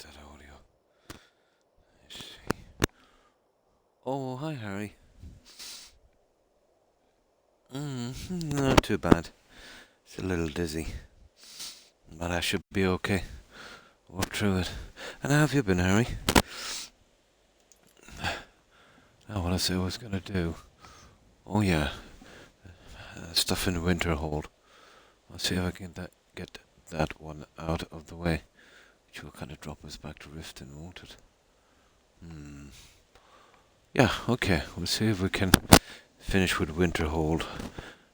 that audio? Let's see. Oh, hi, Harry. Not too bad. It's a little dizzy, but I should be okay. Work through it. And how have you been, Harry? Oh, what I was gonna do. Oh yeah, stuff in the winter hold. I'll see if I can get that one out of the way, which will kind of drop us back to Riften, won't it? Yeah, okay. We'll see if we can finish with winter hold.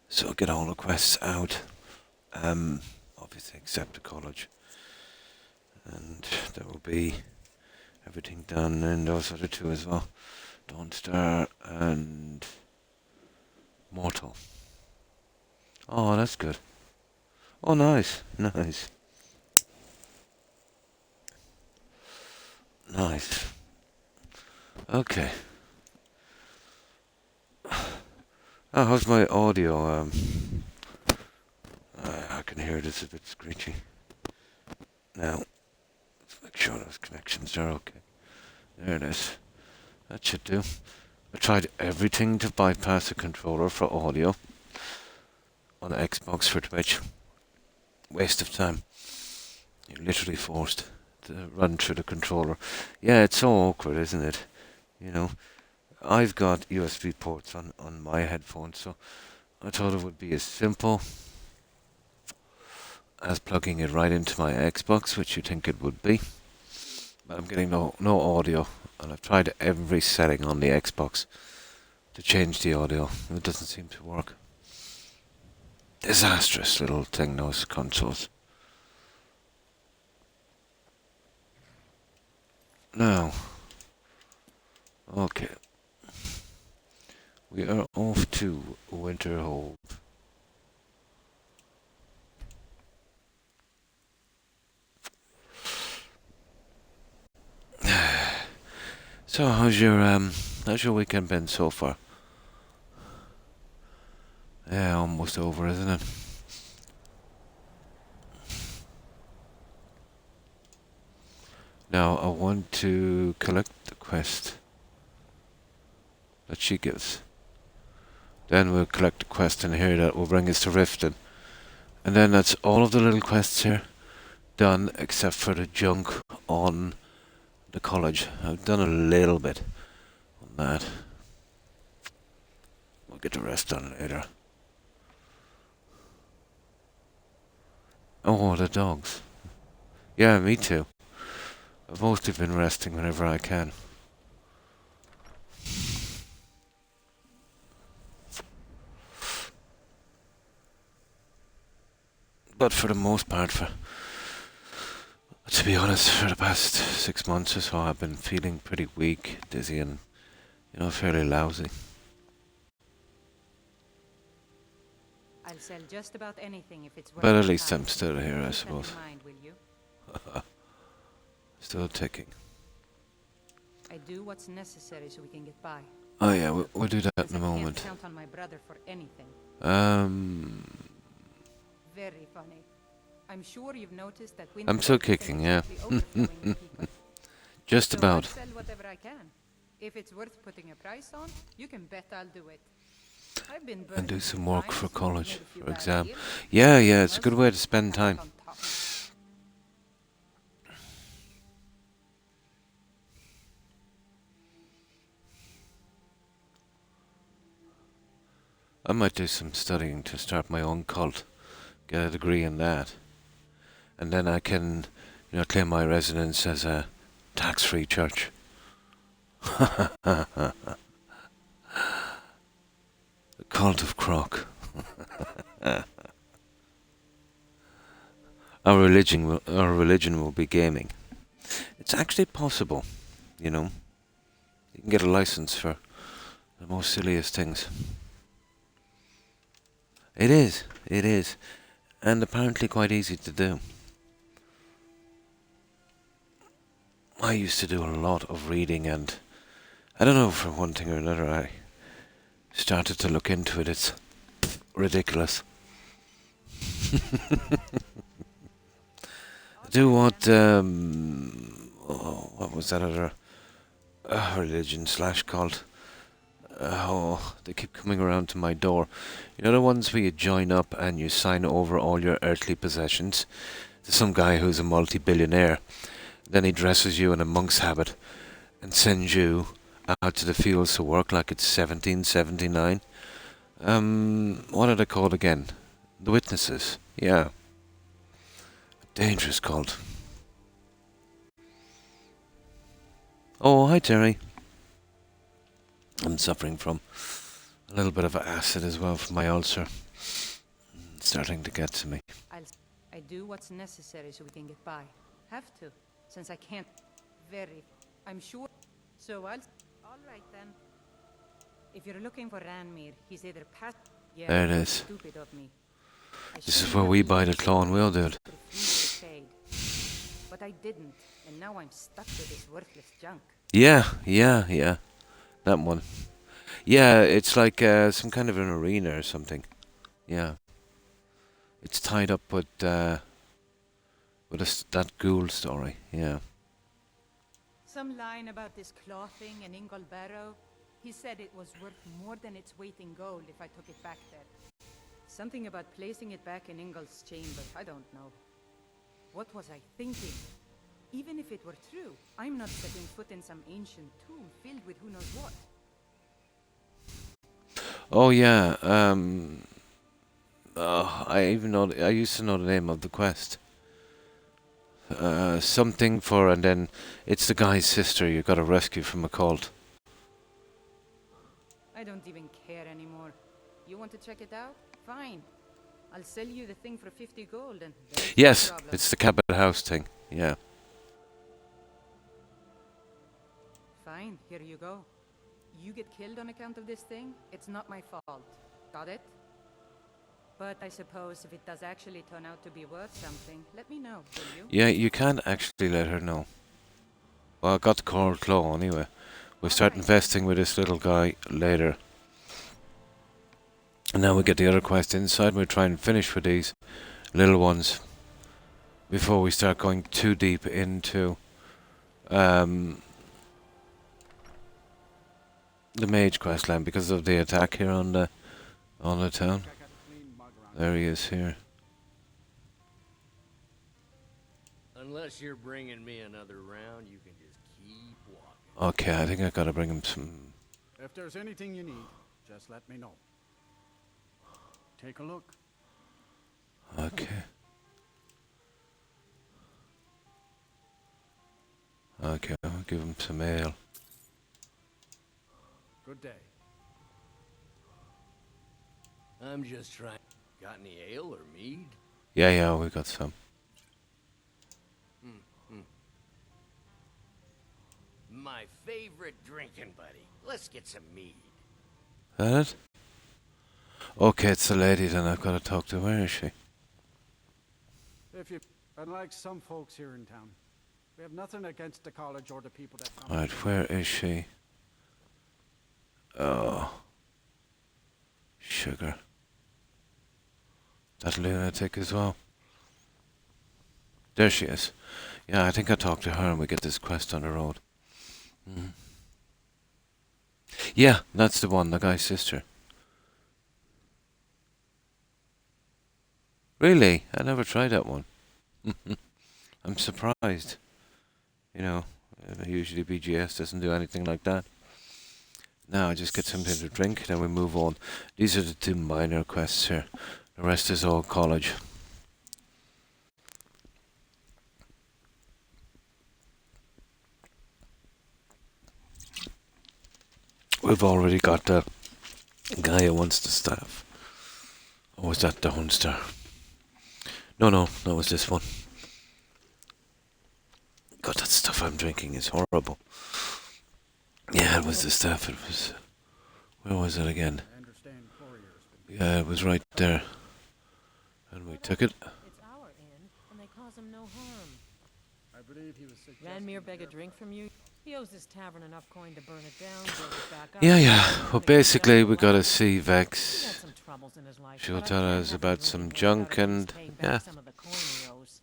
So get all the quests out. Obviously except the college. And there will be everything done in those other two as well. Dawn Star and Mortal. Oh, that's good. Oh, nice. Nice. Nice. Okay. Oh, how's my audio? I can hear it. It's a bit screechy. Now, let's make sure those connections are okay. There it is. That should do. I tried everything to bypass the controller for audio on the Xbox for Twitch. Waste of time. You're literally forced to run through the controller. Yeah, it's so awkward, isn't it? You know, I've got USB ports on my headphones, so I thought it would be as simple as plugging it right into my Xbox, which you think it would be. But I'm getting no audio, and I've tried every setting on the Xbox to change the audio. It doesn't seem to work. Disastrous little thing, those consoles. Now, okay. We are off to Winterhold. So how's your weekend been so far? Yeah, almost over, isn't it? Now I want to collect the quest that she gives. Then we'll collect the quest in here that will bring us to Riften. And then that's all of the little quests here done except for the junk on the college. I've done a little bit on that. We'll get the rest done later. Oh, the dogs. Yeah, me too. I've mostly been resting whenever I can. But for the most part, to be honest, for the past 6 months or so, I've been feeling pretty weak, dizzy, and fairly lousy. I'll sell just about anything if it's worth But at your least time. I'm still here, I Keep that suppose. in mind, will you? Still ticking. I do what's necessary so we can get by. Oh yeah, we'll do that in a I moment. can't count on my brother for anything. Very funny. I'm sure you've noticed that I'm still Winterhold kicking, yeah. isn't exactly overflowing with people. Just So about. I'll sell whatever I can. If it's worth putting a price on, you can bet I'll do it. I've been And do burned some a few work times, for college, made a few for bad exam. deals. Yeah, it's a good way to spend time. On top. I might do some studying to start my own cult, get a degree in that, and then I can, claim my residence as a tax-free church. The cult of Croc. Our religion will be gaming. It's actually possible, You can get a license for the most silliest things. It is, and apparently quite easy to do. I used to do a lot of reading, and I don't know, for one thing or another, I started to look into it. It's ridiculous. Do what was that other religion slash cult? Oh, they keep coming around to my door. You know the ones where you join up and you sign over all your earthly possessions? There's some guy who's a multi-billionaire. Then he dresses you in a monk's habit and sends you out to the fields to work like it's 1779. What are they called again? The Witnesses. Yeah. Dangerous cult. Oh, hi Terry. I'm suffering from a little bit of acid as well from my ulcer. It's starting to get to me. I do what's necessary so we can get by. Have to, since I can't. I'm sure. So all right then. If you're looking for Ranmir, he's either past. Yeah, There it is. Stupid of me. This is where we buy the claw and wheel, dude. But I didn't, and now I'm stuck with this worthless junk. Yeah. That one. Yeah, it's like some kind of an arena or something. Yeah. It's tied up with that ghoul story. Yeah. Some line about this claw thing in Ingol Barrow. He said it was worth more than its weight in gold if I took it back there. Something about placing it back in Ingol's chamber. I don't know. What was I thinking? Even if it were true, I'm not setting foot in some ancient tomb filled with who knows what. Oh yeah. I used to know the name of the quest. Something for, and then it's the guy's sister you gotta rescue from a cult. I don't even care anymore. You want to check it out? Fine. I'll sell you the thing for 50 gold and... Yes, it's the Cabot House thing. Yeah. Fine, here you go. You get killed on account of this thing, it's not my fault. Got it? But I suppose if it does actually turn out to be worth something, let me know, will you? Yeah, you can actually let her know. Well, I got the coral claw anyway. We'll start investing with this little guy later. And now we get the other quest inside. We'll try and finish with these little ones before we start going too deep into the mage questland because of the attack here on the town. There he is here. Unless you're bringing me another round, you can just keep walking. Okay, I think I gotta bring him some. If there's anything you need, just let me know. Take a look. Okay. Okay, I'll give him some ale. Good day. I'm just trying. Got any ale or mead? Yeah, we got some. My favorite drinking buddy. Let's get some mead. That it? Okay, it's the lady then I've got to talk to. Where is she? Unlike some folks here in town, we have nothing against the college or the people that come. Right, where is she? Oh. Sugar. That lunatic as well. There she is. Yeah, I think I talked to her and we get this quest on the road. Yeah, that's the one, the guy's sister. Really? I never tried that one. I'm surprised. You know, usually BGS doesn't do anything like that. Now I just get something to drink, then we move on. These are the two minor quests here. The rest is all college. We've already got the guy who wants the staff. Or was that the Hunster? No, that was this one. God, that stuff I'm drinking is horrible. Yeah, it was the staff. It was... Where was it again? Yeah, it was right there. And we took it. It's our inn, and they cause him no harm. I believe he was Ranmir beg a drink from you? He owes this tavern enough coin to burn it down, build it back up. Yeah. Well, basically, we gotta see He had Vex. some troubles in his life, She'll but I tell can't us have about him some drinking junk without at least and... paying back Yeah. some of the coin he owes.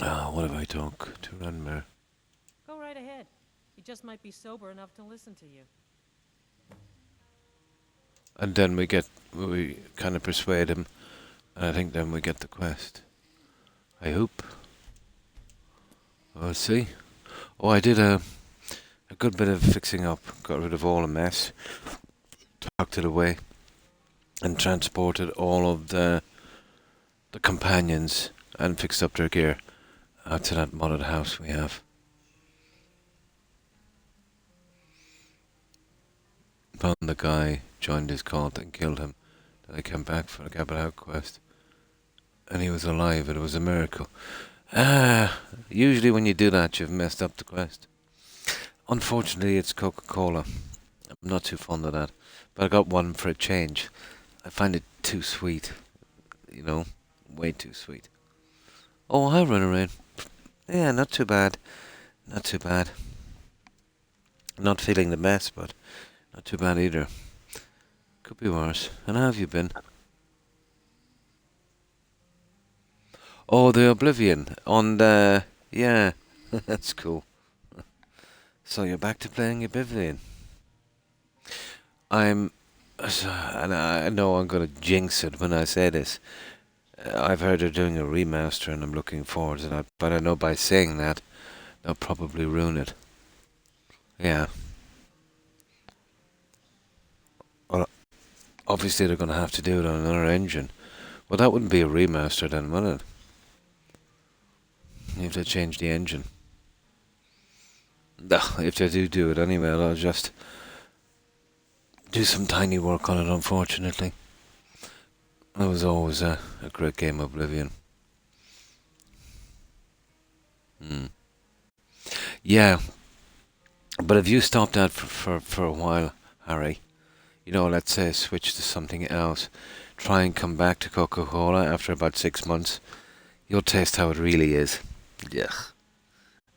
Oh, what have I talked to Ranmir? right ahead. He just might be sober enough to listen to you. And then we kind of persuade him, and I think then we get the quest. I hope. We'll see. Oh, I did a good bit of fixing up. Got rid of all the mess. Tucked it away. And transported all of the companions and fixed up their gear out to that modded house we have. Found the guy, joined his cult and killed him. Then I came back for the Gabba Out quest. And he was alive, and it was a miracle. Usually when you do that, you've messed up the quest. Unfortunately, it's Coca-Cola. I'm not too fond of that. But I got one for a change. I find it too sweet. You know, way too sweet. Oh, I'll run around. Yeah, not too bad. Not too bad. Not feeling the best, but not too bad either. Could be worse. And how have you been? Oh, the Oblivion on the... Yeah, that's cool. So you're back to playing Oblivion. And I know I'm going to jinx it when I say this. I've heard they're doing a remaster and I'm looking forward to that. But I know by saying that, they'll probably ruin it. Yeah. Well, obviously they're going to have to do it on another engine. Well, that wouldn't be a remaster then, would it? You have to change the engine. If they do it anyway, I'll just do some tiny work on it, unfortunately. It was always a great game, Oblivion. Yeah. But if you stopped that for a while, Harry, you know, let's say switch to something else, try and come back to Coca-Cola after about 6 months, you'll taste how it really is. Yeah.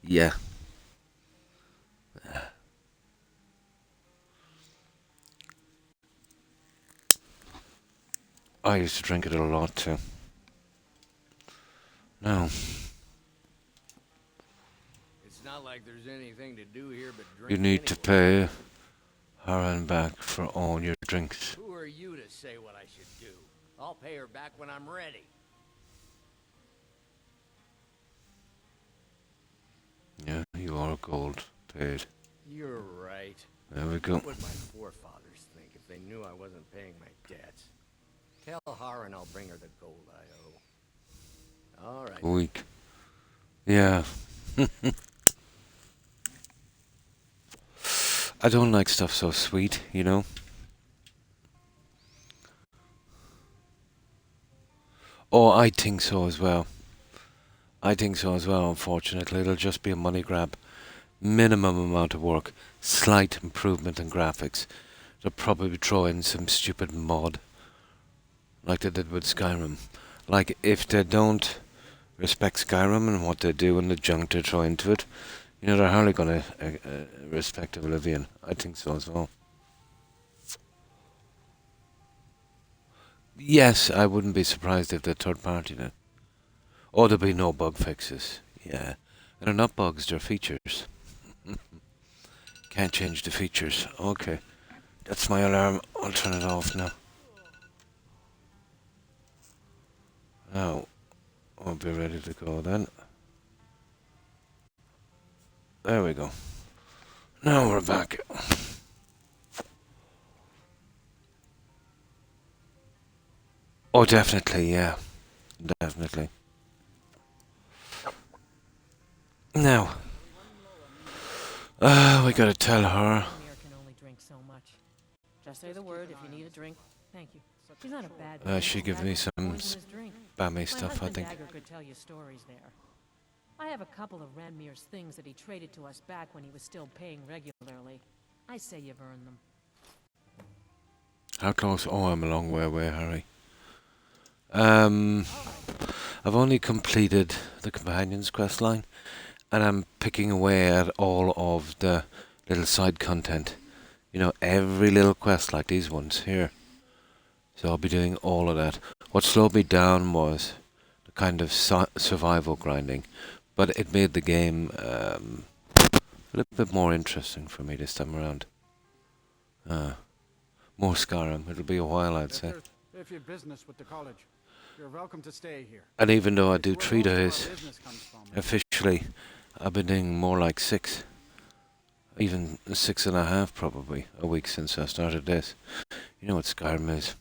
Yeah. I used to drink it a lot too. No. It's not like there's anything to do here but drink. You need to pay her and back for all your drinks. Who are you to say what I should do? I'll pay her back when I'm ready. Yeah, you are gold paid. You're right. There we go. What would my forefathers think if they knew I wasn't paying my debts? Tell her and I'll bring her the gold I owe. All right. Weak. Yeah. I don't like stuff so sweet, you know. Oh, I think so as well. Unfortunately. It'll just be a money grab. Minimum amount of work. Slight improvement in graphics. They'll probably throw in some stupid mod. Like they did with Skyrim. Like, if they don't respect Skyrim and what they do and the junk they throw into it, you know, they're hardly going to respect Oblivion. I think so as well. Yes, I wouldn't be surprised if they're third party then. Or there'll be no bug fixes. Yeah. They're not bugs, they're features. Can't change the features. Okay. That's my alarm. I'll turn it off now. Now, I'll be ready to go then. There we go. Now we're back. Oh, definitely, yeah. Definitely. Now, we gotta tell her. Amir can only drink so much. Just say the word if you need a drink. Thank you. He's not a bad She gives me some spammy stuff, I think. Dagger could tell you stories there. I have a couple of Ranmir's things that he traded to us back when he was still paying regularly. I say you've earned them. How close? Oh, I'm a long way away, Harry. I've only completed the Companions quest line, and I'm picking away at all of the little side content. You know, every little quest like these ones here. So I'll be doing all of that. What slowed me down was the kind of survival grinding, but it made the game A little bit more interesting for me this time around. More Skyrim. It'll be a while, I'd say. If you've business with the college, you're welcome to stay here. And even though I do It's 3 where most of our days, business comes from. officially, I've been doing more like 6. Even 6.5 probably a week since I started this. You know what Skyrim is.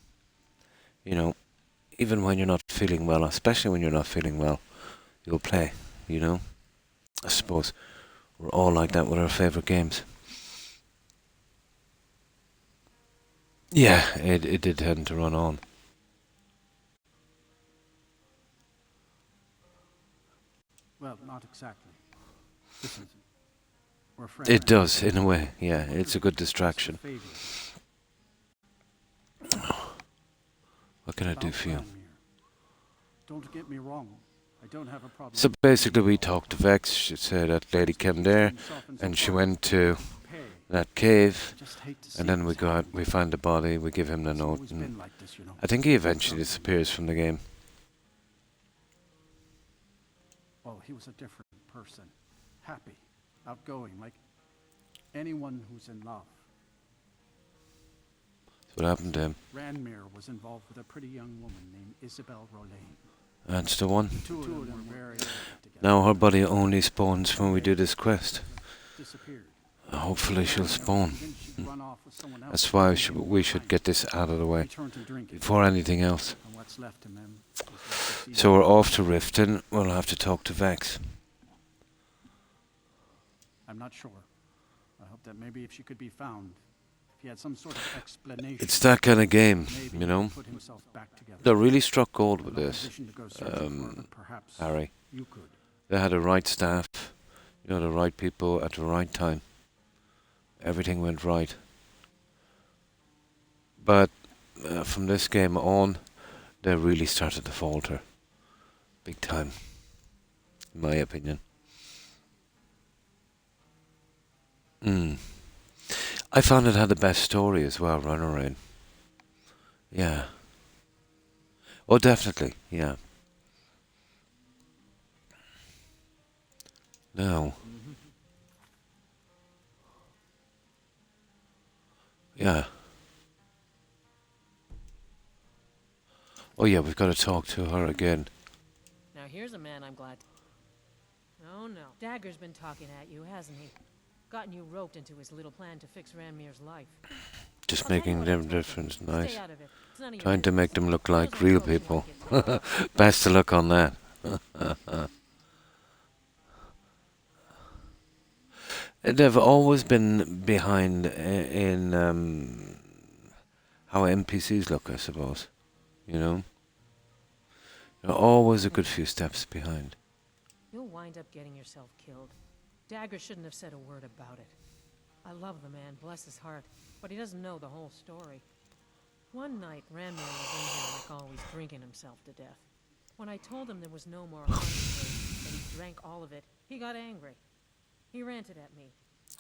You know, even when you're not feeling well, especially when you're not feeling well, you'll play, you know. I suppose we're all like that with our favourite games. Yeah, it did tend to run on. Well, not exactly. Listen, we're friends. It does, in a way, yeah. It's a good distraction. What can I do for you? Don't get me wrong. I don't have a problem. So basically we talked to Vex. She said that lady came there and she went to that cave, and then we go out, we find the body, we give him the note, and I think he eventually disappears from the game. Well, he was a different person. Happy, outgoing, like anyone who's in love. That's what happened to him. Ranmir was involved with a pretty young woman named Isabel Rollane. That's the one. Two of them were very together. Now her body only spawns when we do this quest. Disappeared. Hopefully she'll spawn. Then she'd run off with someone else. That's why we should get this out of the way Returned to drinking. before anything else. And what's left of them is what you see. So we're off to Riften. We'll have to talk to Vex. I'm not sure. I hope that maybe if she could be found, if he had some sort of explanation. It's that kind of game, maybe you know. he'd put himself back together. They really struck gold with I'm not in a this, position to go searching for her, but perhaps Harry. you could. They had the right staff, you know, the right people at the right time. Everything went right. But from this game on, they really started to falter. Big time, in my opinion. I found it had the best story as well, Runaround. Yeah. Oh, definitely, yeah. Now. Yeah. Oh yeah, we've got to talk to her again. Now here's a man I'm glad. Oh no. Dagger's been talking at you, hasn't he? Gotten you roped into his little plan to fix Ranmir's life. Just I'll tell you making what them I told him. difference nice. Stay out of it. It's none of your Trying to make them business. look He like doesn't real approach you people. like it. Best of luck on that. They've always been behind in how NPCs look, I suppose. You know? They're always a good few steps behind. You'll wind up getting yourself killed. Dagger shouldn't have said a word about it. I love the man, bless his heart, but he doesn't know the whole story. One night, Ranmir was in here like always, drinking himself to death. When I told him there was no more honey here, and he drank all of it, he got angry. He ranted at me,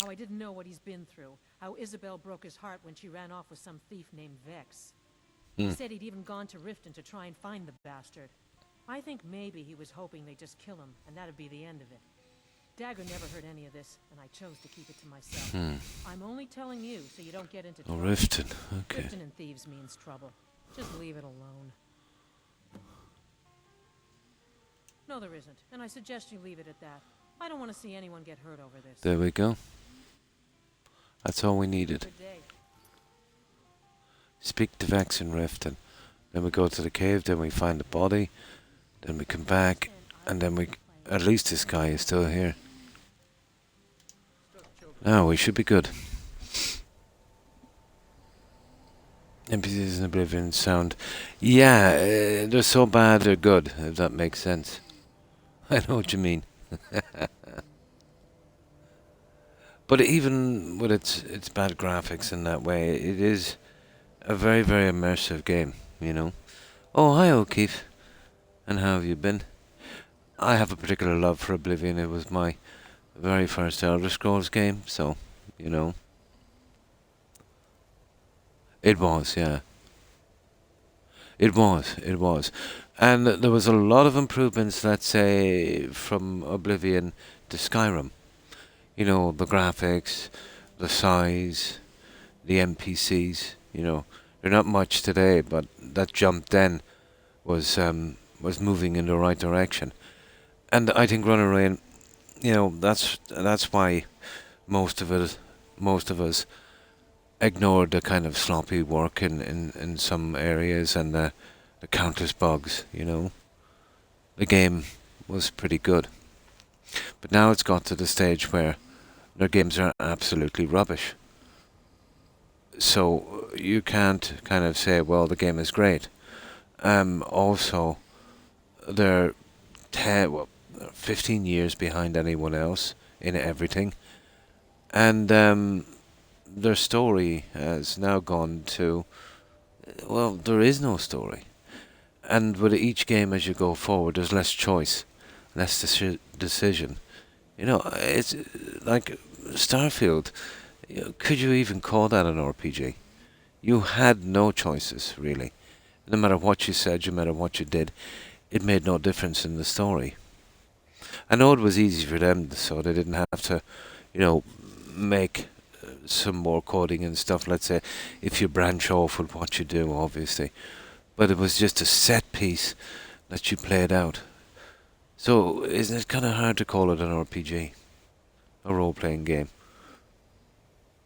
how I didn't know what he's been through, how Isabel broke his heart when she ran off with some thief named Vex. He said he'd even gone to Riften to try and find the bastard. I think maybe he was hoping they'd just kill him, and that'd be the end of it. Dagger never heard any of this, and I chose to keep it to myself. I'm only telling you so you don't get into Oh, trouble. Riften. Okay. Riften and thieves means trouble. Just leave it alone. No, there isn't, and I suggest you leave it at that. I don't want to see anyone get hurt over this. There we go. That's all we needed. Good day. Speak to Vex in Riften. Then we go to the cave, then we find the body. Then we come back, and then we... At least this guy is still here. Now we should be good. NPCs in Oblivion sound... Yeah, they're so bad they're good, if that makes sense. I know what you mean. But even with its bad graphics in that way, it is a very, very immersive game, you know. Oh, hi O'Keefe. And how have you been? I have a particular love for Oblivion. It was my very first Elder Scrolls game, so, you know. It was, yeah. It was. And there was a lot of improvements, let's say, from Oblivion to Skyrim. You know, the graphics, the size, the NPCs. You know, they're not much today, but that jump then was moving in the right direction. And I think Runaway, you know, that's why most of it, most of us ignored the kind of sloppy work in some areas and the countless bugs. You know, the game was pretty good, but now it's got to the stage where their games are absolutely rubbish. So you can't kind of say, well, the game is great. Also, they're 15 years behind anyone else in everything, and their story has now gone to, well, there is no story. And with each game as you go forward, there's less choice, less decision. You know, it's like Starfield. Could you even call that an RPG? You had no choices, really. No matter what you said, no matter what you did, it made no difference in the story. I know it was easy for them, so they didn't have to, you know, make some more coding and stuff. Let's say if you branch off with what you do, obviously, but it was just a set piece that you played out. So isn't it kind of hard to call it an RPG, a role-playing game?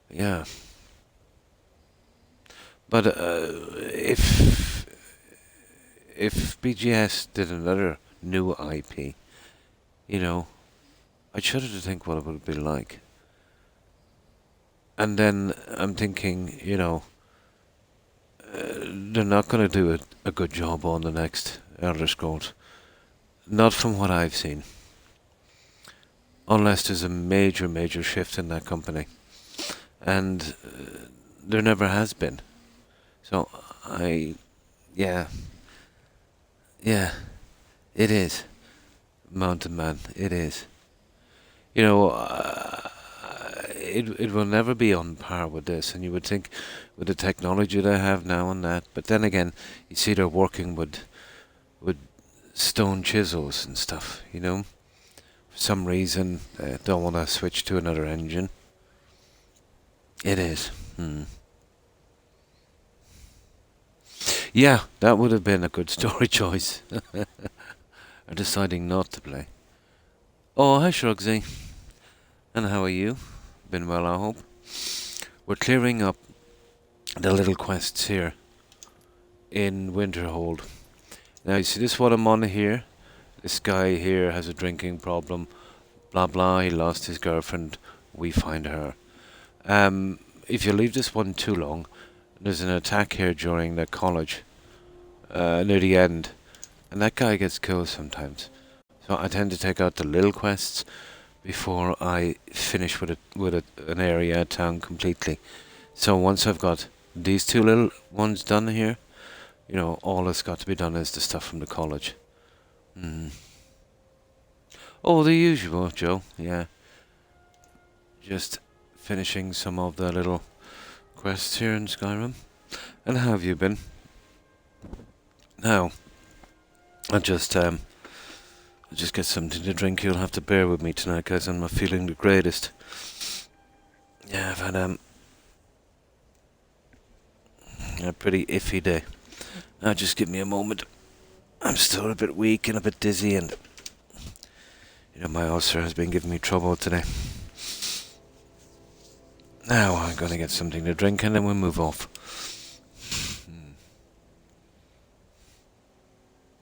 Yeah. But if BGS did another new IP, you know, I shudder to think what it would be like. And then I'm thinking, you know, they're not going to do a good job on the next Elder Scrolls. Not from what I've seen. Unless there's a major, major shift in that company. And there never has been. So yeah, it is. Mountain Man, it is. You know, it will never be on par with this, and you would think with the technology they have now and that, but then again, you see they're working with stone chisels and stuff, you know. For some reason, don't want to switch to another engine. It is. Yeah, that would have been a good story choice. Or deciding not to play. Oh, hi Shrugsy. And how are you? Been well, I hope. We're clearing up the little quests here in Winterhold. Now, you see this what I'm on here? This guy here has a drinking problem. Blah blah, he lost his girlfriend. We find her. If you leave this one too long, there's an attack here during the college, near the end, and that guy gets killed sometimes. So I tend to take out the little quests before I finish with an area, a town completely. So once I've got these two little ones done here, you know, all that's got to be done is the stuff from the college. Oh, the usual, Joe. Yeah. Just finishing some of the little quests here in Skyrim. And how have you been? Now, I'll just get something to drink. You'll have to bear with me tonight, guys. I'm not feeling the greatest. Yeah, I've had a pretty iffy day. Now, just give me a moment. I'm still a bit weak and a bit dizzy, and you know, my ulcer has been giving me trouble today. Now I'm going to get something to drink and then we'll move off.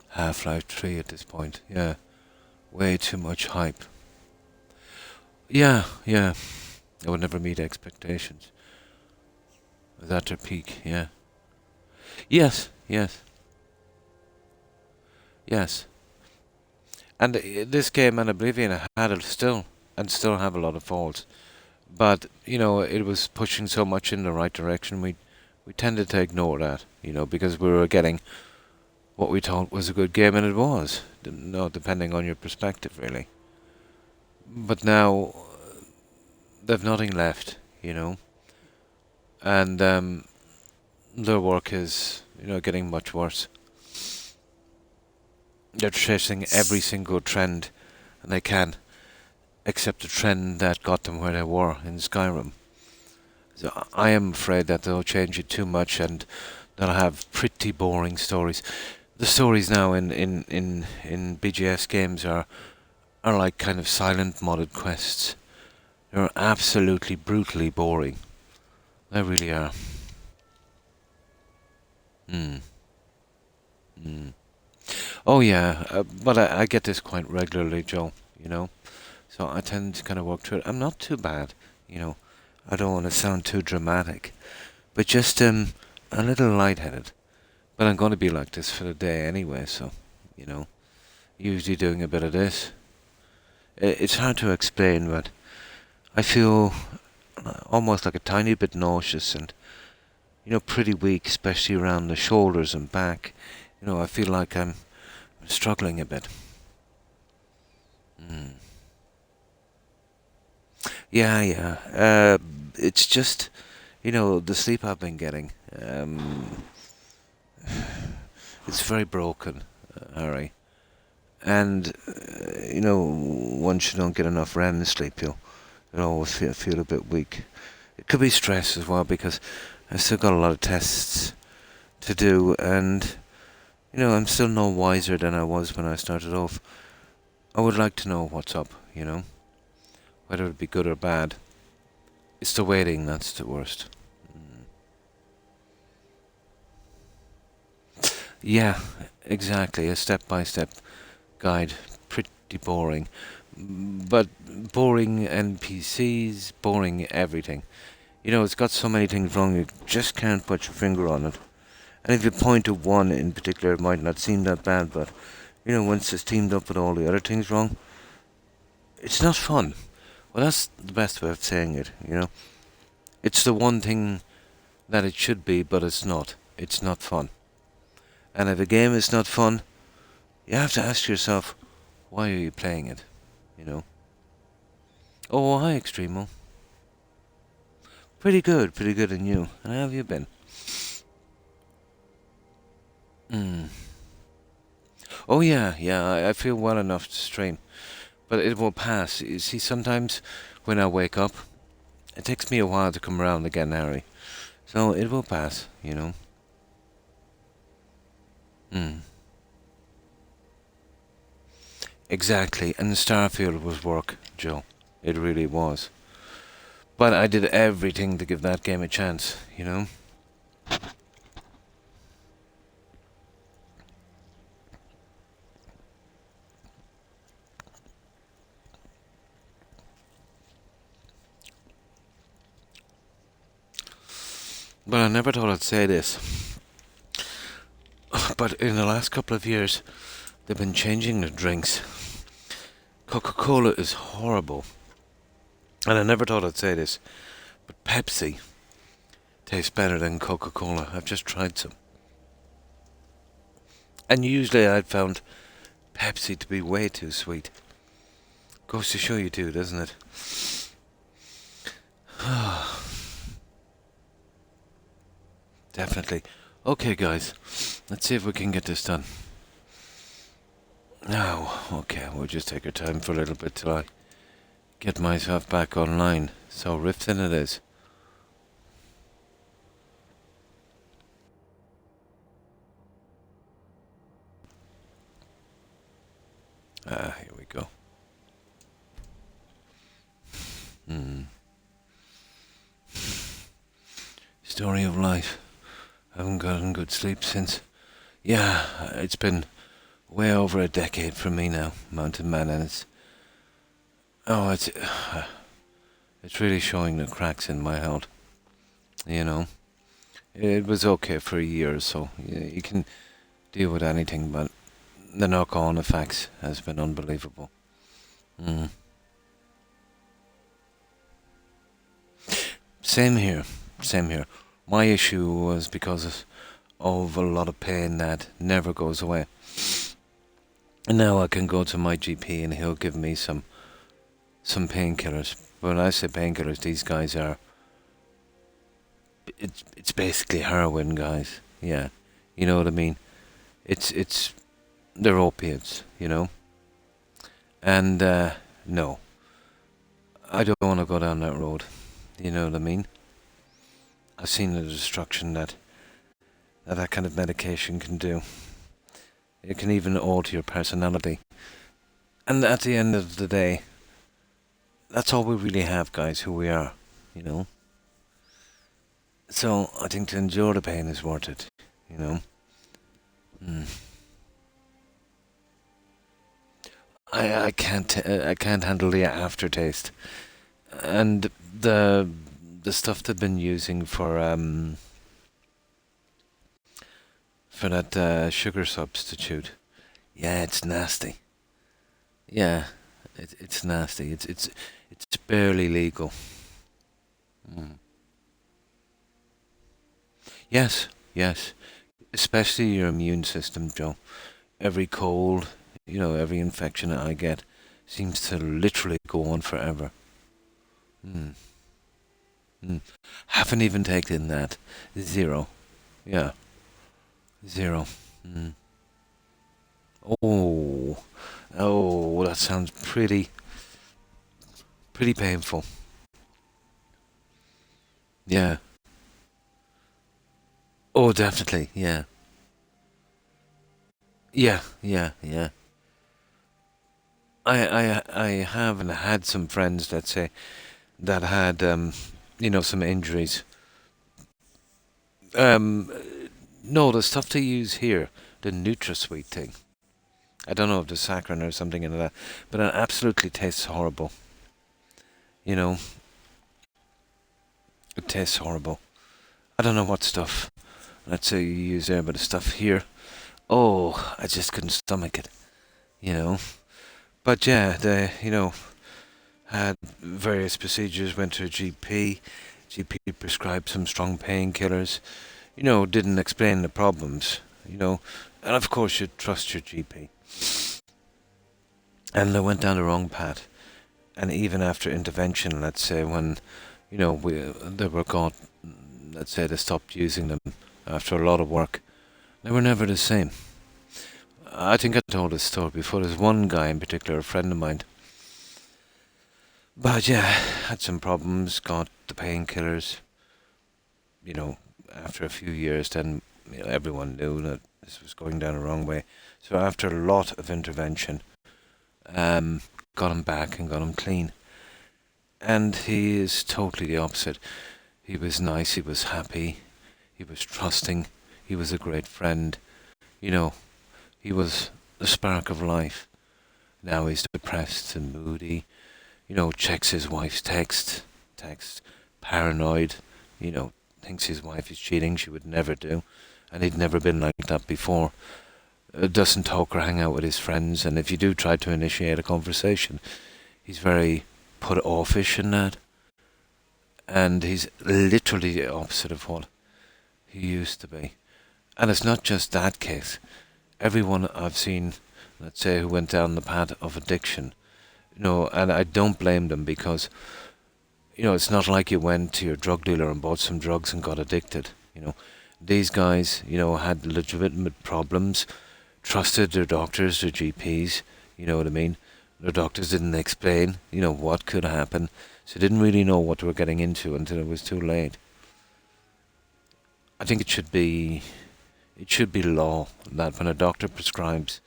Half-Life 3 at this point, yeah. Way too much hype. Yeah. I would never meet expectations. Was at their peak, yeah. Yes. And this game and Oblivion had it still have a lot of faults. But, you know, it was pushing so much in the right direction, we tended to ignore that, you know, because we were getting what we thought was a good game, and it was. No, depending on your perspective, really. But now, they've nothing left, you know. And their work is, you know, getting much worse. They're chasing every single trend, and they can. accept the trend that got them where they were in Skyrim. So I am afraid that they'll change it too much and they'll have pretty boring stories. The stories now in BGS games are like kind of silent modded quests. They're absolutely brutally boring. They really are. Hmm. Hmm. Oh yeah, but I get this quite regularly, Joe, you know. So I tend to kind of work through it. I'm not too bad, you know. I don't want to sound too dramatic, but just a little lightheaded. But I'm going to be like this for the day anyway, so, you know, usually doing a bit of this. It's hard to explain, but I feel almost like a tiny bit nauseous and, you know, pretty weak, especially around the shoulders and back. You know, I feel like I'm struggling a bit. Mm. Yeah. It's just, you know, the sleep I've been getting. It's very broken, Harry. And, you know, once you don't get enough REM sleep, you'll always feel a bit weak. It could be stress as well, because I've still got a lot of tests to do, and, you know, I'm still no wiser than I was when I started off. I would like to know what's up, you know, whether it be good or bad. It's the waiting that's the worst. Yeah, exactly. A step-by-step guide. Pretty boring. But boring NPCs, boring everything. You know, it's got so many things wrong, you just can't put your finger on it. And if you point to one in particular, it might not seem that bad, but, you know, once it's teamed up with all the other things wrong, it's not fun. Well, that's the best way of saying it, you know. It's the one thing that it should be, but it's not. It's not fun. And if a game is not fun, you have to ask yourself, why are you playing it? You know? Oh, hi, Extremo. Pretty good, and you? And how have you been? Oh, yeah, I feel well enough to stream. But it will pass. You see, sometimes when I wake up, it takes me a while to come around again, Harry. So it will pass, you know? Exactly, and Starfield was work, Joe. It really was. But I did everything to give that game a chance, you know? But I never thought I'd say this. But in the last couple of years, they've been changing the drinks. Coca-Cola is horrible. And I never thought I'd say this, but Pepsi tastes better than Coca-Cola. I've just tried some. And usually I'd found Pepsi to be way too sweet. Goes to show you too, doesn't it? Definitely. Okay, guys. Let's see if we can get this done. Now, okay, we'll just take our time for a little bit till I get myself back online. So, Riften it is. Here we go. Story of life. Haven't gotten good sleep since. Yeah, it's been way over a decade for me now, Mountain Man, and it's really showing the cracks in my health. You know, it was okay for a year or so. You can deal with anything, but the knock-on effects has been unbelievable. Same here. My issue was because of a lot of pain that never goes away. And now I can go to my GP and he'll give me some painkillers. When I say painkillers, these guys are... It's basically heroin, guys. Yeah. You know what I mean? They're opiates, you know? And, no. I don't want to go down that road. You know what I mean? I've seen the destruction that kind of medication can do. It can even alter your personality. And at the end of the day, that's all we really have, guys, who we are, you know? So I think to endure the pain is worth it, you know? I can't handle the aftertaste. And the stuff they've been using for that sugar substitute. Yeah, it's nasty. Yeah, it's nasty. It's barely legal. Mm. Yes, yes. Especially your immune system, Joe. Every cold, every infection that I get seems to literally go on forever. Mm. Mm. Haven't even taken that. Zero. Yeah. Zero. Mm. Oh. Oh, that sounds pretty painful. Yeah. Oh, definitely. Yeah. Yeah. Yeah. Yeah. I haven't had some friends, let's say, that had some injuries. Um, no, the stuff they use here, the NutraSweet thing. I don't know if there's saccharin or something in that, but it absolutely tastes horrible. You know, it tastes horrible. I don't know what stuff, let's say you use there, but the stuff here, oh, I just couldn't stomach it. You know, but yeah, they, had various procedures, went to a GP. GP prescribed some strong painkillers. Didn't explain the problems. And of course you trust your GP. And they went down the wrong path. And even after intervention, let's say when, they were got, let's say they stopped using them after a lot of work, they were never the same. I think I told this story before. There's one guy in particular, a friend of mine. But yeah, had some problems, got the painkillers. After a few years, then everyone knew that this was going down the wrong way. So after a lot of intervention, got him back and got him clean. And he is totally the opposite. He was nice, he was happy, he was trusting, he was a great friend. He was the spark of life. Now he's depressed and moody. Checks his wife's text, paranoid, thinks his wife is cheating, she would never do. And he'd never been like that before. Doesn't talk or hang out with his friends, and if you do try to initiate a conversation, he's very put offish in that. And he's literally the opposite of what he used to be. And it's not just that case. Everyone I've seen, let's say, who went down the path of addiction, and I don't blame them because, it's not like you went to your drug dealer and bought some drugs and got addicted. These guys, had legitimate problems, trusted their doctors, their GPs, you know what I mean? Their doctors didn't explain, what could happen, so they didn't really know what they were getting into until it was too late. I think it should be law that when a doctor prescribes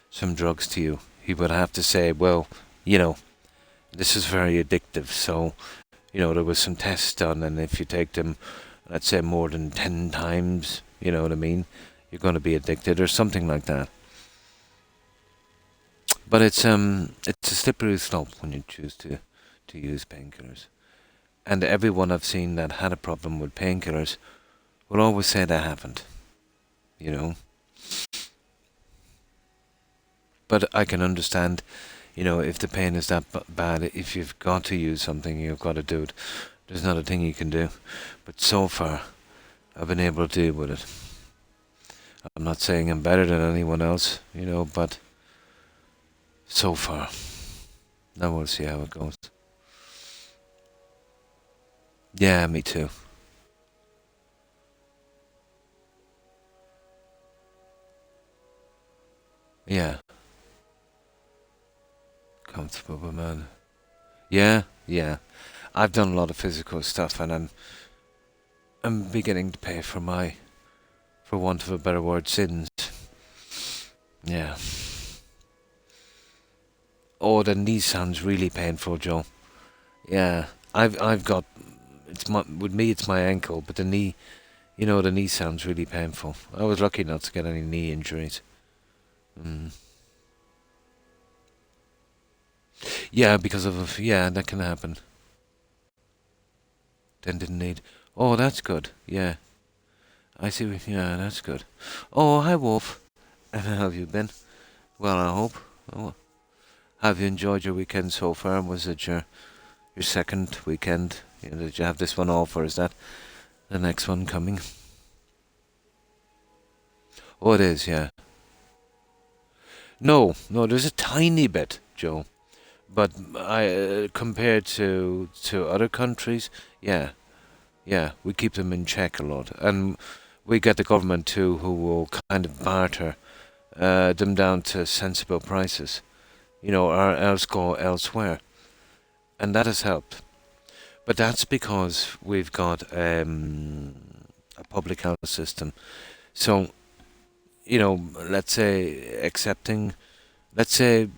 some drugs to you, he would have to say, well, this is very addictive, so, there was some tests done, and if you take them, let's say more than 10 times, you know what I mean, you're going to be addicted or something like that. But it's a slippery slope when you choose to use painkillers. And everyone I've seen that had a problem with painkillers will always say they haven't. But I can understand, if the pain is that bad, if you've got to use something, you've got to do it. There's not a thing you can do. But so far, I've been able to deal with it. I'm not saying I'm better than anyone else, but so far. Now we'll see how it goes. Yeah, me too. Yeah. Comfortable, man. Yeah, Yeah. I've done a lot of physical stuff, and I'm beginning to pay for my, for want of a better word, sins. Yeah. Oh, the knee sounds really painful, Joe. Yeah. I've got, it's my, with me it's my ankle, but the knee, you know, the knee sounds really painful. I was lucky not to get any knee injuries. Mm. Yeah, because of, yeah, that can happen. Then didn't need. Oh, that's good. Yeah. I see. Yeah, that's good. Oh, hi, Wolf. How have you been? Well, I hope. Oh, have you enjoyed your weekend so far? Was it your second weekend? You know, did you have this one off, or is that the next one coming? Oh, it is. Yeah. No, no. There's a tiny bit, Joe. But I compared to other countries, yeah, yeah, we keep them in check a lot, and we get the government too, who will kind of barter them down to sensible prices, you know, or else go elsewhere, and that has helped. But that's because we've got a public health system. So, you know, let's say accepting, let's say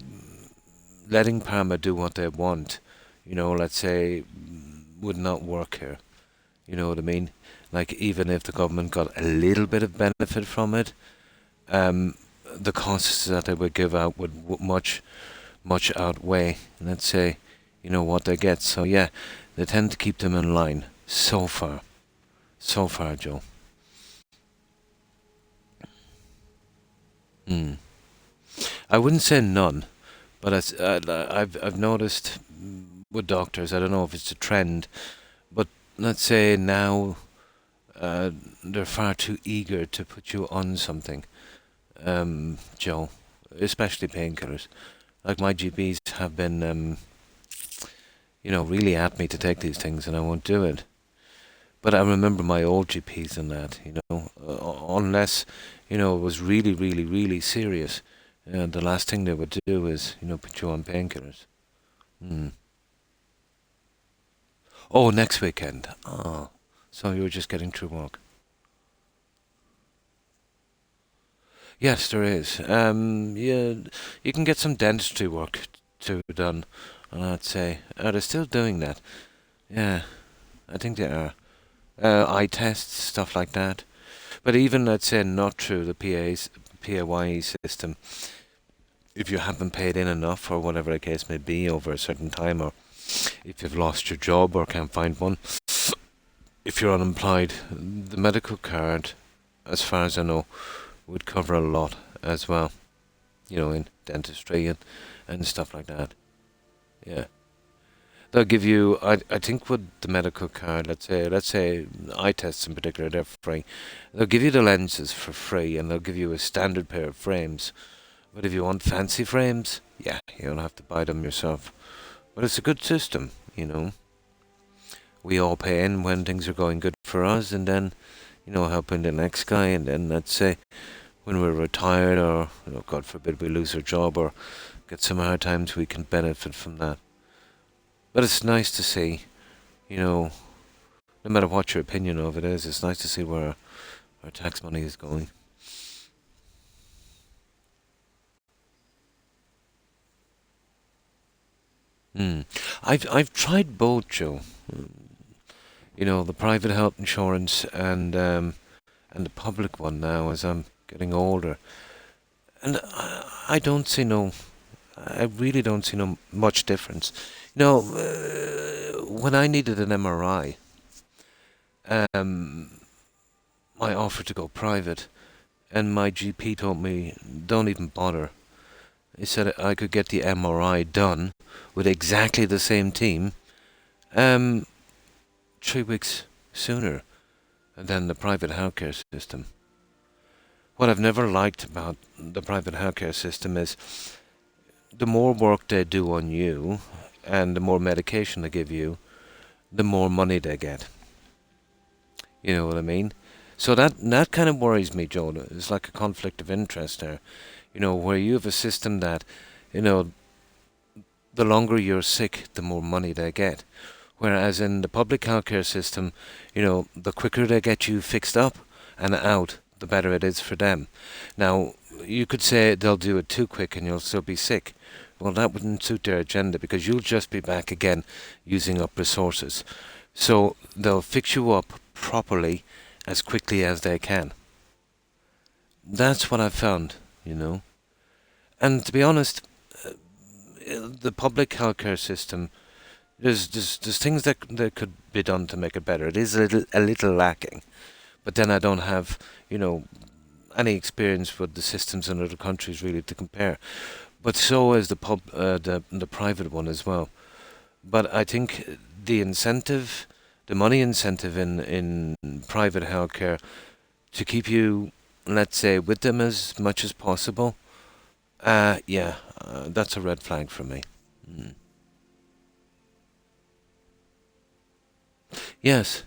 letting Parma do what they want, you know, let's say would not work here. You know what I mean? Like, even if the government got a little bit of benefit from it, um, the costs that they would give out would much outweigh, let's say, you know, what they get. So yeah, they tend to keep them in line so far, Joe. Hmm. I wouldn't say none, but I've noticed with doctors. I don't know if it's a trend, but let's say now they're far too eager to put you on something, Joe, especially painkillers. Like, my GPs have been, you know, really at me to take these things, and I won't do it. But I remember my old GPs and that, you know, unless, you know, it was really, really, really serious, and the last thing they would do is, you know, put you on painkillers. Mm. Oh, next weekend. Oh, so you were just getting through work. Yes, there is. Yeah, you can get some dentistry work to done, and I'd say, are they still doing that? Yeah, I think they are. Eye tests, stuff like that. But even, I'd say, not through the PAYE system. If you haven't paid in enough, or whatever the case may be, over a certain time, or if you've lost your job or can't find one, if you're unemployed, the medical card, as far as I know, would cover a lot as well. You know, in dentistry and stuff like that. Yeah. They'll give you, I think with the medical card, let's say eye tests in particular, they're free. They'll give you the lenses for free, and they'll give you a standard pair of frames. But if you want fancy frames, yeah, you'll have to buy them yourself. But it's a good system, you know. We all pay in when things are going good for us, and then, you know, helping the next guy, and then, let's say, when we're retired, or, you know, God forbid we lose our job or get some hard times, we can benefit from that. But it's nice to see, you know, no matter what your opinion of it is, it's nice to see where our tax money is going. Hmm. I've tried both, Joe. You know, the private health insurance and the public one now, as I'm getting older. And I don't see no, I really don't see no much difference. You know, when I needed an MRI, um, I offered to go private, and my GP told me, don't even bother. He said I could get the MRI done with exactly the same team, um, 3 weeks sooner than the private healthcare system. What I've never liked about the private healthcare system is the more work they do on you and the more medication they give you, the more money they get. You know what I mean? So that kind of worries me, Joe. It's like a conflict of interest there. You know, where you have a system that, you know, the longer you're sick, the more money they get. Whereas in the public healthcare system, the quicker they get you fixed up and out, the better it is for them. Now, you could say they'll do it too quick and you'll still be sick. Well, that wouldn't suit their agenda because you'll just be back again using up resources. So they'll fix you up properly as quickly as they can. That's what I've found, And to be honest, the public healthcare system, there's things that could be done to make it better. It is a little lacking, but then I don't have any experience with the systems in other countries really to compare. But so is the private one as well. But I think the money incentive in private healthcare to keep you, let's say, with them as much as possible, that's a red flag for me. Yes.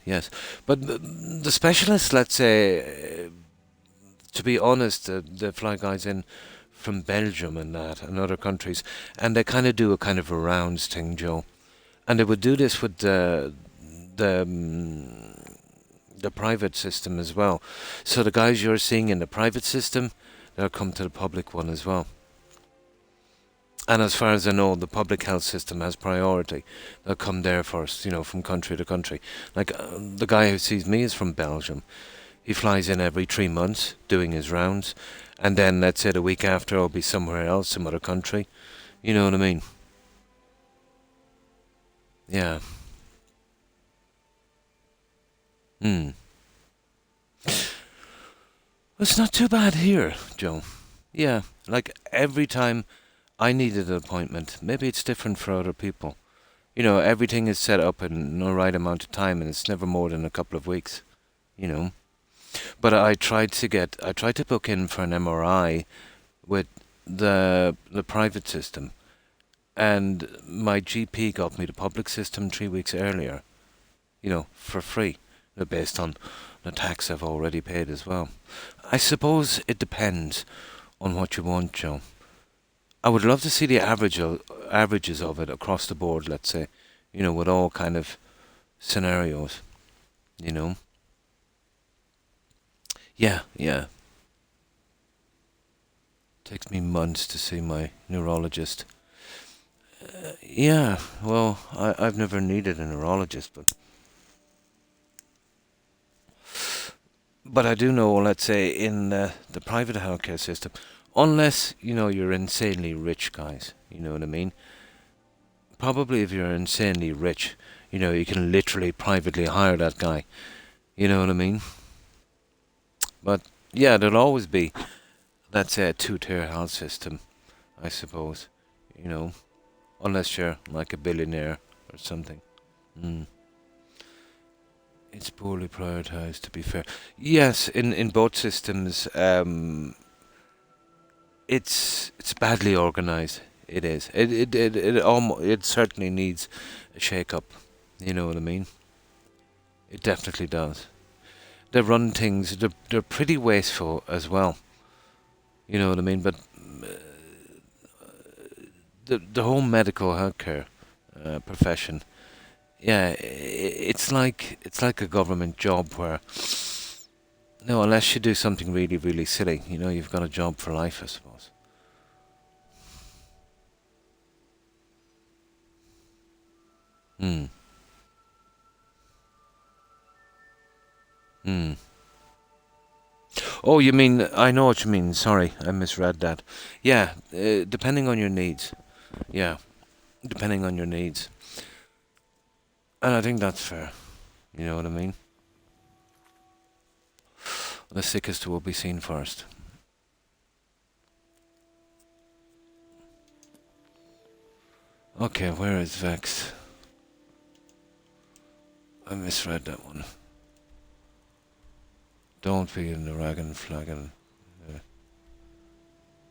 But the specialists, let's say, to be honest, they fly guys in from Belgium and that, and other countries, and they kind of do a kind of a rounds thing, Joe. And they would do this with the private system as well. So the guys you're seeing in the private system, they'll come to the public one as well. And as far as I know, the public health system has priority. They'll come there first, from country to country. Like the guy who sees me is from Belgium. He flies in every 3 months doing his rounds. And then, let's say, the week after, I'll be somewhere else, some other country. You know what I mean? Yeah. It's not too bad here, Joe. Yeah, like every time I needed an appointment, maybe it's different for other people. Everything is set up in the right amount of time, and it's never more than a couple of weeks. But I tried to book in for an MRI with the private system, and my GP got me the public system 3 weeks earlier, for free, based on the tax I've already paid as well. I suppose it depends on what you want, Joe. I would love to see the averages of it across the board, let's say, with all kind of scenarios, Yeah. Takes me months to see my neurologist. Yeah, well, I've never needed a neurologist, but I do know, let's say, in the private healthcare system, unless, you're insanely rich, guys, you know what I mean? Probably if you're insanely rich, you can literally privately hire that guy, you know what I mean? But, yeah, there'll always be, let's say, a two-tier health system, I suppose, unless you're like a billionaire or something. It's poorly prioritized, to be fair. Yes, in both systems, it's badly organized. It is. It certainly needs a shake-up. You know what I mean? It definitely does. They run things. They're pretty wasteful as well. You know what I mean? But the whole medical healthcare profession, yeah, it's like a government job where, no, unless you do something really, really silly, you've got a job for life, I suppose. Oh, you mean, I know what you mean. Sorry, I misread that. Yeah, depending on your needs. Yeah, depending on your needs. And I think that's fair. You know what I mean? The sickest will be seen first. Okay, where is Vex? I misread that one. Don't be in the Ragan Flagon.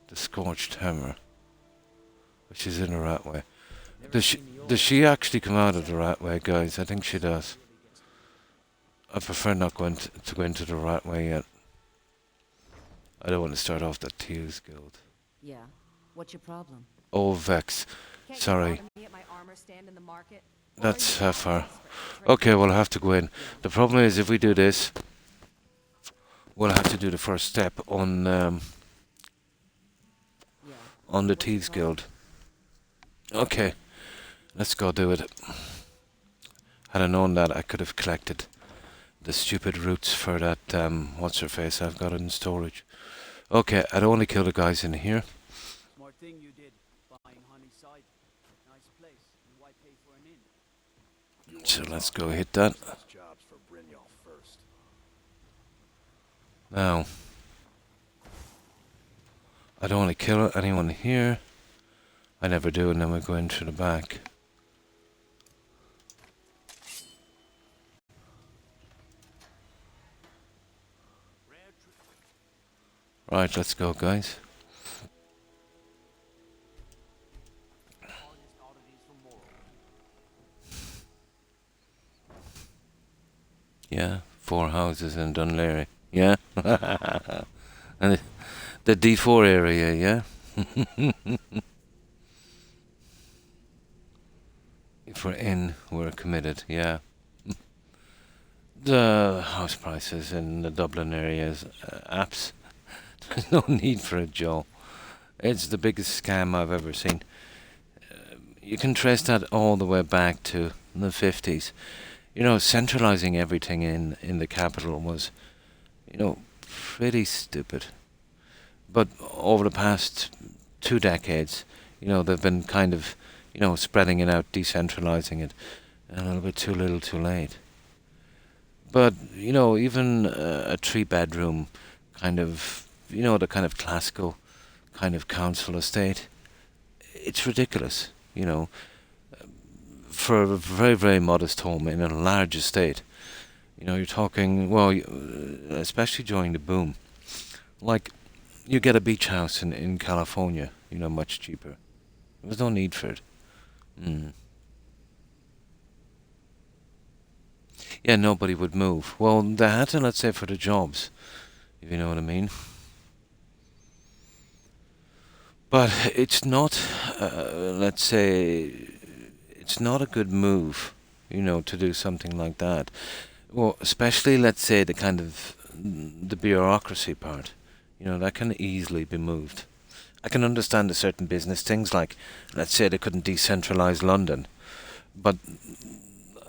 The Scorched Hammer. She's in the Ratway. Does she actually come out of the Ratway, guys? I think she does. I prefer not going to go into the Ratway yet. I don't want to start off that Thieves Guild. Yeah. What's your problem? Oh, Vex. Can't you Sorry. bother me at my armor stand in the market? Or are That's you how bound far. elsewhere? Okay, we'll have to go in. The problem is if we do this, we'll have to do the first step Yeah. on the What's it Thieves called? Guild. Okay, let's go do it. Had I known that, I could have collected the stupid roots for that, what's her face I've got it in storage. Okay, I'd only kill the guys in here. Smart thing you did, buying Honeyside. Nice place, and why pay for an inn? So let's go hit that. Jobs for Brynjolf first. Now, I don't want to kill anyone here. I never do, and then we go in through the back. Right, let's go, guys. Yeah, 4 houses in Dunleary. Yeah? And the D4 area, yeah? If we're in, we're committed, yeah. The house prices in the Dublin area is apps. There's no need for it, Joe. It's the biggest scam I've ever seen. You can trace that all the way back to the 50s. You know, centralizing everything in the capital was, you know, pretty stupid. But over the past 2 decades, you know, they've been kind of, you know, spreading it out, decentralizing it, and a little bit too little too late. But, you know, even a 3-bedroom kind of, you know, the kind of classical kind of council estate, it's ridiculous, you know. For a very, very modest home in a large estate, you know, you're talking, well, especially during the boom, like, you get a beach house in California, you know, much cheaper. There was no need for it. Yeah, nobody would move. Well, they had to, let's say, for the jobs, if you know what I mean. But it's not, let's say, it's not a good move, you know, to do something like that. Well, especially, let's say, the kind of, the bureaucracy part, you know, that can easily be moved. I can understand the certain business things, like, let's say they couldn't decentralize London, but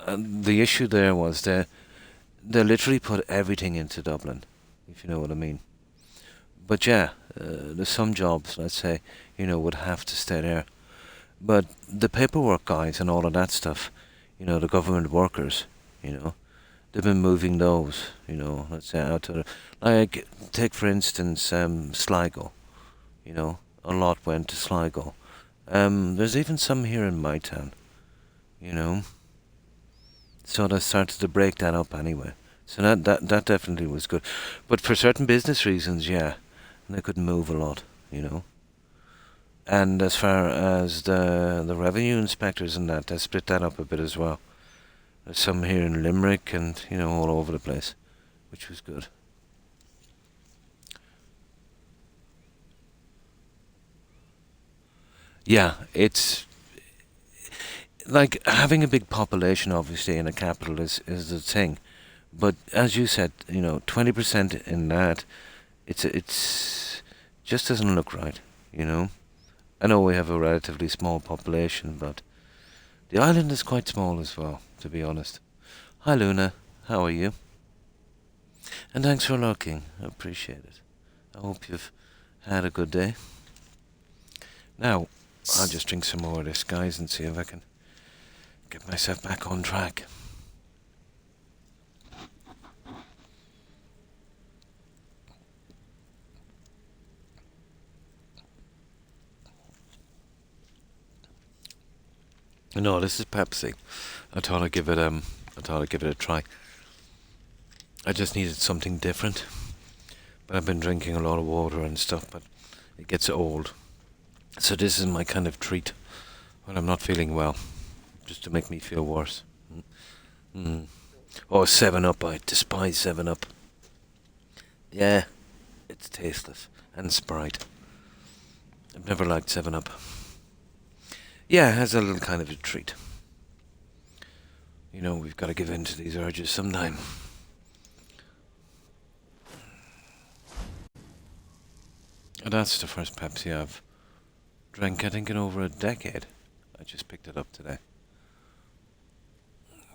the issue there was they literally put everything into Dublin, if you know what I mean. But yeah, there's some jobs, let's say, you know, would have to stay there. But the paperwork guys and all of that stuff, you know, the government workers, you know, they've been moving those, you know, let's say out to the, like, take for instance, Sligo, you know, a lot went to Sligo. There's even some here in my town, you know. So they started to break that up anyway. So that definitely was good. But for certain business reasons, yeah, they could move a lot, you know. And as far as the revenue inspectors and that, they split that up a bit as well. There's some here in Limerick and, you know, all over the place, which was good. Yeah, it's like having a big population, obviously, in a capital is the thing. But as you said, you know, 20% in that, it's just doesn't look right, you know. I know we have a relatively small population, but the island is quite small as well, to be honest. Hi Luna, how are you? And thanks for looking, I appreciate it. I hope you've had a good day. Now, I'll just drink some more of this, guys, and see if I can get myself back on track. No, this is Pepsi. I thought I'd give it a try. I just needed something different. But I've been drinking a lot of water and stuff, but it gets old. So this is my kind of treat when I'm not feeling well, just to make me feel worse. Oh, 7-Up, I despise 7-Up. Yeah, it's tasteless. And Sprite. I've never liked 7-Up. Yeah, as a little kind of a treat. You know, we've got to give in to these urges sometime. And that's the first Pepsi I've drank, I think, in over a decade. I just picked it up today.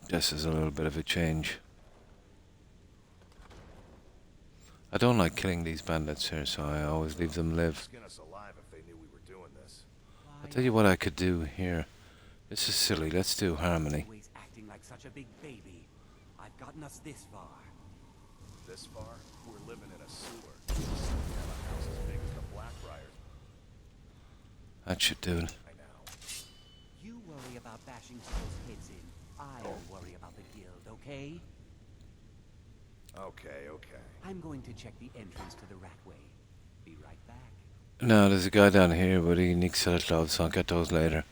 This is a little bit of a change. I don't like killing these bandits here, so I always leave them live. Skin us alive if they knew we were doing this. I'll tell you what I could do here. This is silly. Let's do harmony. Always acting like such a big baby. I've gotten us this far. This far, we're living in a sewer. We have a house as big as the Blackbriars. That should do it. I know. You worry about bashing people's heads in. I'll worry about the guild, okay? Okay, okay. I'm going to check the entrance to the Ratway. Be right back. No, there's a guy down here with a unique set of gloves, so I'll get those later.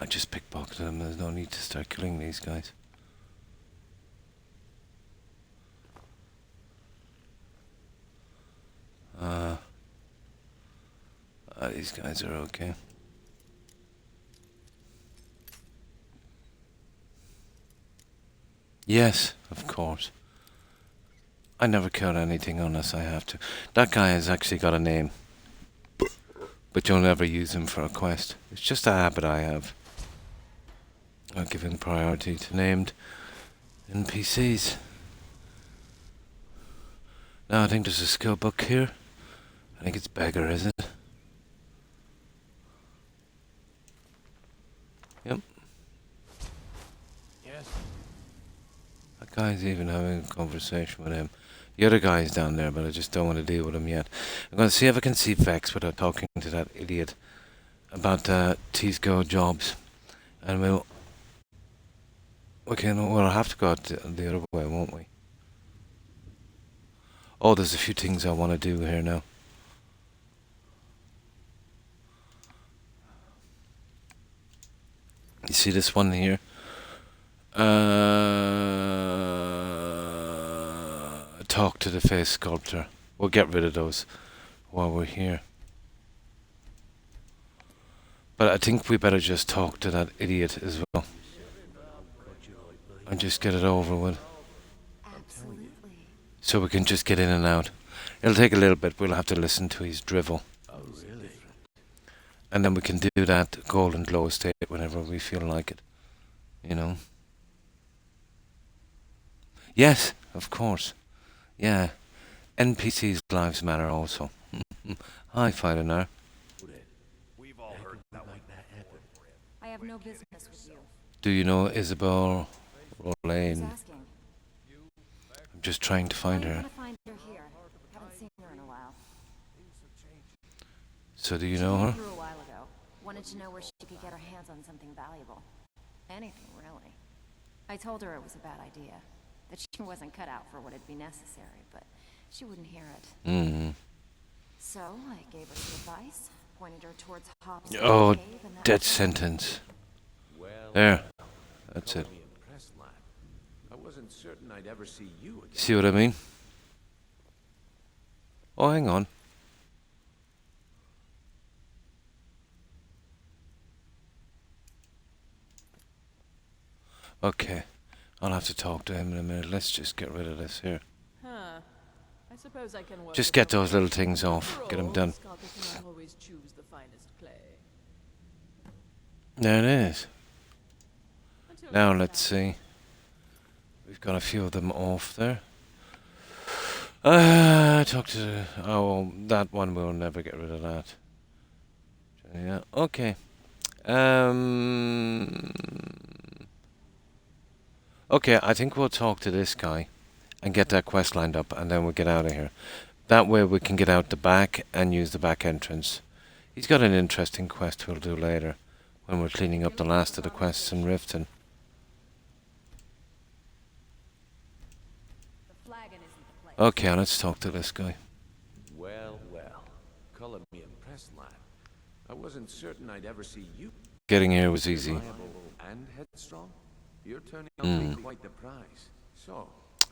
I just pickpocketed them. There's no need to start killing these guys. These guys are okay. Yes, of course. I never kill anything unless I have to. That guy has actually got a name. But you'll never use him for a quest. It's just a habit I have. I'm giving priority to named NPCs. Now I think there's a skill book here. I think it's beggar, is it? Yep. Yes. That guy's even having a conversation with him. The other guy's down there, but I just don't want to deal with him yet. I'm going to see if I can see Vex without talking to that idiot about T-Go jobs. And we'll have to go out the other way, won't we? Oh, there's a few things I want to do here now. You see this one here? Talk to the face sculptor. We'll get rid of those while we're here. But I think we better just talk to that idiot as well. And just get it over with. Absolutely. So we can just get in and out. It'll take a little bit. We'll have to listen to his drivel. Oh, really? And then we can do that golden glow state whenever we feel like it. You know? Yes, of course. Yeah. NPCs' lives matter also. Hi, Fighter. We've all heard that one. I have no business with you. Do you know Isabel Who's Rolane? asking? I'm just trying to find I'm her. gonna find her here. Haven't seen her in a while. So do you She know came her? through a while ago. Wanted to know where she could get her hands on something valuable. Anything, really. I told her it was a bad idea. That she wasn't cut out for what'd be necessary, but she wouldn't hear it. Mm-hmm. So I gave her some advice, pointed her towards Hop's Oh, cave, and that death was it. sentence. Well, There. That's it. me impressed, lad. I wasn't certain I'd ever see you again. See what I mean? Oh, hang on. Okay. I'll have to talk to him in a minute. Let's just get rid of this here. Huh. I suppose I can work Just with get them. those little things off. After Get them all, done. Sculptor cannot always choose the finest clay. There it is. Until Now next let's time. see. We've got a few of them off there. Talk to the... Oh, that one, we'll never get rid of that. Yeah, okay. Okay, I think we'll talk to this guy and get that quest lined up, and then we'll get out of here. That way we can get out the back and use the back entrance. He's got an interesting quest we'll do later, when we're cleaning up the last of the quests in Riften. The flagon isn't the place. Okay, let's talk to this guy. Well, well. Color me impressed, lad. I wasn't certain I'd ever see you Getting here was easy. reliable and headstrong. You're turning out to be quite the prize. So,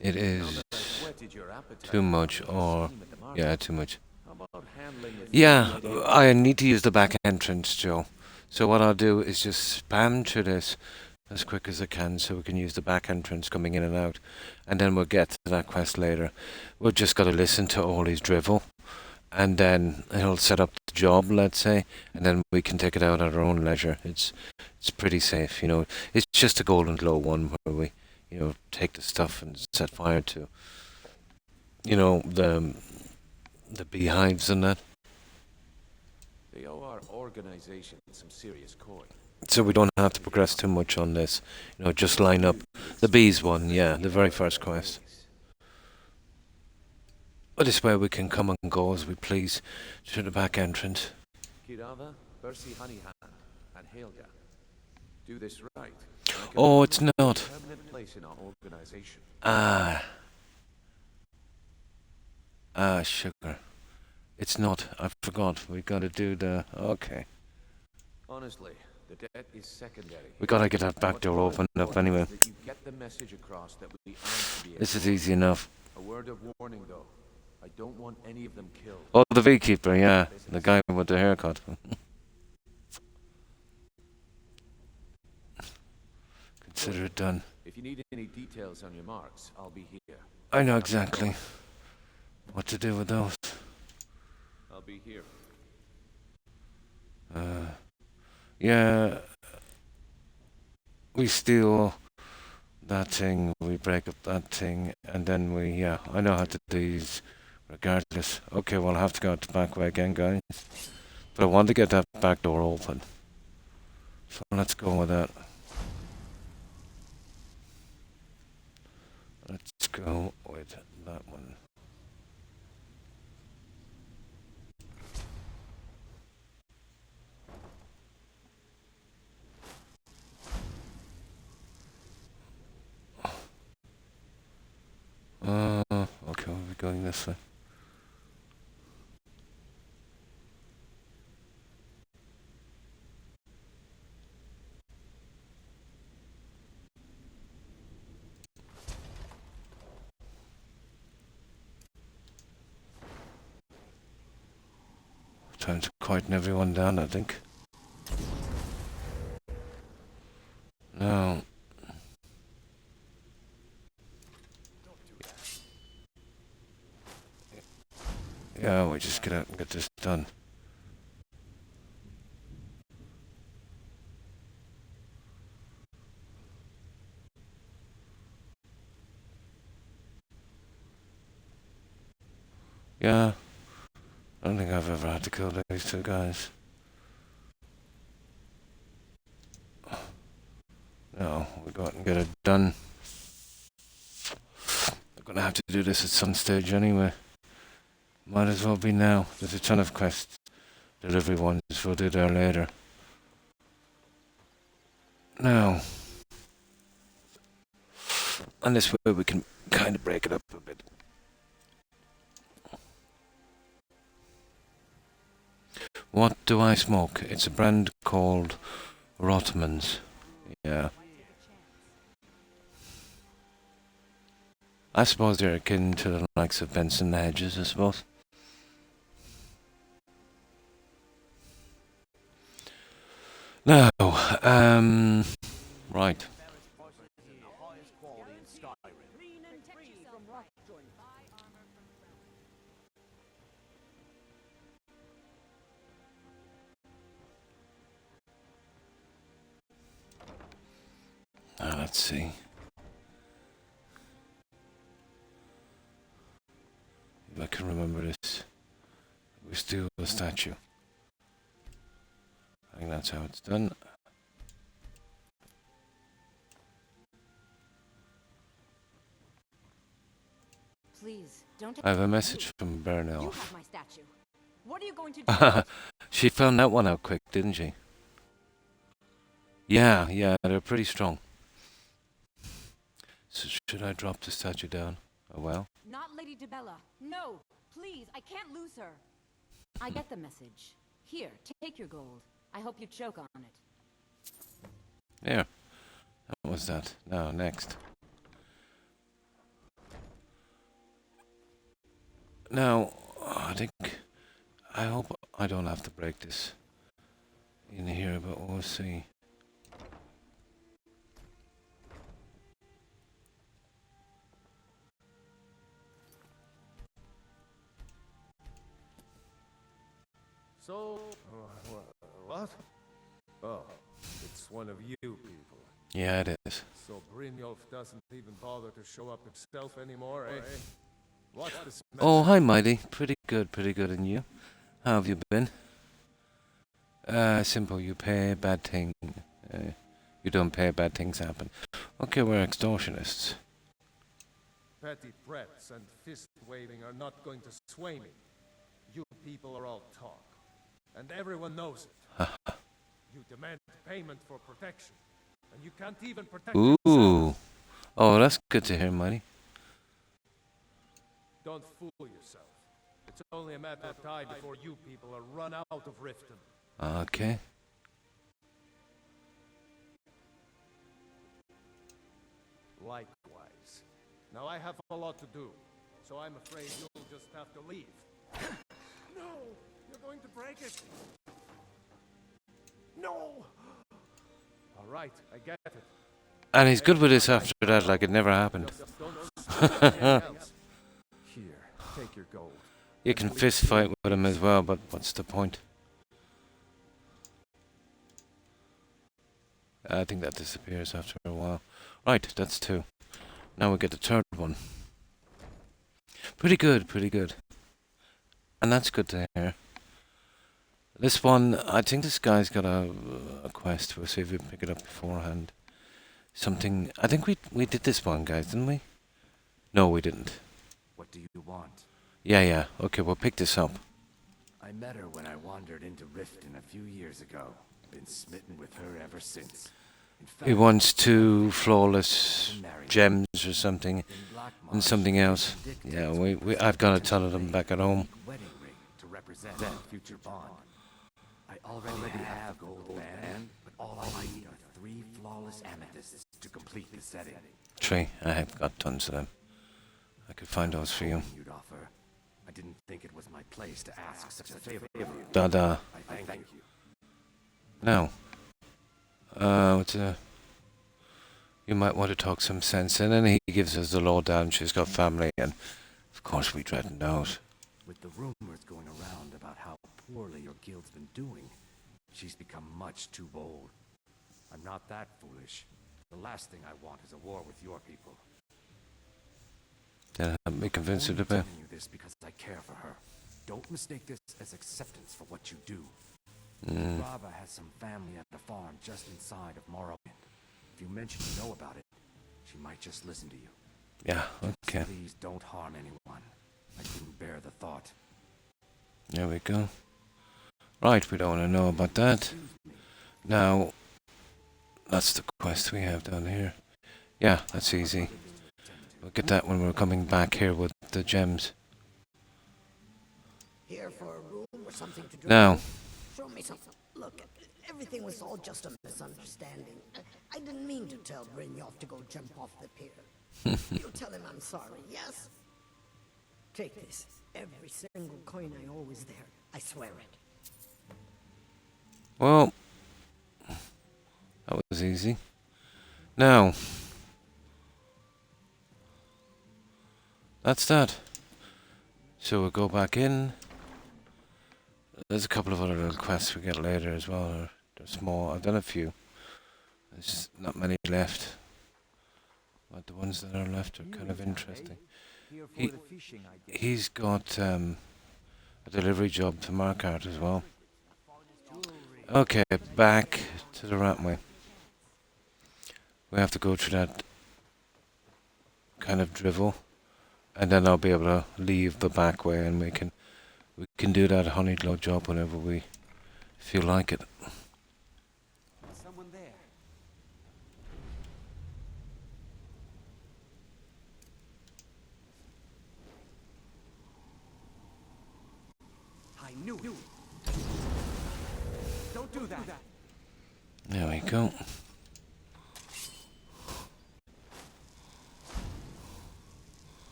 It now is that I've whetted your appetite too much, for a or... scheme at the market, Yeah, too much. how about handling it Yeah, like a- I need to use the back entrance, Joe. So what I'll do is just spam through this as quick as I can so we can use the back entrance coming in and out. And then we'll get to that quest later. We've just got to listen to all his drivel. And then he'll set up the job, let's say. And then we can take it out at our own leisure. It's pretty safe, you know. It's just a Golden Glow one where we, you know, take the stuff and set fire to, you know, the beehives and that. They owe our organization some serious coin. So we don't have to progress too much on this. You know, just line up the bees one, yeah, the very first quest. But this way we can come and go as we please through the back entrance. Kirava, Percy Honeyhand, and Helga. Do this right. Oh, it's not. Permanent place in our organization. Sugar. It's not. I forgot. We gotta do the... Okay. Honestly, the debt is secondary. We gotta get that back door opened up anyway. That you get the message across that we aren't to be This is easy enough. A word of warning, though. I don't want any of them killed. Oh, the beekeeper, yeah. The guy with the haircut. Consider it done. If you need any details on your marks, I'll be here. I know exactly what to do with those. I'll be here. Yeah. We steal that thing, we break up that thing, and then we, yeah, I know how to do these regardless. Okay, well, I'll have to go out the back way again, guys. But I want to get that back door open. So let's go with that. Let's go with that one. Okay, we'll be going this way. Time to quieten everyone down, I think. No. Yeah, we just get out and get this done. Yeah. I don't think I've ever had to kill these two guys. No, we go out and get it done. We're gonna have to do this at some stage anyway. Might as well be now. There's a ton of quest delivery ones we'll do there later. Now, and this way we can kind of break it up a bit. What do I smoke? It's a brand called Rotmans. Yeah. I suppose they're akin to the likes of Benson Hedges, I suppose. No, right. Let's see. If I can remember this. We steal the statue. I think that's how it's done. Please, don't. I have a message from You Bernelf. have my statue. What are you going to do? She found that one out quick, didn't she? Yeah, they're pretty strong. So should I drop the statue down? Oh well. Not Lady Debella. No, please, I can't lose her. I get the message. Here, take your gold. I hope you choke on it. There. What was that? Now, next. Now, I hope I don't have to break this. in here, but we'll see. So, what? Oh, it's one of you people. Yeah, it is. So Brynjolf doesn't even bother to show up himself anymore, eh? What's this Oh, mess? hi, Mighty. Pretty good, and you? How have you been? Simple. You pay, bad thing. You don't pay, bad things happen. Okay, we're extortionists. Petty threats and fist-waving are not going to sway me. You people are all talk. And everyone knows it. You demand payment for protection. And you can't even protect yourself. Ooh. Oh, that's good to hear, Mighty. Don't fool yourself. It's only a matter of time before you people are run out of Riften. Okay. Likewise. Now I have a lot to do, so I'm afraid you'll just have to leave. No! You're going to break it! No! Alright, I get it. And he's good with this after that, like it never happened. Just don't Here, take your gold. You can fist fight with him as well, but what's the point? I think that disappears after a while. Right, that's 2. Now we get the 3rd one. Pretty good, And that's good to hear. This one, I think this guy's got a quest. We'll see if we pick it up beforehand. Something, I think we did this one, guys, didn't we? No, we didn't. What do you want? Yeah. Okay, we'll pick this up. I met her when I wandered into Riften a few years ago. Been smitten with her ever since. In fact, He wants 2 flawless gems or something, and something else. Yeah, I've got a ton of them back at home. wedding ring to represent that future bond. I already have gold band, but all I need are 3 flawless amethysts to complete the setting. 3. I have got tons of them. I could find those for you. You'd offer. I didn't think it was my place to ask such a favor of you. Dada. I thank you. Now, you might want to talk some sense, and then he gives us the lowdown. She's got family, and of course we dread those. With the rumors going around about how poorly your guild's been doing, she's become much too bold. I'm not that foolish. The last thing I want is a war with your people. Then help me convince her to I'm pay. telling you this because I care for her. Don't mistake this as acceptance for what you do. Rava has some family at the farm just inside of Morrowind. If you mention you know about it, she might just listen to you. Yeah, okay. Please don't harm anyone. I couldn't bear the thought. There we go. Right, we don't want to know about that. Now, that's the quest we have down here. Yeah, that's easy. We'll get that when we're coming back here with the gems. Here for a room or something to do. Now, Show me something. Look, everything was all just a misunderstanding. I didn't mean to tell Brynjolf to go jump off the pier. You'll tell him I'm sorry, yes? Take this. Every single coin I owe is there. I swear it. well, that was easy. Now, that's that. So we'll go back in. There's a couple of other little quests we get later as well. They're small. I've done a few. There's not many left. But the ones that are left are kind of interesting. He's got a delivery job to Markart as well. Okay, back to the Ratway. We have to go through that kind of drivel, and then I'll be able to leave the back way, and we can do that Honeyglow job whenever we feel like it. Someone there. I knew it. Don't do that. There we go.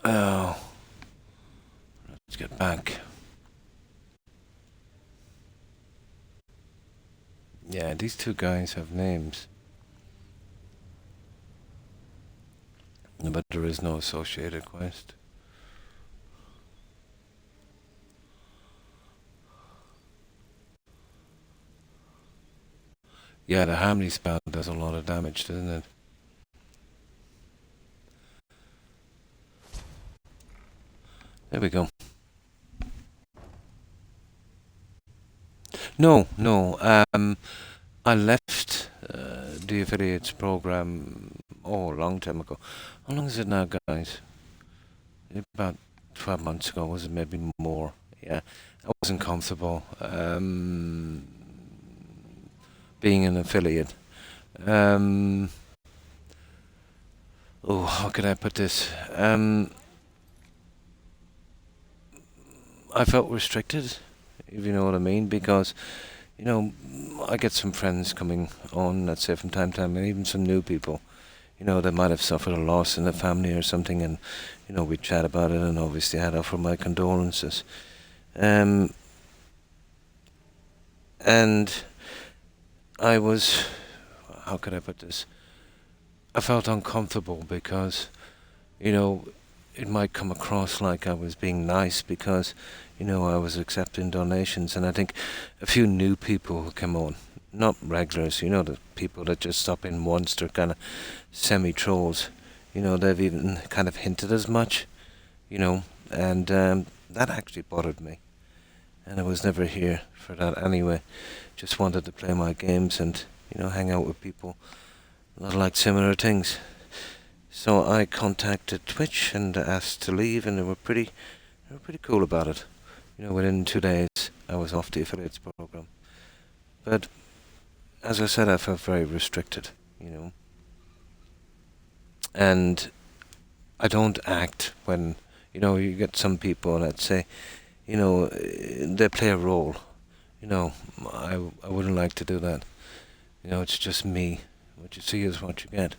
Oh, let's get back. these two guys have names. But there is no associated quest. Yeah, the harmony spell does a lot of damage, doesn't it? There we go. No, no. I left the affiliates program a long time ago. How long is it now, guys? About 12 months ago, was it? Maybe more. Yeah, I wasn't comfortable being an affiliate. Oh, how can I put this? I felt restricted, if you know what I mean, because, you know, I get some friends coming on, let's say, from time to time, and even some new people, you know, that might have suffered a loss in the family or something, and, you know, we chat about it, and obviously I'd offer my condolences. And I was, how could I put this? I felt uncomfortable because, you know, it might come across like I was being nice because, you know, I was accepting donations, and I think a few new people who came on, not regulars, you know, the people that just stop in once, they're kind of semi-trolls, you know, they've even kind of hinted as much, you know, and that actually bothered me, and I was never here for that anyway. Just wanted to play my games and, you know, hang out with people that like similar things. So I contacted Twitch and asked to leave, and they were pretty cool about it. You know, within 2 days, I was off the affiliates program. But as I said, I felt very restricted, you know. And I don't act when, you know, you get some people that say, you know, they play a role. You know, I wouldn't like to do that. You know, it's just me. What you see is what you get.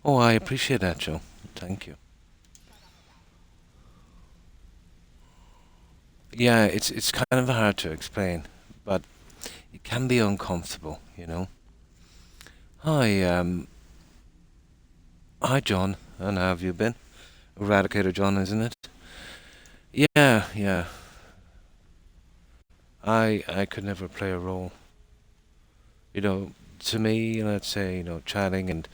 Oh, I appreciate that, Joe. Thank you. Yeah, it's kind of hard to explain, but it can be uncomfortable, you know. Hi, hi, John. And how have you been? Eradicator John, isn't it? Yeah, yeah. I could never play a role. You know, to me, let's say, you know, chatting and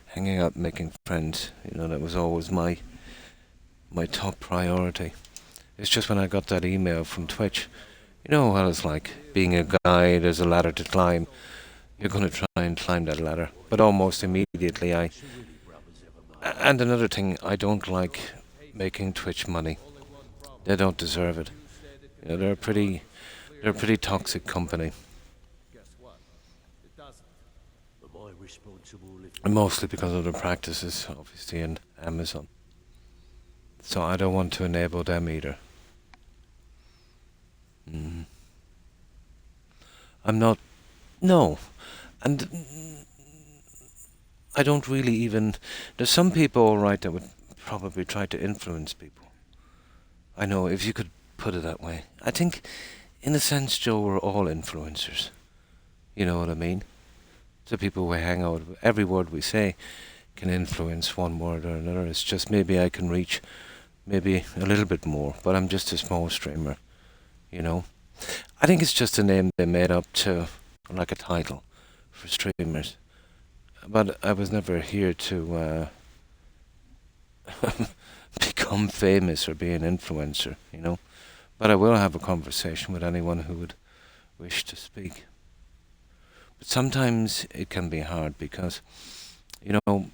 hanging out, making friends, you know, that was always my top priority. It's just when I got that email from Twitch, you know what it's like, being a guy, there's a ladder to climb, you're going to try and climb that ladder, but almost immediately and another thing, I don't like making Twitch money. They don't deserve it. You know, they're a pretty toxic company. And mostly because of their practices, obviously, in Amazon. So I don't want to enable them either. I'm not... No. And I don't really even... There's some people, alright, that would probably try to influence people. I know, if you could put it that way. I think, in a sense, Joe, we're all influencers. You know what I mean? The people we hang out with, every word we say can influence one word or another. It's just maybe I can reach maybe a little bit more, but I'm just a small streamer, you know. I think it's just a name they made up to, like a title for streamers. But I was never here to become famous or be an influencer, you know. But I will have a conversation with anyone who would wish to speak. But sometimes it can be hard because, you know,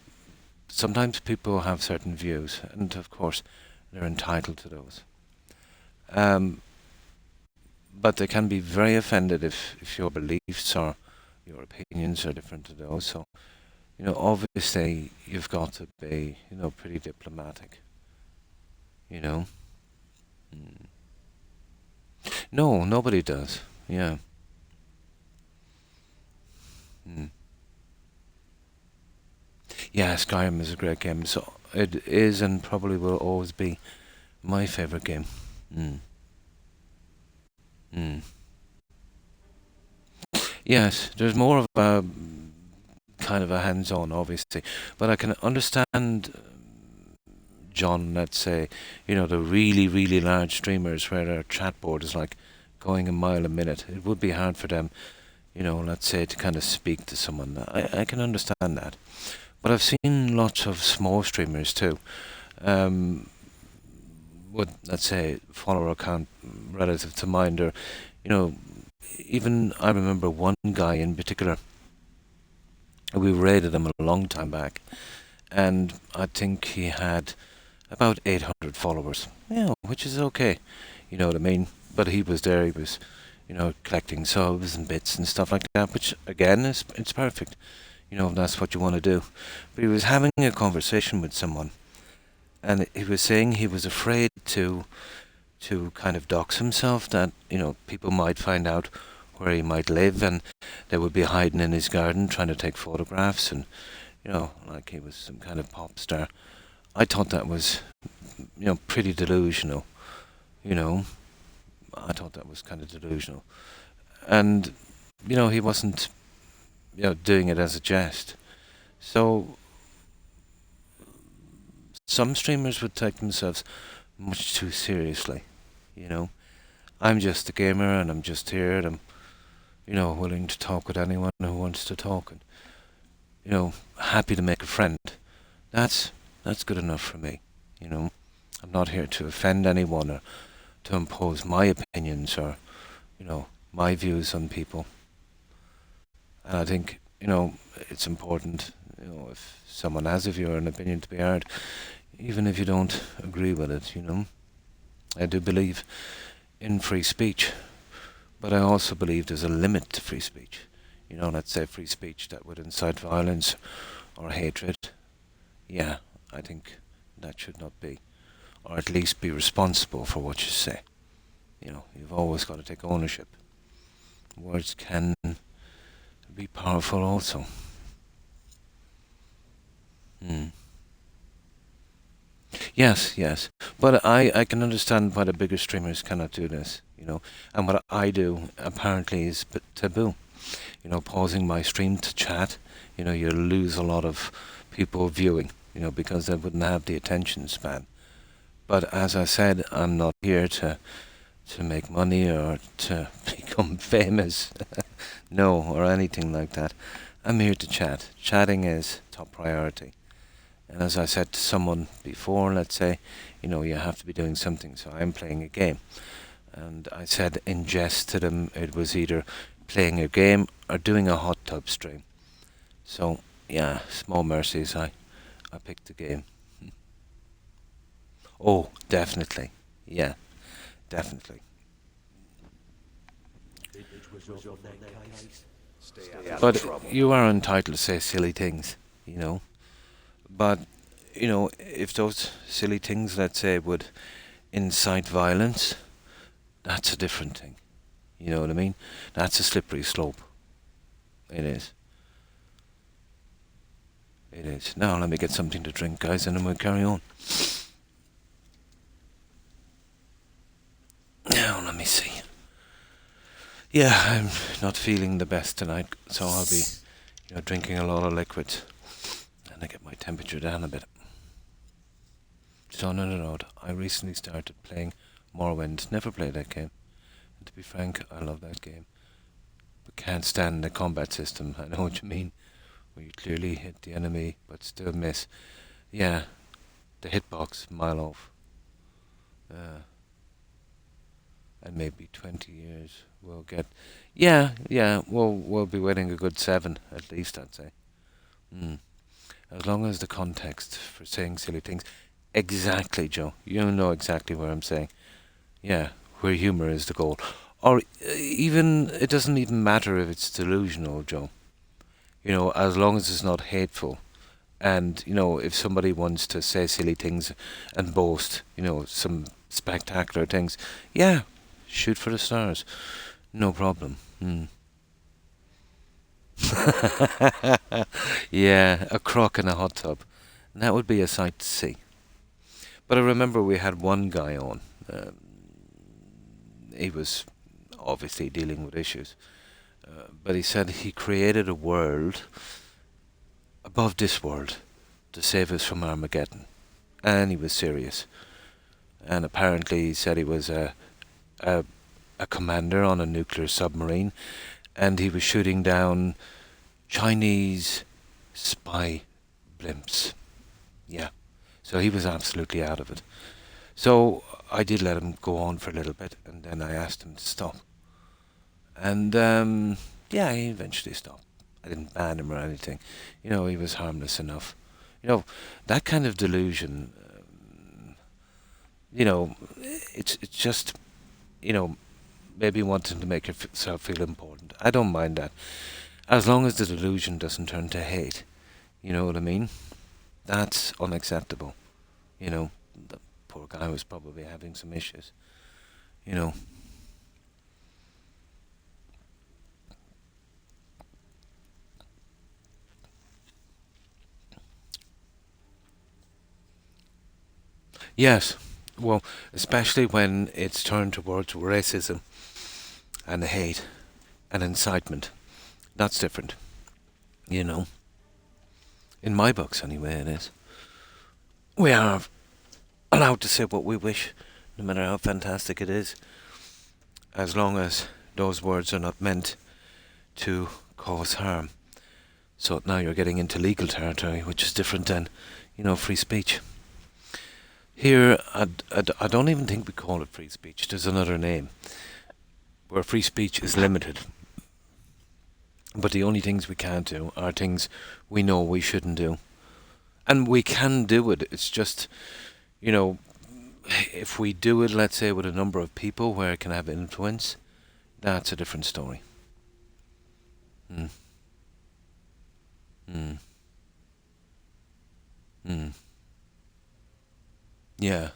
sometimes people have certain views, and of course they're entitled to those. But they can be very offended if your beliefs or your opinions are different to those. So, you know, obviously you've got to be, you know, pretty diplomatic. You know? No, nobody does. Yeah. Yeah, Skyrim is a great game. So it is and probably will always be my favorite game. Yes, there's more of a kind of a hands-on, obviously, but I can understand John, let's say, the really, really large streamers where their chat board is like going a mile a minute. It would be hard for them, let's say, to kind of speak to someone. I can understand that. But I've seen lots of small streamers too. With, let's say, follower account relative to mine, or, even I remember one guy in particular. We raided him a long time back, and I think he had about 800 followers. Which is okay, you know what I mean? But he was there, he was, collecting subs and bits and stuff like that, which again it's perfect, if that's what you want to do. But he was having a conversation with someone, and he was saying he was afraid to kind of dox himself, that, people might find out where he might live, and they would be hiding in his garden trying to take photographs, and, like he was some kind of pop star. I thought that was, pretty delusional, I thought that was kind of delusional. And, he wasn't, doing it as a jest. So, some streamers would take themselves much too seriously, I'm just a gamer, and I'm just here, and I'm, willing to talk with anyone who wants to talk, and, happy to make a friend. That's good enough for me, I'm not here to offend anyone or to impose my opinions or, my views on people. And I think, it's important, if someone has a view or an opinion, to be heard, even if you don't agree with it, I do believe in free speech, but I also believe there's a limit to free speech. Let's say free speech that would incite violence or hatred. Yeah, I think that should not be, or at least be responsible for what you say. You've always got to take ownership. Words can be powerful also. Yes. But I can understand why the bigger streamers cannot do this, And what I do, apparently, is a bit taboo. Pausing my stream to chat, you lose a lot of people viewing, because they wouldn't have the attention span. But as I said, I'm not here to make money or to become famous, no, or anything like that. I'm here to chat. Chatting is top priority. And as I said to someone before, let's say, you have to be doing something. So I'm playing a game. And I said in jest to them, it was either playing a game or doing a hot tub stream. So, yeah, small mercies, I picked the game. Oh, definitely. Yeah, definitely. But you are entitled to say silly things, But, if those silly things, let's say, would incite violence, that's a different thing. You know what I mean? That's a slippery slope. It is. It is. Now let me get something to drink, guys, and then we'll carry on. Now let me see. Yeah, I'm not feeling the best tonight, so I'll be, drinking a lot of liquid, and I get my temperature down a bit. So on another note, I recently started playing Morrowind. Never played that game. And to be frank, I love that game. But can't stand the combat system. I know what you mean. Where you clearly hit the enemy, but still miss. Yeah, the hitbox, mile off. And maybe 20 years we'll get... Yeah, we'll be waiting a good 7, at least, I'd say. As long as the context for saying silly things... Exactly, Joe. You know exactly what I'm saying. Yeah, where humour is the goal. Or even, it doesn't even matter if it's delusional, Joe. As long as it's not hateful. And, if somebody wants to say silly things and boast, some spectacular things, yeah, shoot for the stars. No problem. Yeah, a croc in a hot tub. And that would be a sight to see. But I remember we had one guy on. He was obviously dealing with issues. But he said he created a world above this world to save us from Armageddon. And he was serious. And apparently he said he was a, a commander on a nuclear submarine, and he was shooting down Chinese spy blimps. Yeah. So he was absolutely out of it. So I did let him go on for a little bit, and then I asked him to stop. And yeah, he eventually stopped. I didn't ban him or anything. You know, he was harmless enough. You know, that kind of delusion, you know, it's just, you know, maybe wanting to make yourself feel important. I don't mind that. As long as the delusion doesn't turn to hate. You know what I mean? That's unacceptable. You know, the poor guy was probably having some issues. You know. Yes. Well, especially when it's turned towards racism and hate and incitement. That's different. You know. In my books, anyway, it is. We are allowed to say what we wish, no matter how fantastic it is, as long as those words are not meant to cause harm. So now you're getting into legal territory, which is different than, you know, free speech. Here, I don't even think we call it free speech. There's another name, where free speech is limited. But the only things we can't do are things we know we shouldn't do. And we can do it. It's just, you know, if we do it, let's say, with a number of people where it can have influence, that's a different story. Mm. Mm. Mm. Yeah.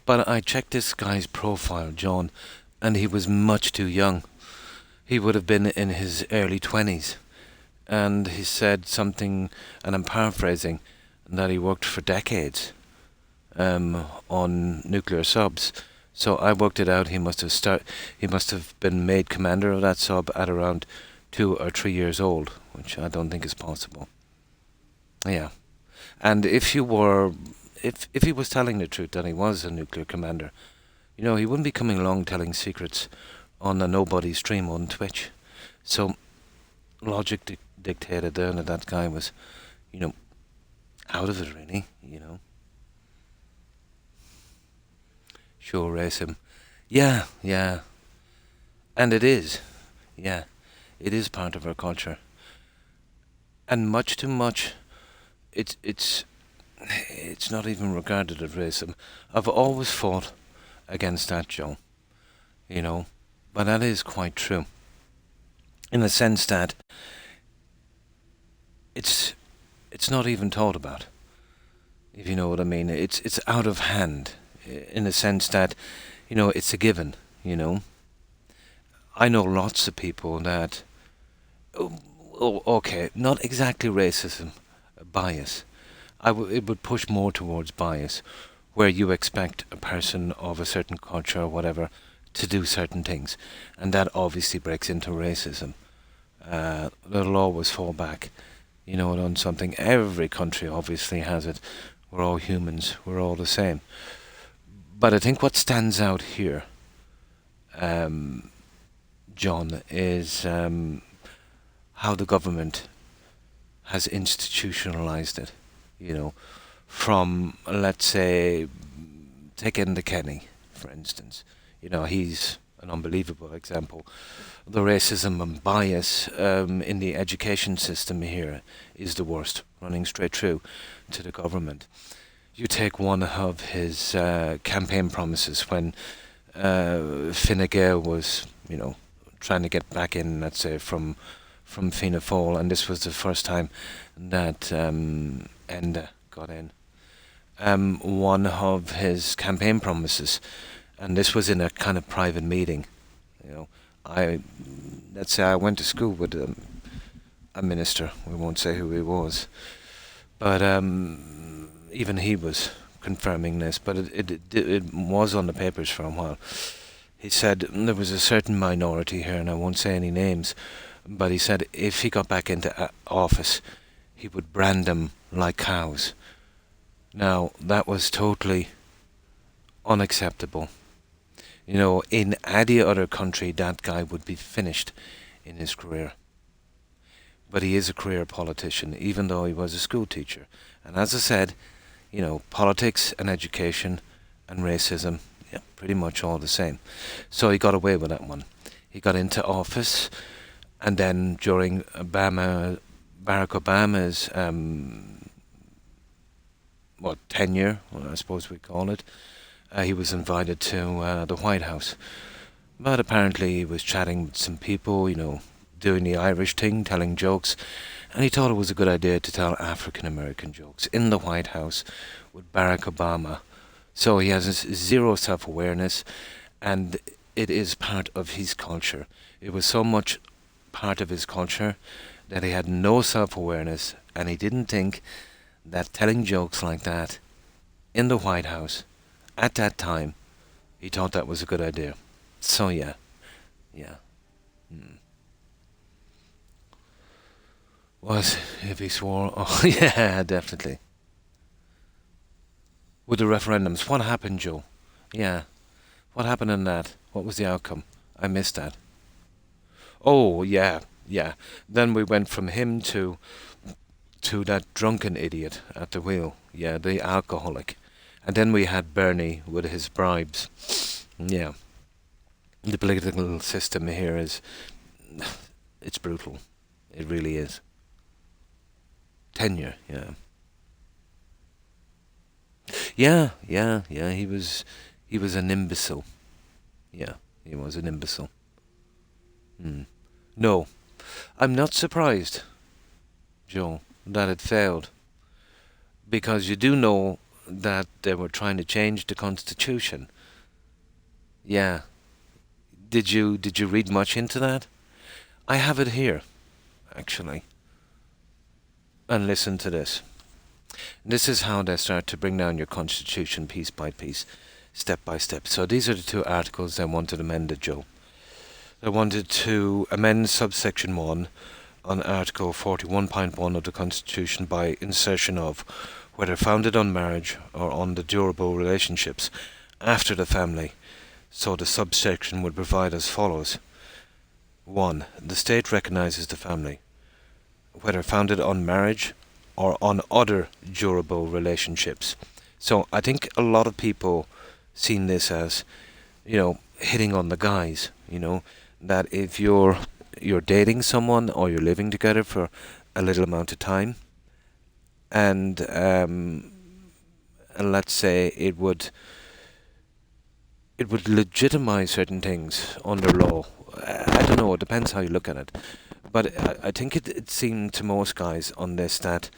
But I checked this guy's profile, John, and he was much too young. He would have been in his early 20s. And he said something, and I'm paraphrasing, that he worked for decades on nuclear subs. So I worked it out. He must have been made commander of that sub at around 2 or 3 years old, which I don't think is possible. Yeah. And if he was telling the truth that he was a nuclear commander, you know, he wouldn't be coming along telling secrets on a nobody stream on Twitch. So logic dictated there that guy was, you know, out of it really, you know. Sure, race him. Yeah. And it is. Yeah. It is part of our culture. And much too much, it's not even regarded as racism. I've always fought against that, Joe. You know. But that is quite true. In the sense that it's not even thought about. If you know what I mean. It's out of hand. In the sense that, you know, it's a given, you know. I know lots of people that, okay, not exactly racism, bias. It would push more towards bias, where you expect a person of a certain culture or whatever to do certain things, and that obviously breaks into racism. It'll always fall back, you know, on something. Every country obviously has it. We're all humans. We're all the same. But I think what stands out here, John, is how the government has institutionalized it. You know, from, let's say, take Enda Kenny, for instance. You know, he's an unbelievable example. The racism and bias in the education system here is the worst, running straight through to the government. You take one of his campaign promises when Fine Gael was, you know, trying to get back in, let's say, from Fianna Fáil, and this was the first time that Enda got in. One of his campaign promises, and this was in a kind of private meeting, you know. Let's say I went to school with a minister. We won't say who he was, but even he was confirming this. But it was on the papers for a while. He said there was a certain minority here, and I won't say any names, But he said if he got back into office, he would brand them like cows. Now, that was totally unacceptable. You know, in any other country, that guy would be finished in his career. But he is a career politician, even though he was a school teacher. And as I said, you know, politics and education and racism, yeah, pretty much all the same. So he got away with that one. He got into office, and then during Barack Obama's tenure, I suppose we call it, he was invited to the White House. But apparently he was chatting with some people, you know, doing the Irish thing, telling jokes, and he thought it was a good idea to tell African American jokes in the White House with Barack Obama. So he has zero self-awareness, and it is part of his culture. It was so much part of his culture that he had no self-awareness, and he didn't think that telling jokes like that in the White House at that time, he thought that was a good idea. So yeah. Was if he swore? Oh yeah, definitely. With the referendums, what happened, Joe? Yeah, what happened in that? What was the outcome? I missed that. Oh yeah. Then we went from him to that drunken idiot at the wheel. Yeah, the alcoholic. And then we had Bernie with his bribes. Yeah. The political system here is... it's brutal. It really is. Tenure, yeah. Yeah, he was an imbecile. Yeah, he was an imbecile. No, I'm not surprised, Joe, that it failed. Because you do know that they were trying to change the Constitution. Yeah. Did you read much into that? I have it here, actually. And listen to this. This is how they start to bring down your Constitution piece by piece, step by step. So these are the two articles they wanted amended, Joe. They wanted to amend subsection 1 on Article 41.1 of the Constitution by insertion of whether founded on marriage or on the durable relationships after the family. So the subsection would provide as follows. 1. The state recognizes the family, whether founded on marriage or on other durable relationships. So I think a lot of people seen this as, you know, hitting on the guys, you know, that if you're dating someone or you're living together for a little amount of time, and let's say it would legitimize certain things under law. I don't know, it depends how you look at it. But I think it seemed to most guys on this that,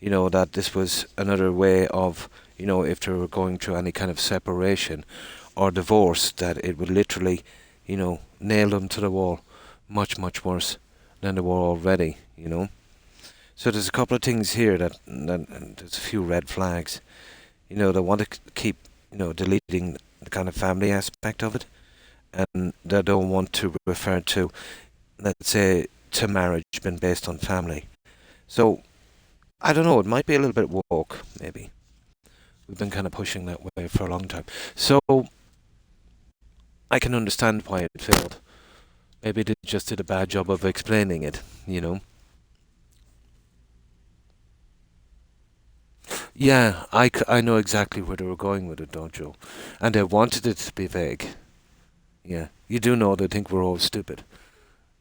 you know, that this was another way of, you know, if they were going through any kind of separation or divorce, that it would literally, you know, nail them to the wall much, much worse than they were already, you know. So there's a couple of things here that there's a few red flags. You know, they want to keep, you know, deleting the kind of family aspect of it, and they don't want to refer to, let's say, to marriage being based on family. So, I don't know, it might be a little bit woke, maybe. We've been kind of pushing that way for a long time. So, I can understand why it failed. Maybe they just did a bad job of explaining it, you know. Yeah, I know exactly where they were going with it, don't you? And they wanted it to be vague. Yeah, you do know they think we're all stupid.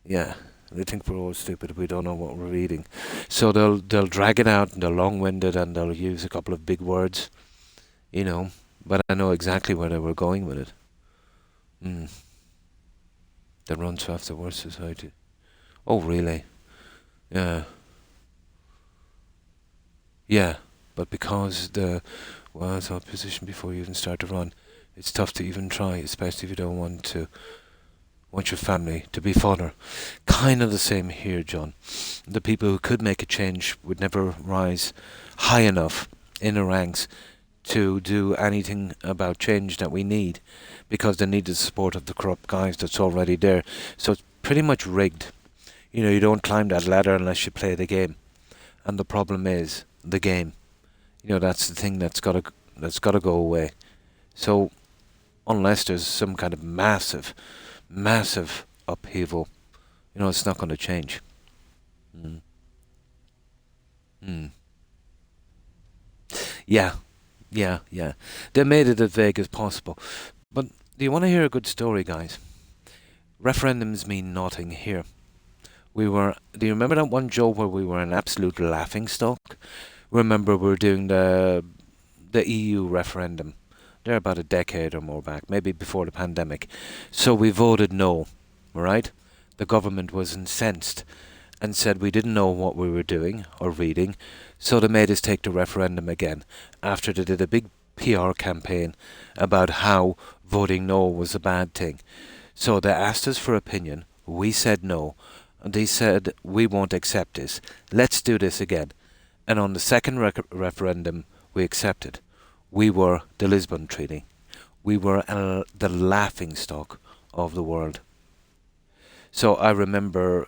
Yeah, they think we're all stupid. We don't know what we're reading. So they'll drag it out and they'll long-wind it and they'll use a couple of big words, you know. But I know exactly where they were going with it. They run to after worse society. Oh, really? Yeah. Yeah. But because the was opposition before you even start to run, it's tough to even try, especially if you don't want your family to be fodder. Kind of the same here, John. The people who could make a change would never rise high enough in the ranks to do anything about change that we need, because they need the support of the corrupt guys that's already there. So it's pretty much rigged. You know, you don't climb that ladder unless you play the game. And the problem is the game. You know, that's the thing that's gotta go away. So unless there's some kind of massive, massive upheaval, you know, it's not going to change. Mm. Mm. Yeah, yeah. They made it as vague as possible. But do you want to hear a good story, guys? Referendums mean nothing here. Do you remember that one, Joe, where we were an absolute laughing stock? Remember we were doing the EU referendum. They're about a decade or more back, maybe before the pandemic. So we voted no, right? The government was incensed and said we didn't know what we were doing or reading, so they made us take the referendum again after they did a big PR campaign about how voting no was a bad thing. So they asked us for opinion, we said no, and they said we won't accept this, let's do this again. And on the second referendum we accepted. We were the Lisbon Treaty. We were the laughingstock of the world. So I remember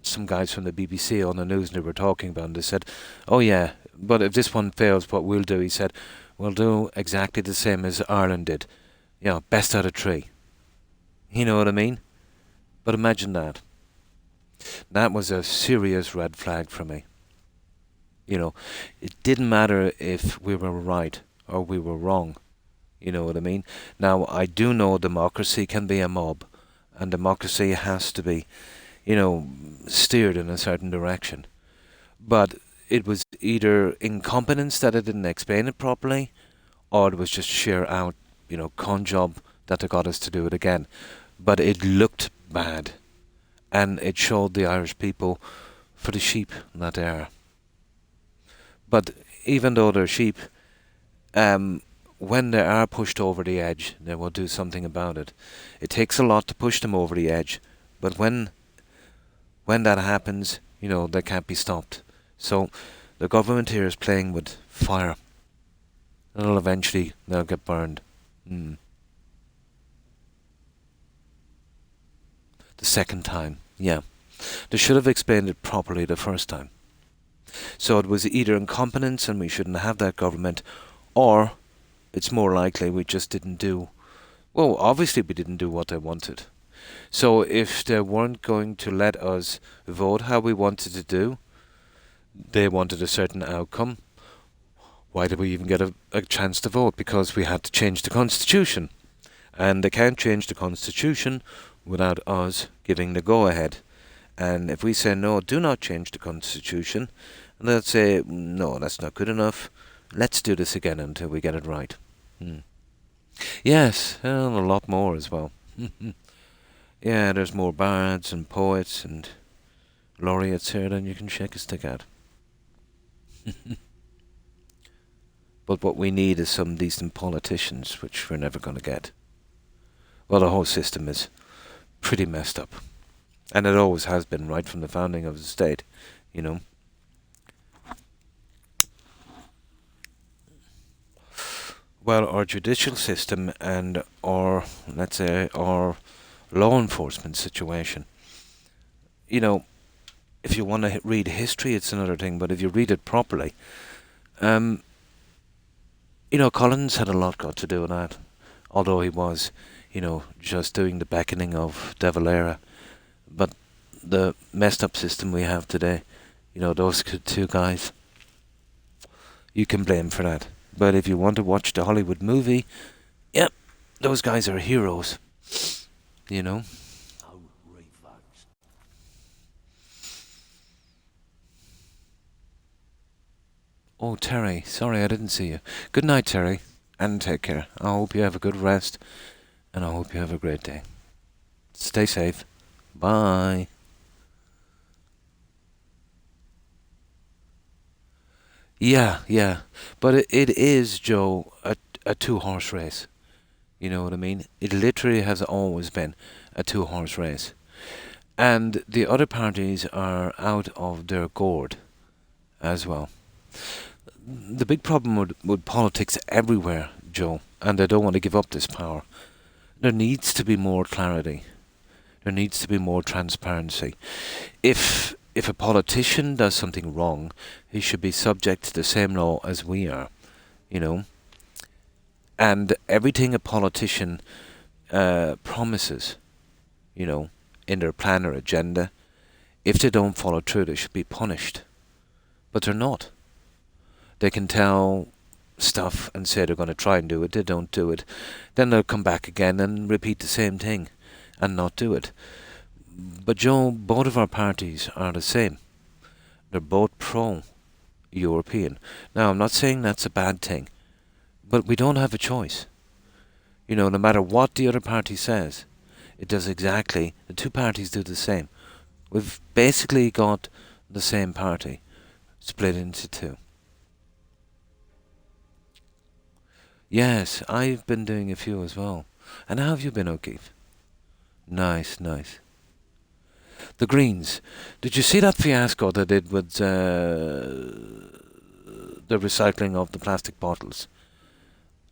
some guys from the BBC on the news, and they were talking about it, and they said, oh yeah, but if this one fails, what we'll do, he said, we'll do exactly the same as Ireland did. You know, best out of three. You know what I mean? But imagine that. That was a serious red flag for me. You know, it didn't matter if we were right or we were wrong. You know what I mean? Now, I do know democracy can be a mob, and democracy has to be, you know, steered in a certain direction. But it was either incompetence that it didn't explain it properly, or it was just sheer out, you know, con job that they got us to do it again. But it looked bad, and it showed the Irish people for the sheep that they are. But even though they're sheep, when they are pushed over the edge, they will do something about it. It takes a lot to push them over the edge, but when that happens, you know, they can't be stopped. So the government here is playing with fire. And eventually they'll get burned. The second time, yeah. They should have explained it properly the first time. So it was either incompetence and we shouldn't have that government, or it's more likely we just didn't do, well, obviously we didn't do what they wanted. So if they weren't going to let us vote how we wanted to do, they wanted a certain outcome, why did we even get a chance to vote? Because we had to change the constitution. And they can't change the constitution without us giving the go-ahead. And if we say, no, do not change the constitution, and they'll say, no, that's not good enough, let's do this again until we get it right. Yes, and a lot more as well. Yeah, there's more bards and poets and laureates here than you can shake a stick at. But what we need is some decent politicians, which we're never going to get. Well, the whole system is pretty messed up. And it always has been, right from the founding of the state, you know. Well, our judicial system and our, let's say, our law enforcement situation, you know, if you want to read history, it's another thing, but if you read it properly, you know, Collins had a lot got to do with that, although he was, you know, just doing the beckoning of De Valera. But the messed up system we have today, you know, those two guys, you can blame for that. But if you want to watch the Hollywood movie, yep, those guys are heroes, you know. Oh, Terry, sorry I didn't see you. Good night, Terry, and take care. I hope you have a good rest, and I hope you have a great day. Stay safe. Bye. Yeah. But it is, Joe, a two-horse race. You know what I mean? It literally has always been a two-horse race. And the other parties are out of their gourd as well. The big problem with politics everywhere, Joe, and I don't want to give up this power, there needs to be more clarity. There needs to be more transparency. If a politician does something wrong, he should be subject to the same law as we are, you know. And everything a politician promises, you know, in their plan or agenda, if they don't follow through, they should be punished. But they're not. They can tell stuff and say they're going to try and do it, they don't do it. Then they'll come back again and repeat the same thing and not do it. But Joe, both of our parties are the same. They're both pro-European. Now, I'm not saying that's a bad thing, but we don't have a choice. You know, no matter what the other party says, it does exactly, the two parties do the same. We've basically got the same party split into two. Yes, I've been doing a few as well. And how have you been, O'Keefe? Nice, nice. The Greens. Did you see that fiasco they did with the recycling of the plastic bottles?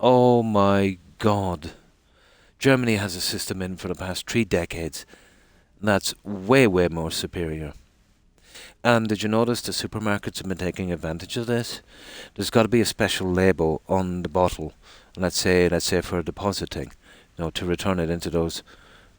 Oh my God. Germany has a system in for the past 3 decades that's way, way more superior. And did you notice the supermarkets have been taking advantage of this? There's got to be a special label on the bottle, let's say for depositing, you know, to return it into those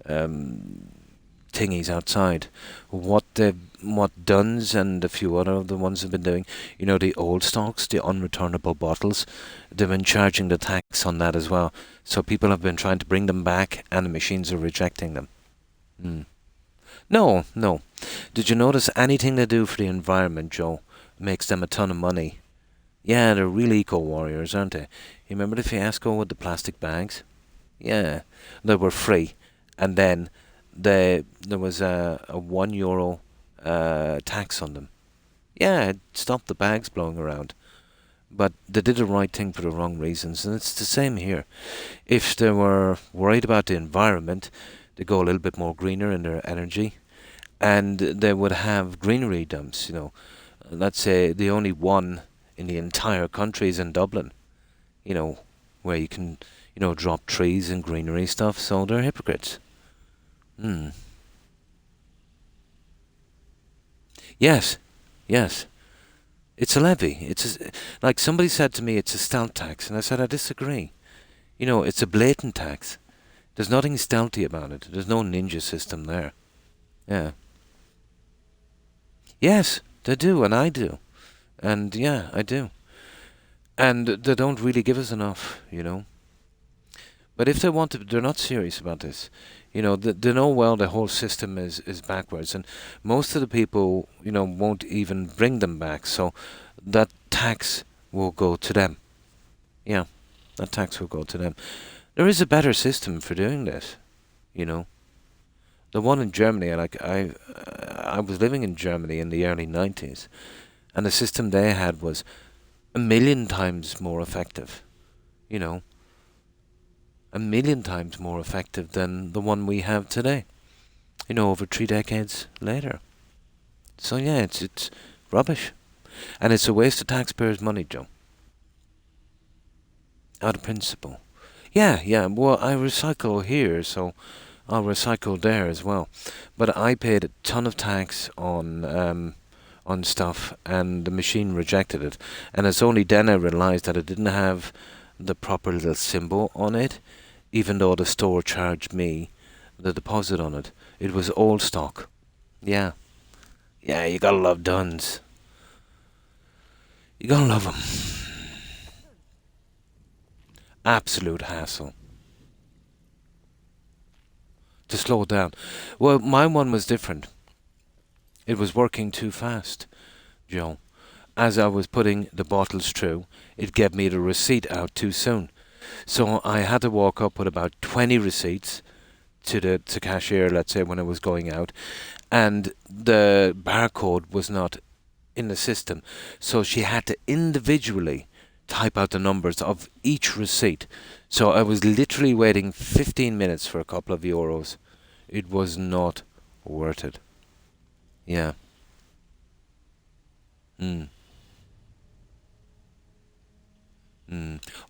thingies outside. What Duns and a few other of the ones have been doing, you know, the old stocks, the unreturnable bottles, they've been charging the tax on that as well. So people have been trying to bring them back, and the machines are rejecting them. No. Did you notice anything they do for the environment, Joe, makes them a ton of money? Yeah, they're real eco-warriors, aren't they? You remember the fiasco with the plastic bags? Yeah, they were free. And then there was a €1 tax on them. Yeah, it stopped the bags blowing around. But they did the right thing for the wrong reasons, and it's the same here. If they were worried about the environment, they go a little bit more greener in their energy, and they would have greenery dumps, you know. Let's say the only one in the entire country is in Dublin, you know, where you can, you know, drop trees and greenery stuff, so they're hypocrites. Yes. It's a levy. Like somebody said to me, it's a stealth tax, and I said I disagree. You know, it's a blatant tax. There's nothing stealthy about it. There's no ninja system there. Yeah. Yes, they do, and I do. And yeah, I do. And they don't really give us enough, you know. But if they want to, they're not serious about this. You know, they know well the whole system is backwards, and most of the people, you know, won't even bring them back. So that tax will go to them. Yeah, that tax will go to them. There is a better system for doing this, you know. The one in Germany, I was living in Germany in the early 90s, and the system they had was 1,000,000 times more effective, you know. 1,000,000 times more effective than the one we have today, you know, over 3 decades later. So yeah, it's rubbish. And it's a waste of taxpayers' money, Joe. Out of principle. Yeah, well, I recycle here, so I'll recycle there as well. But I paid a ton of tax on stuff, and the machine rejected it. And it's only then I realized that it didn't have the proper little symbol on it, even though the store charged me the deposit on it. It was old stock. Yeah, you gotta love Duns. You gotta love them. Absolute hassle. To slow it down. Well, my one was different. It was working too fast, Joe. As I was putting the bottles through, it gave me the receipt out too soon. So I had to walk up with about 20 receipts to the cashier, let's say, when I was going out, and the barcode was not in the system. So she had to individually type out the numbers of each receipt. So I was literally waiting 15 minutes for a couple of euros. It was not worth it. Yeah.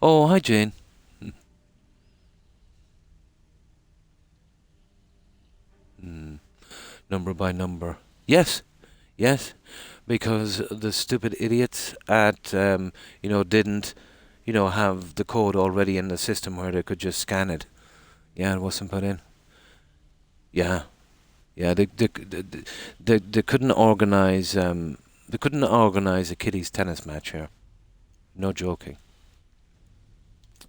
Oh, hi, Jane. number by number. Yes, yes, because the stupid idiots at didn't have the code already in the system where they could just scan it. Yeah, it wasn't put in. Yeah, yeah, they couldn't organize a kiddies tennis match here. No joking.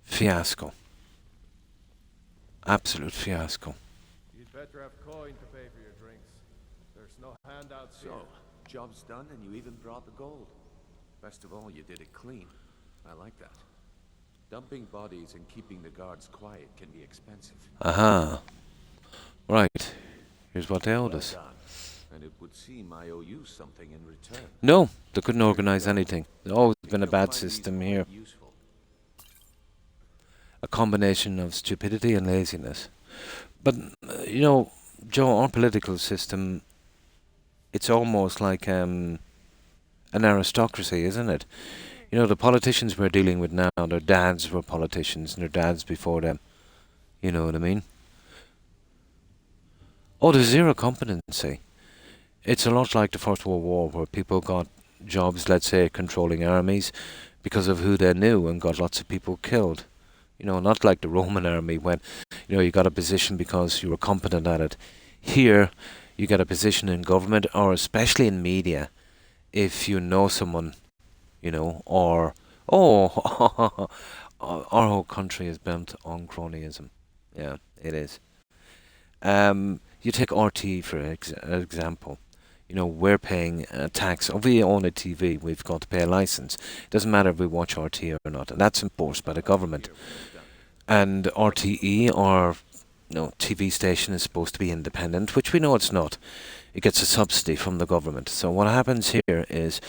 Fiasco. Absolute fiasco. You'd better have coin to pay for your drinks. There's no handouts here. So, job's done and you even brought the gold. Best of all, you did it clean. I like that. Dumping bodies and keeping the guards quiet can be expensive. Aha. Right. Here's what they owed Well us. done. And it would seem I owe you something in return. No, they couldn't organize anything. There's always Think been a you'll bad find these system quite here. useful. A combination of stupidity and laziness. But, Joe, our political system, it's almost like an aristocracy, isn't it? The politicians we're dealing with now, their dads were politicians and their dads before them. You know what I mean? Oh, there's zero competency. It's a lot like the First World War where people got jobs, let's say, controlling armies because of who they knew and got lots of people killed. Not like the Roman army when, you got a position because you were competent at it. Here, you get a position in government or especially in media if you know someone, or, our whole country is built on cronyism. Yeah, it is. You take RT for example. We're paying a tax. If we own a TV, we've got to pay a license. It doesn't matter if we watch RT or not, and that's enforced by the government. And RTE, or TV station, is supposed to be independent, which we know it's not. It gets a subsidy from the government. So what happens here is,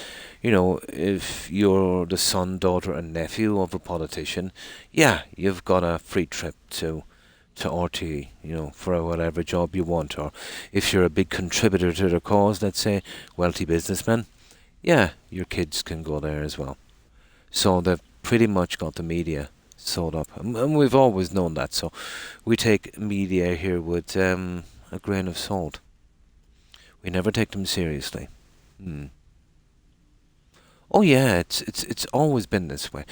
if you're the son, daughter, and nephew of a politician, yeah, you've got a free trip to RTE, for whatever job you want. Or if you're a big contributor to the cause, let's say, wealthy businessman, yeah, your kids can go there as well. So they've pretty much got the media sewed up. And we've always known that. So we take media here with a grain of salt. We never take them seriously. Oh yeah, it's always been this way.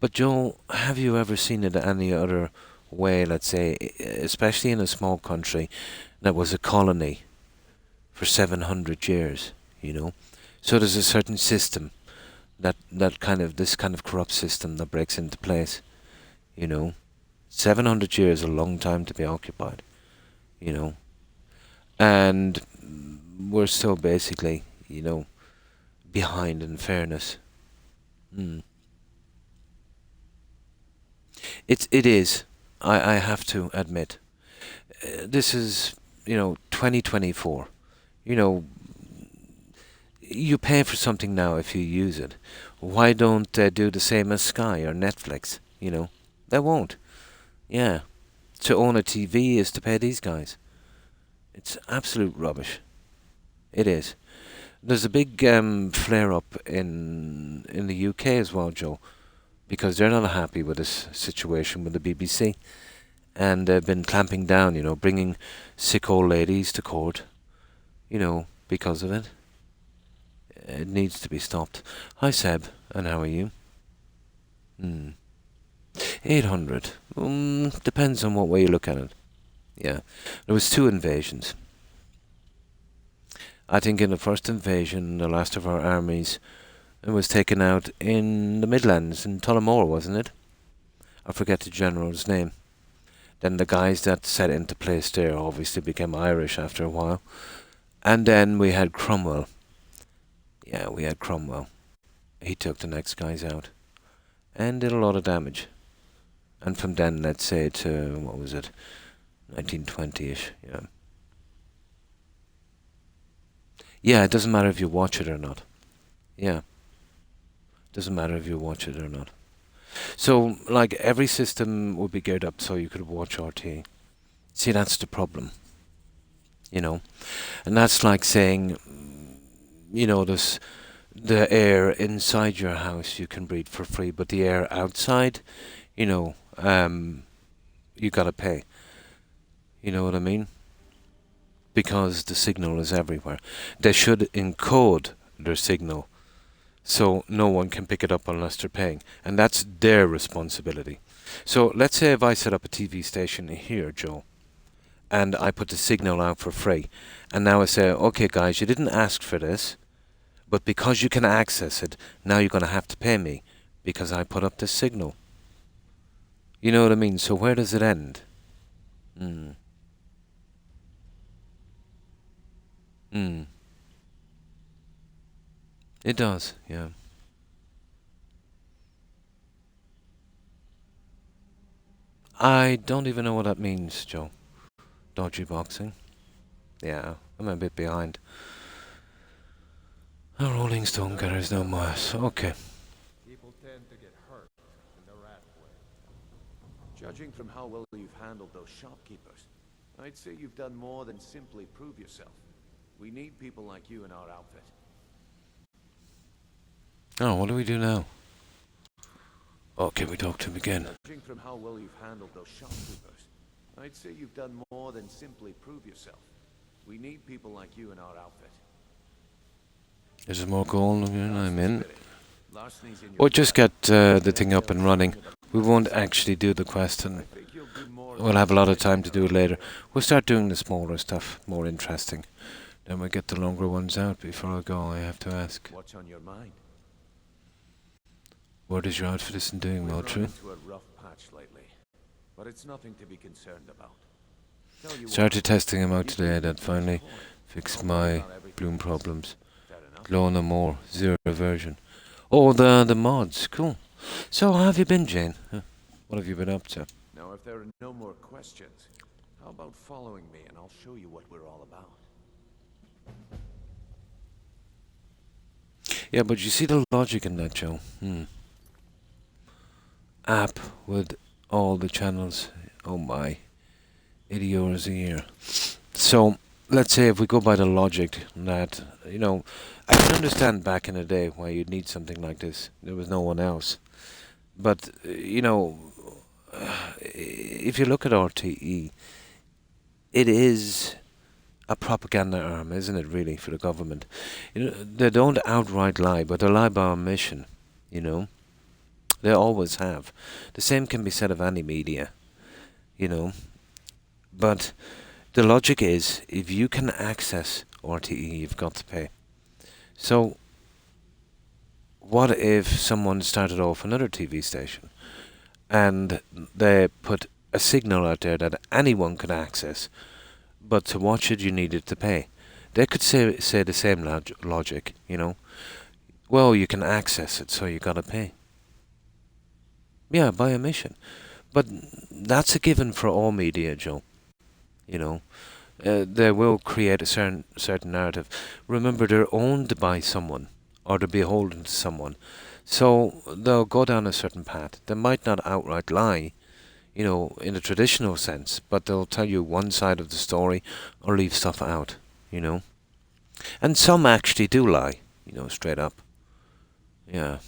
But Joe, have you ever seen it any other way, let's say, especially in a small country that was a colony for 700 years, So there's a certain system this kind of corrupt system that breaks into place, 700 years is a long time to be occupied, And we're still basically, behind in fairness. It is. I have to admit. This is, 2024. You pay for something now if you use it. Why don't they do the same as Sky or Netflix? They won't. Yeah. To own a TV is to pay these guys. It's absolute rubbish. It is. There's a big flare-up in the UK as well, Joe, because they're not happy with this situation with the BBC. And they've been clamping down, bringing sick old ladies to court, because of it. It needs to be stopped. Hi, Seb, and how are you? 800. Depends on what way you look at it. Yeah. There was 2 invasions. I think in the first invasion, the last of our armies was taken out in the Midlands, in Tullamore, wasn't it? I forget the general's name. Then the guys that set into place there obviously became Irish after a while. And then we had Cromwell. Yeah, we had Cromwell. He took the next guys out. And did a lot of damage. And from then, let's say, to, 1920-ish, yeah. Yeah, it doesn't matter if you watch it or not. Yeah. Doesn't matter if you watch it or not. So, like, every system would be geared up so you could watch RT. See, that's the problem. And that's like saying, there's the air inside your house you can breathe for free, but the air outside, you gotta pay. You know what I mean? because the signal is everywhere. They should encode their signal so no one can pick it up unless they're paying. And that's their responsibility. So let's say if I set up a TV station here, Joe, and I put the signal out for free, and now I say, okay guys, you didn't ask for this, but because you can access it, now you're going to have to pay me because I put up this signal. You know what I mean? So where does it end? Hmm. Hmm. It does, yeah. I don't even know what that means, Joe. Dodgy boxing. Yeah, I'm a bit behind. A Rolling Stone carries no miles. Okay. People tend to get hurt in the rat way. Judging from how well you've handled those shopkeepers, I'd say you've done more than simply prove yourself. We need people like you in our outfit. Oh, what do we do now? Oh, can we talk to him again? Judging from how well you've handled those shopkeepers, I'd say you've done more than simply prove yourself. We need people like you in our outfit. There's more gold. I'm in. Larceny's in your Or just get the thing up and running. We won't actually do the quest, and we'll have a lot of time to do it later. We'll start doing the smaller stuff, more interesting. Then we'll get the longer ones out. Before I go, I have to ask. What's on your mind? What is your outfit isn't doing well, true? Into a rough patch lately, but it's nothing to be concerned about. Started testing them out today. That finally fixed my bloom problems. Glow no more. Zero version. Oh, the mods. Cool. So how have you been, Jane? What have you been up to? Now, if there are no more questions, how about following me and I'll show you what we're all about. Yeah, but you see the logic in that, Joe. App with all the channels. Oh my. €80 a year. So, let's say if we go by the logic that, you know, I can understand back in the day why you'd need something like this. There was no one else. But, you know, if you look at RTE, it is a propaganda arm, isn't it, really, for the government? You know, they don't outright lie, but they lie by omission, you know. They always have. The same can be said of any media, you know. But the logic is, if you can access RTE, you've got to pay. So, what if someone started off another TV station and they put a signal out there that anyone could access, but to watch it you needed to pay? They could say the same logic, you know. Well, you can access it, so you got to pay. Yeah, by omission. But that's a given for all media, Joe. You know, they will create a certain narrative. Remember, they're owned by someone, or they're beholden to someone. So they'll go down a certain path. They might not outright lie, you know, in a traditional sense, but they'll tell you one side of the story or leave stuff out, you know. And some actually do lie, you know, straight up. Yeah.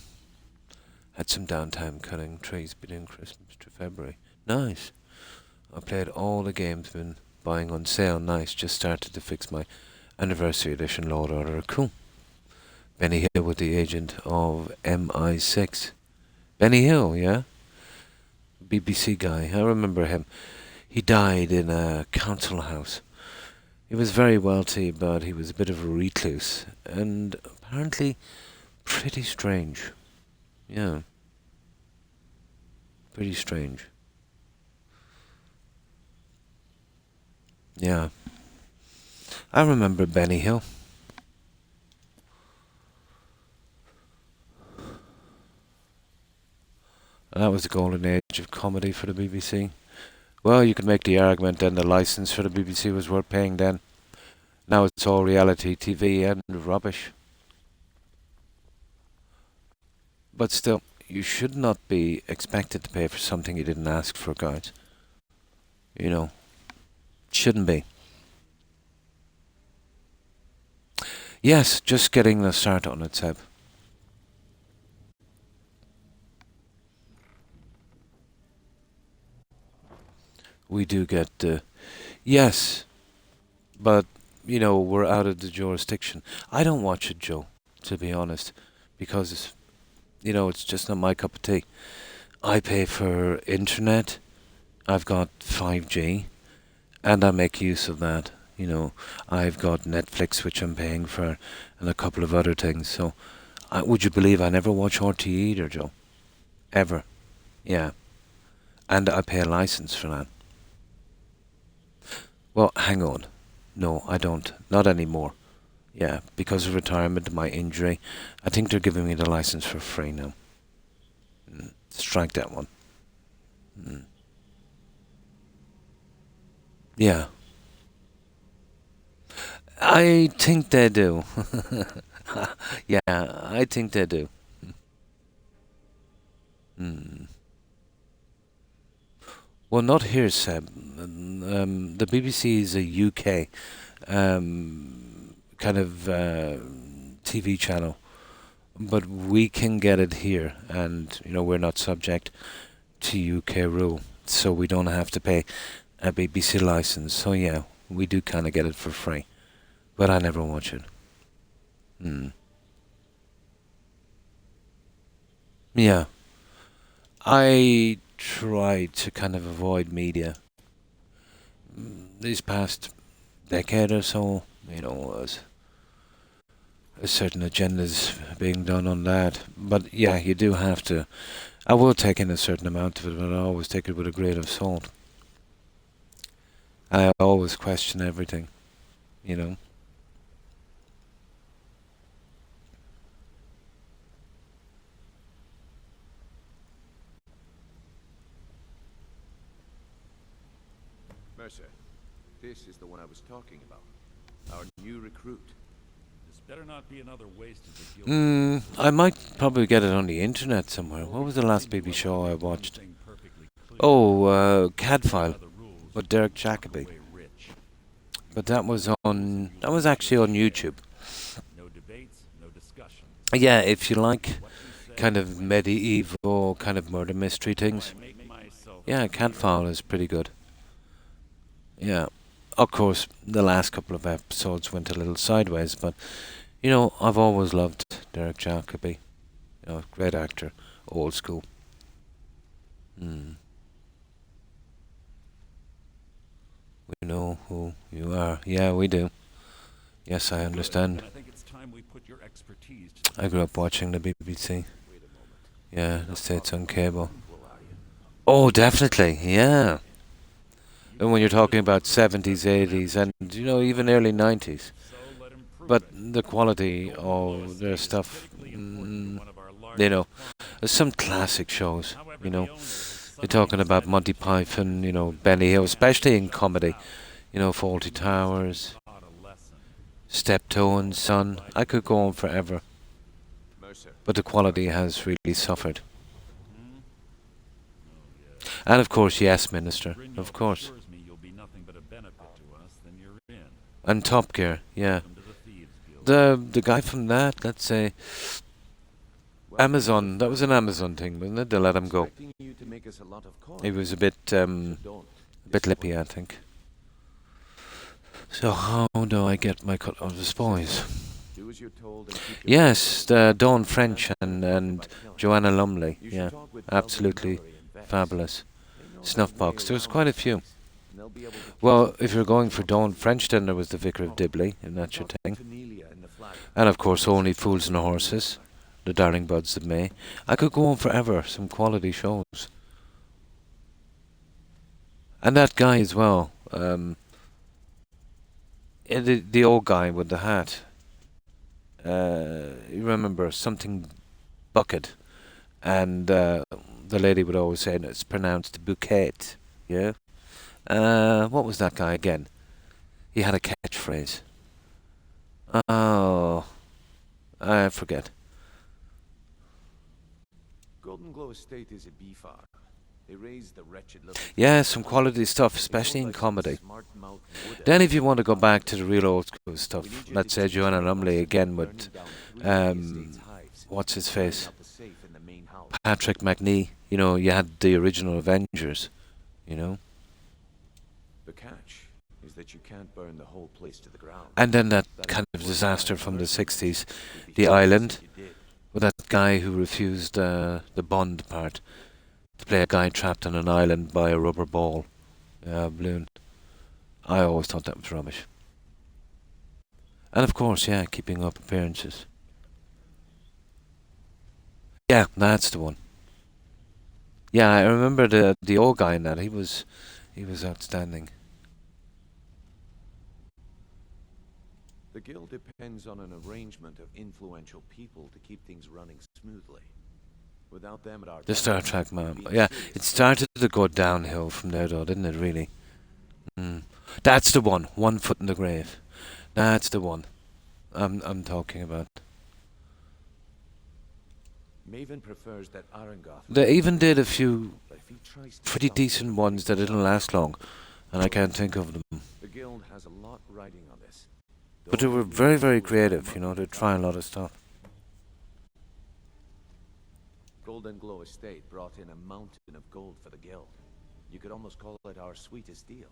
Had some downtime cutting trees between Christmas to February. Nice. I played all the games, been buying on sale. Nice. Just started to fix my anniversary edition Lord Order. Cool. Benny Hill with the agent of MI6. Benny Hill, yeah? BBC guy. I remember him. He died in a council house. He was very wealthy, but he was a bit of a recluse. And apparently pretty strange. Yeah. Pretty strange. Yeah. I remember Benny Hill. And that was the golden age of comedy for the BBC. Well, you could make the argument then the license for the BBC was worth paying then. Now it's all reality TV and rubbish. But still, you should not be expected to pay for something you didn't ask for, guys. You know, shouldn't be. Yes, just getting the start on it, Seb. We do get, yes, but we're out of the jurisdiction. I don't watch it, Joe, to be honest, because it's just not my cup of tea. I pay for internet. I've got 5G, and I make use of that. I've got Netflix, which I'm paying for, and a couple of other things. So, would you believe I never watch RTE either, Joe? Ever. Yeah. And I pay a license for that. Well, hang on. No, I don't. Not anymore. Yeah, because of retirement and my injury, I think they're giving me the license for free now. Strike that one. Yeah. I think they do. Yeah, I think they do. Well, not here, Seb. The BBC is a UK kind of TV channel, but we can get it here, and we're not subject to UK rule, so we don't have to pay a BBC license. So yeah, we do kind of get it for free, but I never watch it. Yeah, I try to kind of avoid media these past decade or so. As certain agendas being done on that. But yeah, you do have to. I will take in a certain amount of it, but I always take it with a grain of salt. I always question everything, Mercer, this is the one I was talking about. Our new recruit. This better not be another waste of the guild. I might probably get it on the internet somewhere. What was the last BBC show I watched? Oh, Cadfile with Derek Jacobi. But that was actually on YouTube. No debates, no discussions. Yeah, if you like kind of medieval kind of murder mystery things. Yeah, Cadfile is pretty good. Yeah. Of course, the last couple of episodes went a little sideways, but, I've always loved Derek Jacobi. Great actor, old school. We know who you are. Yeah, we do. Yes, I understand. I think it's time we put your expertise I grew up watching the BBC. Yeah, the States on cable. Oh, definitely, yeah. And when you're talking about 70s, 80s, and, even early 90s. But the quality of their stuff, there's some classic shows, You're talking about Monty Python, Benny Hill, especially in comedy. Fawlty Towers, Steptoe and Son. I could go on forever. But the quality has really suffered. And of course, Yes Minister, of course. And Top Gear, yeah. The guy from that, let's say, Amazon, that was an Amazon thing, wasn't it? They let him go. He was a bit lippy, I think. So how do I get my cut of the spoils? Yes, Dawn French and Joanna Lumley, yeah, absolutely fabulous. Snuffbox, there was quite a few. Well, if you're going for Dawn French, then there was the Vicar of Dibley, and that's your thing. And of course, Only Fools and Horses, The Darling Buds of May. I could go on forever, some quality shows. And that guy as well, the old guy with the hat. You remember something bucket, and the lady would always say it's pronounced bouquet. Yeah. What was that guy again? He had a catchphrase. Oh, I forget. Golden Glow Estate is a bee farm. They raise the wretched little... Yeah, some quality stuff, especially in comedy. Then if you want to go back to the real old school stuff, let's say Joanna Lumley again with, what's his face? Patrick McNee. You had the original Avengers, The catch is that you can't burn the whole place to the ground. And then that kind of disaster from the 60s, the island, with that guy who refused the Bond part to play a guy trapped on an island by a rubber ball, balloon. I always thought that was rubbish. And of course, yeah, keeping up appearances. Yeah, that's the one. Yeah, I remember the old guy in that. He was outstanding. The guild depends on an arrangement of influential people to keep things running smoothly. Without them at our The Star Trek man. Yeah, it started to go downhill from there though, didn't it, really? That's the one. 1 foot in the grave. That's the one I'm talking about. Maven prefers that Arangoth. They even did a few pretty decent ones that didn't last long, and I can't think of them. The guild has a lot riding on this. But they were very, very creative, you know, they try a lot of stuff. Golden Glow Estate brought in a mountain of gold for the guild. You could almost call it our sweetest deal.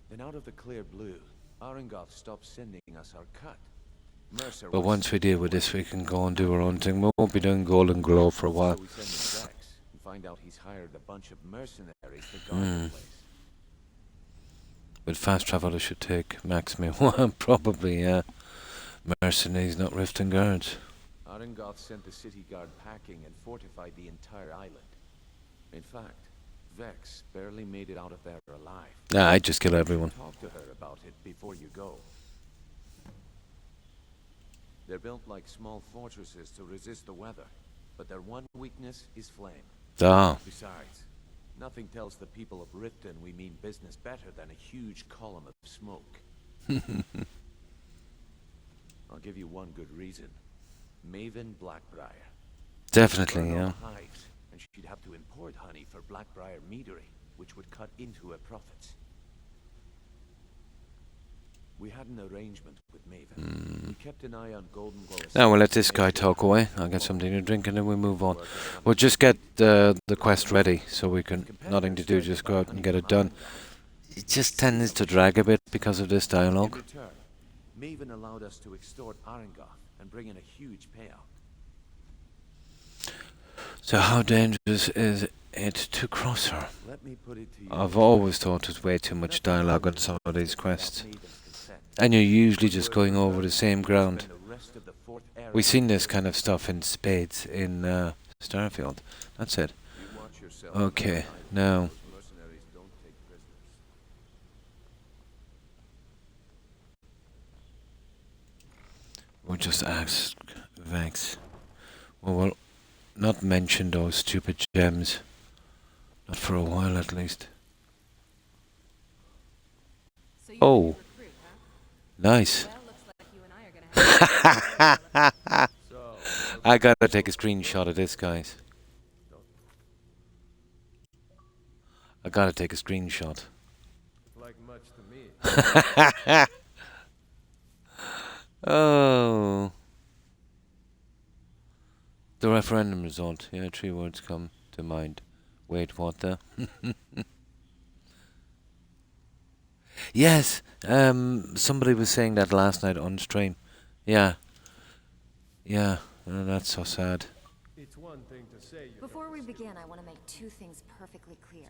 Then out of the clear blue, Arangoth stopped sending us our cut. Mercer But once we deal with this, we can go and do our own thing. We won't be doing Golden Glow for a while. So we send him Vex and find out he's hired a bunch of mercenaries to guard the place. With fast travel, it should take maximum probably, yeah. Mercenaries, not Riften guards. Arangoth sent the city guard packing and fortified the entire island. In fact, Vex barely made it out of there alive. Nah, I'd just kill everyone. Talk to her about it before you go. They're built like small fortresses to resist the weather, but their one weakness is flame. Ah. Besides, nothing tells the people of Riften we mean business better than a huge column of smoke. I'll give you one good reason. Maven Blackbriar. Definitely, yeah. Hives, and she'd have to import honey for Blackbriar meadery, which would cut into her profits. We had an arrangement with Maven. We kept an eye on Golden Glow. Now we'll let this guy talk away. I'll get something to drink and then we move on. We'll just get the quest ready so we can, nothing to do, just go out and get it done. It just tends to drag a bit because of this dialogue. In return, Maven allowed us to extort Arangoth and bring in a huge payout. So how dangerous is it to cross her? Let me put it to you. I've always thought there's way too much dialogue on some of these quests. And you're usually just going over the same ground. We've seen this kind of stuff in spades in Starfield. That's it. Okay, now. We'll just ask Vex. Well, we'll not mention those stupid gems. Not for a while, at least. Oh. Nice. I gotta take a screenshot of this, guys. I gotta take a screenshot. Like much to me. Oh. The referendum result. Yeah, 3 words come to mind. Wait, what the? Yes, somebody was saying that last night on stream. Yeah. Yeah, that's so sad. It's one thing to say Before we begin, I want to make 2 things perfectly clear.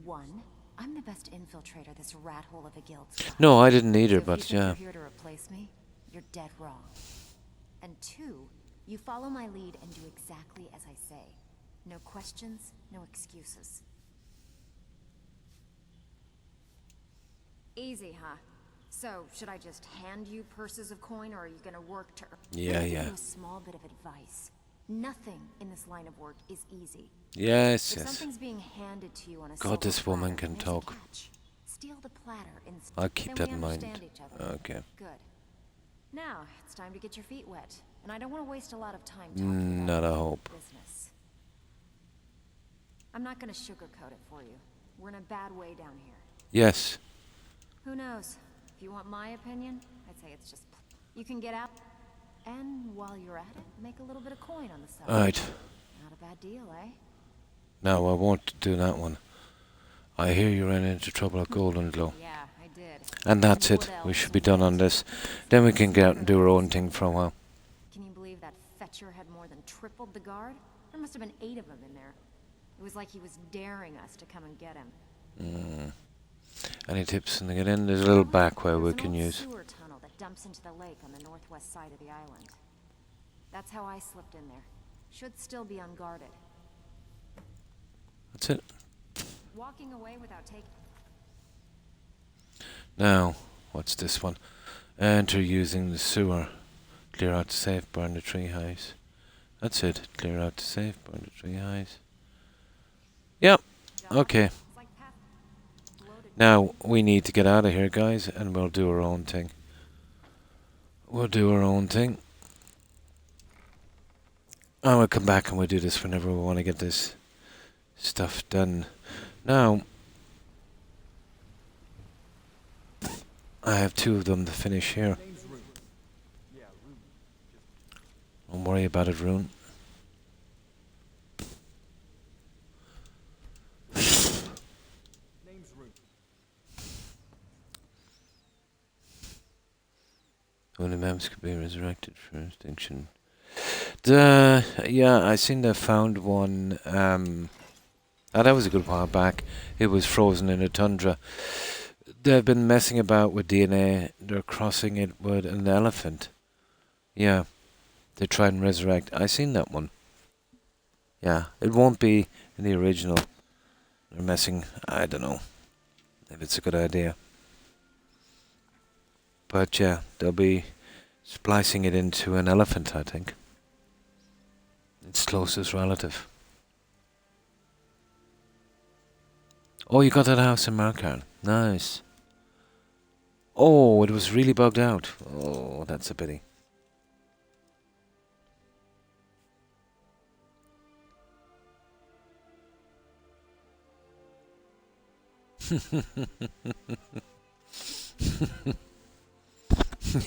1, I'm the best infiltrator this rat hole of a guild's got. No, I didn't either, So if but you think yeah. you're here to replace me, you're dead wrong. And 2, you follow my lead and do exactly as I say. No questions, no excuses. Easy, huh? So, should I just hand you purses of coin, or are you gonna work to... Yeah, Let me yeah. give you a small bit of advice. Nothing in this line of work is easy. Yes, If yes. something's being handed to you on a God, this silver woman platter, can there's a talk. catch. Steal the platter instead. I'll keep Then that in we mind. understand each other. Okay. Good. Now, it's time to get your feet wet. And I don't want to waste a lot of time talking Not about a hope. business. I'm not gonna sugarcoat it for you. We're in a bad way down here. Yes. Who knows? If you want my opinion, I'd say it's just... You can get out, and while you're at it, make a little bit of coin on the side. Right. Not a bad deal, eh? No, I won't do that one. I hear you ran into trouble at Golden Glow. Yeah, I did. And that's it. We should be done on this. Then we can get out and do our own thing for a while. Can you believe that fetcher had more than tripled the guard? There must have been 8 of them in there. It was like he was daring us to come and get him. Any tips in to get in? There's a little back way we can use. Sewer tunnel that dumps into the lake on the northwest side of the island. That's how I slipped in there. Should still be unguarded. That's it. Walking away without taking... Now, what's this one? Enter using the sewer. Clear out the safe, burn the tree highs. That's it. Clear out the safe, burn the tree highs. Yep. Okay. Now, we need to get out of here, guys, and we'll do our own thing. We'll do our own thing. And we'll come back and we'll do this whenever we want to get this stuff done. Now, I have 2 of them to finish here. Don't worry about it, Rune. Only members could be resurrected for extinction. Yeah, I seen they found one. That was a good while back. It was frozen in a tundra. They've been messing about with DNA. They're crossing it with an elephant. Yeah, they try and resurrect. I seen that one. Yeah, it won't be in the original. They're messing. I don't know if it's a good idea. But yeah, they'll be splicing it into an elephant, I think. Its closest relative. Oh, you got that house in Markarn. Nice. Oh, it was really bugged out. Oh, that's a pity.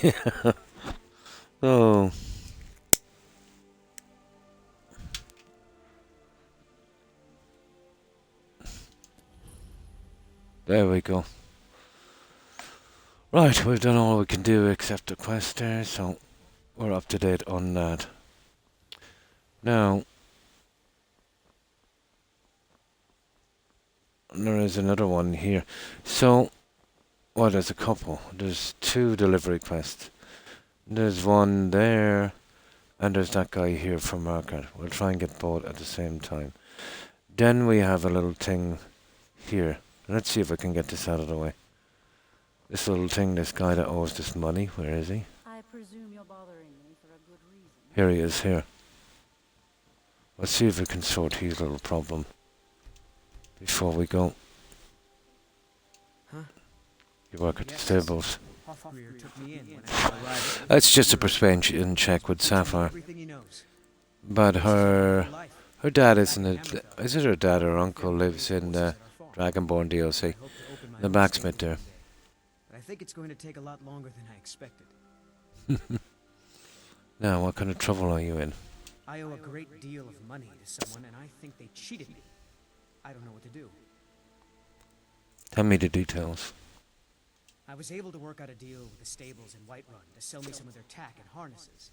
Yeah. Oh. There we go. Right, we've done all we can do except the quest there, so we're up to date on that. Now, there is another one here. So, well, there's a couple. There's 2 delivery quests. There's one there, and there's that guy here from Market. We'll try and get both at the same time. Then we have a little thing here. Let's see if I can get this out of the way. This little thing, this guy that owes this money, where is he? I presume you're bothering me for a good reason. Here he is, here. Let's see if we can sort his little problem before we go. Huh? You work at the stables. Greer took me in when I arrived. That's just a persuasion check with Sapphire. Everything he knows. But her dad isn't it? Is it her dad or uncle lives in Dragonborn DLC? The blacksmith there. But I think it's going to take a lot longer than I expected. Now, what kind of trouble are you in? I owe a great deal of money to someone, and I think they cheated me. I don't know what to do. Tell me the details. I was able to work out a deal with the stables in Whiterun to sell me some of their tack and harnesses.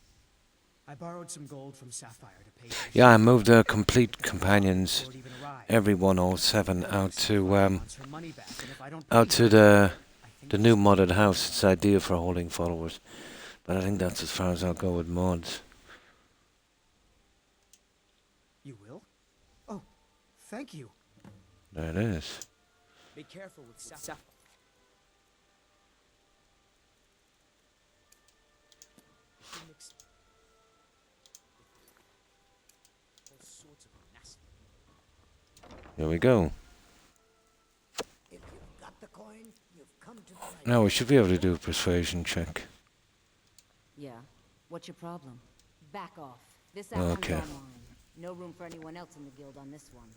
I borrowed some gold from Sapphire to pay. Yeah, I moved the complete companions, every 107, out to the new modded house. It's ideal for holding followers, but I think that's as far as I'll go with mods. You will? Oh, thank you. There it is. Be careful with Sapphire. Here we go. If you've got the coin, you've come to the right. Now we should be able to do a persuasion check. Yeah. What's your problem? Back off. This outcome's Okay. online. No room for anyone else in the guild on this one.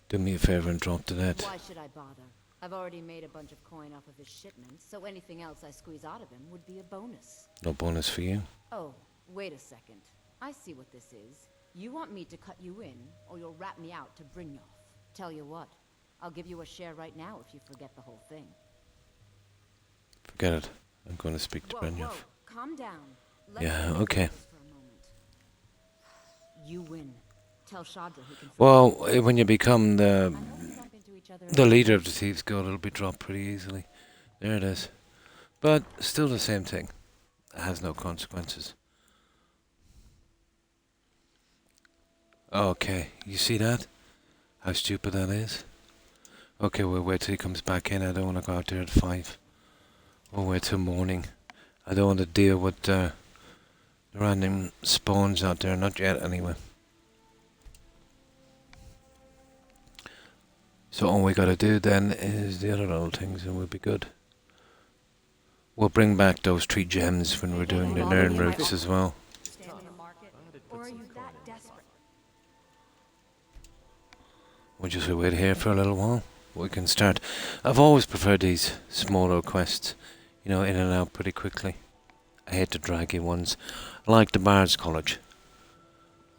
Do me a favor and drop the net. Why should I bother? I've already made a bunch of coin off of his shipments, so anything else I squeeze out of him would be a bonus. No bonus for you. Oh, wait a second. I see what this is. You want me to cut you in, or you'll rat me out to Brynjolf. Tell you what, I'll give you a share right now if you forget the whole thing. Forget it. I'm going to speak to Whoa, Brynjolf. calm down. Let's Yeah, think okay. about this for a moment. You win. Tell Shadra he can. Well, when you become I know we bump into each other the leader of the Thieves Guild, it'll be dropped pretty easily. There it is. But still the same thing. It has no consequences. Okay, you see that? How stupid that is? Okay, we'll wait till he comes back in. I don't want to go out there at 5. We'll wait till morning. I don't want to deal with the random spawns out there. Not yet, anyway. So all we gotta do then is the other little things and we'll be good. We'll bring back those 3 gems when we're doing the Nern routes as well. Stand in the market, or are you that desperate? We'll just wait here for a little while. We can start. I've always preferred these smaller quests, you know, in and out pretty quickly. I hate the draggy ones. I like the Bard's College.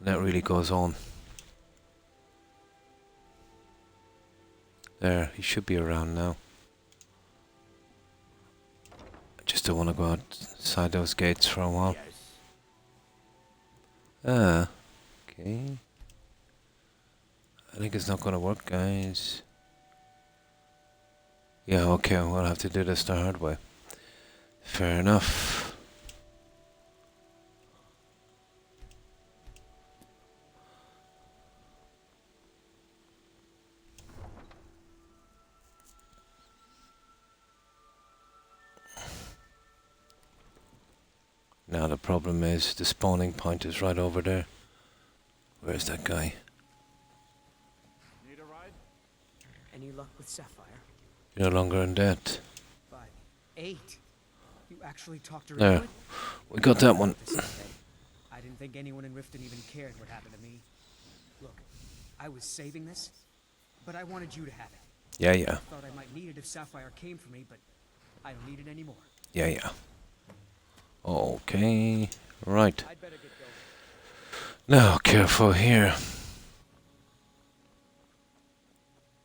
That really goes on. There, he should be around now. I just don't want to go outside those gates for a while. Ah, okay. I think it's not going to work, guys. Yeah, okay, we'll have to do this the hard way. Fair enough. Now the problem is the spawning point is right over there. Where's that guy? Need a ride? Any luck with Sapphire? You're no longer in debt. 5, 8. You actually talked her There. into it? We got that one. I didn't think anyone in Riften even cared what happened to me. Look, I was saving this, but I wanted you to have it. Yeah, yeah. Thought I might need it if Sapphire came for me, but I don't need it anymore. Yeah, yeah. Okay. Right. I'd better get going. Now, careful here.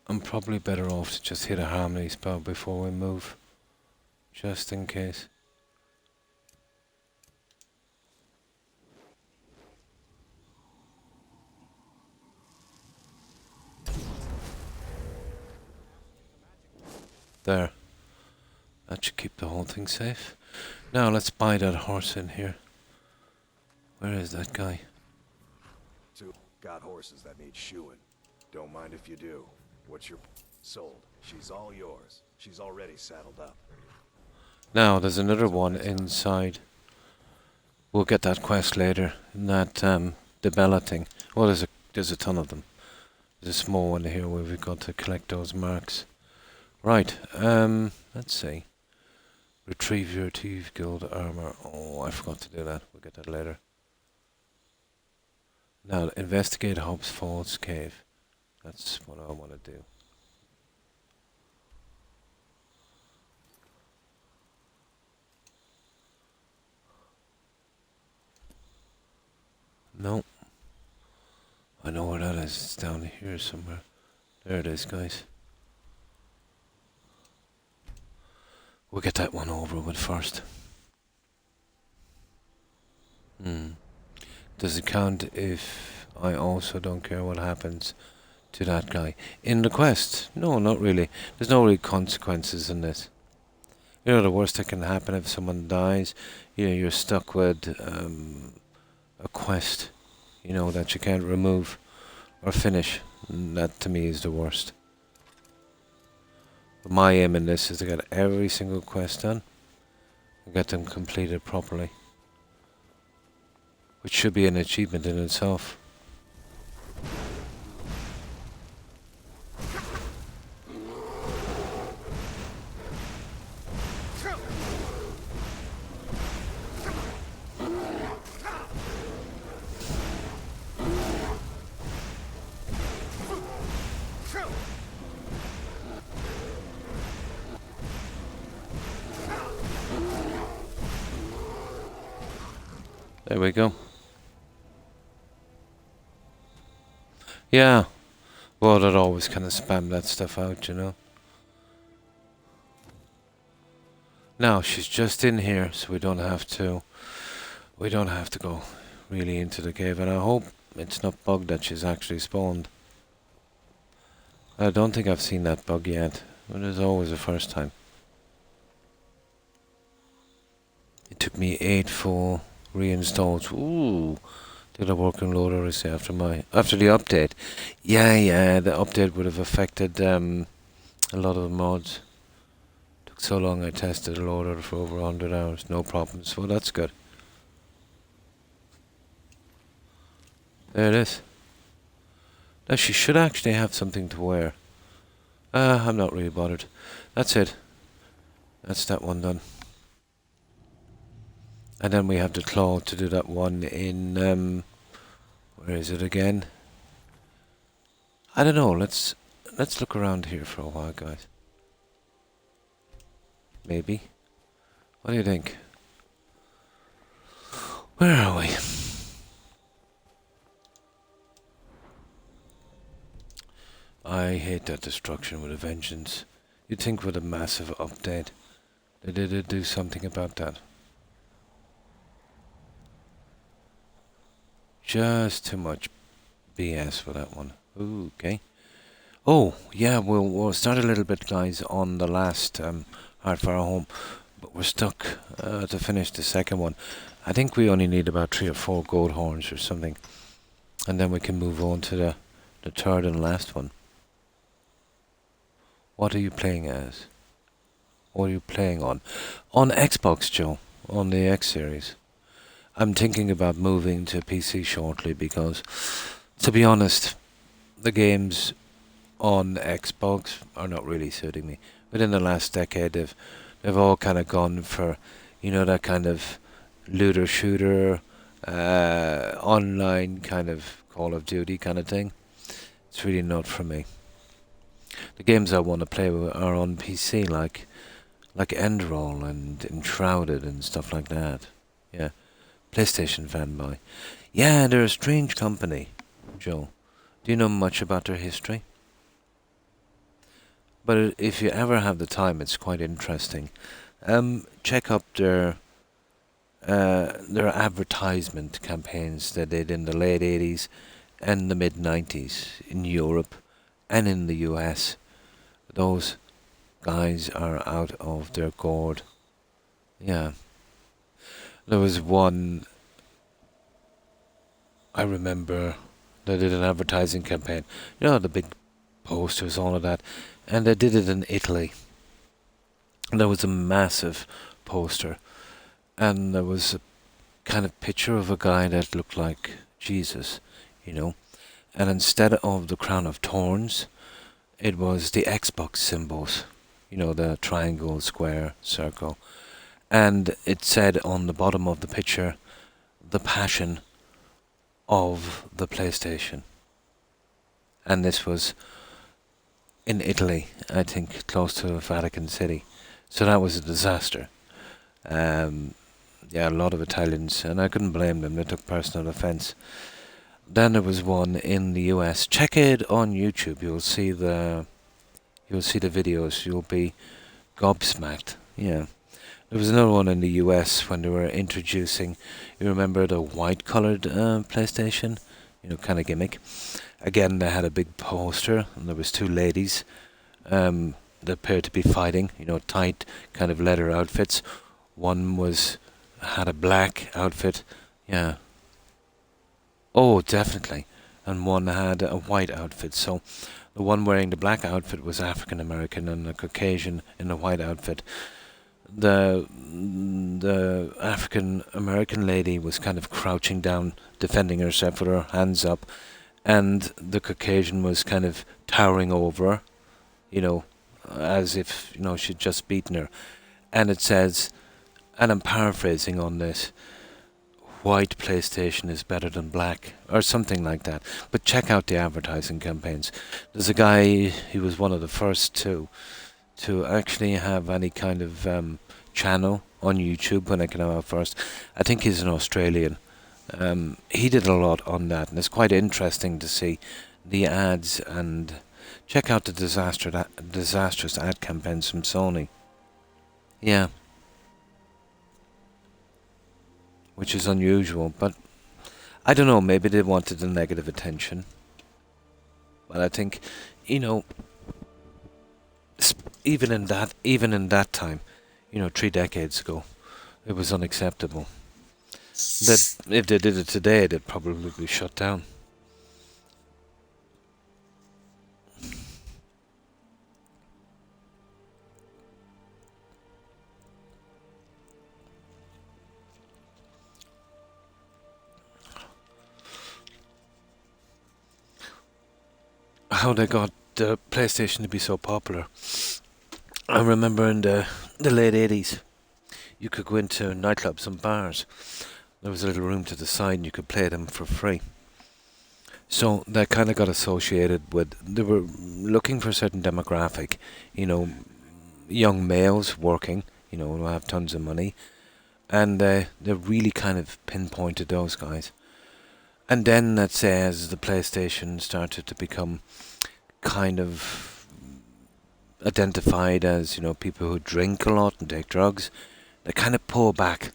I'm probably better off to just hit a harmony spell before we move. Just in case. There. That should keep the whole thing safe. Now let's buy that horse in here. Where is that guy? Got horses that need shoeing. Don't mind if you do. What's your... Sold. She's all yours. She's already saddled up. Now there's another one inside. We'll get that quest later. In that the Bella thing. Well, there's a ton of them. There's a small one here where we've got to collect those marks. Right. Let's see. Retrieve your Thieves Guild armor. Oh, I forgot to do that. We'll get that later. Now, investigate Hobbs Falls Cave. That's what I want to do. No. I know where that is. It's down here somewhere. There it is, guys. We'll get that one over with first. Does it count if I also don't care what happens to that guy? In the quest? No, not really. There's no real consequences in this. You know, the worst that can happen if someone dies, you know, you're stuck with a quest, you know, that you can't remove or finish. And that to me is the worst. But my aim in this is to get every single quest done and get them completed properly. Which should be an achievement in itself. There we go. Yeah, Well, I'd always kind of spam that stuff out, you know. Now she's just in here, so we don't have to go really into the cave, and I hope it's not bugged that she's actually spawned. I don't think I've seen that bug yet, but it's always the first time. It took me 8 full reinstalls. Ooh, did a working loader I say after the update? Yeah, the update would have affected a lot of the mods. Took so long I tested a loader for over 100 hours, no problems. Well, that's good. There it is. Now she should actually have something to wear. I'm not really bothered. That's it. That's that one done. And then we have the claw to do that one in where is it again? I don't know. Let's look around here for a while, guys. Maybe. What do you think? Where are we? I hate that destruction with a vengeance. You'd think with a massive update they did do something about that. Just too much BS for that one. Ooh, okay. Oh, yeah, we'll start a little bit, guys, on the last Hardfire Home, but we're stuck to finish the second one. I think we only need about 3 or 4 gold horns or something, and then we can move on to the third and last one. What are you playing as? What are you playing on? On Xbox, Joe. On the X series. I'm thinking about moving to PC shortly because, to be honest, the games on Xbox are not really suiting me. Within the last decade, they've all kind of gone for, you know, that kind of looter shooter, online kind of Call of Duty kind of thing. It's really not for me. The games I want to play are on PC, like Enderall and Enshrouded and stuff like that. Yeah, PlayStation fanboy. Yeah, they're a strange company, Joe. Do you know much about their history? But if you ever have the time, it's quite interesting. Check up their advertisement campaigns they did in the late 80s and the mid 90s in Europe and in the US. Those guys are out of their gourd. Yeah. There was one I remember they did an advertising campaign. You know, the big posters, all of that. And they did it in Italy. And there was a massive poster. And there was a kind of picture of a guy that looked like Jesus, you know. And instead of the crown of thorns, it was the Xbox symbols. You know, the triangle, square, circle. And it said on the bottom of the picture, the passion of the PlayStation. And this was in Italy, I think, close to Vatican City. So that was a disaster. Yeah, a lot of Italians, and I couldn't blame them, they took personal offense. Then there was one in the US. Check it on YouTube. You'll see the videos. You'll be gobsmacked. Yeah. There was another one in the US when they were introducing, you remember the white-coloured PlayStation? You know, kind of gimmick. Again, they had a big poster, and there was 2 ladies. They appeared to be fighting, you know, tight kind of leather outfits. One had a black outfit. Yeah. Oh, definitely. And one had a white outfit. So the one wearing the black outfit was African American, and the Caucasian in the white outfit. The African American lady was kind of crouching down, defending herself with her hands up, and the Caucasian was kind of towering over her, you know, as if, you know, she'd just beaten her. And it says, and I'm paraphrasing on this, white PlayStation is better than black, or something like that. But check out the advertising campaigns. There's a guy, he was one of the first to actually have any kind of channel on YouTube when it came out first. I think he's an Australian. He did a lot on that, and it's quite interesting to see the ads and check out the disastrous ad campaigns from Sony. Yeah. Which is unusual, but I don't know, maybe they wanted the negative attention. But I think, you know, even in that time, you know, 3 decades ago, it was unacceptable. That if they did it today, they'd probably be shut down. How they got the PlayStation to be so popular. I remember in the late 80s, you could go into nightclubs and bars. There was a little room to the side and you could play them for free. So that kind of got associated with, they were looking for a certain demographic, you know, young males working, you know, who have tons of money. And they really kind of pinpointed those guys. And then, let's say, as the PlayStation started to become kind of identified as, you know, people who drink a lot and take drugs, they kind of pull back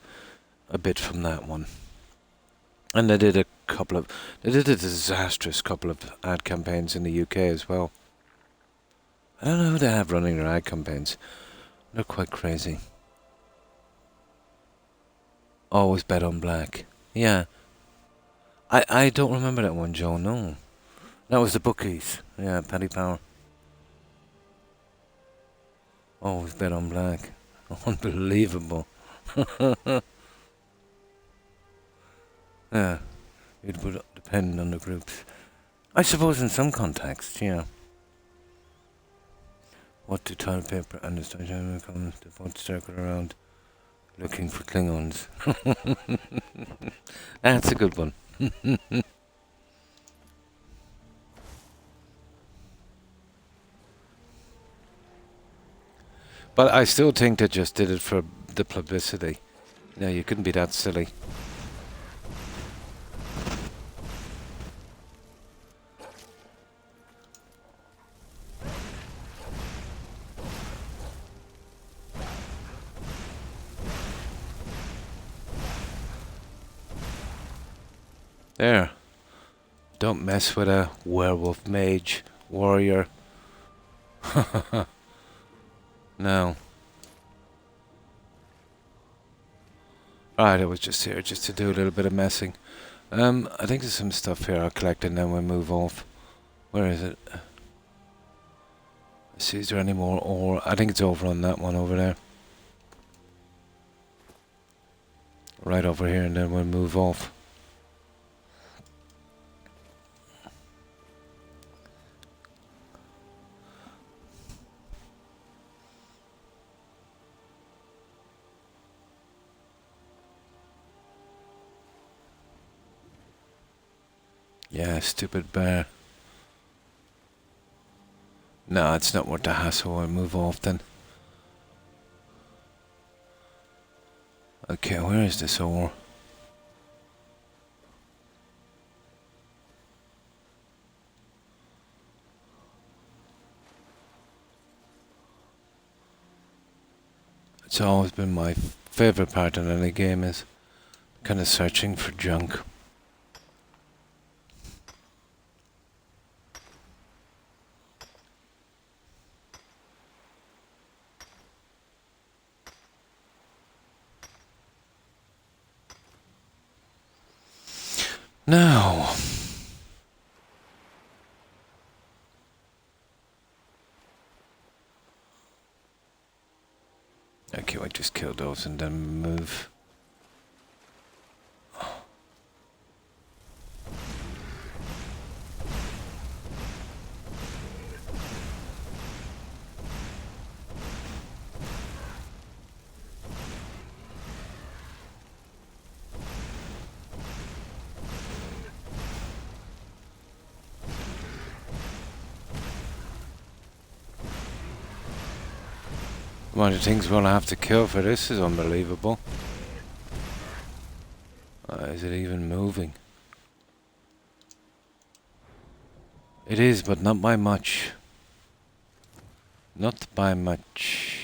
a bit from that one. And they did a disastrous couple of ad campaigns in the UK as well. I don't know who they have running their ad campaigns. They're quite crazy. Always bet on black. Yeah. I don't remember that one, Joe, no. That was the bookies. Yeah, Paddy Power. Always bet on black. Unbelievable. Yeah. It would depend on the groups. I suppose in some contexts, yeah. What do toilet paper and the station comes to both circle around looking for Klingons? That's a good one. But I still think they just did it for the publicity. No, you couldn't be that silly. There. Don't mess with a werewolf mage warrior. No. Right, I was just here just to do a little bit of messing. I think there's some stuff here I'll collect and then we'll move off. Where is it? Let's see, is there any more ore? I think it's over on that one over there. Right over here and then we'll move off. Yeah, stupid bear. No, it's not worth the hassle. I'll move off then. Okay, where is this ore? It's always been my favorite part in any game is kind of searching for junk. Now, okay, I just kill those and then move. The amount of things we'll have to kill for this is unbelievable. Is it even moving? It is, but not by much. Not by much.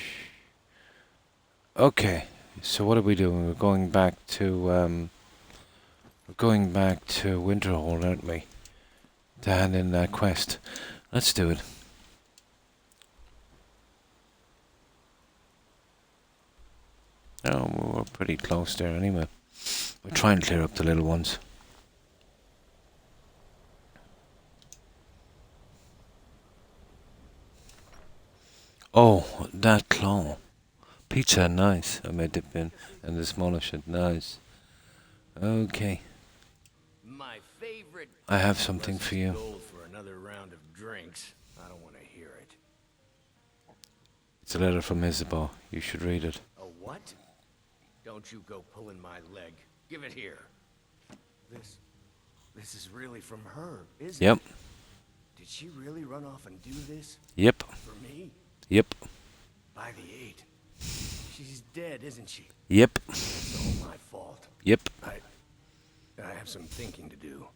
Okay, so what are we doing? We're going back to Winterhold, aren't we? To hand in that quest. Let's do it. Oh, we're pretty close there anyway. We'll try and clear up the little ones. Oh, that claw. Pizza, nice. I made dip in. And the smaller shit, nice. Okay. My favorite. I have something for you. Gold for another round of drinks. I don't want to hear it. It's a letter from Isabel. You should read it. A what? Don't you go pulling my leg. Give it here. This is really from her, isn't Yep. it? Did she really run off and do this? Yep. For me? Yep. By the 8. She's dead, isn't she? Yep. It's all my fault. Yep. I have some thinking to do.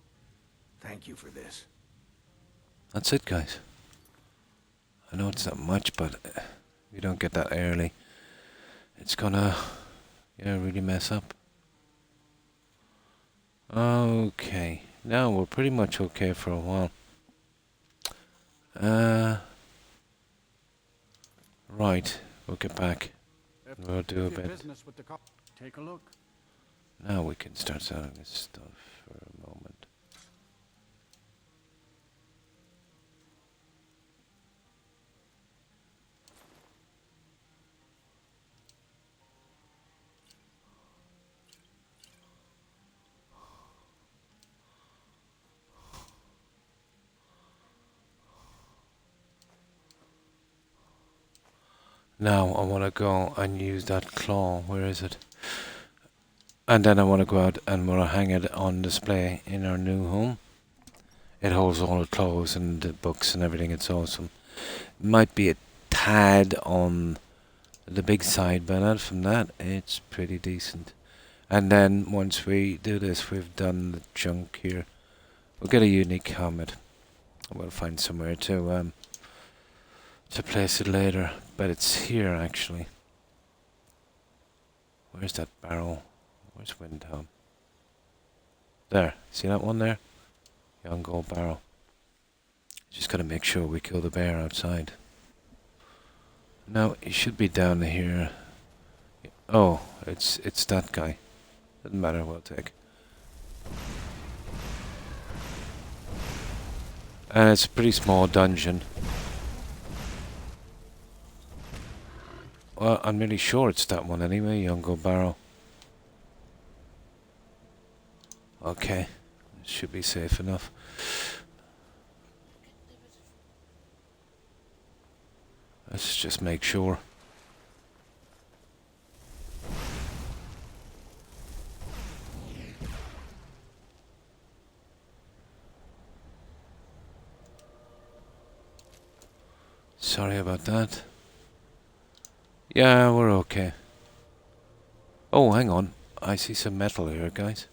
Thank you for this. That's it, guys. I know it's not much, but you don't get that early. It's gonna, really mess up. Okay. Now we're pretty much okay for a while. Right. We'll get back. We'll do a bit. Business with the take a look. Now we can start selling this stuff for a moment. Now I want to go and use that claw. Where is it? And then I want to go out and we'll hang it on display in our new home. It holds all the clothes and the books and everything. It's awesome. Might be a tad on the big side, but out from that, it's pretty decent. And then once we do this, we've done the junk here. We'll get a unique helmet. We'll find somewhere to place it later. But it's here actually. Where's that barrel? Where's Windhelm? There. See that one there? Young gold barrel. Just gotta make sure we kill the bear outside. Now he should be down here. Oh, it's that guy. Doesn't matter, we'll take. And it's a pretty small dungeon. Well, I'm nearly sure it's that one anyway, young gold barrel. Okay, it should be safe enough. Let's just make sure. Sorry about that. Yeah, we're okay. Oh, hang on. I see some metal here, guys.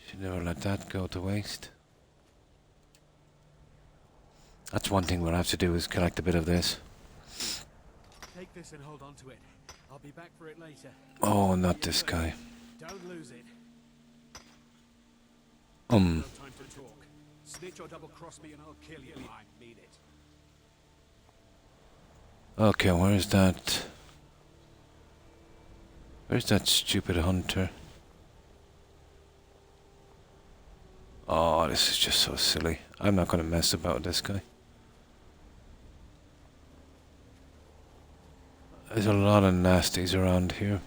Should never let that go to waste. That's one thing we'll have to do is collect a bit of this. Take this and hold on to it. I'll be back for it later. Oh, not this guy. Don't lose it. No time to talk. Snitch or double cross me and I'll kill you. I mean it. Okay, where's that? Where's that stupid hunter? Oh, this is just so silly. I'm not gonna mess about with this guy. There's a lot of nasties around here.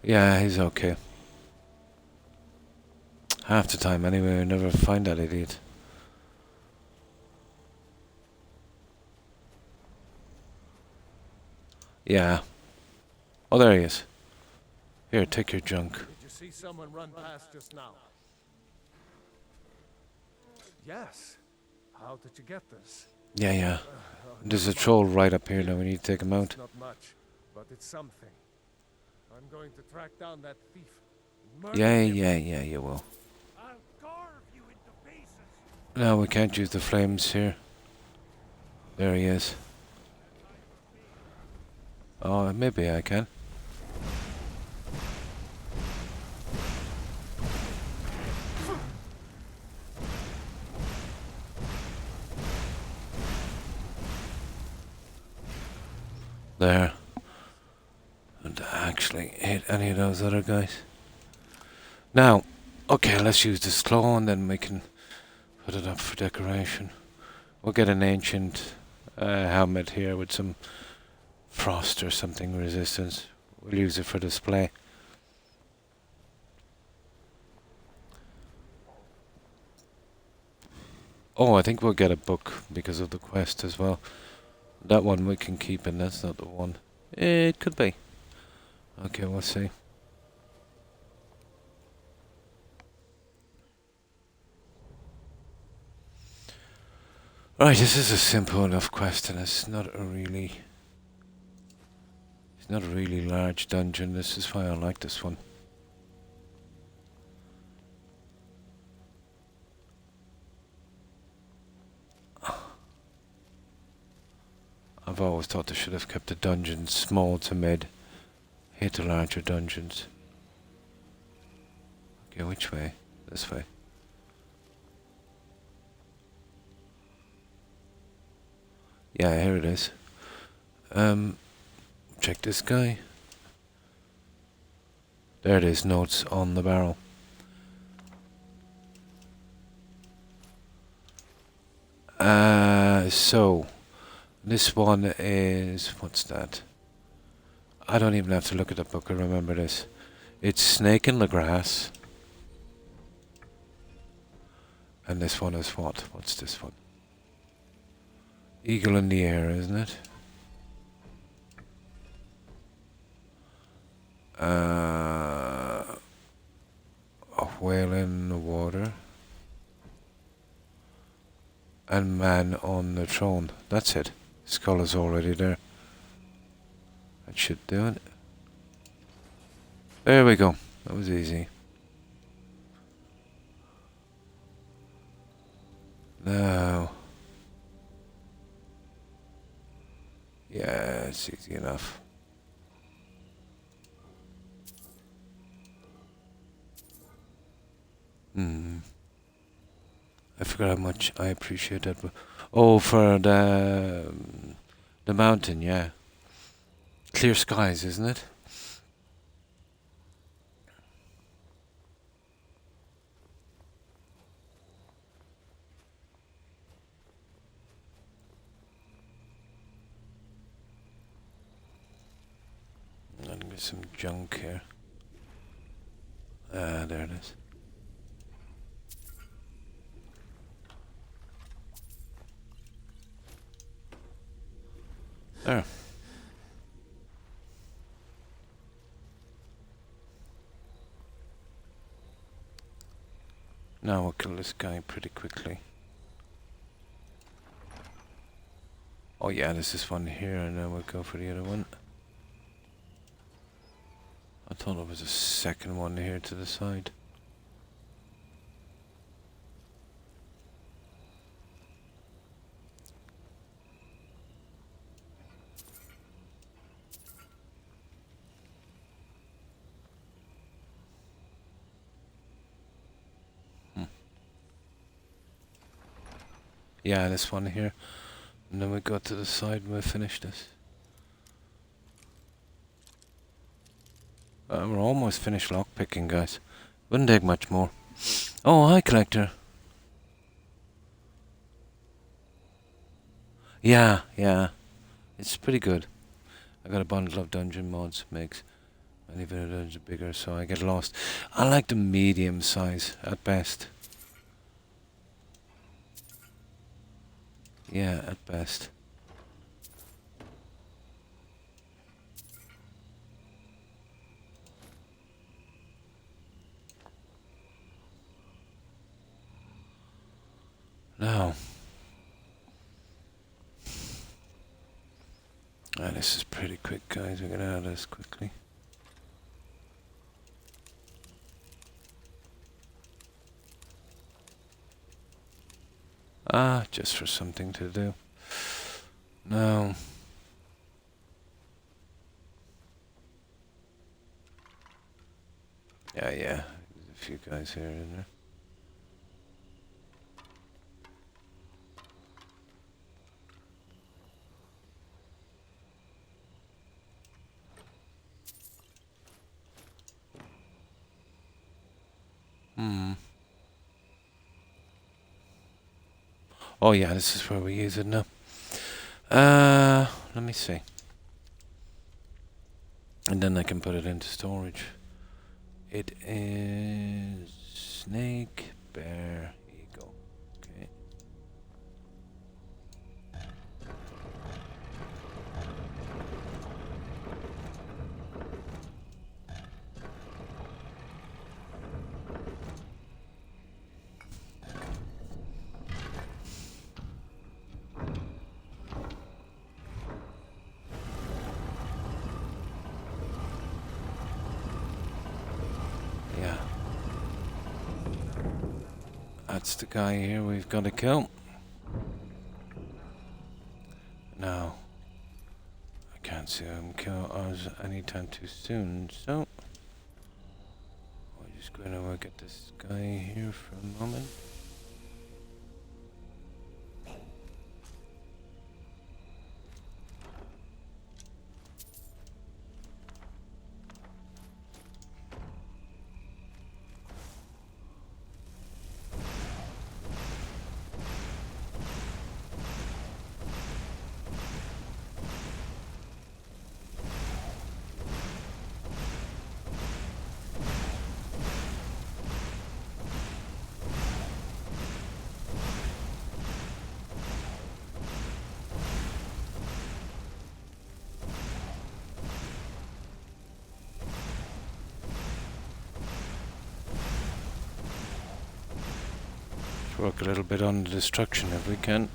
Yeah, he's okay. Half the time anyway, I never find that idiot. Yeah. Oh, there he is. Here, take your junk. Did you see someone run past just now? Yes. How did you get this? Yeah. There's a troll right up here now. We need to take him out. It's not much, but it's something. I'm going to track down that thief. Yeah, you will. No, we can't use the flames here. There he is. Oh, maybe I can. There. And actually hit any of those other guys. Now, okay, let's use this claw and then we can put it up for decoration. We'll get an ancient helmet here with some frost or something resistance. We'll use it for display. Oh, I think we'll get a book because of the quest as well. That one we can keep, and that's not the one. It could be. Okay, we'll see. Right, this is a simple enough quest, and it's not a really large dungeon. This is why I like this one. I've always thought they should have kept the dungeons small to mid. Hate the larger dungeons. Okay, which way? This way. Yeah, here it is. Check this guy. There it is, notes on the barrel. So this one is, what's that? I don't even have to look at the book, I remember this. It's Snake in the Grass. And this one is what? What's this one? Eagle in the Air, isn't it? A Whale in the Water. And Man on the Throne. That's it. Skull is already there. That should do it. There we go. That was easy. Now. Yeah, it's easy enough. I forgot how much I appreciate that. Oh, for the mountain, yeah. Clear skies, isn't it? And get some junk here. There it is. There. Now we'll kill this guy pretty quickly. Oh yeah, there's this one here, and then we'll go for the other one. I thought there was a second one here to the side. Yeah, this one here. And then we go to the side and we'll finish this. We're almost finished lockpicking, guys. Wouldn't take much more. Oh, hi, Collector. Yeah. It's pretty good. I got a bundle of dungeon mods. Makes any dungeon bigger, so I get lost. I like the medium size at best. Yeah, at best. Now. This is pretty quick, guys. We're gonna add this quickly. Ah, just for something to do. No. Yeah, there's a few guys here in there. Oh yeah, this is where we use it now. Let me see. And then I can put it into storage. It is snake, bear, eagle. Okay. Yeah. That's the guy here we've got to kill. Now, I can't see him kill us anytime too soon, so we're just going to look at this guy here for a moment. Work a little bit on the destruction if we can.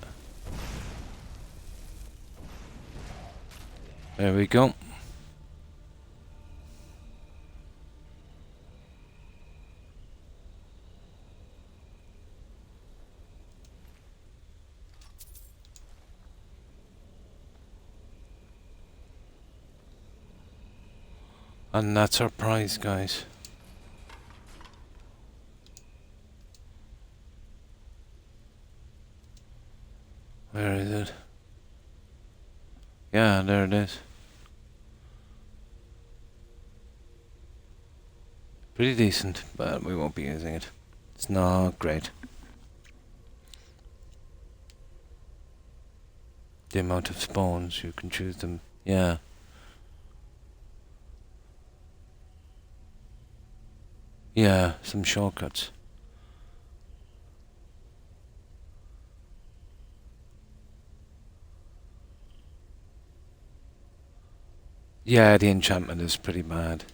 There we go. And that's our prize, guys. Where is it? Yeah, there it is. Pretty decent, but we won't be using it. It's not great. The amount of spawns, you can choose them. Yeah. Yeah, some shortcuts. Yeah, the enchantment is pretty bad.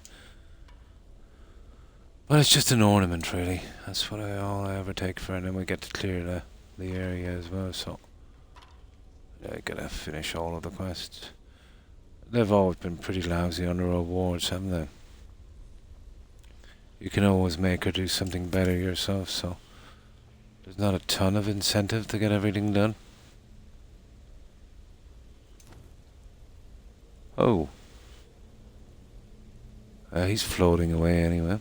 But it's just an ornament, really. That's what all I ever take for it, and then we get to clear the area as well, so... I gotta finish all of the quests. They've always been pretty lousy on the rewards, haven't they? You can always make her do something better yourself, so... There's not a ton of incentive to get everything done. Oh. He's floating away anyway.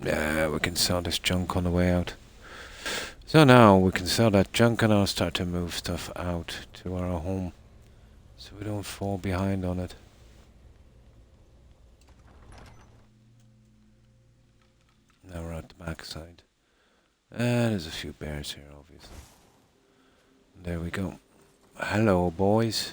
Yeah, we can sell this junk on the way out. So now we can sell that junk and I'll start to move stuff out to our home. So we don't fall behind on it. Now we're at the back side. There's a few bears here, obviously. There we go. Hello, boys.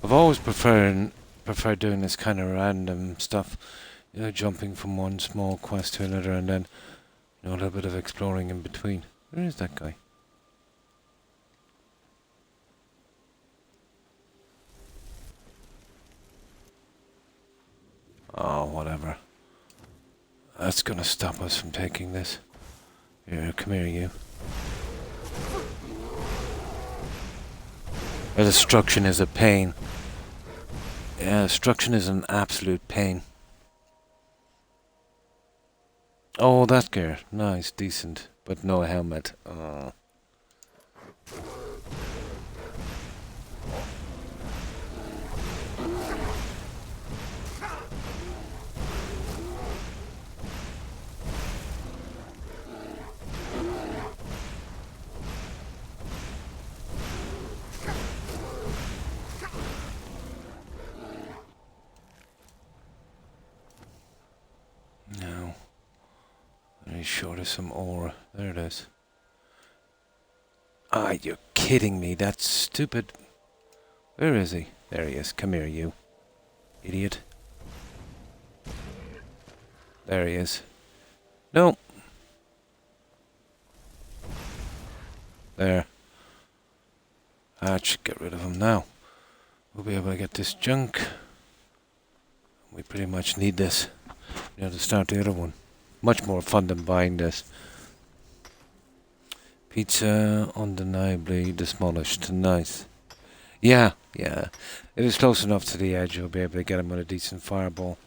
I've always preferred doing this kind of random stuff, you know, jumping from one small quest to another and then, you know, a little bit of exploring in between. Where is that guy? Oh, whatever. That's gonna stop us from taking this. Here, come here, you. The destruction is a pain. Yeah, destruction is an absolute pain. Oh, that gear. Nice, decent. But no helmet. Oh. No. Very sure there's some ore. There it is. Ah, you're kidding me. That's stupid. Where is he? There he is. Come here, you. Idiot. There he is. No. There. I should get rid of him now. We'll be able to get this junk. We pretty much need this. We have to start the other one. Much more fun than buying this. Pizza undeniably demolished. Nice. Yeah. If it's close enough to the edge, you'll be able to get him with a decent fireball.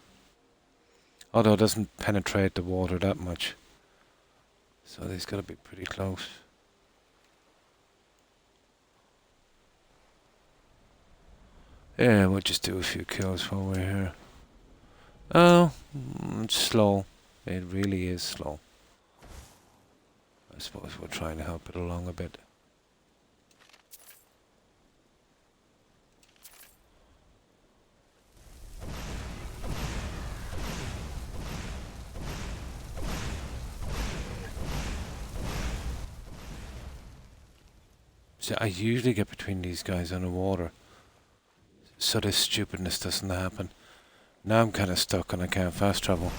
Although it doesn't penetrate the water that much. So he's got to be pretty close. Yeah, we'll just do a few kills while we're here. Oh, it's slow. It really is slow. I suppose we're trying to help it along a bit. See, I usually get between these guys underwater, so this stupidness doesn't happen. Now I'm kind of stuck and I can't fast travel.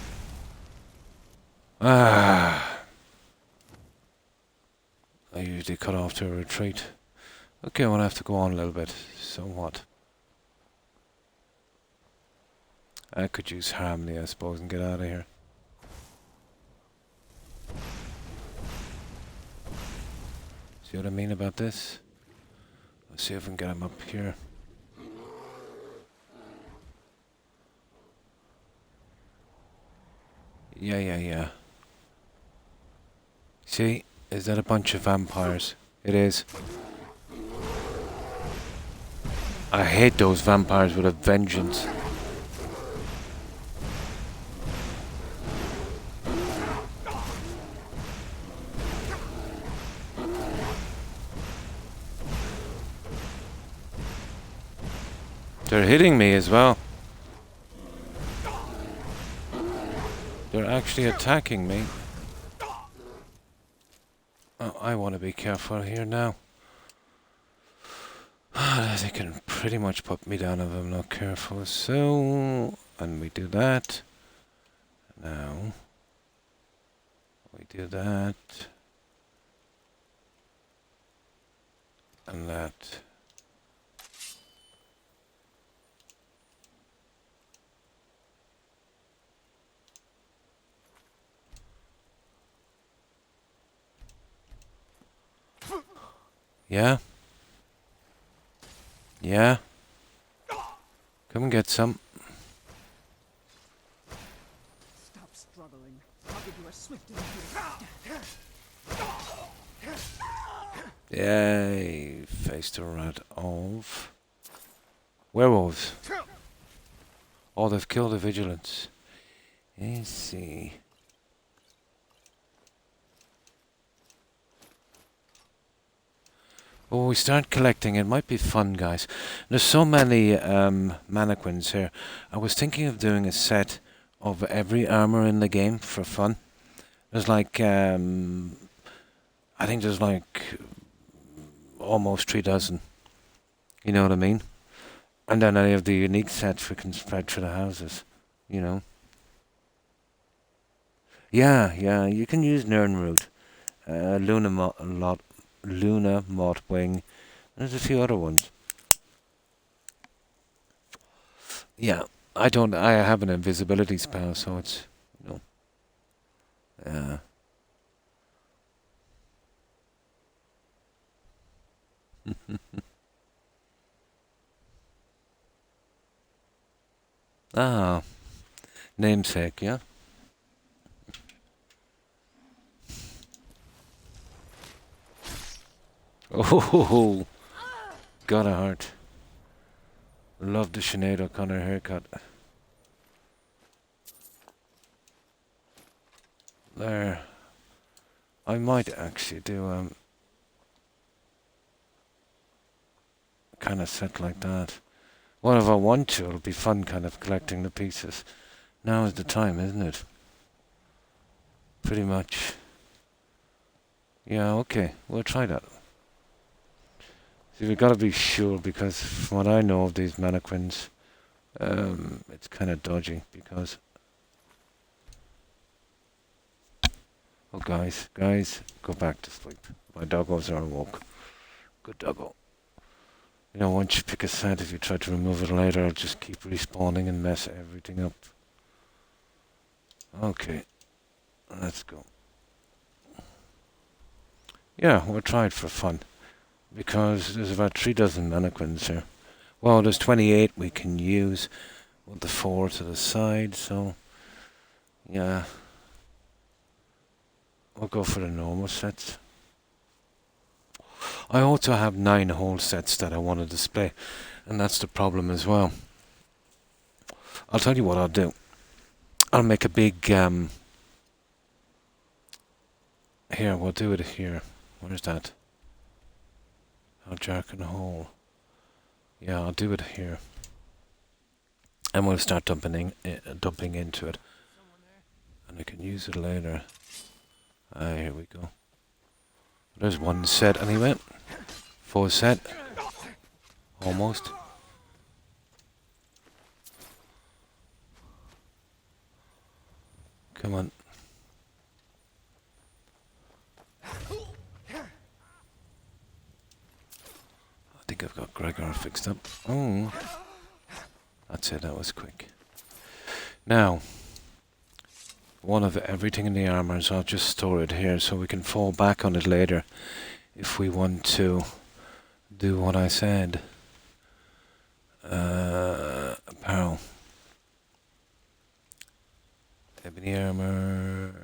I usually cut off to a retreat. Okay, I'm gonna have to go on a little bit. So what? I could use harmony, I suppose, and get out of here. See what I mean about this? Let's see if we can get him up here. Yeah. See? Is that a bunch of vampires? It is. I hate those vampires with a vengeance. They're hitting me as well. They're actually attacking me. Oh, I want to be careful here now. They can pretty much put me down if I'm not careful. So, and we do that. Now, we do that. And that. Yeah? Yeah? Come and get some. Stop struggling. I'll give you a swift Yay! Faced the rat of werewolves. Oh, they've killed the vigilance. Let's see. Oh, we start collecting. It might be fun, guys. There's so many mannequins here. I was thinking of doing a set of every armor in the game for fun. There's like, I think there's like almost 3 dozen. You know what I mean? And then I have the unique sets we can spread through the houses. You know? Yeah, you can use Nernroot, Luna Mothwing. There's a few other ones. Yeah, I have an invisibility spell, so it's, you know. Yeah. Ah, namesake, yeah? Oh, got a heart. Love the Sinead O'Connor haircut. There. I might actually do kind of set like that. Well, if I want to, it'll be fun kind of collecting the pieces. Now is the time, isn't it? Pretty much. Yeah, okay. We'll try that. See, we've got to be sure, because from what I know of these mannequins, it's kind of dodgy, because... Oh, guys, go back to sleep. My doggos are awoke. Good doggo. You know, once you pick a set, if you try to remove it later, it'll just keep respawning and mess everything up. Okay, let's go. Yeah, we'll try it for fun, because there's about 3 dozen mannequins here. Well, there's 28 we can use with the 4 to the side, so yeah. We'll go for the normal sets. I also have 9 whole sets that I want to display, and that's the problem as well. I'll tell you what I'll do. I'll make a big, here, we'll do it here. Where's that? I'll jarken hole. Yeah, I'll do it here. And we'll start dumping into it. And I can use it later. Here we go. There's 1 set anyway. 4 set. Almost. Come on. I think I've got Gregor fixed up. Oh. That's it, that was quick. Now, one of everything in the armors, I'll just store it here so we can fall back on it later if we want to do what I said. Apparel. Ebony armor.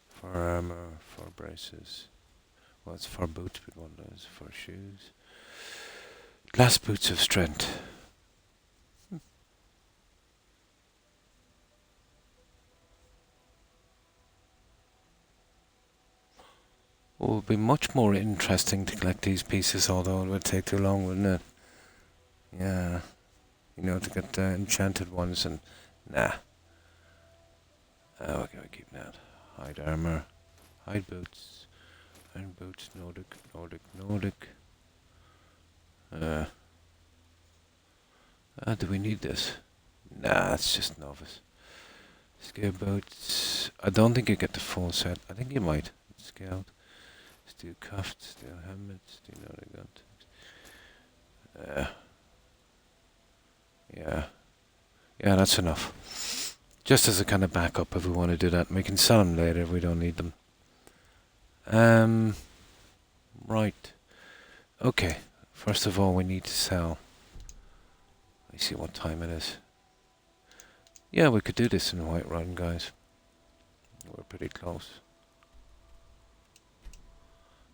For armor, for braces. Well, it's for boots, but one does for shoes. Glass boots of strength. It would be much more interesting to collect these pieces, although it would take too long, wouldn't it? Yeah. You know, to get the enchanted ones and... Nah. Oh, okay, we keep that. Hide armor. Hide boots. Iron boots. Nordic. Do we need this? Nah, it's just novice. Scale boots. I don't think you get the full set. I think you might. Scaled. Steel cuffed, steel helmet, steel Nordic gun. Yeah, that's enough. Just as a kind of backup if we want to do that. We can sell them later if we don't need them. Right. Okay. First of all, we need to sell. Let's see what time it is. Yeah, we could do this in Whiterun, guys. We're pretty close.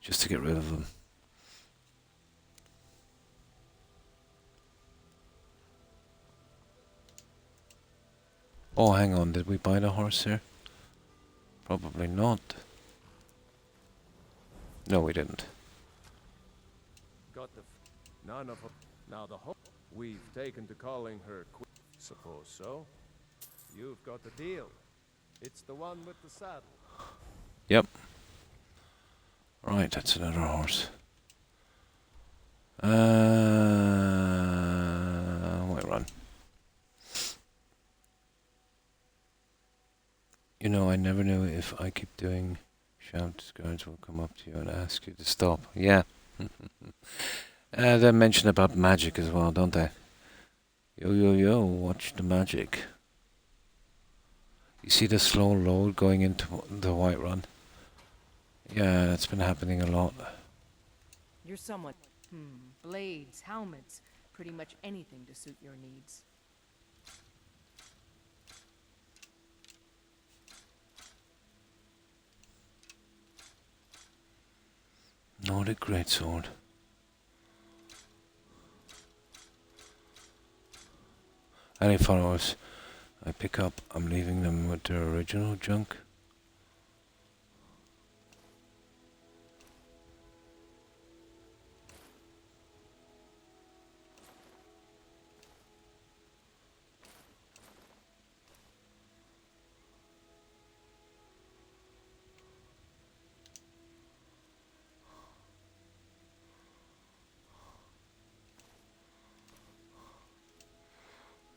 Just to get rid of them. Oh, hang on. Did we buy the horse here? Probably not. No, we didn't. Got the none of her. Now the whole. We've taken to calling her queen. Suppose so. You've got the deal. It's the one with the saddle. Yep. Right, that's another horse. Whiterun. You know, I never know if I keep doing shouts, guards will come up to you and ask you to stop. Yeah. They mention about magic as well, don't they? Yo, watch the magic. You see the slow load going into the Whiterun? Yeah, that's been happening a lot. You're someone. Blades, helmets, pretty much anything to suit your needs. Nordic greatsword. Any followers I pick up, I'm leaving them with their original junk.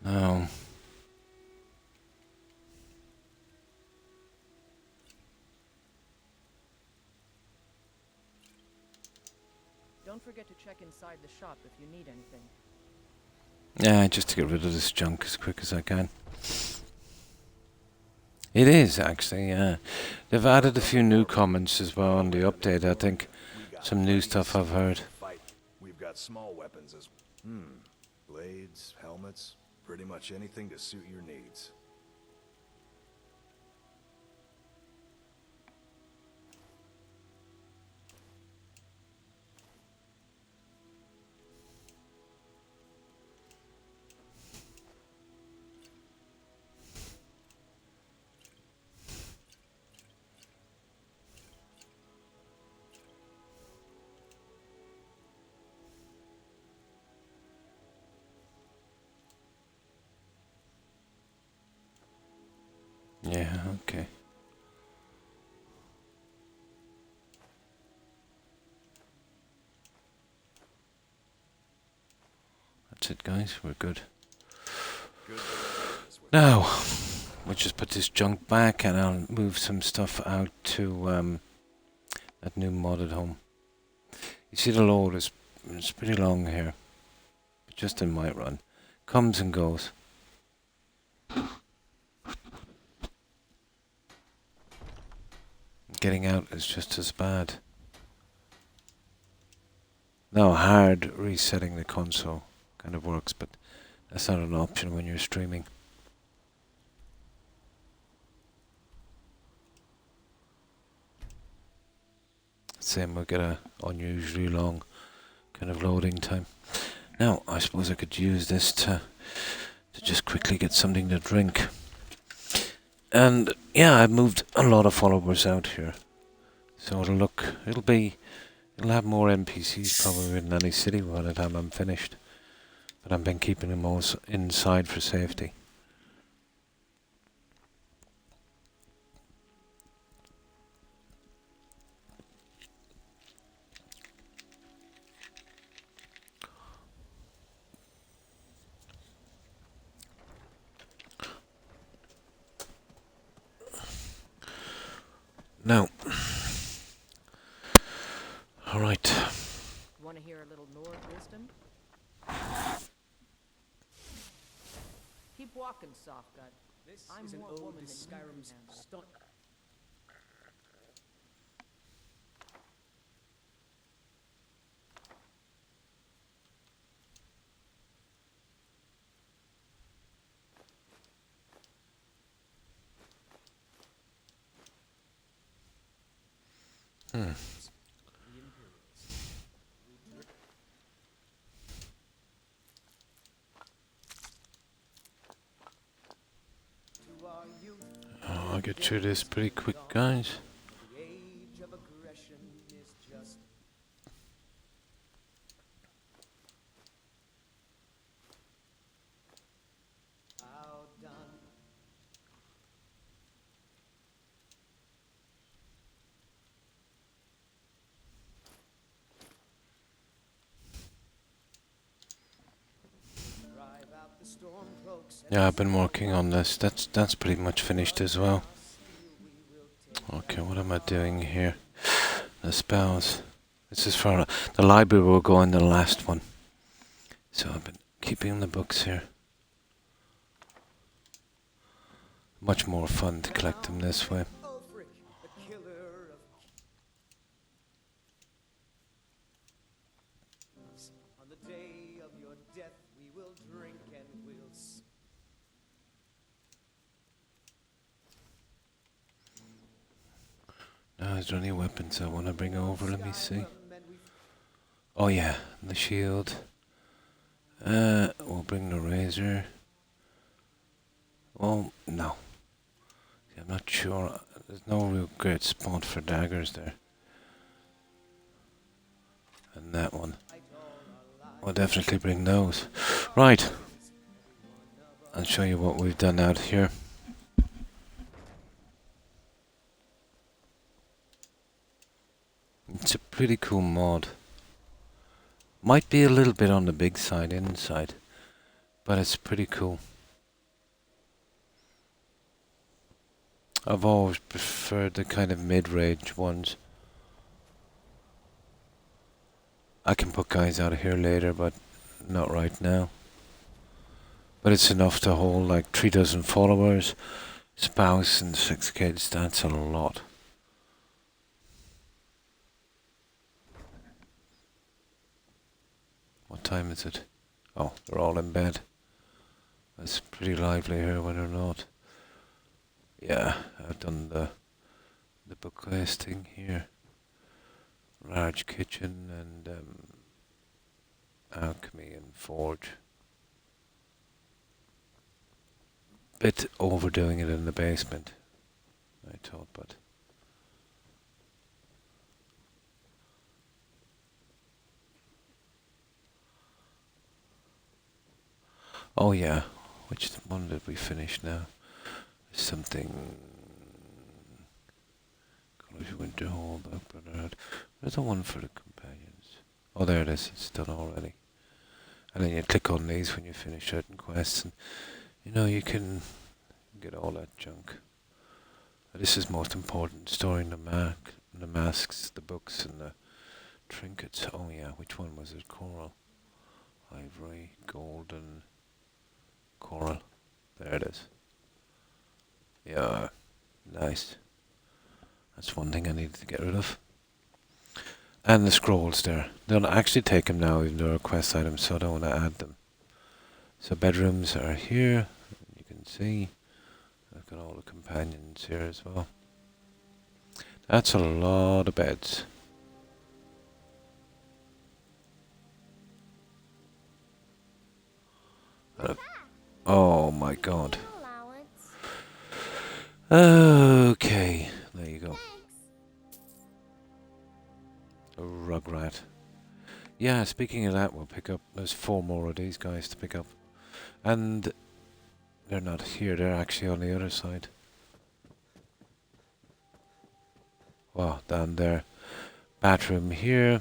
Now, Don't forget to check inside the shop if you need anything. yeah, just to get rid of this junk as quick as I can. It is, actually, yeah. They've added a few new comments as well on the update, I think. Some new stuff I've heard. We've got small weapons as blades, helmets, pretty much anything to suit your needs. Yeah, okay. That's it, guys. We're good. Now, we'll just put this junk back and I'll move some stuff out to that new modded home. You see the load is it's pretty long here. But just in Whiterun. Comes and goes. Getting out is just as bad. Now hard resetting the console kind of works, but that's not an option when you're streaming. Same, we'll get a unusually long kind of loading time. Now, I suppose I could use this to just quickly get something to drink. And yeah, I've moved a lot of followers out here. So it'll have more NPCs probably than any city by the time I'm finished. But I've been keeping them all inside for safety. Now, all right. Want to hear a little Nord wisdom? Keep walking, soft gut. This I'm is an more ode woman to than you Skyrim's can handle. stunt. Oh, I'll get through this pretty quick, guys. The age of aggression is just outdone. Drive out the storm cloaks. Yeah, I've been working on this. That's pretty much finished as well. Okay, what am I doing here? The spells. This is for the library. Will go in the last one. So I've been keeping the books here. Much more fun to collect them this way. Ulfric, the killer of... On the day of your death, we will drink and we'll... Now, is there any weapons I want to bring over? Let me see. Oh yeah, the shield. We'll bring the razor. Oh, no. I'm not sure. There's no real great spot for daggers there. And that one. We'll definitely bring those. Right. I'll show you what we've done out here. It's a pretty cool mod. Might be a little bit on the big side inside, but it's pretty cool. I've always preferred the kind of mid-range ones. I can put guys out of here later, but not right now. But it's enough to hold like 3 dozen followers, spouse and 6 kids. That's a lot. What time is it? Oh, they're all in bed. It's pretty lively here when they're not. Yeah, I've done the bookcase thing here. Large kitchen and alchemy and forge. Bit overdoing it in the basement, I thought, but oh yeah, which one did we finish now? Something. College Winter Hold up and out. Where's the one for the companions? Oh, there it is. It's done already. And then you click on these when you finish certain quests, and you know you can get all that junk. This is most important: storing the masks, the books, and the trinkets. Oh yeah, which one was it? Coral, ivory, golden, coral. There it is. Yeah, nice. That's one thing I needed to get rid of. And the scrolls there. They don't actually take them now, even though they're quest items, so I don't want to add them. So bedrooms are here. You can see. I've got all the companions here as well. That's a lot of beds. Oh my god. Okay, there you go. A rugrat. Yeah, speaking of that, we'll pick up. There's 4 more of these guys to pick up. And they're not here, they're actually on the other side. Wow, down there. Bathroom here.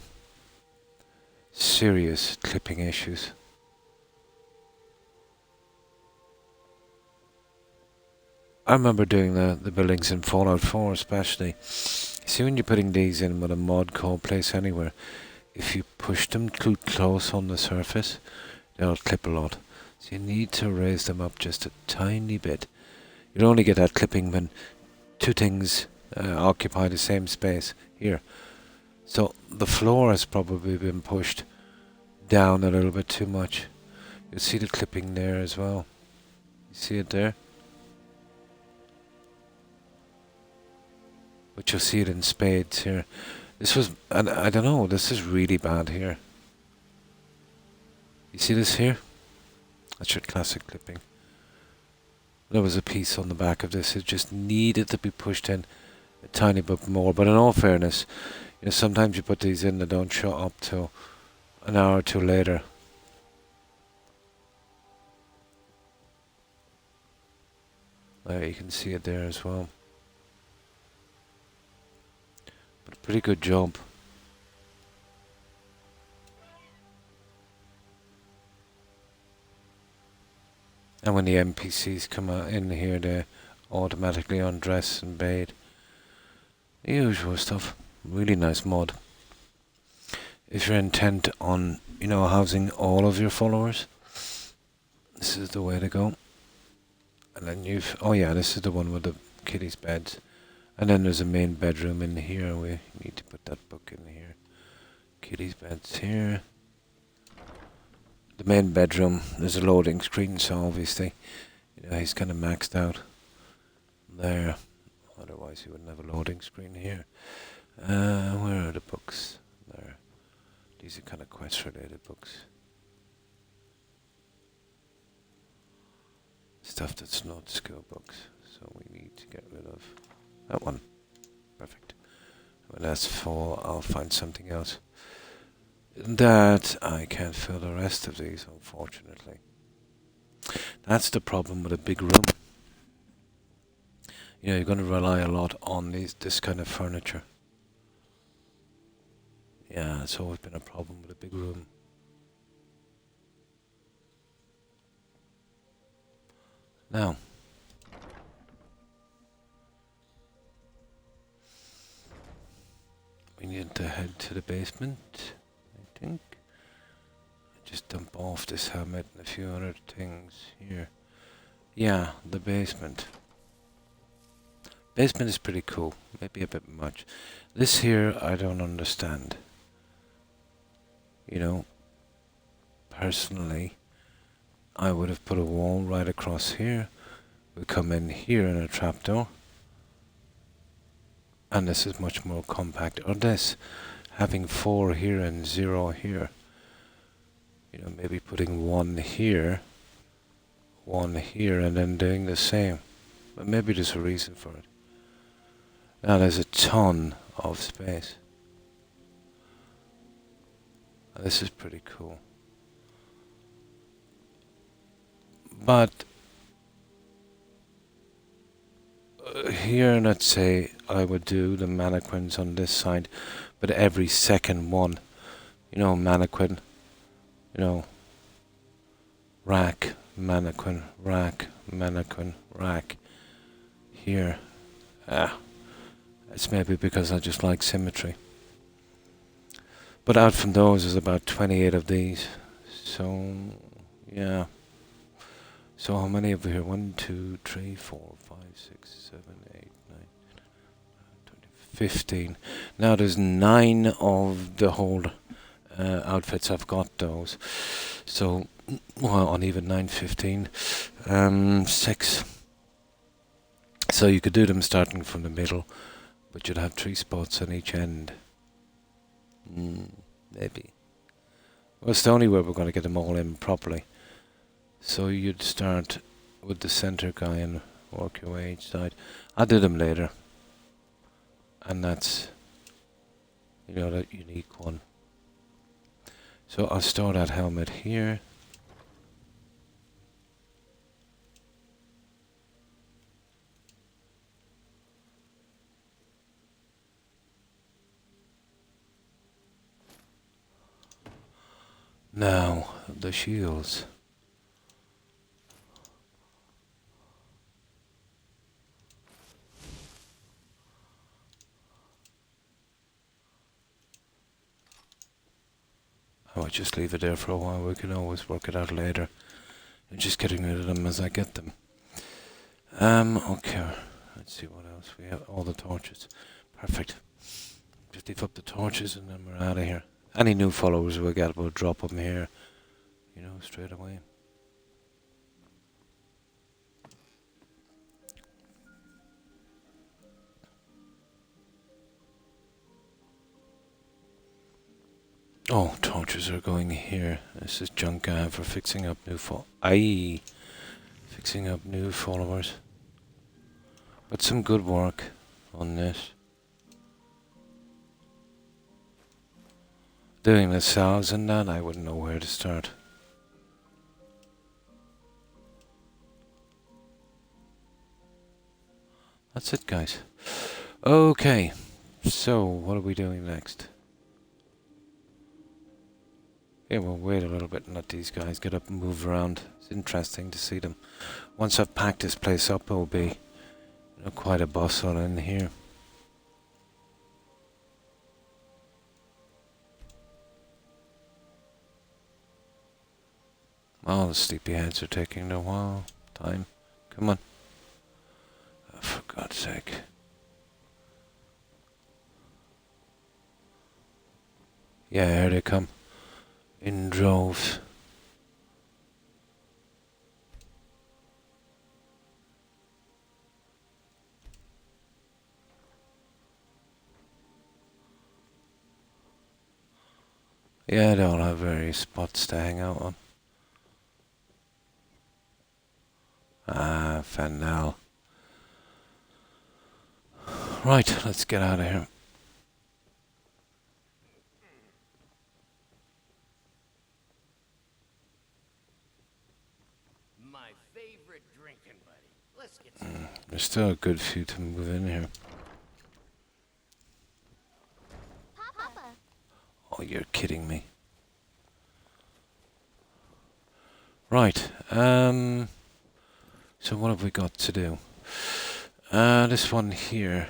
Serious clipping issues. I remember doing the buildings in Fallout 4 especially. See, when you're putting these in with a mod called Place Anywhere, if you push them too close on the surface, they'll clip a lot. So you need to raise them up just a tiny bit. You'll only get that clipping when 2 things occupy the same space. Here. So the floor has probably been pushed down a little bit too much. You'll see the clipping there as well. You see it there? But you'll see it in spades here. This was, and I don't know, this is really bad here. You see this here? That's your classic clipping. There was a piece on the back of this. It just needed to be pushed in a tiny bit more. But in all fairness, you know, sometimes you put these in, they don't show up till an hour or 2 later. There, you can see it there as well. But a pretty good job. And when the NPCs come out in here, they automatically undress and bathe. The usual stuff. Really nice mod. If you're intent on, you know, housing all of your followers, this is the way to go. And then oh yeah, this is the one with the kiddies' beds. And then there's a main bedroom in here. We need to put that book in here. Kiddies' beds here. The main bedroom, there's a loading screen, so obviously, he's kind of maxed out there. Otherwise, he wouldn't have a loading screen here. Where are the books? There. These are kind of quest-related books. Stuff that's not school books, so we need to get rid of that one. Perfect. When that's full, I'll find something else. That I can't fill the rest of these, unfortunately. That's the problem with a big room. You're going to rely a lot on this kind of furniture. Yeah, it's always been a problem with a big room. Now, we need to head to the basement, I think. Just dump off this helmet and a few other things here. Yeah, the basement. Basement is pretty cool, maybe a bit much. This here, I don't understand. Personally, I would have put a wall right across here. We come in here in a trapdoor. And this is much more compact. Or this, having 4 here and 0 here. Maybe putting 1 here, and then doing the same. But maybe there's a reason for it. Now there's a ton of space. This is pretty cool. But here, let's say I would do the mannequins on this side, but every second one, mannequin, rack, mannequin, rack, mannequin, rack. Here, it's maybe because I just like symmetry. But out from those is about 28 of these. So, yeah. So how many over here? 1, 2, 3, 4, 5, 6, 7, 8, 9, 10, 20, 15. Now there's 9 of the whole outfits. I've got those. So, well, on even 9, 15. 6. So you could do them starting from the middle, but you'd have 3 spots on each end. Maybe. Well, it's the only way we're going to get them all in properly. So you'd start with the center guy and work your way each side. I'll do them later. And that's, that unique one. So I'll store that helmet here. Now, the shields. I might just leave it there for a while. We can always work it out later. I'm just getting rid of them as I get them. Okay. Let's see what else we have. All the torches. Perfect. Just leave up the torches and then we're out of here. Any new followers we get, we'll drop them here, straight away. Oh, torches are going here. This is junk for fixing up new fixing up new followers. But some good work on this. Doing the cells and that, I wouldn't know where to start. That's it, guys. Okay, so what are we doing next? Okay, we'll wait a little bit and let these guys get up and move around. It's interesting to see them. Once I've packed this place up, it will be quite a bustle in here. Oh, the sleepyheads are taking their time. Come on. God's sake. Yeah, here they come. In droves. Yeah, they all have various spots to hang out on. Ah, Fennel. Right, let's get out of here. My favorite drinking buddy. Let's get some. There's still a good few to move in here. Papa. Oh, you're kidding me. Right, so what have we got to do? This one here.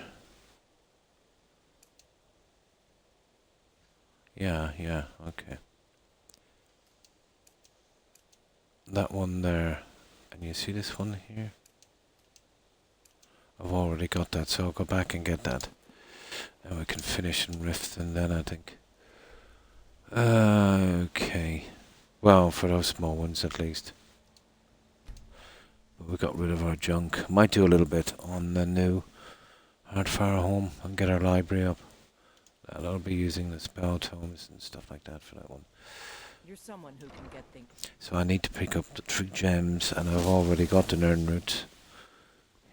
Yeah, okay. That one there. And you see this one here? I've already got that, so I'll go back and get that. And we can finish in Rift and then I think. Okay. Well, for those small ones at least. But we got rid of our junk. Might do a little bit on the new Hardfire home and get our library up. I'll be using the spell tomes and stuff like that for that one. You're someone who can get things. So I need to pick up the 3 gems, and I've already got the Nern route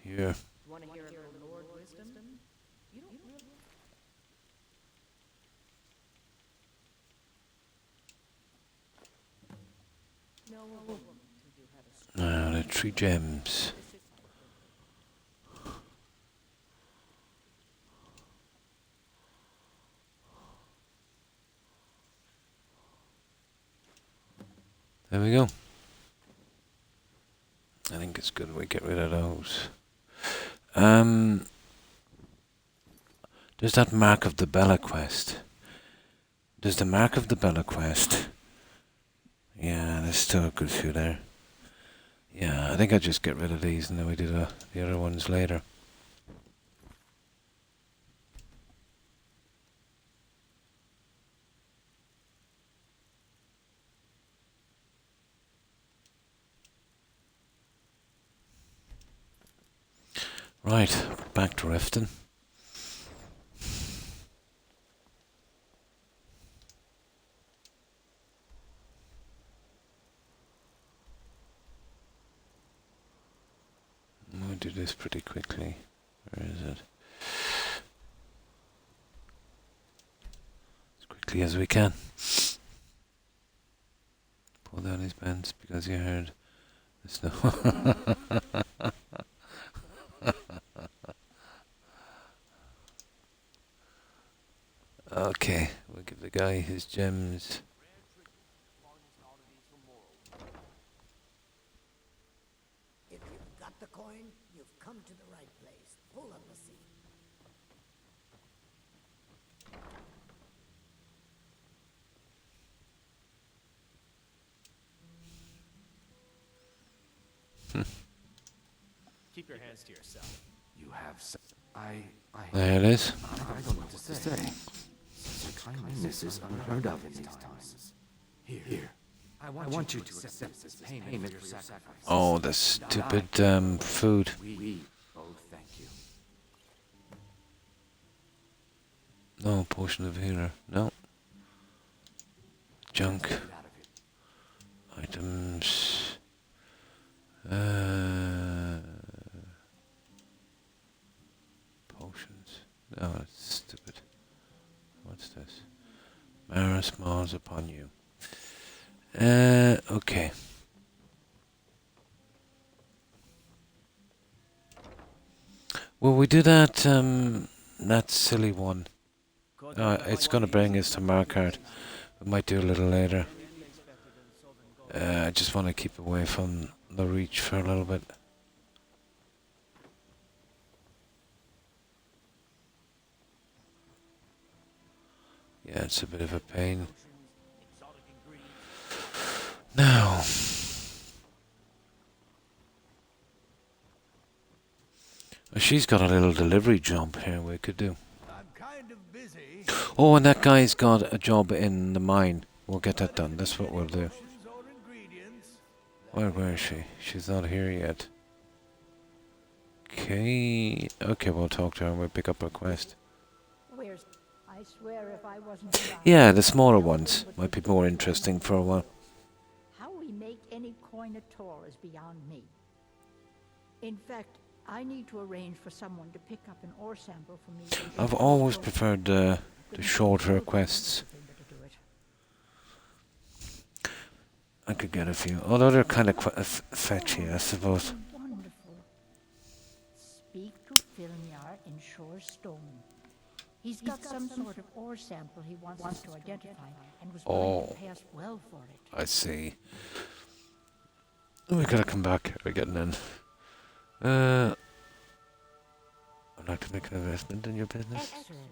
here. Want to hear a little Lord wisdom? You don't really. No woman till you had a Now the 3 gems. There we go. I think it's good we get rid of those. There's that Mark of the Bella quest. There's the Mark of the Bella quest. Yeah, there's still a good few there. Yeah, I think I'll just get rid of these and then we do the other ones later. Right, back to Riften. We'll do this pretty quickly. Where is it? As quickly as we can. Pull down his pants because you heard the snow. Okay, we'll give the guy his gems. If you've got the coin, you've come to the right place. Pull up a seat. Keep your hands to yourself. You have There it is. I don't know what to say. Such kindness is unheard of in these times. Here. I want you to accept this payment for your sacrifice. Oh, the stupid food. We both thank you. No, potion of healer. No. Junk. Items. Potions. No, that's stupid. What's this? Mara smiles upon you. Okay. Will we do that silly one? It's gonna bring us to Markart. We might do a little later. I just want to keep away from the reach for a little bit. Yeah, it's a bit of a pain. Now, She's got a little delivery job here we could do. I'm kind of busy. Oh, and that guy's got a job in the mine. We'll get that done. That's what we'll do. Where is she? She's not here yet. Okay. Okay, we'll talk to her and we'll pick up her quest. Where's... I swear if I wasn't around, Yeah, the smaller ones might be more interesting for a while. how we make any coin at all is beyond me. In fact, I need to arrange for someone to pick up an ore sample for me. I've always preferred the shorter quests. I could get a few, although they're kind of fetchy, I suppose. Wonderful. Speak to Filmyar in Shore Stone. He's got some sort of ore sample he wants to identify and was willing to pay us well for it. I see. We gotta come back. We're getting in. I'd like to make an investment in your business. Excellent.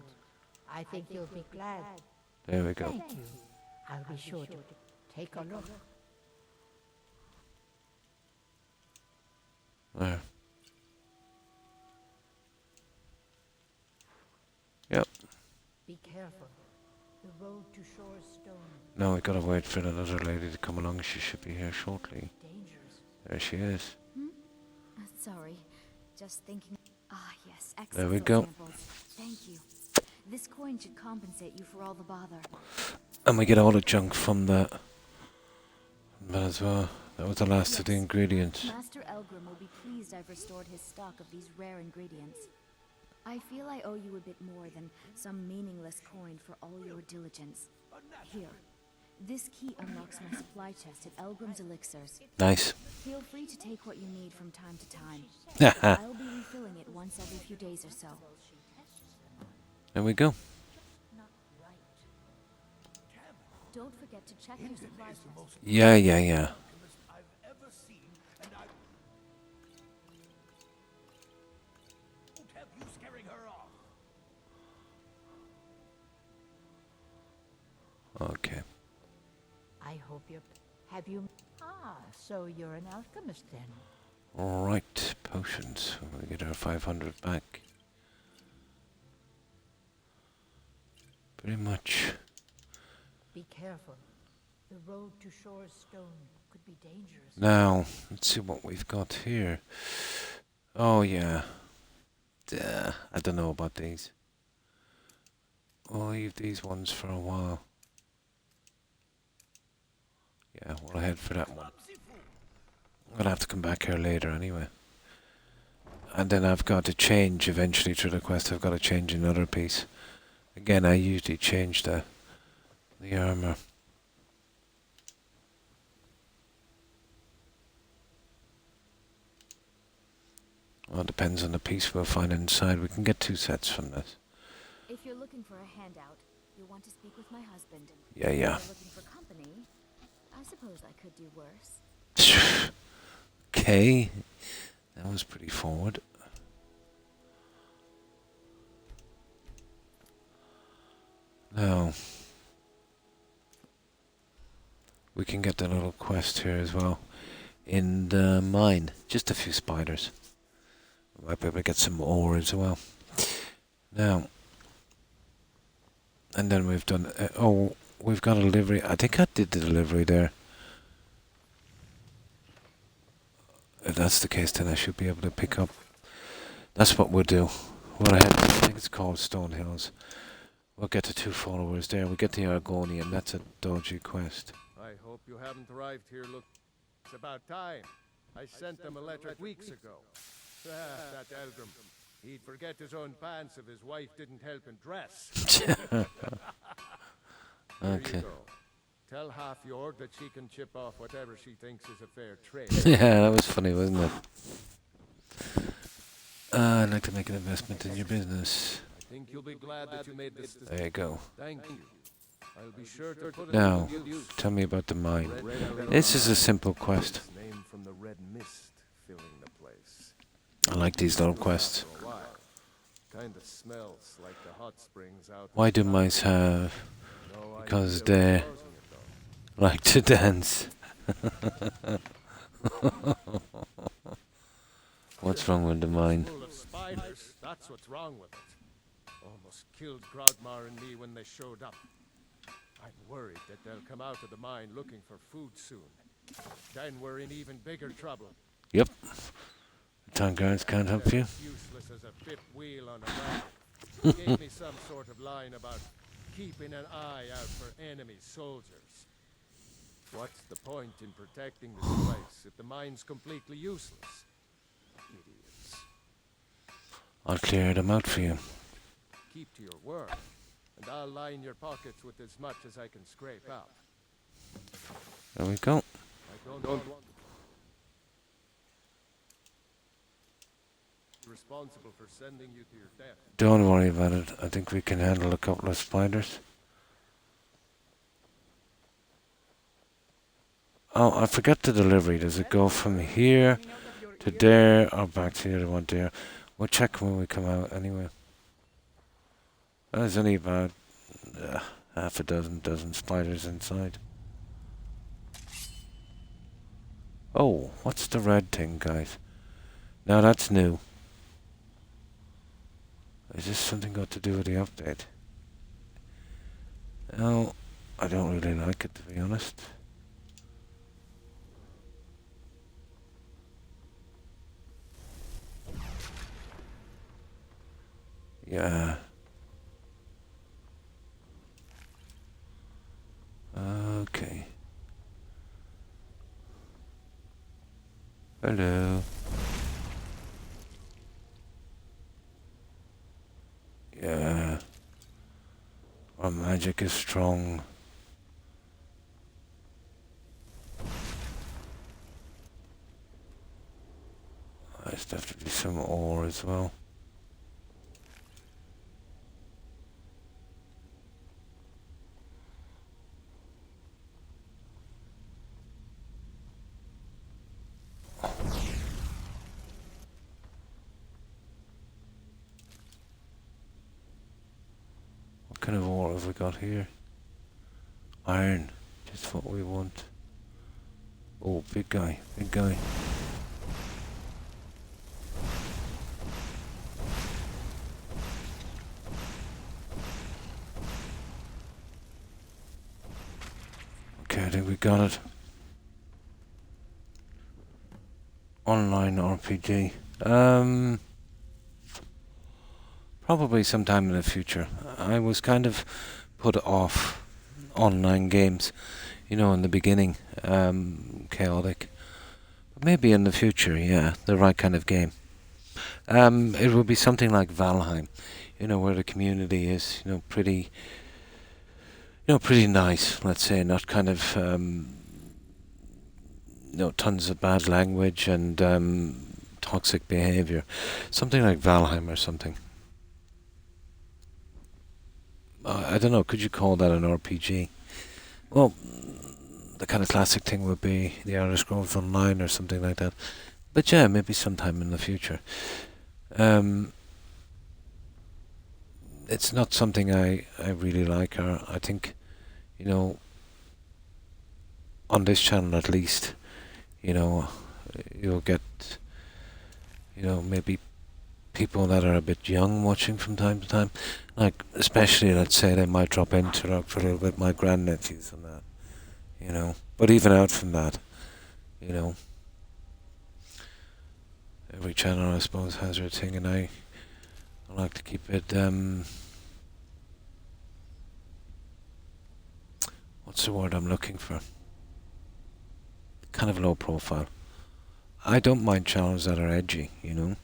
I think you'll be glad. There we go. Thank you. I'll be sure to take a look. There. Yep. Be careful. The road to Shore Stone. Now we gotta wait for another lady to come along. She should be here shortly. Dangerous. There she is. Sorry, just thinking. Ah, yes, excellent. There we go. Examples. Thank you. This coin should compensate you for all the bother. And we get all the junk from that as well. That was the last of the ingredients. Master Elgrim will be pleased I've restored his stock of these rare ingredients. I feel I owe you a bit more than some meaningless coin for all your diligence. Here, this key unlocks my supply chest at Elgrim's Elixirs. Nice. Feel free to take what you need from time to time. I'll be refilling it once every few days or so. There we go. Don't forget to check your supply chest. Yeah. Okay. I hope you're... Have you... Ah, so you're an alchemist then. Alright, potions. We get our 500 back. Pretty much. Be careful. The road to Shore Stone could be dangerous. Now, let's see what we've got here. Oh yeah. Duh, I don't know about these. We'll leave these ones for a while. Yeah, we'll head for that one. I'm gonna have to come back here later anyway. And then I've got to change eventually through the quest. I've got to change another piece. Again, I usually change the armor. Well, it depends on the piece we'll find inside. We can get 2 sets from this. If you're looking for a handout, you'll want to speak with my husband. Yeah. If you're looking for company, I suppose I could do worse. Okay. That was pretty forward. Now, we can get the little quest here as well. In the mine. Just a few spiders. We might be able to get some ore as well. Now, and then we've done... we've got a delivery. I think I did the delivery there. If that's the case, then I should be able to pick up. That's what we'll do. We'll head, I think it's called Stone Hills. We'll get the 2 followers there. We'll get the Argonian. That's a dodgy quest. I hope you haven't arrived here. Look, it's about time. I sent them a letter weeks ago. That Elgrim. He'd forget his own pants if his wife didn't help him dress. Okay. Tell Half-Yord that she can chip off whatever she thinks is a fair trade. Yeah, that was funny, wasn't it? I'd like to make an investment in your business. I think you'll be glad that you made this decision. There you go. Thank you. I'll be sure to put it Now, to good use. tell me about the mine. This is a simple quest. Name from the red mist filling the place. I like these little quests. Kinda smells like the hot springs out. Why do mice have? Because they like to dance. What's wrong with the mine? Full of spiders, that's what's wrong with it. Almost killed Grogmar and me when they showed up. I'm worried that they'll come out of the mine looking for food soon. Then we're in even bigger trouble. Yep. The town guards can't help you. Useless as a fifth wheel on a wagon. He gave me some sort of line about keeping an eye out for enemy soldiers. What's the point in protecting this place if the mine's completely useless? Idiots. I'll clear them out for you. Keep to your word, and I'll line your pockets with as much as I can scrape out. There we go. I don't want responsible for sending you to your death. Don't worry about it. I think we can handle a couple of spiders. Oh, I forgot the delivery. Does it go from here to there or back to the other one there? We'll check when we come out anyway. There's only about half a dozen spiders inside. Oh, what's the red thing, guys? Now that's new. Is this something got to do with the update? No, I don't really like it, to be honest. Yeah. Okay. Hello. Yeah. Our magic is strong. There's definitely some ore as well. What kind of ore have we got here? Iron, just what we want. Oh, big guy, big guy. Okay, I think we got it. Online RPG. Probably sometime in the future. I was kind of put off online games, you know, in the beginning, chaotic. But maybe in the future, yeah, the right kind of game. It would be something like Valheim, you know, where the community is, you know, pretty nice, let's say, not kind of, tons of bad language and toxic behavior. Something like Valheim or something. I don't know, could you call that an RPG? Well, the kind of classic thing would be the Elder Scrolls Online or something like that. But yeah, maybe sometime in the future. It's not something I really like, or I think, you know, on this channel at least, you know, you'll get, you know, maybe people that are a bit young watching from time to time. Like, especially, let's say, they might drop into it for a little bit, my grandnephews and that, you know. But even out from that, you know, every channel, I suppose, has their thing, and I like to keep it, what's the word I'm looking for? Kind of low profile. I don't mind channels that are edgy, you know.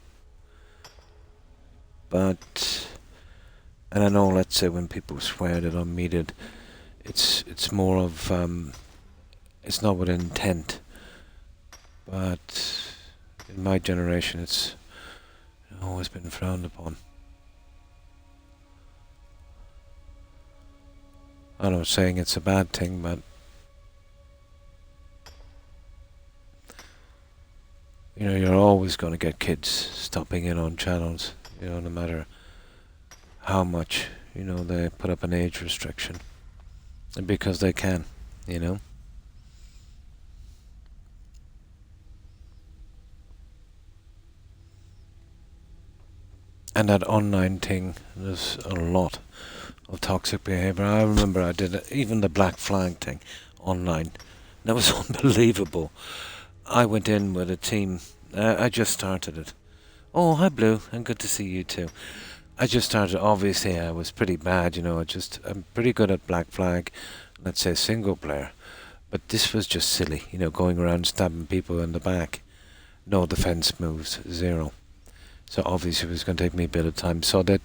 But, and I know, let's say, when people swear that I'm muted, it's more of, it's not with intent. But in my generation, it's always been frowned upon. I'm not saying it's a bad thing, but you know, you're always going to get kids stopping in on channels, you know, no matter how much, you know, they put up an age restriction. And because they can, you know. And that online thing, there's a lot of toxic behavior. I remember I did it, even the black flag thing online. That was unbelievable. I went in with a team. I just started it. Oh, hi Blue, and good to see you too. I just started. Obviously, I was pretty bad. I'm pretty good at black flag, let's say single player. But this was just silly. Going around stabbing people in the back. No defense moves, zero. So obviously it was going to take me a bit of time. So that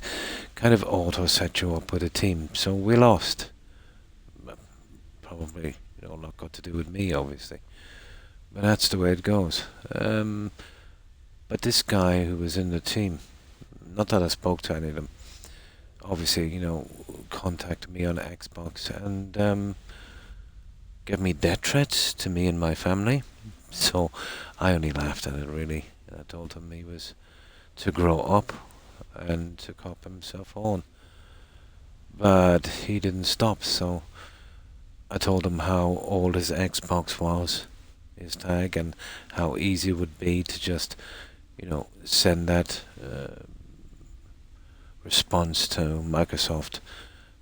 kind of auto set you up with a team. So we lost. Probably, a lot got to do with me, obviously. But that's the way it goes. But this guy who was in the team, not that I spoke to any of them, obviously, contacted me on Xbox and gave me death threats to me and my family. So I only laughed at it, really. I told him he was to grow up and to cop himself on. But he didn't stop, so I told him how old his Xbox was, his tag, and how easy it would be to just, send that response to Microsoft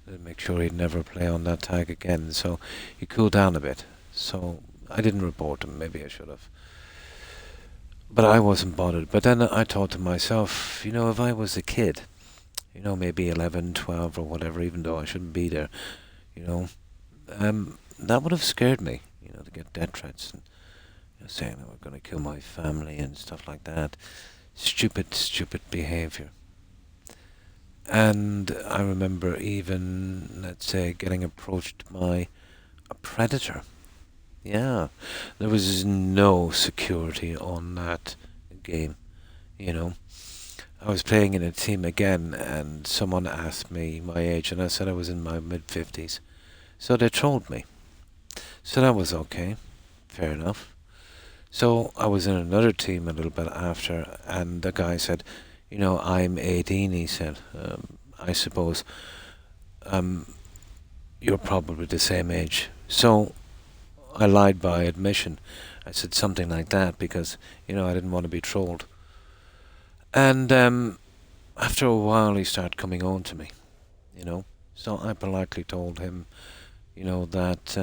to make sure he'd never play on that tag again. So he cooled down a bit. So I didn't report him. Maybe I should have. But I wasn't bothered. But then I thought to myself, if I was a kid, maybe 11, 12 or whatever, even though I shouldn't be there, that would have scared me, to get death threats and saying that we're going to kill my family and stuff like that. Stupid behavior. And I remember even, let's say, getting approached by a predator. Yeah, there was no security on that game, I was playing in a team again, and someone asked me my age, and I said I was in my mid-50s. So they trolled me. So that was okay. Fair enough. So I was in another team a little bit after, and the guy said, I'm 18, he said. I suppose you're probably the same age. So I lied by admission. I said something like that because, I didn't want to be trolled. And after a while, he started coming on to me, So I politely told him, that,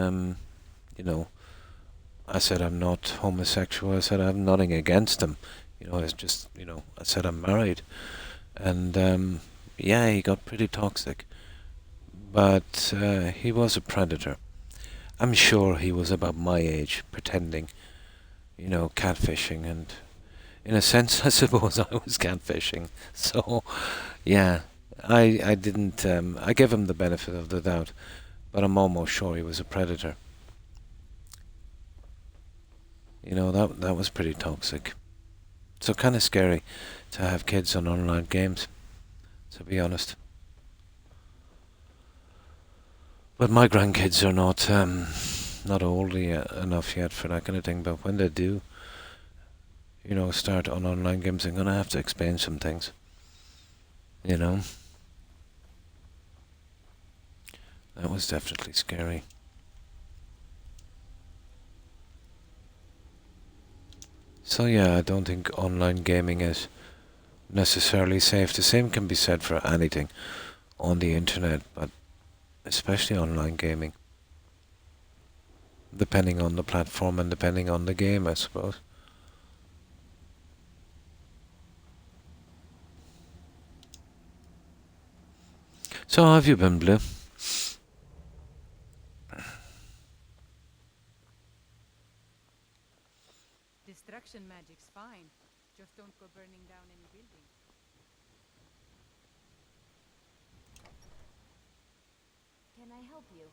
I said I'm not homosexual. I said I have nothing against him. It's just, I said I'm married. And, yeah, he got pretty toxic. But he was a predator. I'm sure he was about my age, pretending, catfishing, and in a sense, I suppose I was catfishing. So, yeah, I didn't, I gave him the benefit of the doubt, but I'm almost sure he was a predator. That was pretty toxic. So kind of scary to have kids on online games, to be honest. But my grandkids are not old enough yet for that kind of thing. But when they do, start on online games, I'm gonna have to explain some things. That was definitely scary. So yeah, I don't think online gaming is necessarily safe. The same can be said for anything on the internet, but especially online gaming. Depending on the platform and depending on the game, I suppose. So how have you been, Blue? Destruction magic's fine. Just don't go burning down any buildings. Can I help you?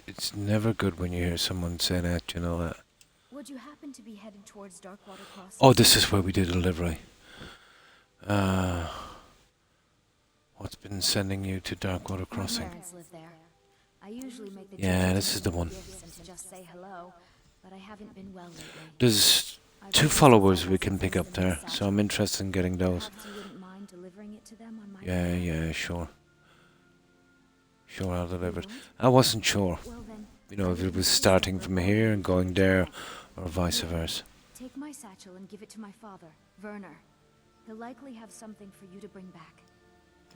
It's never good when you hear someone say that, that. Would you happen to be headed towards Darkwater Crossing? Oh, this is where we did a delivery. What's been sending you to Darkwater Crossing? My parents live there. I usually make the Yeah, this is the one. gifts and to just say hello, but I haven't been well lately. There's 2 followers we can pick up there, so I'm interested in getting those. Perhaps you wouldn't mind delivering it to them on my Yeah, sure. Sure, I'll deliver it. I wasn't sure, if it was starting from here and going there, or vice versa. Take my satchel and give it to my father, Werner. He'll likely have something for you to bring back.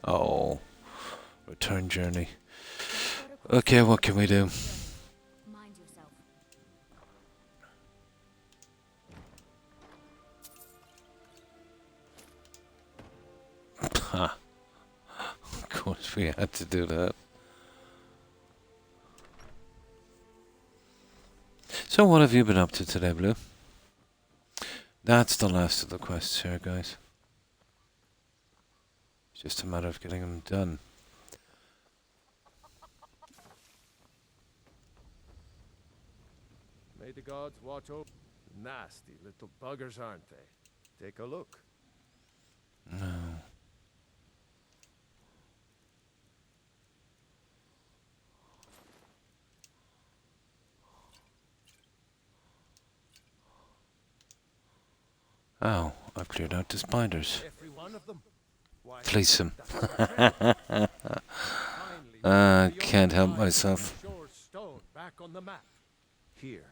Oh, return journey. Okay, what can we do? Mind yourself. Ha. Of course we had to do that. So what have you been up to today, Blue? That's the last of the quests here, guys. It's just a matter of getting them done. May the gods watch over. Nasty little buggers, aren't they? Take a look. No. Oh, I've cleared out the spiders. Every one of them. Why, Fleece them. finally, Can't help myself. Shore stone back on the map. Here,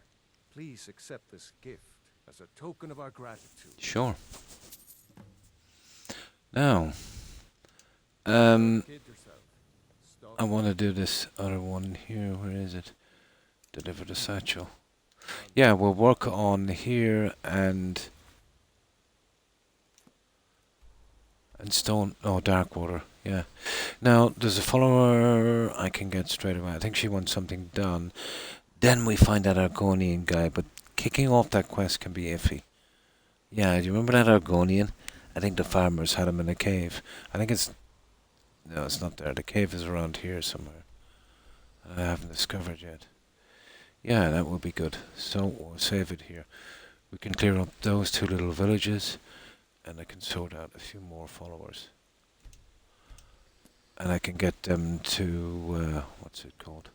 please accept this gift as a token of our gratitude. Sure. Now, I want to do this other one here. Where is it? Deliver the satchel. Yeah, we'll work on here and stone. Oh, dark water. Yeah. Now there's a follower I can get straight away. I think she wants something done. Then we find that Argonian guy, but kicking off that quest can be iffy. Yeah, do you remember that Argonian? I think the farmers had him in a cave. I think it's... No, it's not there. The cave is around here somewhere. I haven't discovered yet. Yeah, that would be good. So we'll save it here. We can clear up those two little villages, and I can sort out a few more followers. And I can get them to... what's it called?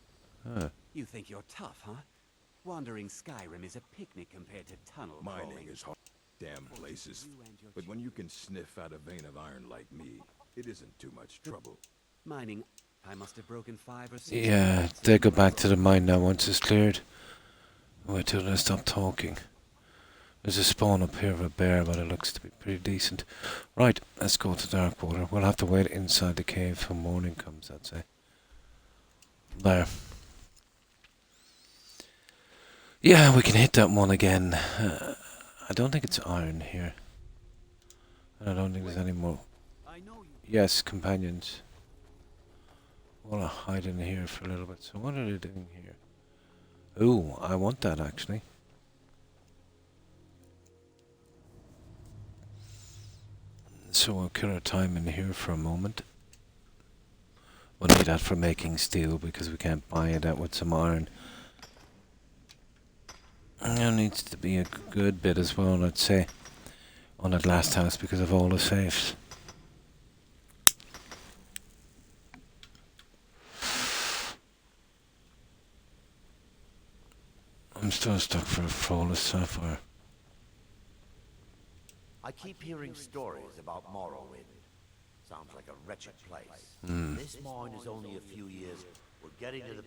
You think you're tough, huh? Wandering Skyrim is a picnic compared to tunnel Mining crawling. is hard. Damn places. But when you can sniff out a vein of iron like me, it isn't too much trouble. Mining, I must have broken 5 or 6. Yeah, they go back to the mine now once it's cleared. Wait till they stop talking. There's a spawn up here of a bear, but it looks to be pretty decent. Right, let's go to Darkwater. We'll have to wait inside the cave till morning comes, I'd say. There. Yeah, we can hit that one again. I don't think it's iron here. And I don't think there's any more. Yes, companions. I want to hide in here for a little bit. So what are they doing here? Ooh, I want that actually. So we'll kill our time in here for a moment. We'll need that for making steel because we can't buy it out with some iron. And there needs to be a good bit as well, I'd say, on that last house because of all the safes. I'm still stuck for a flawless sapphire. I keep hearing stories about Morrowind. Sounds like a wretched place. Hmm. This mine is only a few years. We're getting to the...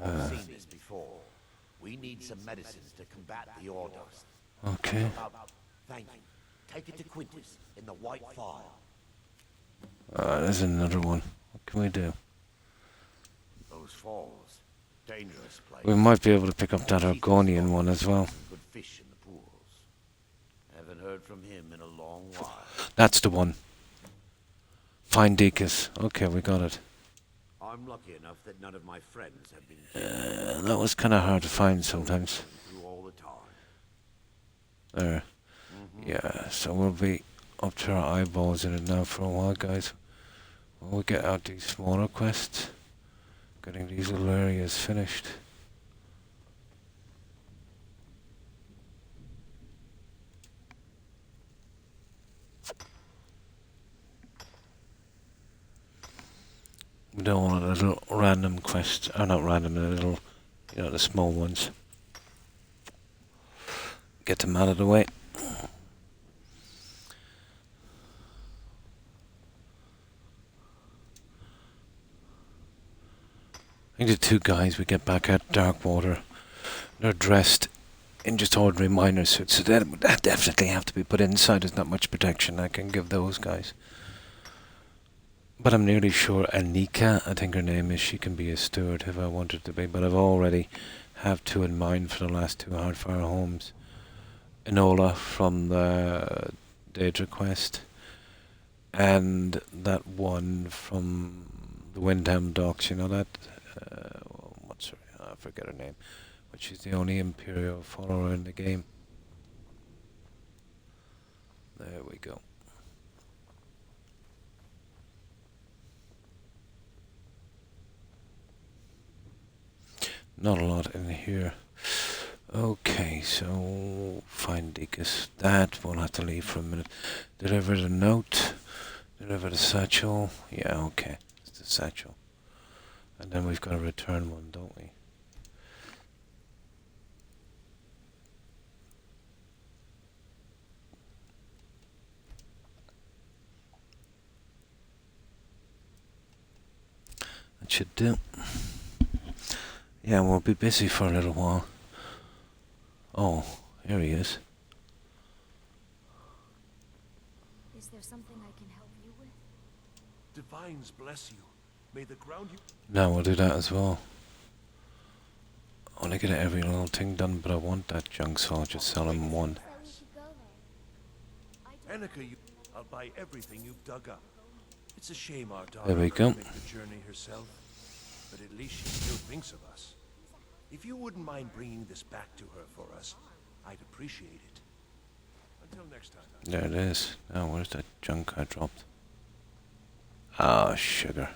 I've seen this before. We need some medicines to combat the ore dust. Okay. Thank you. Take it to Quintus in the White File. There's another one. What can we do? Those falls. Dangerous place. We might be able to pick up that Argonian one as well. Good fish in the pools. Haven't heard from him in a long while. That's the one. Find Deacus. Okay, we got it. I'm lucky enough that none of my friends have been That was kind of hard to find sometimes. through all the time. There. Yeah, so we'll be up to our eyeballs in it now for a while, guys. We'll get out these smaller quests. Getting these little areas finished. We don't want a little random quests, or not random, the little, you know, the small ones. Get them out of the way. I think the two guys we get back at Darkwater, they're dressed in just ordinary miner suits, so that would definitely have to be put inside. There's not much protection I can give those guys. But I'm nearly sure Anika, I think her name is, she can be a steward if I wanted to be, but I've already have two in mind for the last two Hardfire homes. Enola from the Daedra quest, and that one from the Windham Docks, you know that, what's her, I forget her name, but she's the only Imperial follower in the game. There we go. Not a lot in here. Okay, so find Deakus. That we'll have to leave for a minute. Deliver the note. Deliver the satchel. Yeah, okay. It's the satchel. And then we've got to return one, don't we? That should do. Yeah, we'll be busy for a little while. Oh, here he is. Is there something I can help you with? Divines bless you. May the ground you... No, we'll do that as well. I want to get every little thing done, but I want that junk, so I'll just sell him one. Annika, I'll buy everything you've dug up. It's a shame our daughter There we go. couldn't make the journey herself, but at least she still thinks of us. If you wouldn't mind bringing this back to her for us, I'd appreciate it. Until next time. There it is. Now, where's that junk I dropped? Ah, sugar.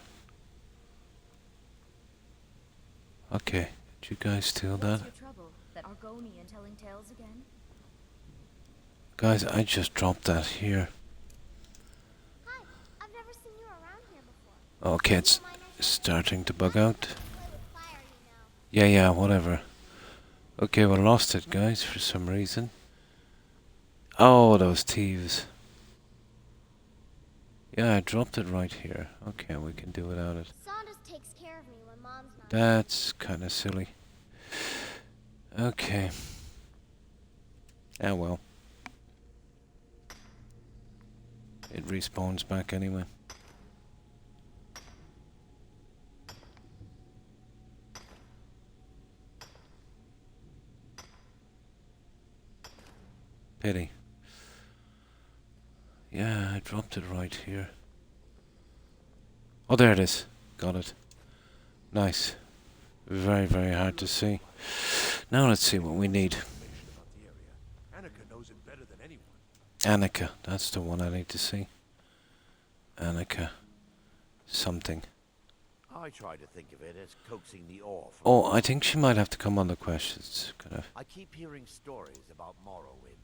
Okay, did you guys steal that? What's your trouble? That Argonian telling tales again? Guys, I just dropped that here. Hi, I've never seen you around here before. Okay, it's starting to bug out. Yeah, whatever. Okay, we lost it, guys, for some reason. Oh, those thieves. Yeah, I dropped it right here. Okay, we can do without it. Saunders takes care of me when Mom's not. That's kind of silly. Okay. Ah, well. It respawns back anyway. Pity. Yeah, I dropped it right here. Oh, there it is. Got it. Nice. Very, very hard to see. Now let's see what we need. Annika knows it better than anyone. Annika, that's the one I need to see. Annika. Something. I try to think of it as coaxing the ore from... Oh, I think she might have to come on the questions. Kind of. I keep hearing stories about Morrowind.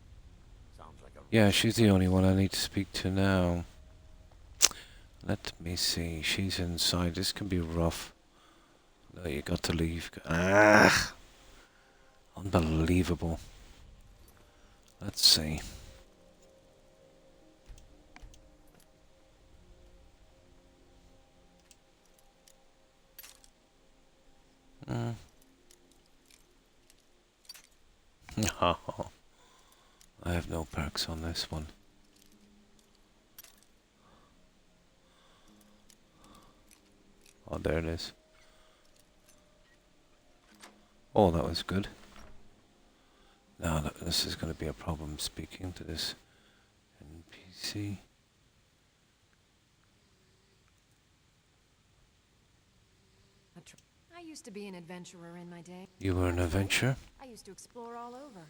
Sounds like a... Yeah, she's the only one I need to speak to now. Let me see. She's inside. This can be rough. No, you got to leave. Ah! Unbelievable. Let's see. I have no perks on this one. Oh, there it is. Oh, that was good. Now, this is going to be a problem speaking to this NPC. I used to be an adventurer in my day. You were an adventurer? I used to explore all over.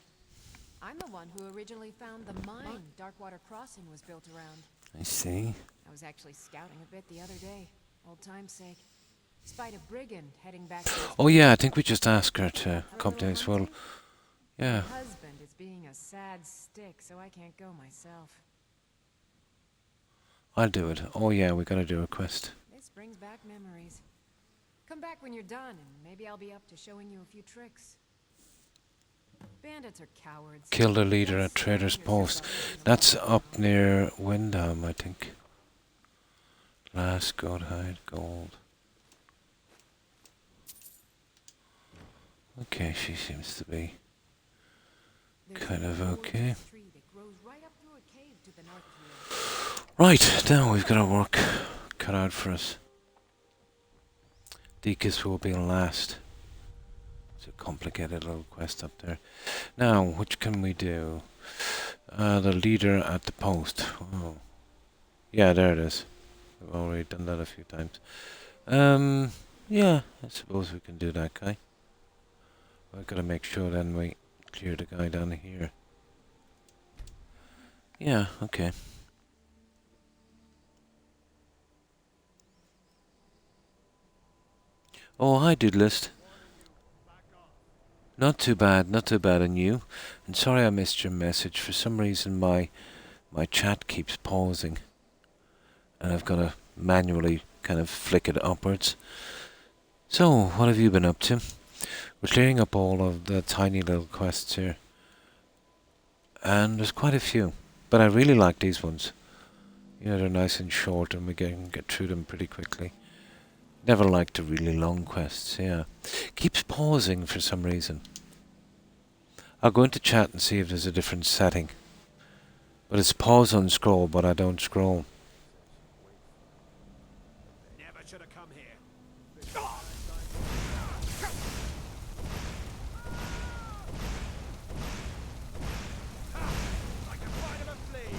I'm the one who originally found the mine Darkwater Crossing was built around. I see. I was actually scouting a bit the other day, old time's sake. Spied a brigand heading back to... Oh yeah, I think we just asked her to come to as well. Yeah. My husband is being a sad stick, so I can't go myself. I'll do it. Oh yeah, we gotta do a quest. This brings back memories. Come back when you're done, and maybe I'll be up to showing you a few tricks. Bandits are cowards. Kill the leader at Trader's Post. That's up near Windham, I think. Last Godhide Gold. Okay, she seems to be kind of okay. Right, now we've got our work cut out for us. Deacon's will be last. It's a complicated little quest up there. Now, which can we do? The leader at the post. Oh. Yeah, there it is. We've already done that a few times. Yeah, I suppose we can do that guy. I've got to make sure then we clear the guy down here. Yeah, okay. Oh, hi, Doodlist. Not too bad, and you? And sorry I missed your message. For some reason my chat keeps pausing. And I've got to manually kind of flick it upwards. So, what have you been up to? We're clearing up all of the tiny little quests here. And there's quite a few. But I really like these ones. You know, they're nice and short and we can get through them pretty quickly. Never liked the really long quests, yeah. Keeps pausing for some reason. I'll go into chat and see if there's a different setting. But it's pause on scroll, but I don't scroll. Never should have come here. Like a bite of a flea.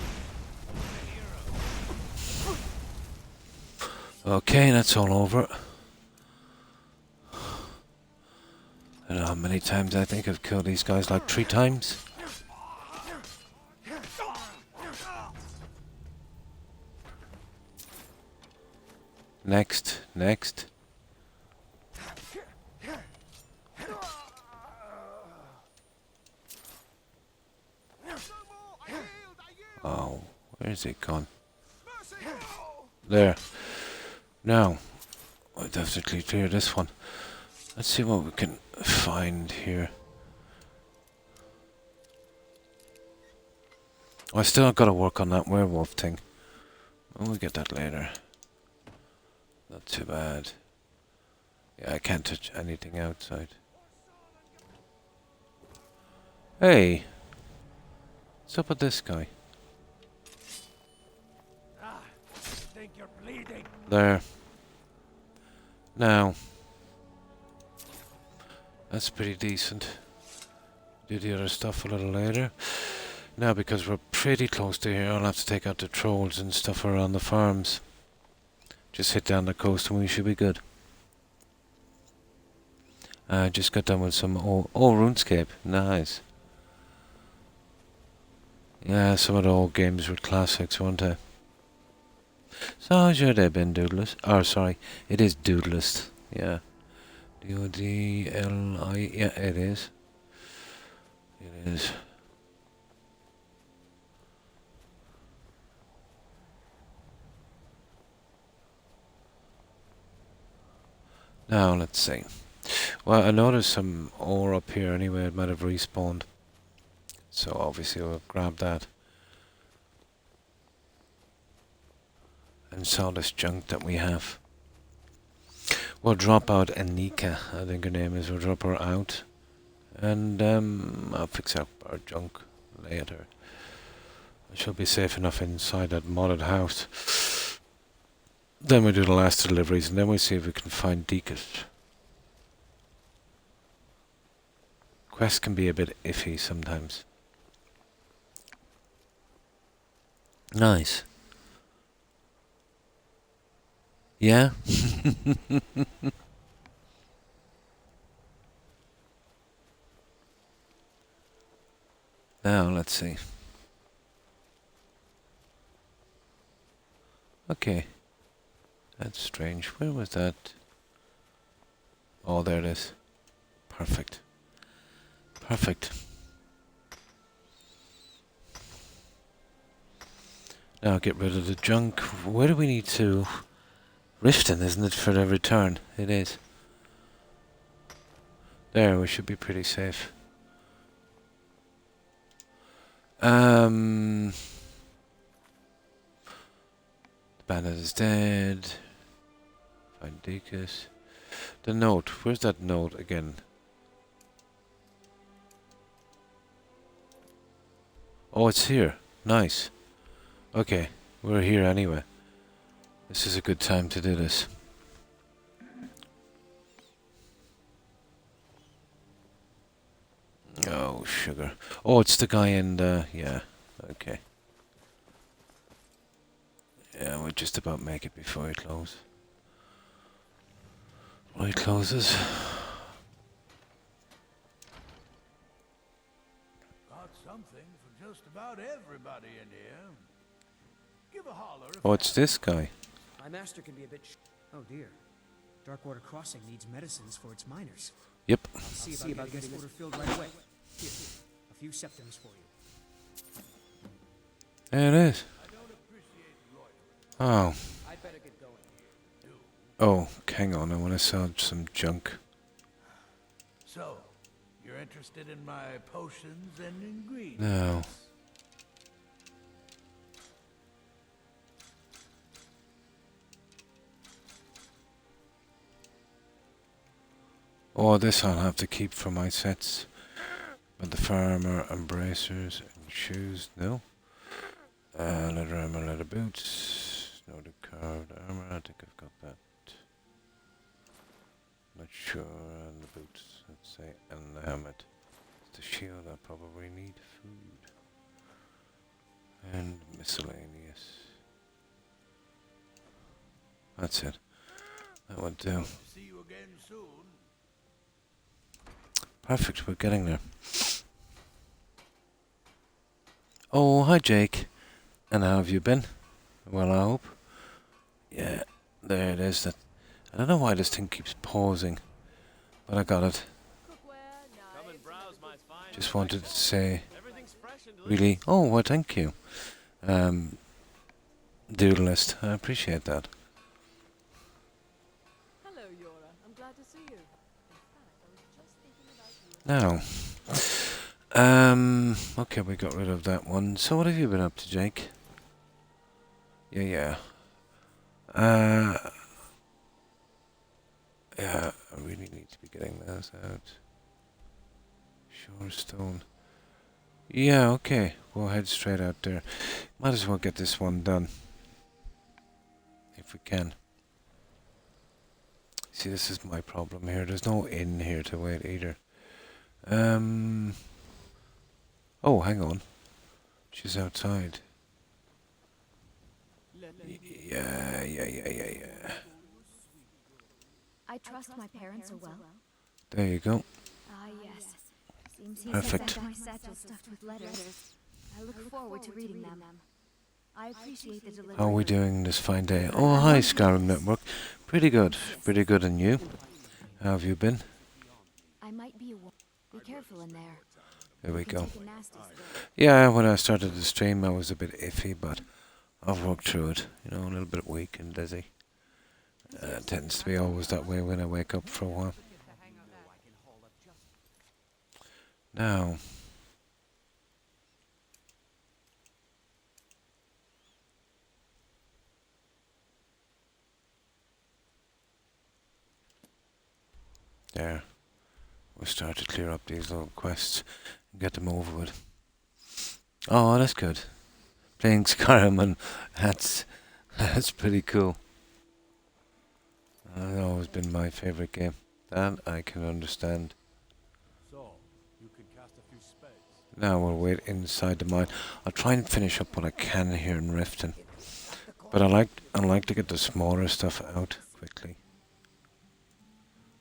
Okay, that's all over. I don't know how many times I think I've killed these guys, like 3 times. Next. Oh, where's it gone? There. Now, I'd have to clear this one. Let's see what we can find here. I still got to work on that werewolf thing. We'll get that later. Not too bad. Yeah, I can't touch anything outside. Hey! What's up with this guy? Think you're bleeding. There. Now. That's pretty decent. Do the other stuff a little later. Now, because we're pretty close to here, I'll have to take out the trolls and stuff around the farms. Just hit down the coast and we should be good. I just got done with some old RuneScape. Nice. Yeah, some of the old games were classics, weren't they? So how's your day been, Doodlist? Oh, sorry, it is Doodlist. Yeah. D-O-D-L-I... Yeah, it is. It is. Now, let's see. Well, I noticed some ore up here anyway. It might have respawned. So, obviously, we'll grab that. And sell this junk that we have. We'll drop out Anika, I think her name is. We'll drop her out. And, I'll fix up our junk later. She'll be safe enough inside that modded house. Then we do the last deliveries, and then we see if we can find Deacus. Quests can be a bit iffy sometimes. Nice. Yeah? Now, let's see. Okay. That's strange. Where was that? Oh, there it is. Perfect. Perfect. Now get rid of the junk. Where do we need to... Riften, isn't it, for the return? It is. There, we should be pretty safe. The bandit is dead. Find Deacus. The note. Where's that note again? Oh, it's here. Nice. Okay, we're here anyway. This is a good time to do this. Oh, sugar. Oh, it's the guy in the... Yeah, okay. Yeah, we'll just about make it before he closes. Well, he closes. Got something for just about everybody in here. Give a holler if Oh, it's this guy. My master can be a bit oh dear. Darkwater Crossing needs medicines for its miners. Yep. I'll see about getting this order filled right away. Here, a few septums for you. There it is. Oh. I'd better get going. Oh, hang on. I want to sell some junk. So, you're interested in my potions and ingredients? No. Oh, this I'll have to keep for my sets. But the farmer and bracers and shoes, no. Leather armor, leather boots. No, the carved armor. I think I've got that. Not sure. And the boots, let's say, and the helmet. The shield, I probably need food. And miscellaneous. That's it. That would do. See you again soon. Perfect, we're getting there. Oh, hi Jake. And how have you been? Well, I hope. Yeah, there it is. That I don't know why this thing keeps pausing, but I got it. Just wanted to say, really. Oh, well, thank you. Doodleist, I appreciate that. Hello, Yora. I'm glad to see you. In fact, I was just thinking about you. Now, okay, we got rid of that one. So what have you been up to, Jake? Yeah. Yeah, I really need to be getting those out. Shorestone. Yeah, okay. We'll head straight out there. Might as well get this one done. If we can. See, this is my problem here. There's no inn here to wait either. Oh, hang on. She's outside. Yeah. I trust my parents are well. There you go. Ah, yes. Seems he Perfect. sent my satchel stuffed with letters. I look forward to reading them. I appreciate the delivery. How are we doing this fine day? Oh, hi, Skyrim Network. Pretty good. Pretty good, and you? How have you been? I might be be careful in there. There we go. Take a nasty spill. Yeah, when I started the stream, I was a bit iffy, but I've worked through it. You know, a little bit weak and dizzy. It tends to be always that way when I wake up for a while. Now, there. We'll start to clear up these little quests and get them over with. Oh, that's good. Playing Skyrim, and that's pretty cool. It's always been my favourite game. That I can understand. So, you can cast a few spells. Now we'll wait inside the mine. I'll try and finish up what I can here in Riften. But I like to get the smaller stuff out quickly.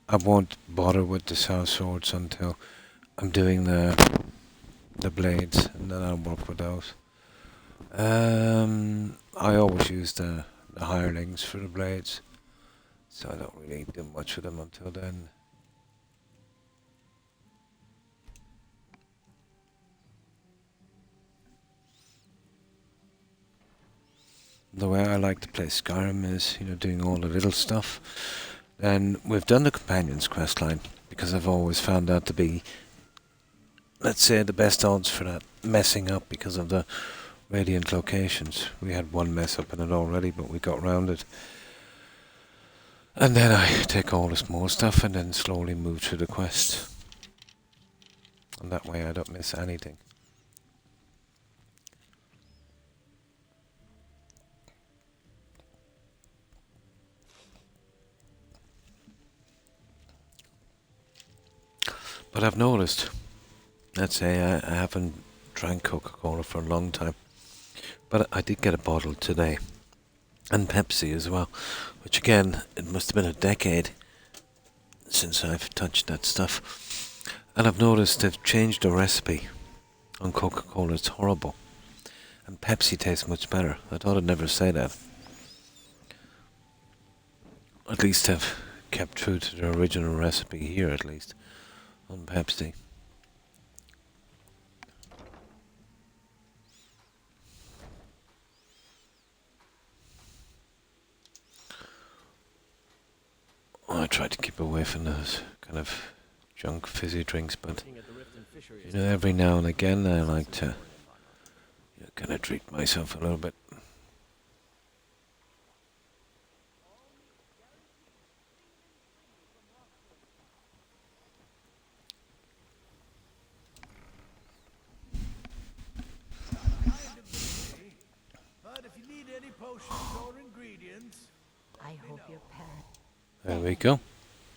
I won't bother with the sound swords until I'm doing the blades, and then I'll work with those. I always use the hirelings for the blades, so I don't really do much with them until then. The way I like to play Skyrim is, doing all the little stuff. And we've done the Companions questline, because I've always found that to be, let's say, the best odds for that messing up because of the radiant locations. We had one mess up in it already, but we got round it. And then I take all the small stuff and then slowly move through the quest. And that way I don't miss anything. But I've noticed, let's say I haven't drank Coca-Cola for a long time, but I did get a bottle today, and Pepsi as well, which again, it must have been a decade since I've touched that stuff. And I've noticed they've changed the recipe on Coca-Cola. It's horrible. And Pepsi tastes much better. I thought I'd never say that. At least they've kept true to their original recipe here, at least, on Pepsi. I try to keep away from those kind of junk fizzy drinks, but you know, every now and again I like to kind of treat myself a little bit. But if you need any potions or ingredients, I hope your parents. There we go.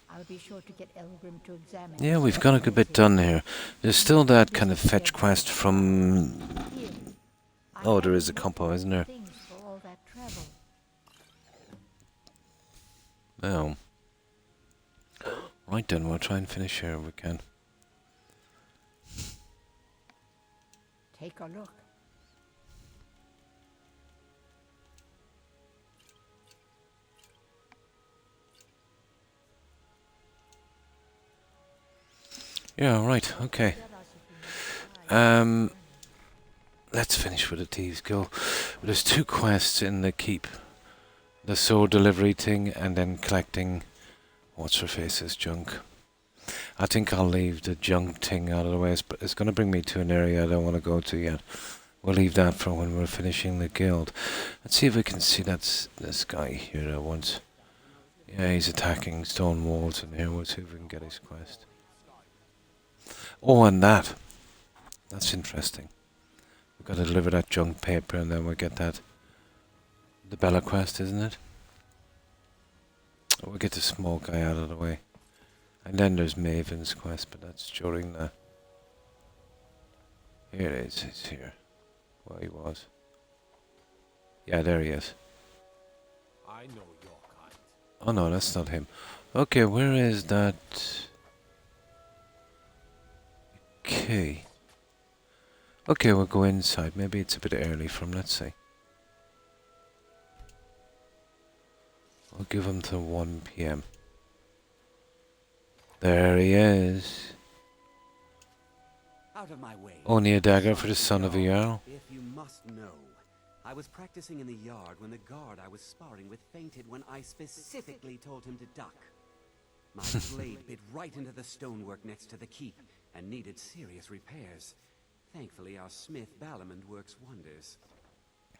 I'll be sure to get Elgrim to examine. Yeah, we've got a good bit done here. There's still that kind of fetch quest from... Oh, there is a compo, isn't there? Oh. Right then, we'll try and finish here if we can. Take a look. Yeah, right, okay. Let's finish with the Thieves Guild. There's 2 quests in the keep. The sword delivery thing and then collecting what's-her-face's junk. I think I'll leave the junk thing out of the way. It's going to bring me to an area I don't want to go to yet. We'll leave that for when we're finishing the guild. Let's see if we can see this guy here that once. Yeah, he's attacking stone walls in here. We'll see if we can get his quest. Oh, and that. That's interesting. We've got to deliver that junk paper and then we'll get that. The Bella quest, isn't it? We'll get the small guy out of the way. And then there's Maven's quest, but that's during the... Here it is, it's here. Well, he was. Yeah, there he is. I know your kind. Oh no, that's not him. Okay, where is that... Okay. Okay, we'll go inside. Maybe it's a bit early for him, let's see. I'll give him till 1 PM. There he is. Out of my way. Only a dagger for the son of a Jarl. If you must know, I was practicing in the yard when the guard I was sparring with fainted when I specifically told him to duck. My blade bit right into the stonework next to the keep and needed serious repairs. Thankfully, our smith Balamand works wonders.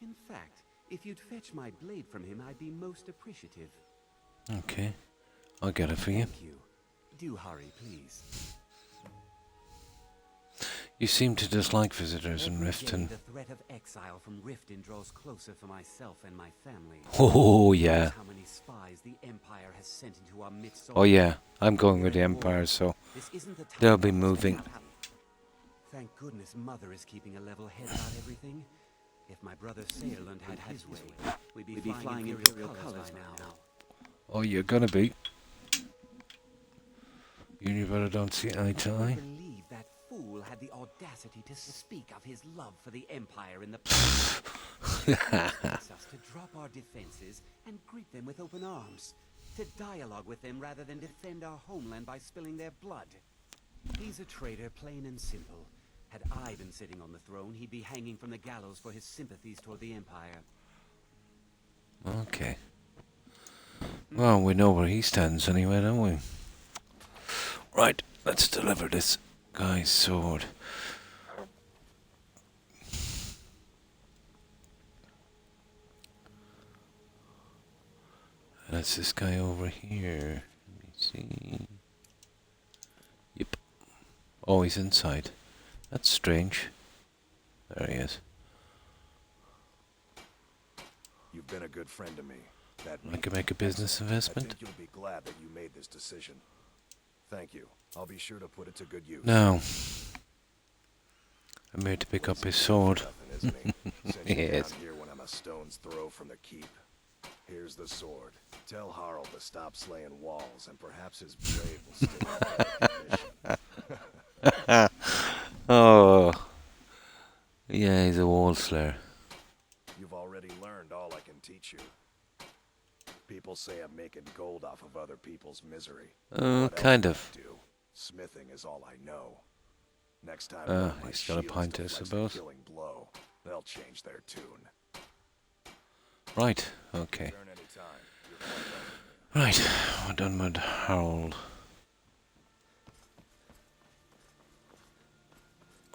In fact, if you'd fetch my blade from him, I'd be most appreciative. Okay, I'll get it for you. Thank you. Do hurry, please. You seem to dislike visitors in Every Riften. day, the threat of exile from Riften draws closer for myself and my family. Oh, yeah. How many spies the Empire has sent into our midst. Oh yeah, I'm going with the Empire, so they'll be moving. Thank goodness Mother is keeping a level head about everything. If my brother Saerland had his way, we'd be flying Imperial colors by now. Oh, you're gonna be. You and your brother don't see eye to eye. Believe that fool had the audacity to speak of his love for the Empire in the past. He wants us to drop our defenses and greet them with open arms, to dialogue with them rather than defend our homeland by spilling their blood. He's a traitor, plain and simple. Had I been sitting on the throne, he'd be hanging from the gallows for his sympathies toward the Empire. Okay. Well, we know where he stands anyway, don't we? Right, let's deliver this guy's sword. And it's this guy over here. Let me see. Yep. Oh, he's inside. That's strange. There he is. You've been a good friend to me. That I could make a business I investment. think you'll be glad that you made this decision. Thank you. I'll be sure to put it to good use. Now, I'm here to pick up his sword. Nothing, isn't he? Sent you Yes. down here when I'm a stone's throw from the keep. Here's the sword. Tell Harl to stop slaying walls, and perhaps his blade will still have Oh. Yeah, he's a wall slayer. You've already learned all I can teach you. People say I'm making gold off of other people's misery. What Kind else of. can I do? Smithing is all I know. Next time one of my He's got a shields pint, I deflects a suppose. killing blow, they'll change their tune. Right, okay. Turn anytime. You're quite welcome. Right, we're done with Harold.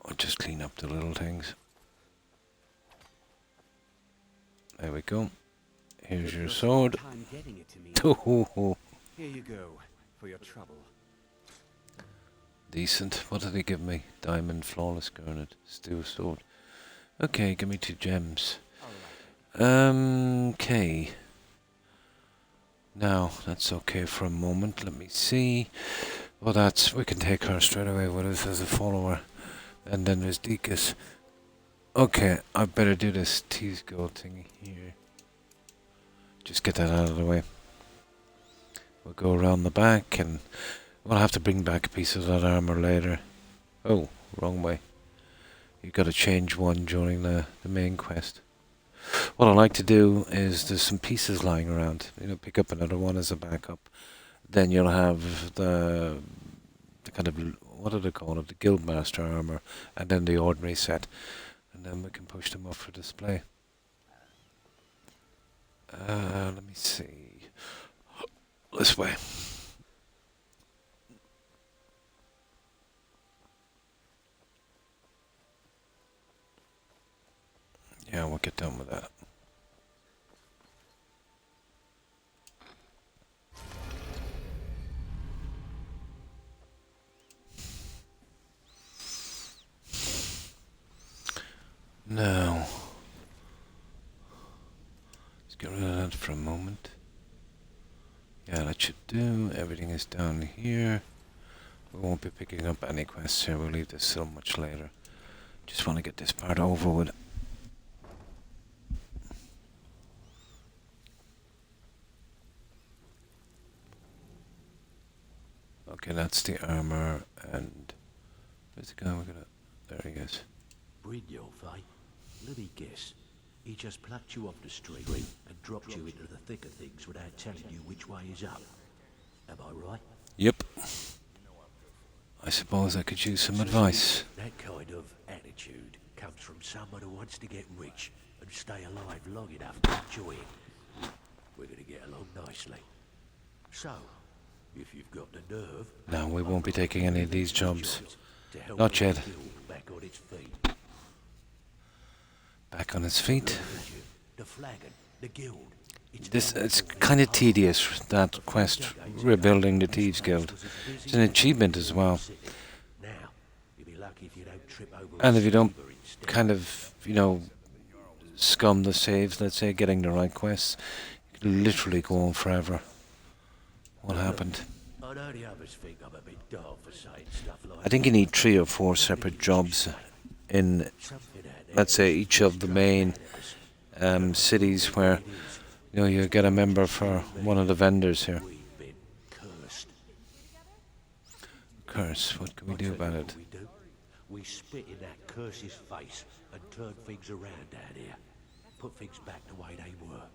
I'll just clean up the little things. There we go. Here's your sword. Time getting it to me. Here you go, for your trouble. Decent. What did he give me? Diamond, flawless garnet, steel sword. Okay, give me 2 gems. Okay. Now, that's okay for a moment. Let me see. Well, that's... we can take her straight away with us as a follower. And then there's Deakus. Okay, I better do this tease gold thingy here. Just get that out of the way. We'll go around the back and we'll have to bring back a piece of that armor later. Oh, wrong way. You got to change one during the main quest. What I like to do is there's some pieces lying around. You know, pick up another one as a backup. Then you'll have the kind of, what do they call it? The Guildmaster armor, and then the ordinary set, and then we can push them up for display. Let me see. This way. Yeah, we'll get done with that. Now, let's get rid of that for a moment. Yeah, that should do. Everything is down here. We won't be picking up any quests here. We'll leave this so much later. Just want to get this part over with. Okay, that's the armor, and where's the guy we're gonna... There he is. Brynjolf, eh? Let me guess. He just plucked you off the street and dropped you into the thick of things without telling you which way is up. Am I right? Yep. I suppose I could use some advice. That kind of attitude comes from someone who wants to get rich and stay alive long enough to enjoy it. We're gonna get along nicely. So, if you've got the nerve... No, we won't be taking any of these jobs. Not yet. Back on its feet. Back on his feet. The flagon, the guild. It's kind of tedious, that quest, rebuilding the Thieves Guild. It's an achievement as well. And if you don't kind of, you know, scum the saves, let's say, getting the right quests, you could literally go on forever. What happened? I know the others think I'm a bit dull for saying stuff like I think you need 3 or 4 separate jobs in, let's say, each of the main cities where, you know, you get a member for one of the vendors here. Curse, what can we do about it? We spit in that curse's face and turn things around down here. Put things back the way they were.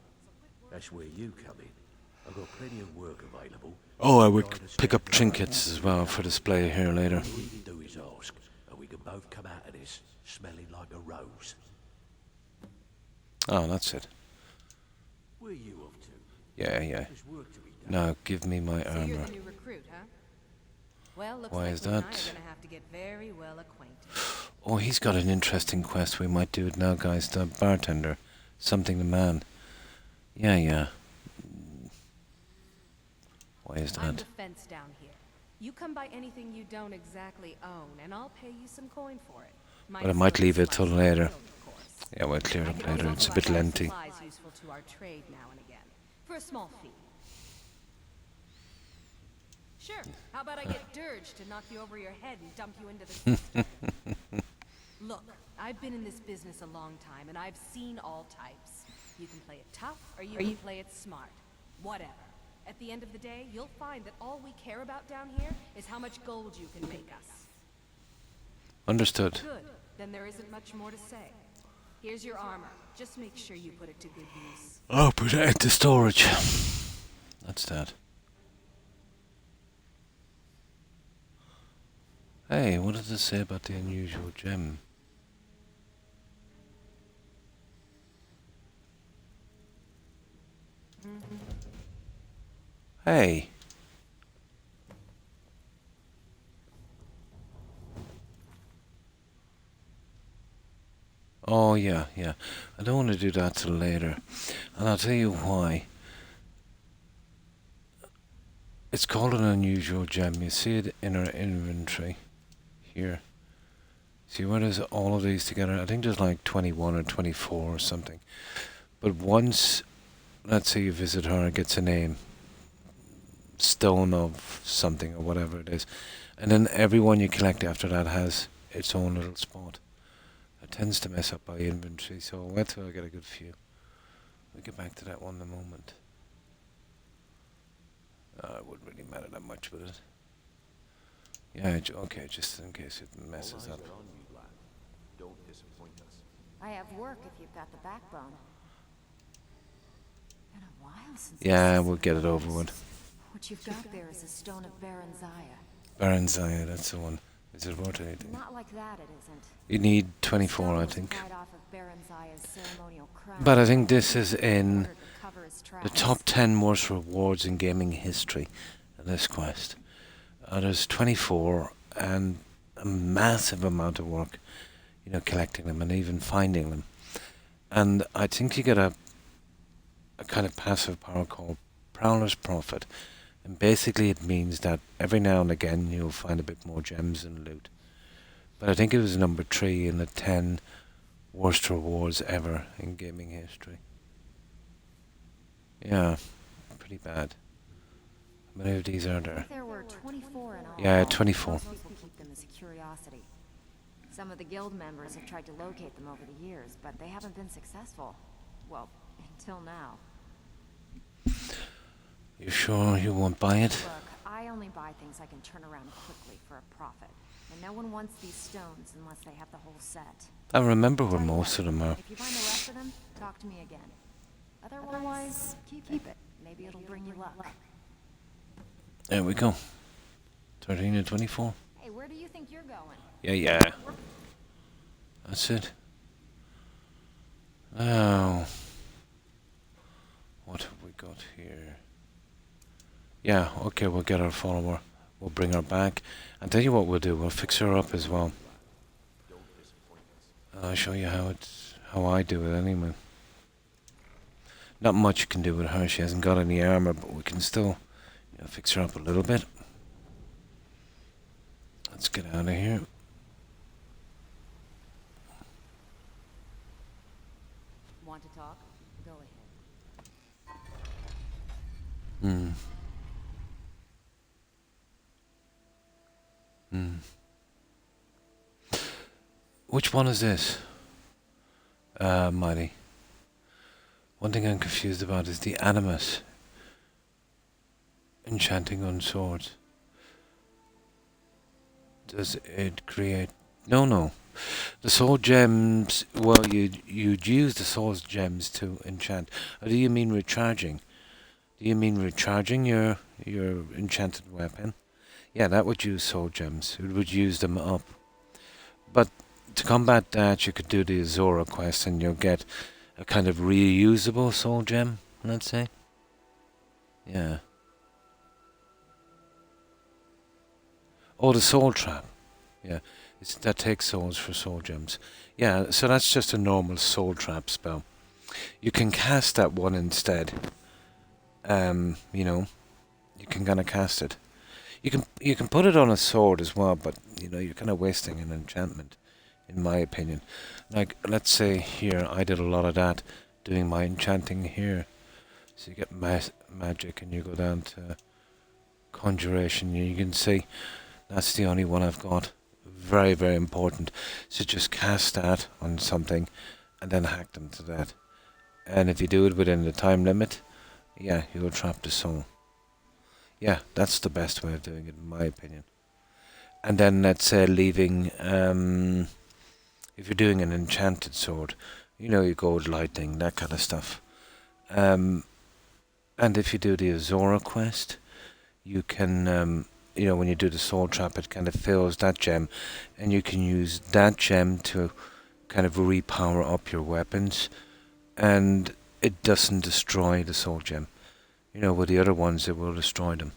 That's where you come in. I've got plenty of work available. Oh, I would pick up trinkets as well for display here later. All you do is ask, and we can both come out of this smelling like a rose. Oh, that's it. Where are you off to? Yeah. There's work to be done. Now, give me my So armor. you're the new recruit, huh? Well, looks Why like is you and I that? are gonna have to get very well acquainted. Oh, he's got an interesting quest. We might do it now, guys. The bartender. Something the man. Yeah. Why is I'm that? the fence down here. You come by anything you don't exactly own, and I'll pay you some coin for it. But I might leave it till later. Yeah, we'll clear it up later. It's a bit lengthy. Supplies useful to our trade now and again, for a small fee. Sure. How about I get Dirge to knock you over your head and dump you into the system? Look, I've been in this business a long time, and I've seen all types. You can play it tough, or you can play it smart. Whatever. At the end of the day, you'll find that all we care about down here is how much gold you can make us. Understood. Good. Then there isn't much more to say. Here's your armor. Just make sure you put it to good use. Oh, put it into storage. That's that. Hey, what does it say about the unusual gem? Hey. Oh, yeah. I don't want to do that till later. And I'll tell you why. It's called an unusual gem. You see it in our inventory. Here. See where there's all of these together? I think there's like 21 or 24 or something. But once, let's say you visit her, it gets a name. Stone of something or whatever it is. And then everyone you collect after that has its own little spot. It tends to mess up my inventory, so I'll wait till I get a good few. We'll get back to that one in a moment. It wouldn't really matter that much, would it? Yeah, okay, just in case it messes up. Don't disappoint us. I have work if you've got the backbone. Been a while since Yeah, we'll get it over with. What you've got there is a stone of Baranzaya. Baranzaya, that's the one. Is it worth anything? Not like that, it isn't. You need 24, I think. Right off of Baranzaya's ceremonial crown. But I think this is in Cover his the tracks. top 10 most rewards in gaming history in this quest. There's 24 and a massive amount of work, you know, collecting them and even finding them. And I think you get a kind of passive power called Prowler's Prophet. And basically it means that every now and again you'll find a bit more gems and loot. But I think it was number 3 in the 10 worst rewards ever in gaming history. Yeah, pretty bad. How many of these are there? There were 24 in all. Yeah, 24. Most people keep them as a curiosity. Some of the guild members have tried to locate them over the years, but they haven't been successful. Well, until now. You sure you won't buy it? Look, I only buy things I can turn around quickly for a profit. And no one wants these stones unless they have the whole set. I remember where most of them are. If you find the rest of them, talk to me again. Otherwise, keep it. Maybe it'll bring you luck. There we go. 13 to 24. Hey, where do you think you're going? Yeah. That's it. Now, what have we got here? Yeah, okay, we'll get our follower. We'll bring her back. And tell you what we'll do, we'll fix her up as well. I'll show you how I do it anyway. Not much you can do with her, she hasn't got any armor, but we can still, you know, fix her up a little bit. Let's get out of here. Want to talk? Go ahead. Which one is this? Mighty. One thing I'm confused about is the animus. Enchanting on swords. Does it create... No. The soul gems... Well, you'd use the soul gems to enchant. Or do you mean recharging? Do you mean recharging your enchanted weapon? Yeah, that would use soul gems. It would use them up. But to combat that, you could do the Azora quest and you'll get a kind of reusable soul gem, let's say. Yeah. Oh, the soul trap. Yeah, that takes souls for soul gems. Yeah, so that's just a normal soul trap spell. You can cast that one instead. You know, you can kind of cast it. You can put it on a sword as well, but you know you're kind of wasting an enchantment, in my opinion. Like, let's say here, I did a lot of that, doing my enchanting here. So you get magic, and you go down to conjuration. You can see that's the only one I've got. Very, very important. So just cast that on something and then hack them to death. And if you do it within the time limit, yeah, you'll trap the soul. Yeah, that's the best way of doing it, in my opinion. And then let's say leaving, if you're doing an enchanted sword, you know, you go with lightning, that kind of stuff. And if you do the Azora quest, you can, you know, when you do the soul trap, it kind of fills that gem, and you can use that gem to kind of repower up your weapons, and it doesn't destroy the soul gem. You know, with the other ones, it will destroy them.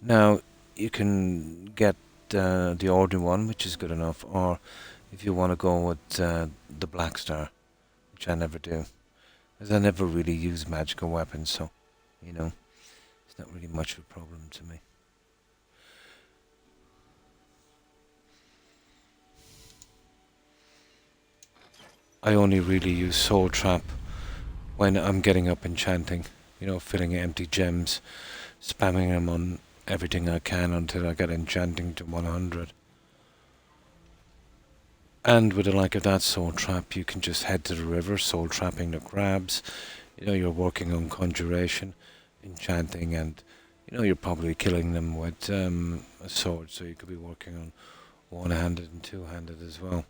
Now, you can get the ordinary one, which is good enough, or if you want to go with the Black Star, which I never do, as I never really use magical weapons, so, you know, it's not really much of a problem to me. I only really use Soul Trap when I'm getting up enchanting, you know, filling empty gems, spamming them on everything I can until I get enchanting to 100. And with the like of that soul trap, you can just head to the river, soul trapping the crabs. You know, you're working on conjuration, enchanting, and you know, you're probably killing them with a sword, so you could be working on one-handed and two-handed as well.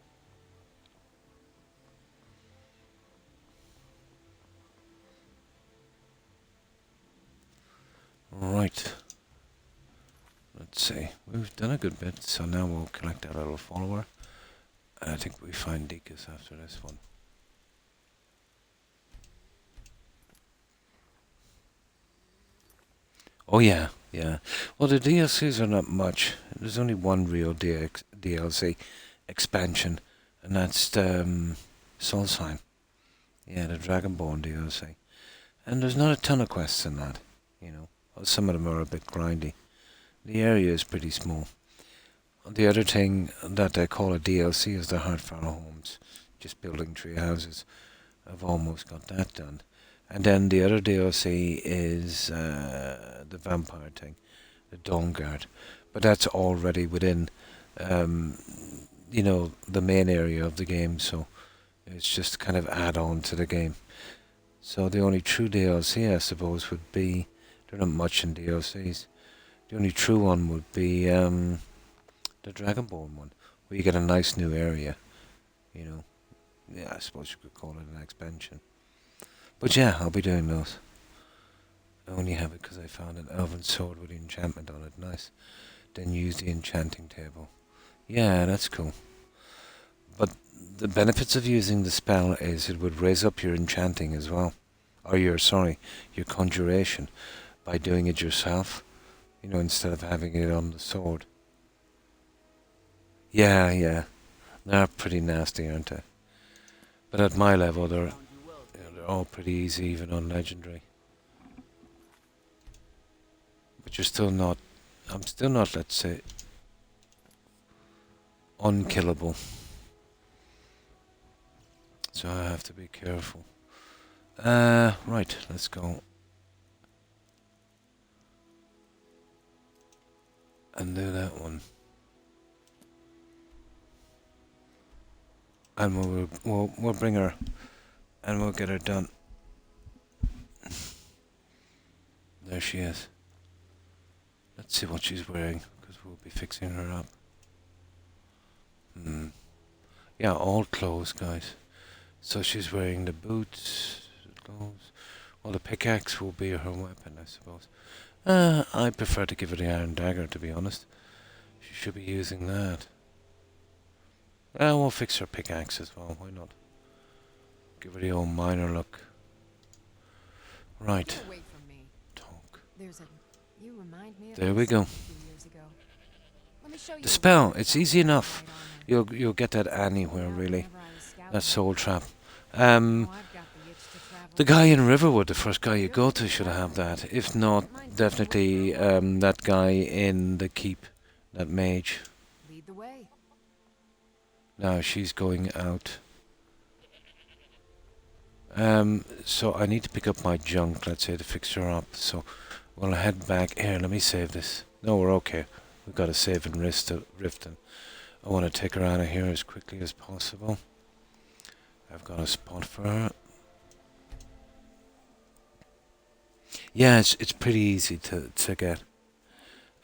Right. Let's see. We've done a good bit, so now we'll collect that little follower. And I think we find Deacus after this one. Oh yeah, yeah. Well, the DLCs are not much. There's only one real DLC expansion, and that's Solstheim. Yeah, the Dragonborn DLC. And there's not a ton of quests in that, you know. Some of them are a bit grindy. The area is pretty small. The other thing that they call a DLC is the Heartfire Homes. Just building tree houses. I've almost got that done. And then the other DLC is the vampire thing. The Dawnguard. But that's already within, you know, the main area of the game. So it's just kind of add on to the game. So the only true DLC, I suppose, would be... There aren't much in DLCs. The only true one would be the Dragonborn one, where you get a nice new area, you know. Yeah, I suppose you could call it an expansion. But yeah, I'll be doing those. I only have it because I found an elven sword with enchantment on it. Nice. Then use the enchanting table. Yeah, that's cool. But the benefits of using the spell is it would raise up your enchanting as well. Or your conjuration, by doing it yourself, you know, instead of having it on the sword. Yeah, yeah. They're pretty nasty, aren't they? But at my level, they're all pretty easy, even on Legendary. But you're still not... I'm still not, let's say, unkillable. So I have to be careful. Right, let's go. And do that one. And we'll bring her, and we'll get her done. There she is. Let's see what she's wearing, because we'll be fixing her up. Yeah, all clothes, guys. So she's wearing the boots, the clothes. Well, the pickaxe will be her weapon, I suppose. I prefer to give her the iron dagger, to be honest. She should be using that. We'll fix her pickaxe as well, why not? Give her the old miner look. Right. Talk. There we go. The spell, it's easy enough. You'll get that anywhere, really. That soul trap. The guy in Riverwood, the first guy you go to, should have that. If not, definitely that guy in the keep, that mage. Lead the way. Now she's going out. So I need to pick up my junk, let's say, to fix her up. So we'll head back. Here, let me save this. No, we're okay. We've got to save and Riften. I want to take her out of here as quickly as possible. I've got a spot for her. Yeah, it's pretty easy to get.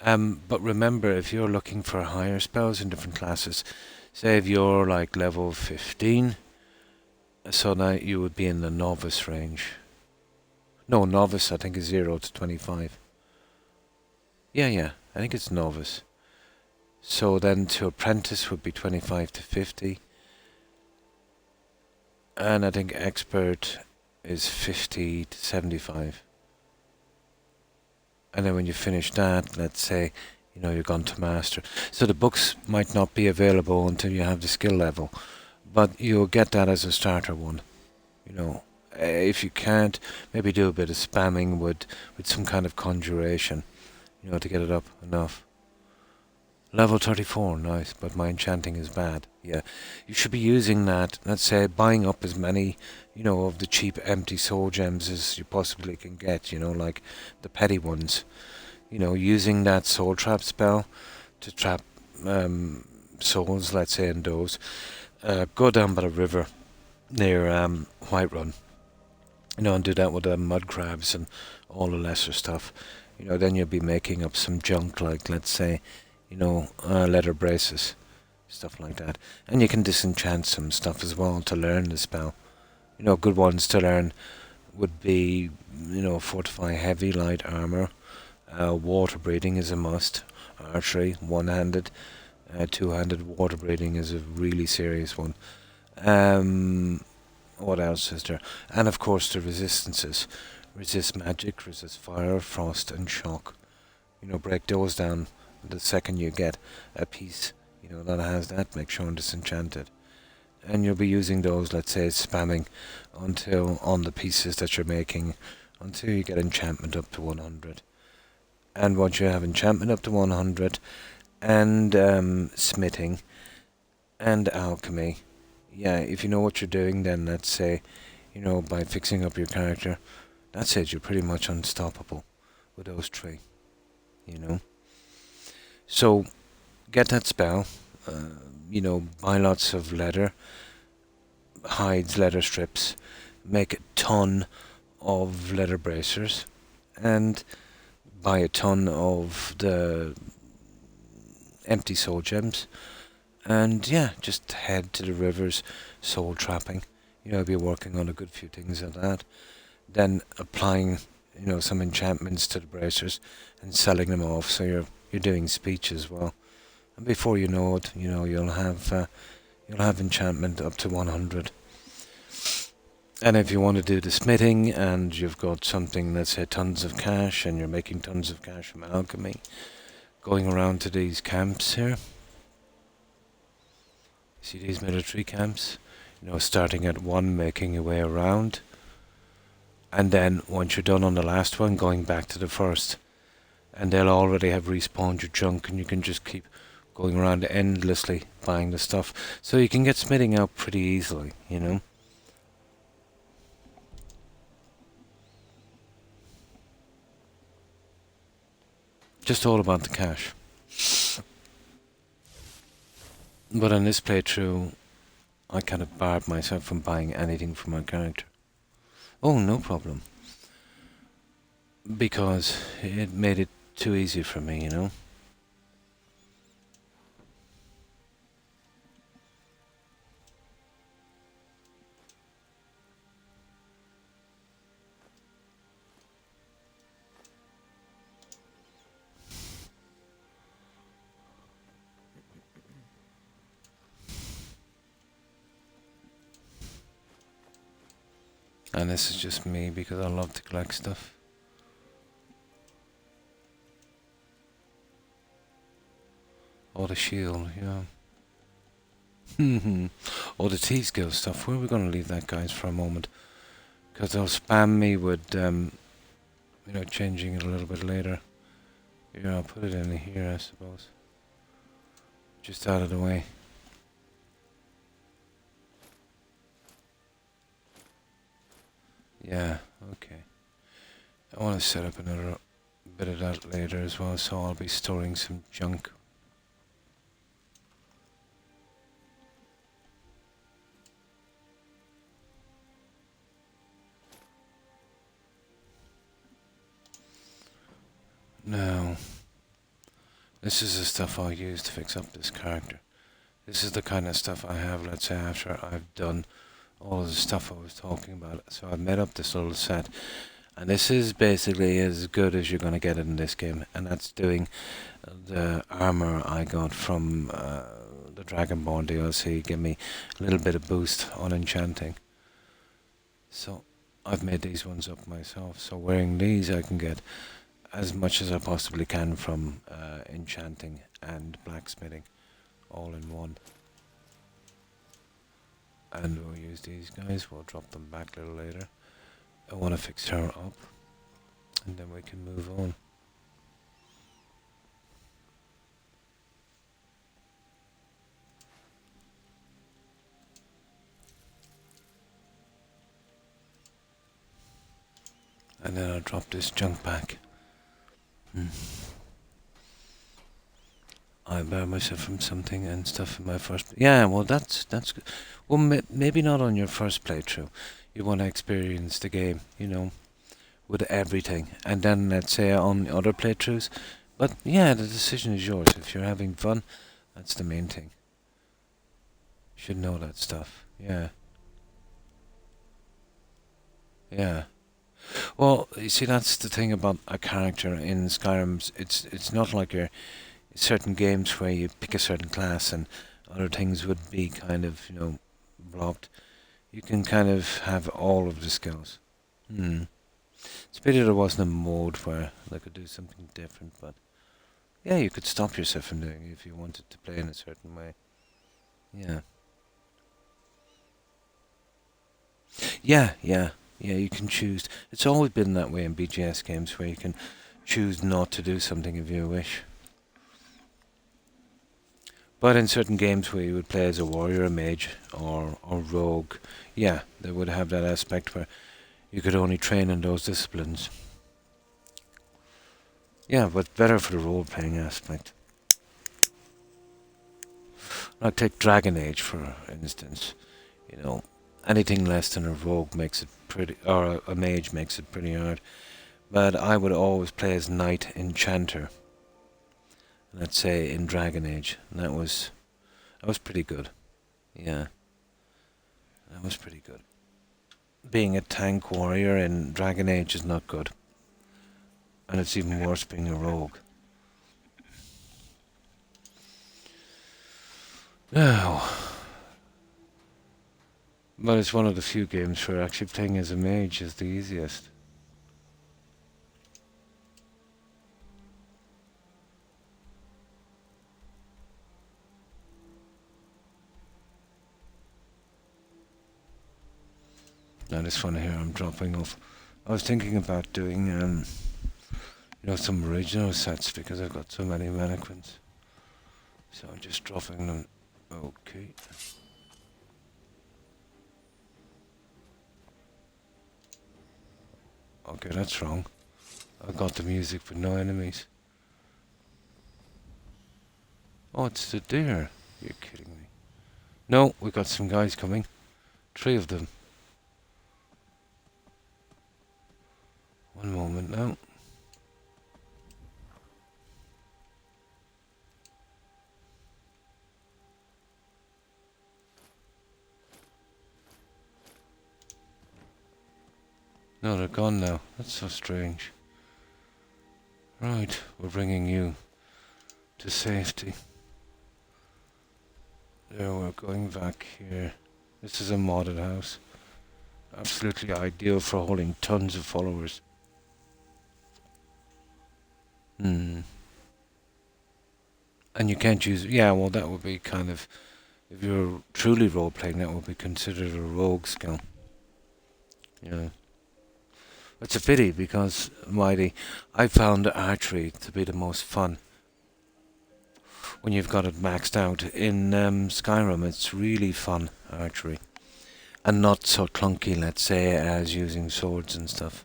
But remember, if you're looking for higher spells in different classes, say if you're like level 15, so now you would be in the novice range. No, novice I think is 0 to 25. Yeah, I think it's novice. So then to apprentice would be 25 to 50. And I think expert is 50 to 75. And then when you finish that, let's say, you know, you're gone to master. So the books might not be available until you have the skill level, but you'll get that as a starter one. You know, if you can't, maybe do a bit of spamming with some kind of conjuration, you know, to get it up enough. Level 34, nice, but my enchanting is bad. Yeah, you should be using that, let's say, buying up as many, you know, of the cheap empty soul gems as you possibly can get, you know, like the petty ones. You know, using that soul trap spell to trap souls, let's say, in those. Go down by the river near Whiterun, you know, and do that with the mud crabs and all the lesser stuff. You know, then you'll be making up some junk, like, let's say, you know, leather braces, stuff like that. And you can disenchant some stuff as well to learn the spell. You know, good ones to learn would be, you know, fortify heavy, light armor. Water breathing is a must. Archery, one-handed. Two-handed water breathing is a really serious one. What else is there? And of course the resistances. Resist magic, resist fire, frost and shock. You know, break those down. The second you get a piece, you know, that has that, make sure and disenchant it. And you'll be using those, let's say, spamming until on the pieces that you're making, until you get enchantment up to 100. And once you have enchantment up to 100, and smithing, and alchemy, yeah, if you know what you're doing, then let's say, you know, by fixing up your character, that's it, you're pretty much unstoppable with those three, you know. So, get that spell, you know, buy lots of leather, hides, leather strips, make a ton of leather bracers, and buy a ton of the empty soul gems, and yeah, just head to the rivers, soul trapping. You know, be working on a good few things of that. Then applying, you know, some enchantments to the bracers and selling them off, so you're doing speech as well. And before you know it, you know, you'll have enchantment up to 100. And if you want to do the smithing and you've got something, let's say tons of cash, and you're making tons of cash from alchemy, going around to these camps here. See these military camps? You know, starting at 1, making your way around. And then once you're done on the last one, going back to the first. And they'll already have respawned your junk, and you can just keep going around endlessly buying the stuff. So you can get smithing out pretty easily, you know. Just all about the cash. But in this playthrough, I kind of barred myself from buying anything for my character. Oh, no problem. Because it made it too easy for me, you know. And this is just me because I love to collect stuff. Oh, the shield, yeah. Oh, the T-skill stuff. Where are we going to leave that, guys, for a moment? Because they'll spam me with, you know, changing it a little bit later. Yeah, I'll put it in here, I suppose. Just out of the way. Yeah, okay. I want to set up another bit of that later as well, so I'll be storing some junk. Now, this is the stuff I'll use to fix up this character. This is the kind of stuff I have, let's say, after I've done all of the stuff I was talking about. So I've made up this little set, and this is basically as good as you're going to get it in this game, and that's doing the armor I got from the Dragonborn DLC. Give me a little bit of boost on enchanting. So I've made these ones up myself, so wearing these I can get as much as I possibly can from enchanting and blacksmithing all in one. And we'll use these guys, we'll drop them back a little later. I want to fix her up, and then we can move on. And then I'll drop this junk back. I bear myself from something and stuff in my first... Yeah, well, that's good. Well, maybe not on your first playthrough. You want to experience the game, you know, with everything. And then, let's say, on other playthroughs. But, yeah, the decision is yours. If you're having fun, that's the main thing. You should know that stuff. Yeah. Yeah. Well, you see, that's the thing about a character in Skyrim. It's not like your certain games where you pick a certain class and other things would be kind of, you know, blocked. You can kind of have all of the skills. It's a pity there wasn't a mode where they could do something different, but yeah, you could stop yourself from doing it if you wanted to play in a certain way. Yeah. Yeah, you can choose. It's always been that way in BGS games where you can choose not to do something if you wish. But in certain games where you would play as a warrior, a mage, or rogue, yeah, they would have that aspect where you could only train in those disciplines. Yeah, but better for the role-playing aspect. Like take Dragon Age, for instance. You know, anything less than a rogue makes it pretty, or a mage makes it pretty hard. But I would always play as Knight Enchanter. Let's say in Dragon Age, and that was pretty good. Yeah, that was pretty good. Being a tank warrior in Dragon Age is not good, and it's even worse being a rogue. Now, but it's one of the few games where actually playing as a mage is the easiest. Now this one here I'm dropping off. I was thinking about doing, you know, some original sets because I've got so many mannequins. So I'm just dropping them. Okay. Okay, that's wrong. I got the music but no enemies. Oh, it's the deer. You're kidding me. No, we got some guys coming. 3 of them. One moment now. No, they're gone now. That's so strange. Right, we're bringing you to safety. There, we're going back here. This is a modded house. Absolutely ideal for holding tons of followers. And you can't use... Yeah, well, that would be kind of... If you're truly role-playing, that would be considered a rogue skill. Yeah. It's a pity, because, Mighty, I found archery to be the most fun. When you've got it maxed out. In Skyrim, it's really fun, archery. And not so clunky, let's say, as using swords and stuff.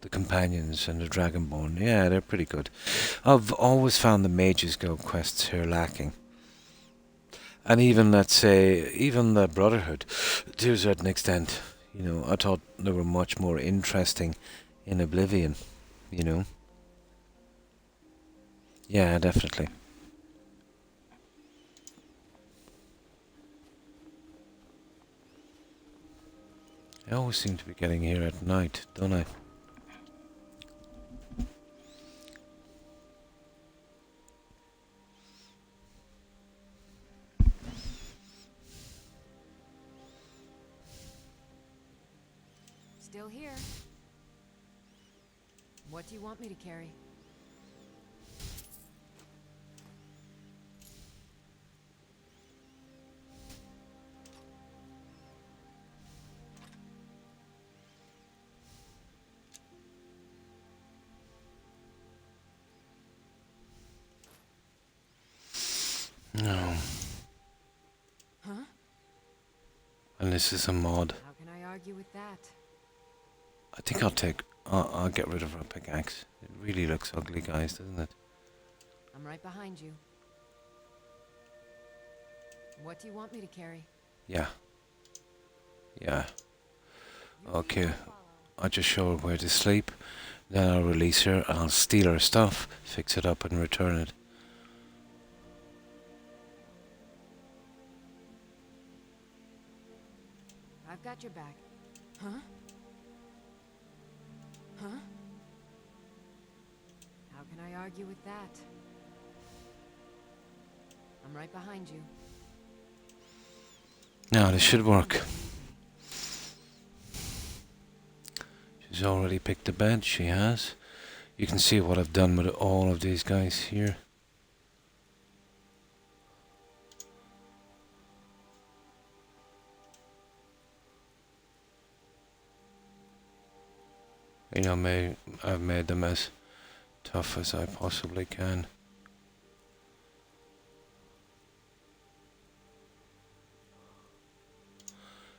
The companions and the Dragonborn. Yeah, they're pretty good. I've always found the Mages Guild quests here lacking. And even, let's say, even the Brotherhood, to a certain extent, you know, I thought they were much more interesting in Oblivion, you know. Yeah, definitely. I always seem to be getting here at night, don't I? Still here. What do you want me to carry? No. Huh? And this is a mod. How can I argue with that? I think I'll get rid of our pickaxe. It really looks ugly, guys, doesn't it? I'm right behind you. What do you want me to carry? Yeah. Yeah. Okay. I'll just show her where to sleep. Then I'll release her. I'll steal her stuff, fix it up and return it. I've got your back. Huh? Huh? How can I argue with that? I'm right behind you. Now this should work. She's already picked the bed, she has. You can see what I've done with all of these guys here. You know, I've made them as tough as I possibly can.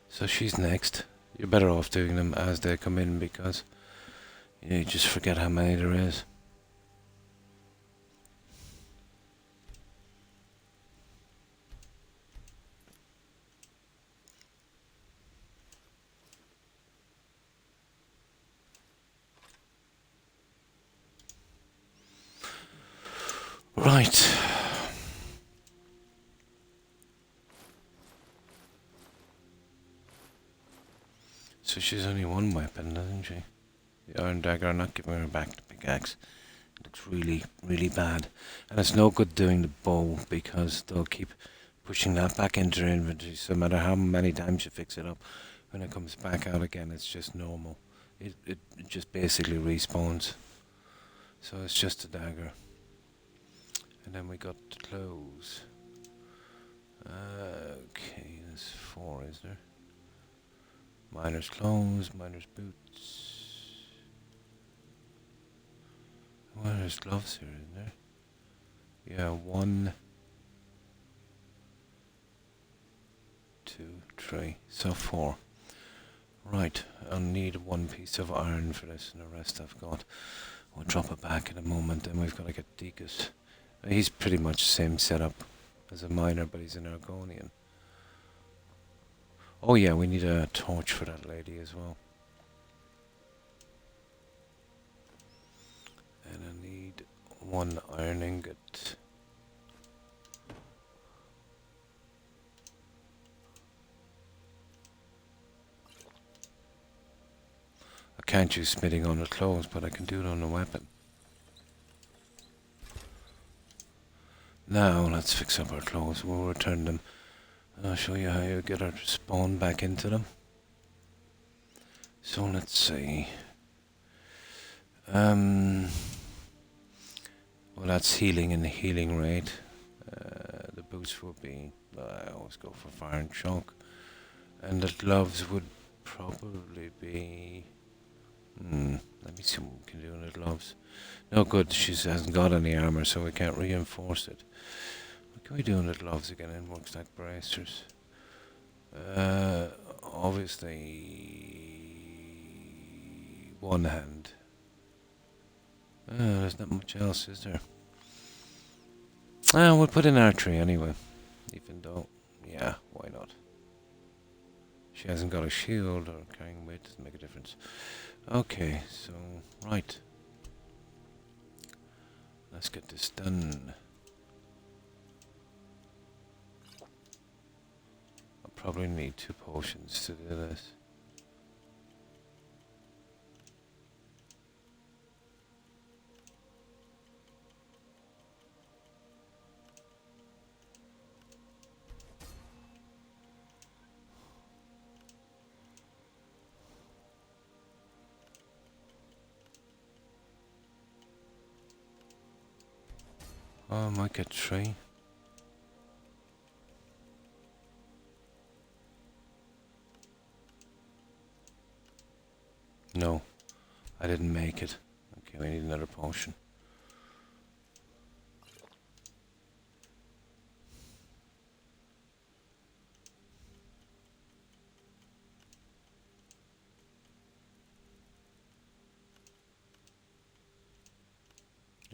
So she's next. You're better off doing them as they come in because you just forget how many there is. Right. So she's only one weapon, doesn't she? The iron dagger. I'm not giving her back the pickaxe. It looks really, really bad. And it's no good doing the bow because they'll keep pushing that back into her inventory. So no matter how many times you fix it up, when it comes back out again, it's just normal. It just basically respawns. So it's just a dagger. And then we got the clothes. Okay, there's 4, is there? Miner's clothes, miner's boots. Miner's gloves here, isn't there? Yeah, 1, 2, 3. So 4. Right, I'll need 1 piece of iron for this, and the rest I've got. We'll drop it back in a moment, then we've got to get Deacus. He's pretty much the same setup as a miner, but he's an Argonian. Oh yeah, we need a torch for that lady as well. And I need 1 iron ingot. I can't use smithing on the clothes, but I can do it on the weapon. Now let's fix up our clothes. We'll return them. And I'll show you how you get her to spawn back into them. So let's see. Well, that's healing and the healing rate. The boots will be, I always go for fire and shock. And the gloves would probably be... let me see what we can do in the gloves. No good, she hasn't got any armor, so we can't reinforce it. What can we do in the gloves again? In workstack bracers. Obviously, one hand. There's not much else, is there? We'll put in archery anyway. Even though, yeah, why not? She hasn't got a shield or carrying weight, doesn't make a difference. Okay, so, right. Let's get this done. I'll probably need 2 potions to do this. Oh, I might get 3. No, I didn't make it. Okay, we need another potion.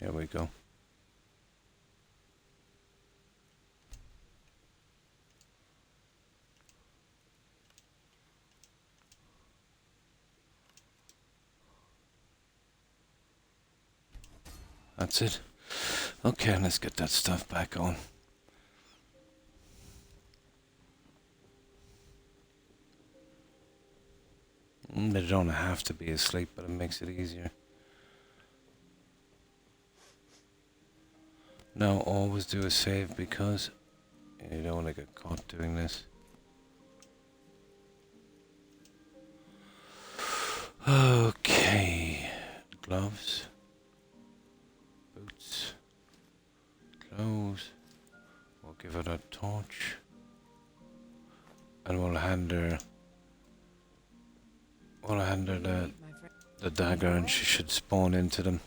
There we go. That's it. Okay, let's get that stuff back on. They don't have to be asleep, but it makes it easier. Now, always do a save because you don't want to get caught doing this. Okay. Gloves. Boots. Clothes. We'll give her a torch. And we'll hand her the dagger, and she should spawn into them.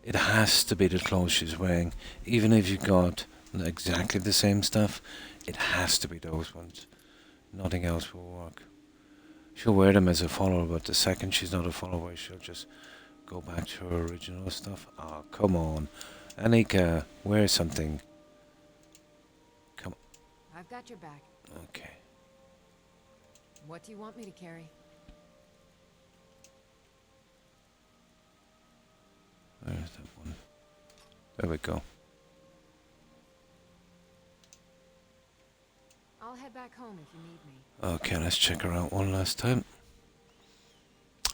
It has to be the clothes she's wearing. Even if you got exactly the same stuff, it has to be those ones. Nothing else will work. She'll wear them as a follower, but the second she's not a follower, she'll just go back to her original stuff. Oh, come on. Anika, wear something. Come on. I've got your back. Okay. What do you want me to carry? There's that one. There we go. I'll head back home if you need me. Okay, let's check her out one last time.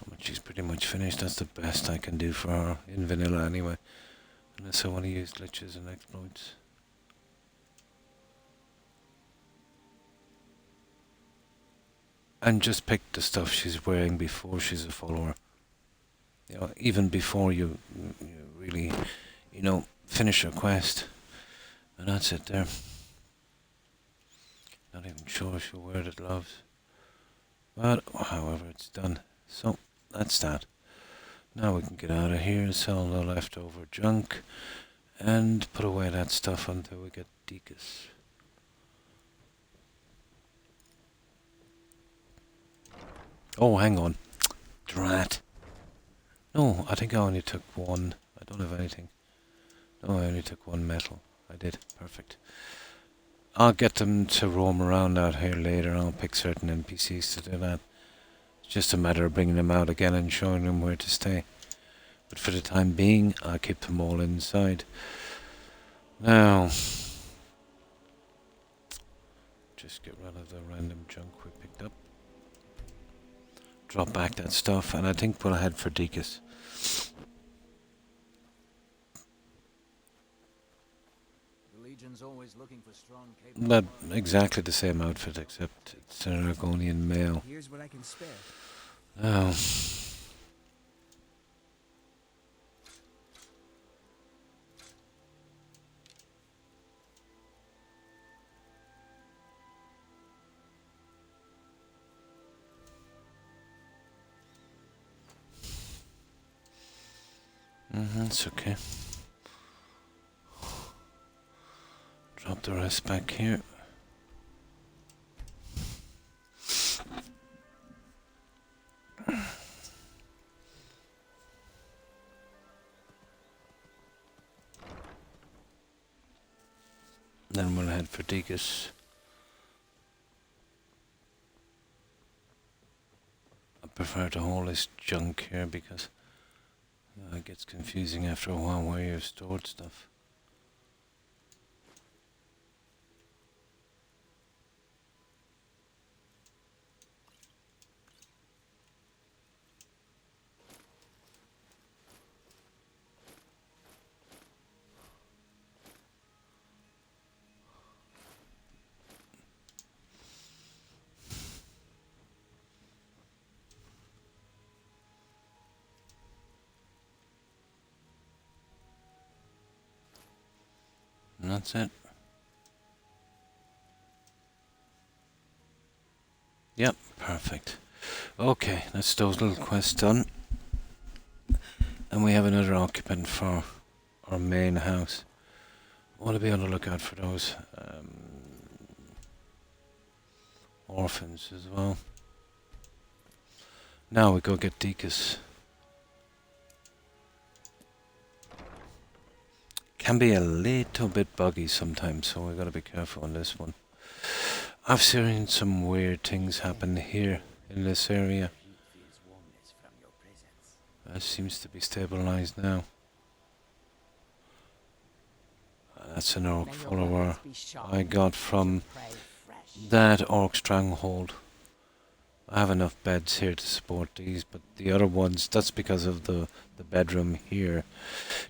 But she's pretty much finished. That's the best I can do for her in vanilla anyway. Unless I want to use glitches and exploits. And just pick the stuff she's wearing before she's a follower. You know, even before you really, finish your quest. And that's it there. Not even sure she'll wear the gloves. But, however, it's done. So, that's that. Now we can get out of here, sell the leftover junk, and put away that stuff until we get Deacus. Oh, hang on. Drat. No, I think I only took 1. I don't have anything. No, I only took 1 metal. I did. Perfect. I'll get them to roam around out here later. I'll pick certain NPCs to do that. It's just a matter of bringing them out again and showing them where to stay. But for the time being, I'll keep them all inside. Now, just get rid of the random junk we picked up. Drop back that stuff, and I think we'll head for Deacus. Always looking for strong, capable Not exactly the same outfit, except it's an Argonian male. Here's what I can spare. Oh. It's okay. Drop the rest back here. then we'll head for Degas. I prefer to hold this junk here because it gets confusing after a while where you've stored stuff. And that's it. Yep, perfect. Okay, that's those little quests done. And we have another occupant for our main house. I want to be on the lookout for those orphans as well. Now we go get Degas. Can be a little bit buggy sometimes, so we gotta be careful on this one. I've seen some weird things happen here in this area. It seems to be stabilized now. That's an orc follower I got from that orc stronghold. I have enough beds here to support these, but the other ones, that's because of the bedroom here.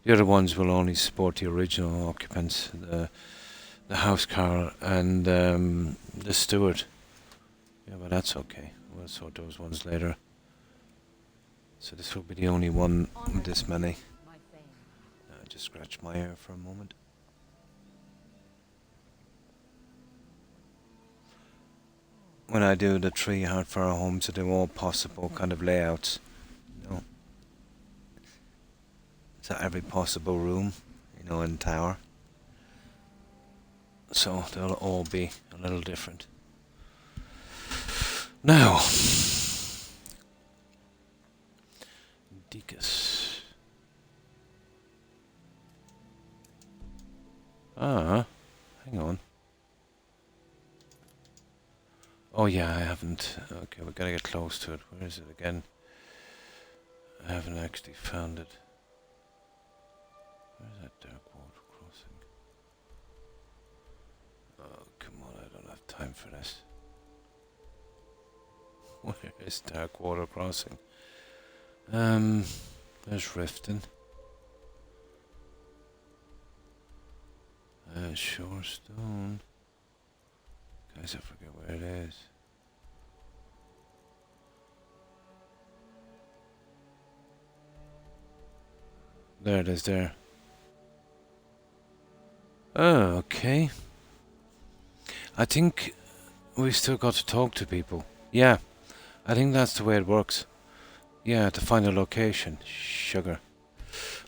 The other ones will only support the original occupants, the housecarl and the steward. Yeah, but that's okay. We'll sort those ones later. So this will be the only one with this many. Just scratch my ear for a moment. When I do the tree art for our homes, I do all possible kind of layouts, you know. So every possible room, you know, in tower. So they'll all be a little different. Now, Degas. Hang on. Oh yeah, I haven't. Okay, we gotta get close to it. Where is it again? I haven't actually found it. Where's that dark water crossing? Oh, come on, I don't have time for this. Where is dark water crossing? There's Riften. Shorestone. Guys, I forget where it is. There it is there. Oh, okay. I think we still got to talk to people. Yeah, I think that's the way it works. Yeah, to find a location. Sugar.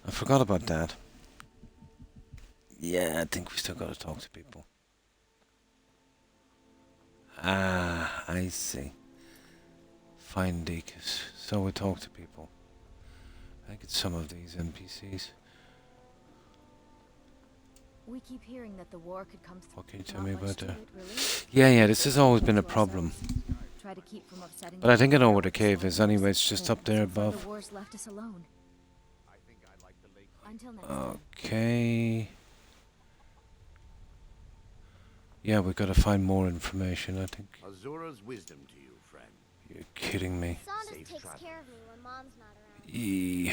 I forgot about that. Yeah, I think we still got to talk to people. Ah, I see. Find Degas. So we talk to people. I get some of these NPCs. We keep hearing that the war could come through. What can you tell me about that? Really? Yeah, this has always been a problem. Try to keep from upsetting But I think I know where the cave is anyway, it's just up there above. The war's left us alone. Until next time. Okay. Yeah, we've got to find more information, I think. Azura's wisdom to you, friend. You're kidding me. Saunders takes care of me when Mom's not around. Eee.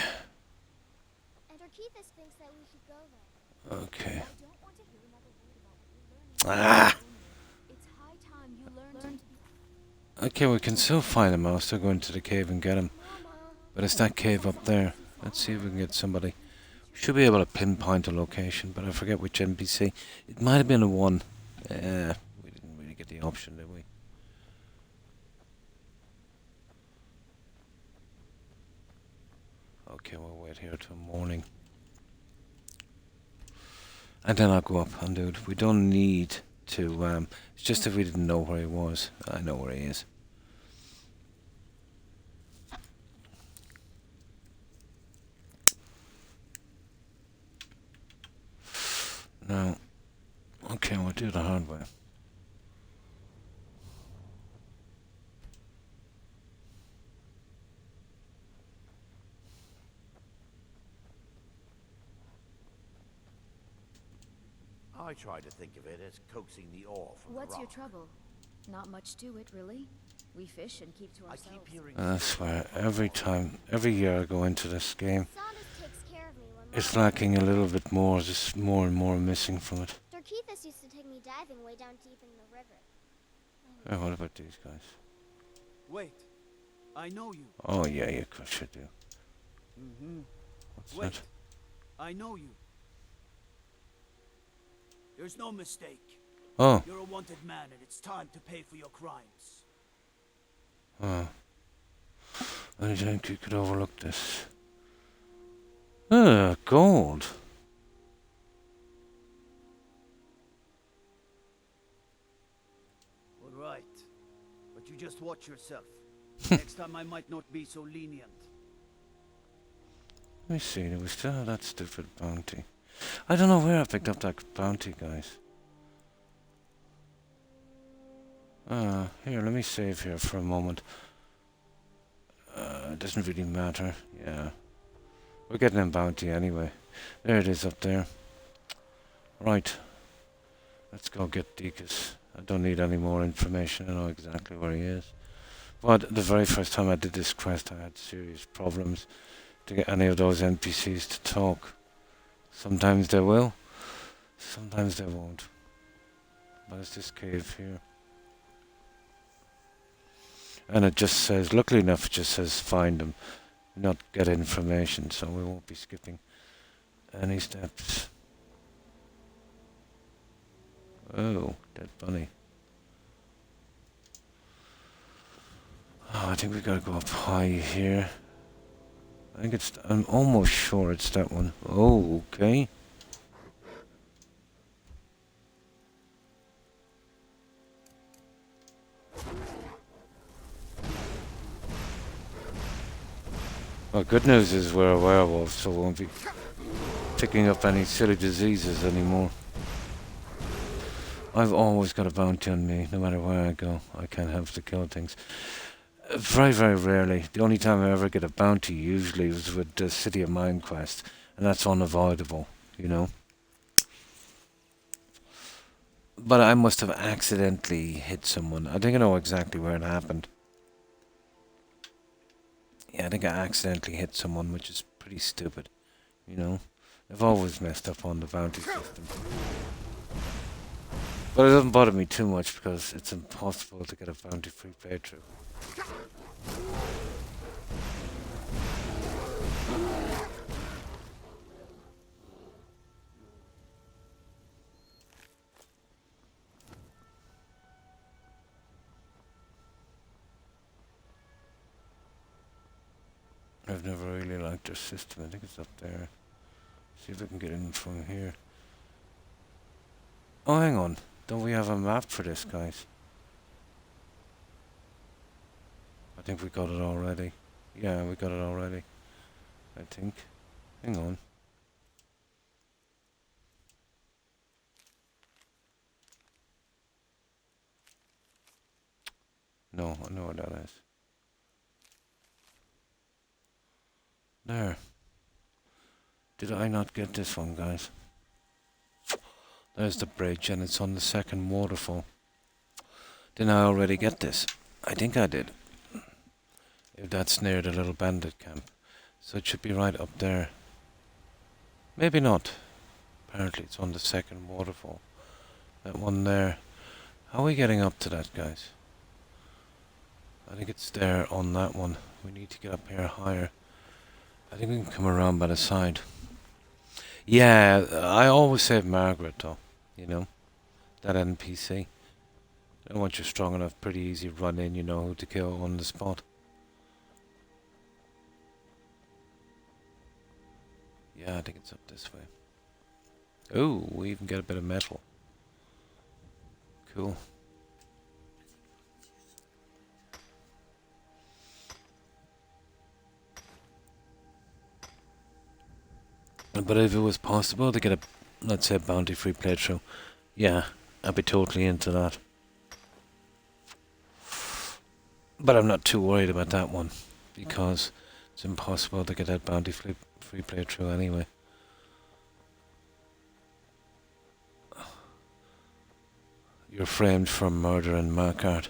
And Orkeethus thinks that we should go there. Okay. I don't want to hear another word about what you Ah! It's high time you learned to be... Okay, we can still find him. I'll still go into the cave and get him. But it's that cave up there. Let's see if we can get somebody. We should be able to pinpoint a location, but I forget which NPC. It might have been a one. We didn't really get the option, did we? Okay, we'll wait here till morning. And then I'll go up and do it. We don't need to, it's just if we didn't know where he was. I know where he is. Now, Okay, we'll do the hard way. I try to think of it as coaxing the ore from the What's your rock. trouble? Not much to it, really. We fish and keep to ourselves. I keep hearing I swear, every year I go into this game, it's lacking a little bit more. Just more and more missing from it. Dorkeithus used to take me diving way down deep in the river. Oh, what about these guys? Wait, I know you. Oh yeah, you should do. Mm-hmm. What's Wait, that? I know you. There's no mistake. Oh. You're a wanted man, and it's time to pay for your crimes. Oh. I think you could overlook this. Ah, gold. All right, but you just watch yourself. Next time I might not be so lenient. Let me see, do we still have that stupid bounty? I don't know where I picked up that bounty, guys. Here, let me save here for a moment. It doesn't really matter. Yeah. We're getting a bounty anyway. There it is up there. Right. Let's go get Deakus. I don't need any more information. I know exactly where he is. But the very first time I did this quest, I had serious problems to get any of those NPCs to talk. Sometimes they will. Sometimes they won't. But it's this cave here. And it just says, luckily enough, it just says find them, not get information, so we won't be skipping any steps. Oh, dead bunny. Oh, I think we gotta go up high here. I think it's, I'm almost sure it's that one. Oh, okay. Well, good news is we're a werewolf, so we won't be picking up any silly diseases anymore. I've always got a bounty on me, no matter where I go. I can't help to kill things. Very, very rarely. The only time I ever get a bounty usually was with the City of Mind quest, and that's unavoidable, you know. But I must have accidentally hit someone. I think I know exactly where it happened. Yeah, I think I accidentally hit someone, which is pretty stupid, you know. I've always messed up on the bounty system. But it doesn't bother me too much because it's impossible to get a bounty-free playthrough. I've never really liked their system. I think it's up there. See if I can get in from here. Oh, hang on. Don't we have a map for this, guys? I think we got it already. Yeah, we got it already. I think. Hang on. No, I know what that is. There. Did I not get this one, guys? There's the bridge, and it's on the second waterfall. Didn't I already get this? I think I did. If that's near the little bandit camp. So it should be right up there. Maybe not. Apparently it's on the second waterfall. That one there. How are we getting up to that, guys? I think it's there on that one. We need to get up here higher. I think we can come around by the side. Yeah, I always save Margaret though, you know, that NPC. And once you're strong enough, pretty easy run in, you know who to kill on the spot. Yeah, I think it's up this way. Oh, we even get a bit of metal. Cool. But if it was possible to get a, let's say, bounty-free playthrough, Yeah, I'd be totally into that. But I'm not too worried about that one, because it's impossible to get that bounty free playthrough anyway. You're framed for murder and Markart,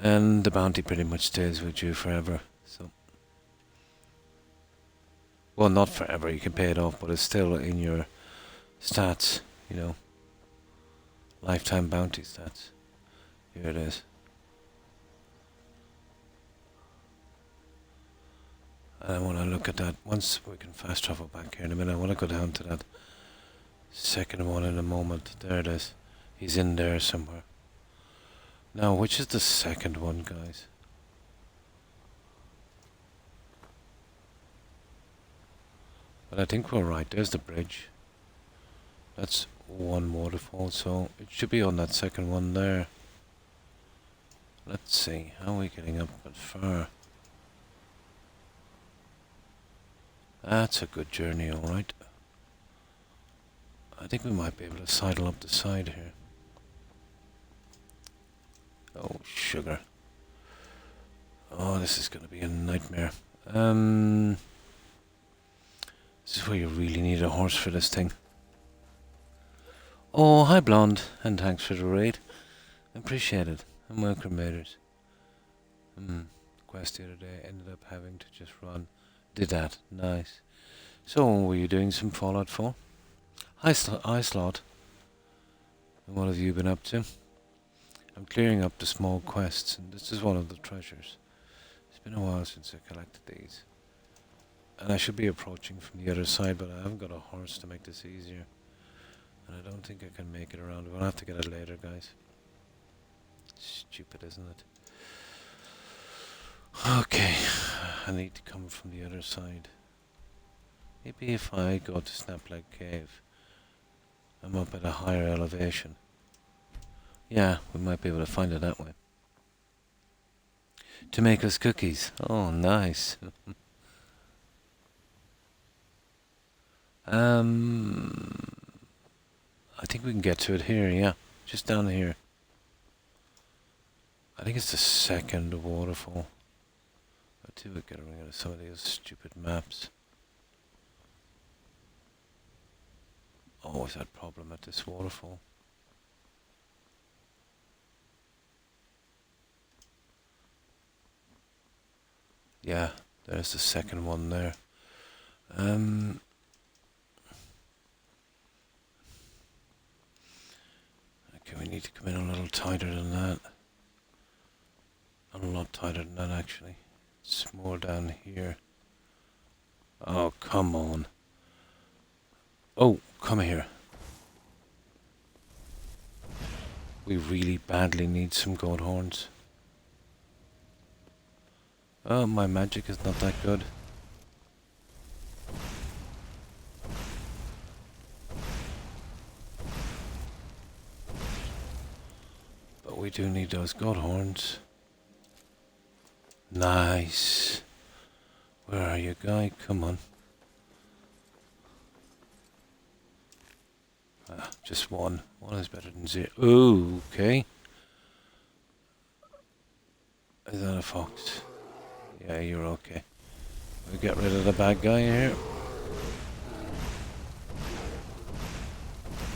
and the bounty pretty much stays with you forever. So, well, not forever. You can pay it off, but it's still in your stats. You know, lifetime bounty stats. Here it is. And I want to look at that once we can fast travel back here in a minute. I want to go down to that second one in a moment. There it is. He's in there somewhere. Now, which is the second one, guys? But I think we're right. There's the bridge. That's one waterfall, so it should be on that second one there. Let's see. How are we getting up that far? That's a good journey, alright. I think we might be able to sidle up the side here. Oh, sugar. Oh, this is going to be a nightmare. This is where you really need a horse for this thing. Oh, hi Blonde, and thanks for the raid. Appreciate it. And welcome, raiders. Quest the other day, ended up having to just run. Did that. Nice. So, were you doing some Fallout 4? Hi, Slot. And what have you been up to? I'm clearing up the small quests, and this is one of the treasures. It's been a while since I collected these. And I should be approaching from the other side, but I haven't got a horse to make this easier. And I don't think I can make it around. We'll have to get it later, guys. Stupid, isn't it? Okay, I need to come from the other side. Maybe if I go to Snapleg Cave, I'm up at a higher elevation. Yeah, we might be able to find it that way. To make us cookies. Oh, nice. I think we can get to it here, yeah. Just down here. I think it's the second waterfall. I do we get rid of some of these stupid maps. Always had problem at this waterfall. Yeah, there's the second one there. Okay, we need to come in a little tighter than that. Not a lot tighter than that, actually. It's more down here. Oh, come on. Oh, come here. We really badly need some goat horns. Oh, my magic is not that good. But we do need those goat horns. Nice. Where are you, guy? Come on. Just one. One is better than zero. Ooh, okay. Is that a fox? Yeah, you're okay. We'll get rid of the bad guy here.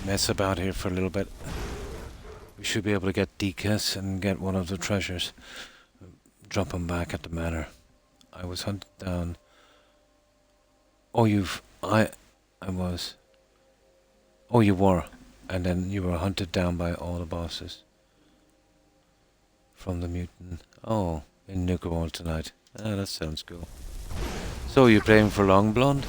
Mess about here for a little bit. We should be able to get Dekas and get one of the treasures. Drop him back at the manor. I was hunted down. Oh, I was. Oh, you were. And then you were hunted down by all the bosses. From the mutant. Oh, in Nuka World tonight. Ah, that sounds cool. So, you playing for long, Blonde?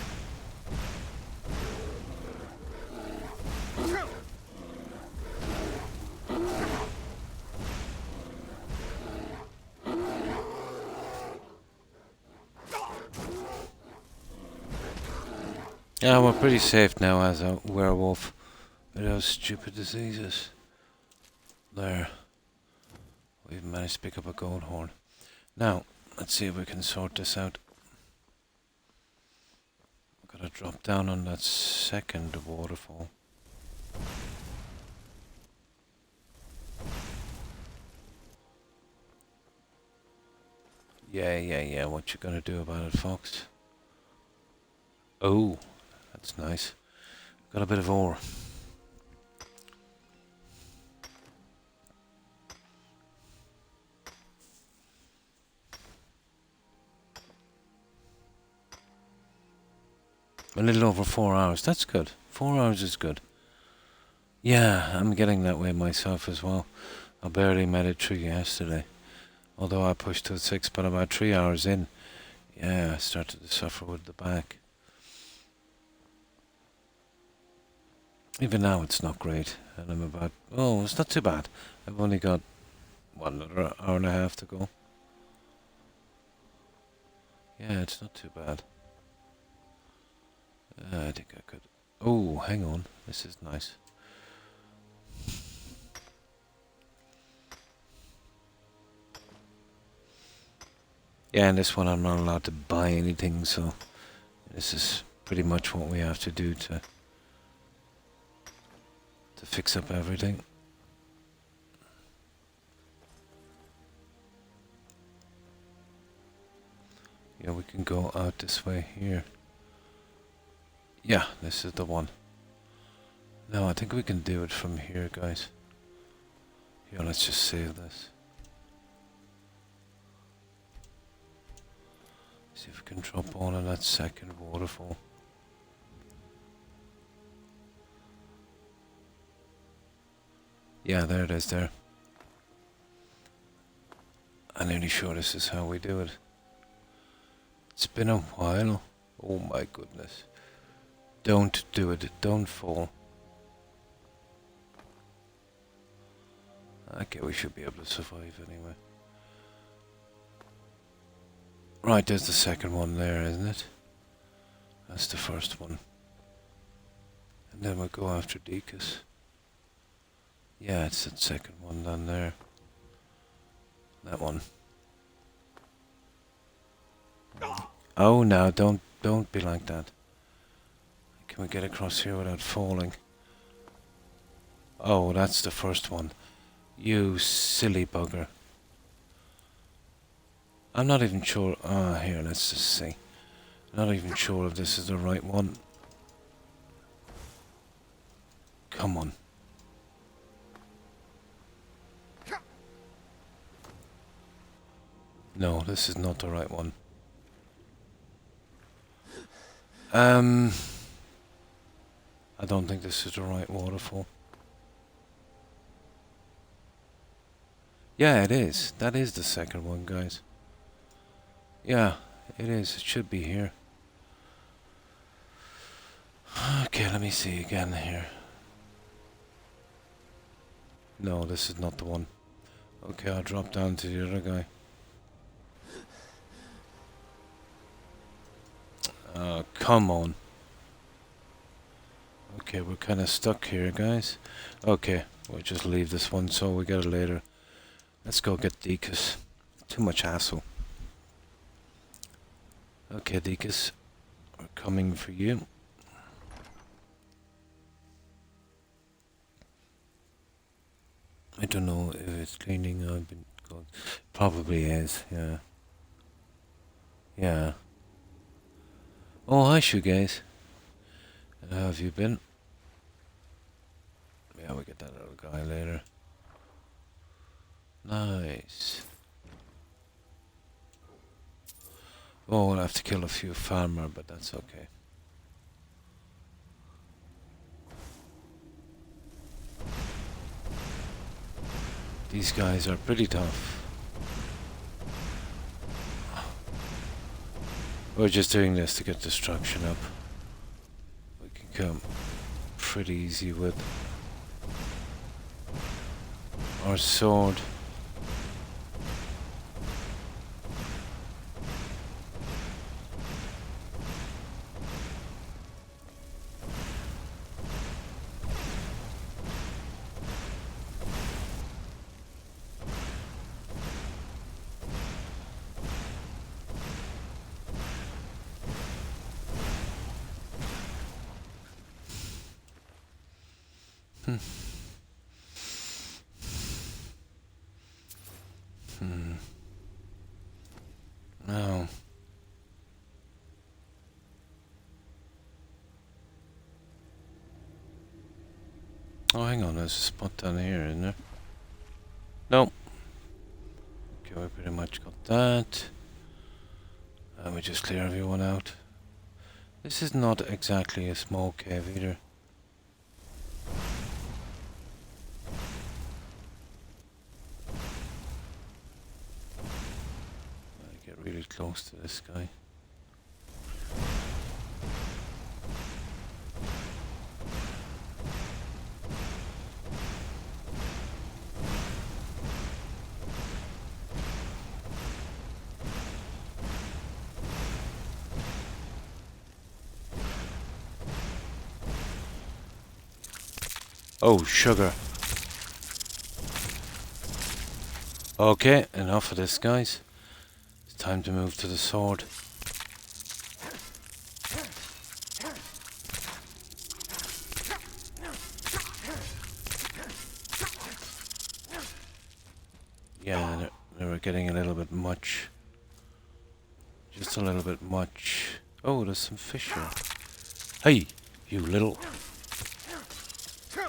Yeah, we're pretty safe now as a werewolf with those stupid diseases. There. We've managed to pick up a gold horn. Now, let's see if we can sort this out. We've got to drop down on that second waterfall. Yeah. What you gonna do about it, Fox? Oh, that's nice. Got a bit of ore. A little over 4 hours. That's good. 4 hours is good. Yeah, I'm getting that way myself as well. I barely made it through yesterday. Although I pushed till 6, but about 3 hours in, yeah, I started to suffer with the back. Even now it's not great. And I'm about, oh, it's not too bad. I've only got, another hour and a half to go. Yeah, it's not too bad. I think I could. Oh, hang on. This is nice. Yeah, and this one I'm not allowed to buy anything, so this is pretty much what we have to do to fix up everything. Yeah, we can go out this way here. Yeah, this is the one. No, I think we can do it from here, guys. Yeah, let's just save this. See if we can drop on in that second waterfall. Yeah, there it is there. I'm nearly sure this is how we do it. It's been a while. Oh my goodness. Don't do it. Don't fall. Okay, we should be able to survive anyway. Right, there's the second one there, isn't it? That's the first one. And then we'll go after Deacus. Yeah, it's that second one down there. That one. Oh no, don't be like that. Can we get across here without falling? Oh, that's the first one. You silly bugger. I'm not even sure. Here, let's just see. Not even sure if this is the right one. Come on. No, this is not the right one. I don't think this is the right waterfall. Yeah, it is. That is the second one, guys. Yeah, it is. It should be here. Okay, let me see again here. No, this is not the one. Okay, I'll drop down to the other guy. Come on. Okay, we're kind of stuck here, guys. Okay, we'll just leave this one so we get it later. Let's go get Deacus. Too much hassle. Okay, Deacus, we're coming for you. I don't know if it's cleaning. I've been going. Probably is. Yeah. Yeah. Oh, hi, guys. How have you been? Yeah, we'll get that other guy later. Nice. Oh, we'll have to kill a few farmer, but that's okay. These guys are pretty tough. We're just doing this to get destruction up. We can come pretty easy with our sword. No. Oh, hang on, there's a spot down here, isn't there? No. Okay, we pretty much got that. And we just clear everyone out. This is not exactly a small cave either. I get really close to this guy. Oh, sugar. Okay, enough of this, guys. It's time to move to the sword. Yeah, they were getting a little bit much. Just a little bit much. Oh, there's some fish here. Hey, you little...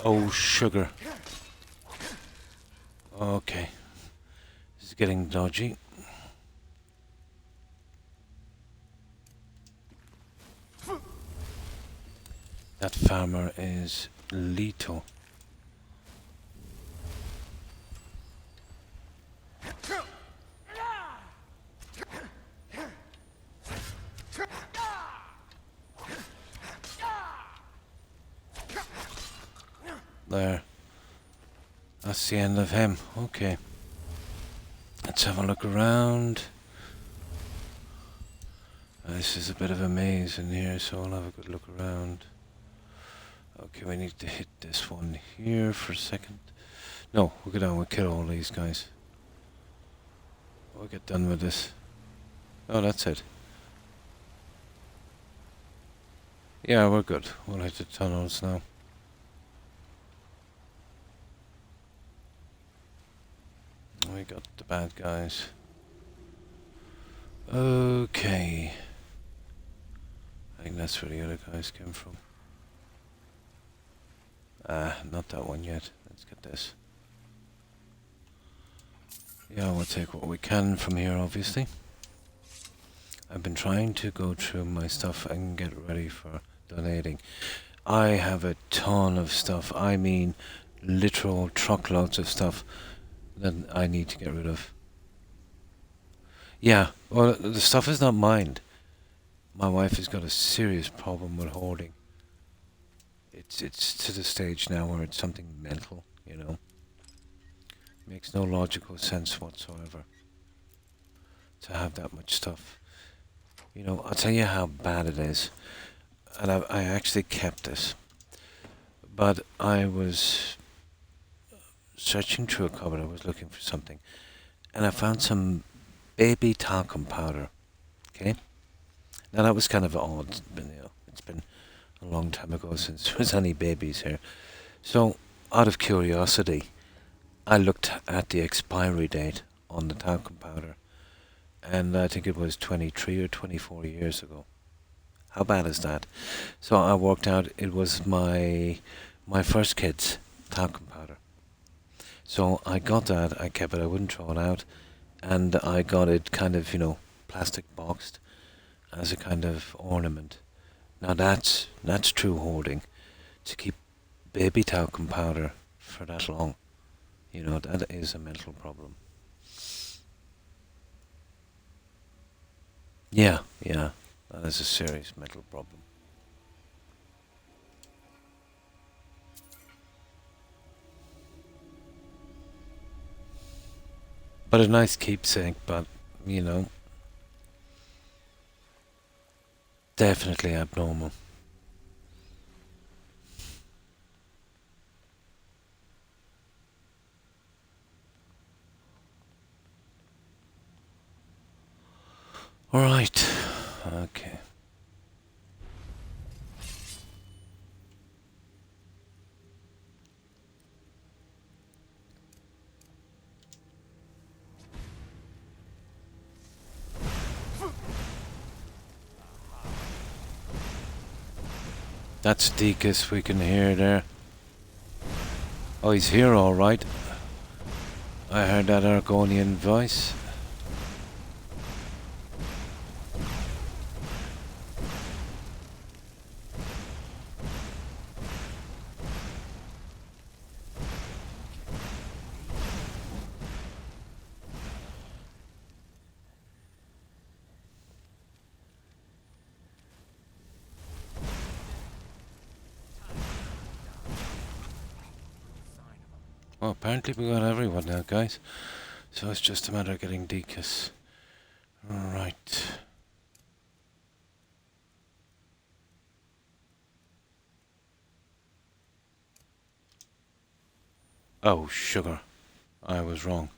Oh, sugar. Okay. This is getting dodgy. That farmer is lethal. There. That's the end of him. Okay. Let's have a look around. This is a bit of a maze in here, so I'll have a good look around. Okay, we need to hit this one here for a second. No, we'll go down, we'll kill all these guys. We'll get done with this. Oh, that's it. Yeah, we're good. We'll hit the tunnels now. We got the bad guys. Okay. I think that's where the other guys came from. Not that one yet. Let's get this. Yeah, we'll take what we can from here, obviously. I've been trying to go through my stuff and get ready for donating. I have a ton of stuff. I mean, literal truckloads of stuff that I need to get rid of. Yeah, well, the stuff is not mine. My wife has got a serious problem with hoarding. It's to the stage now where it's something mental, you know. Makes no logical sense whatsoever to have that much stuff. You know, I'll tell you how bad it is. And I actually kept this. But I was searching through a cupboard, I was looking for something. And I found some baby talcum powder. Okay? Now that was kind of odd. It's been a long time ago since there was any babies here. So, out of curiosity, I looked at the expiry date on the talcum powder. And I think it was 23 or 24 years ago. How bad is that? So I worked out it was my first kid's talcum powder. So I got that, I kept it, I wouldn't throw it out. And I got it kind of, you know, plastic boxed as a kind of ornament. Now that's true hoarding. To keep baby talcum powder for that long. You know, that is a mental problem. Yeah, that is a serious mental problem. But a nice keepsake, but, you know, definitely abnormal. Alright, okay. That's Deakus we can hear there. Oh, he's here all right. I heard that Argonian voice. Well, apparently we got everyone now, guys. So it's just a matter of getting Deakus. Right. Oh, sugar. I was wrong.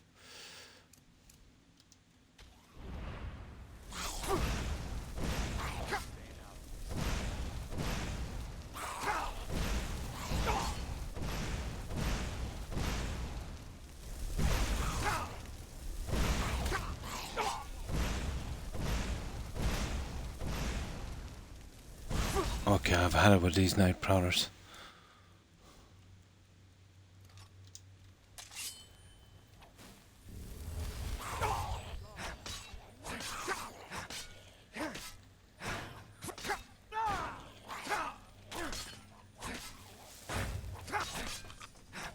Okay, I've had it with these night prowlers.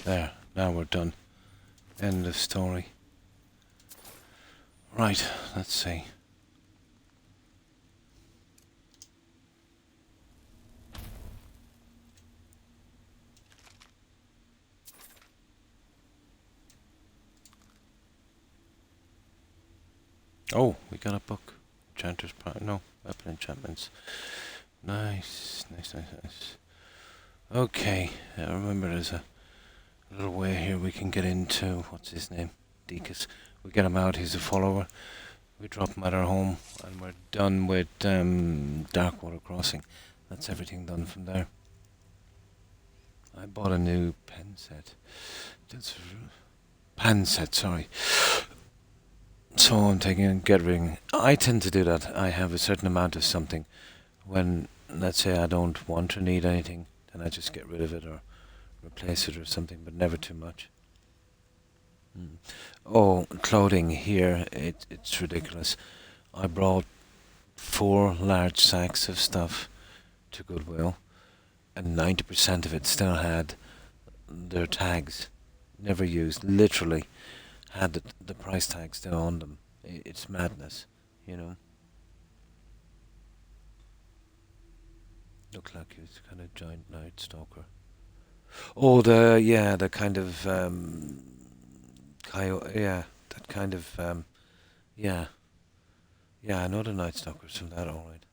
There, now we're done. End of story. Right, let's see. Oh, we got a book. Enchanter's Power. No, weapon enchantments. Nice, nice, nice, nice. Okay, remember there's a little way here we can get into, what's his name? Deakus. We get him out, he's a follower. We drop him at our home, and we're done with Darkwater Crossing. That's everything done from there. I bought a new pen set. Pan set, sorry. So I'm taking a get ring. I tend to do that. I have a certain amount of something. When, let's say, I don't want or need anything, then I just get rid of it or replace it or something, but never too much. Oh, clothing here, it's ridiculous. I brought 4 large sacks of stuff to Goodwill, and 90% of it still had their tags. Never used, literally. Had the price tag still on them. It's madness, you know. Look like he's kind of giant night stalker. Oh, the kind of coyote, yeah, that kind of yeah, I know the night stalkers from that, all right.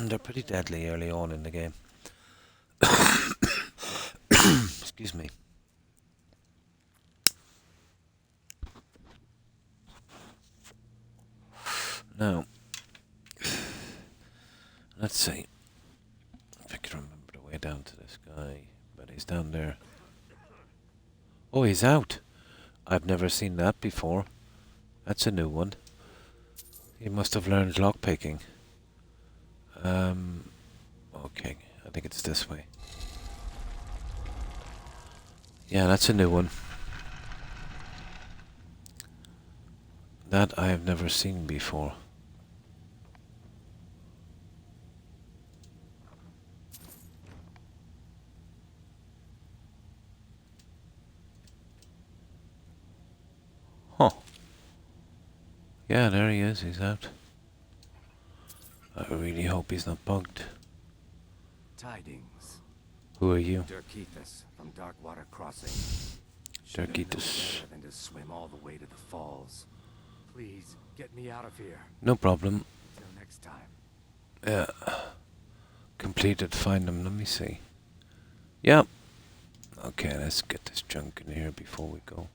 They're pretty deadly early on in the game. Excuse me. Now, let's see if I can remember the way down to this guy, but he's down there. Oh, he's out. I've never seen that before. That's a new one. He must have learned lockpicking. Okay, I think it's this way. Yeah, that's a new one. That I have never seen before. Huh. Yeah, there he is, he's out. I really hope he's not bugged. Tidings. Who are you? Dirkethus from Darkwater Crossing. Dirkethus. Than to swim all the way to the falls. Please, get me out of here. No problem. Till next time. Yeah. Completed, find him, let me see. Yep. Okay, let's get this junk in here before we go.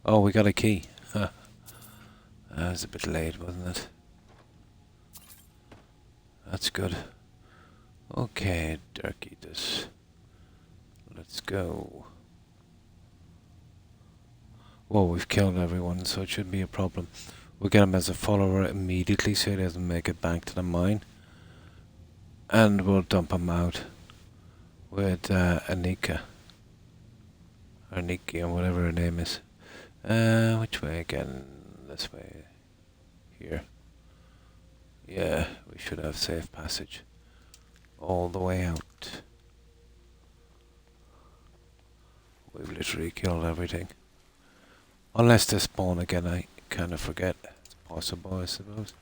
Oh, we got a key. Huh. That was a bit late, wasn't it? That's good. Okay, Dirkethus. Let's go. Well, we've killed everyone, so it shouldn't be a problem. We'll get him as a follower immediately so he doesn't make it back to the mine. And we'll dump him out with Anika. Or Nikki, or whatever her name is. Which way again? This way. Here. Yeah, we should have safe passage. All the way out. We've literally killed everything. Unless they spawn again, I kind of forget. It's possible, I suppose.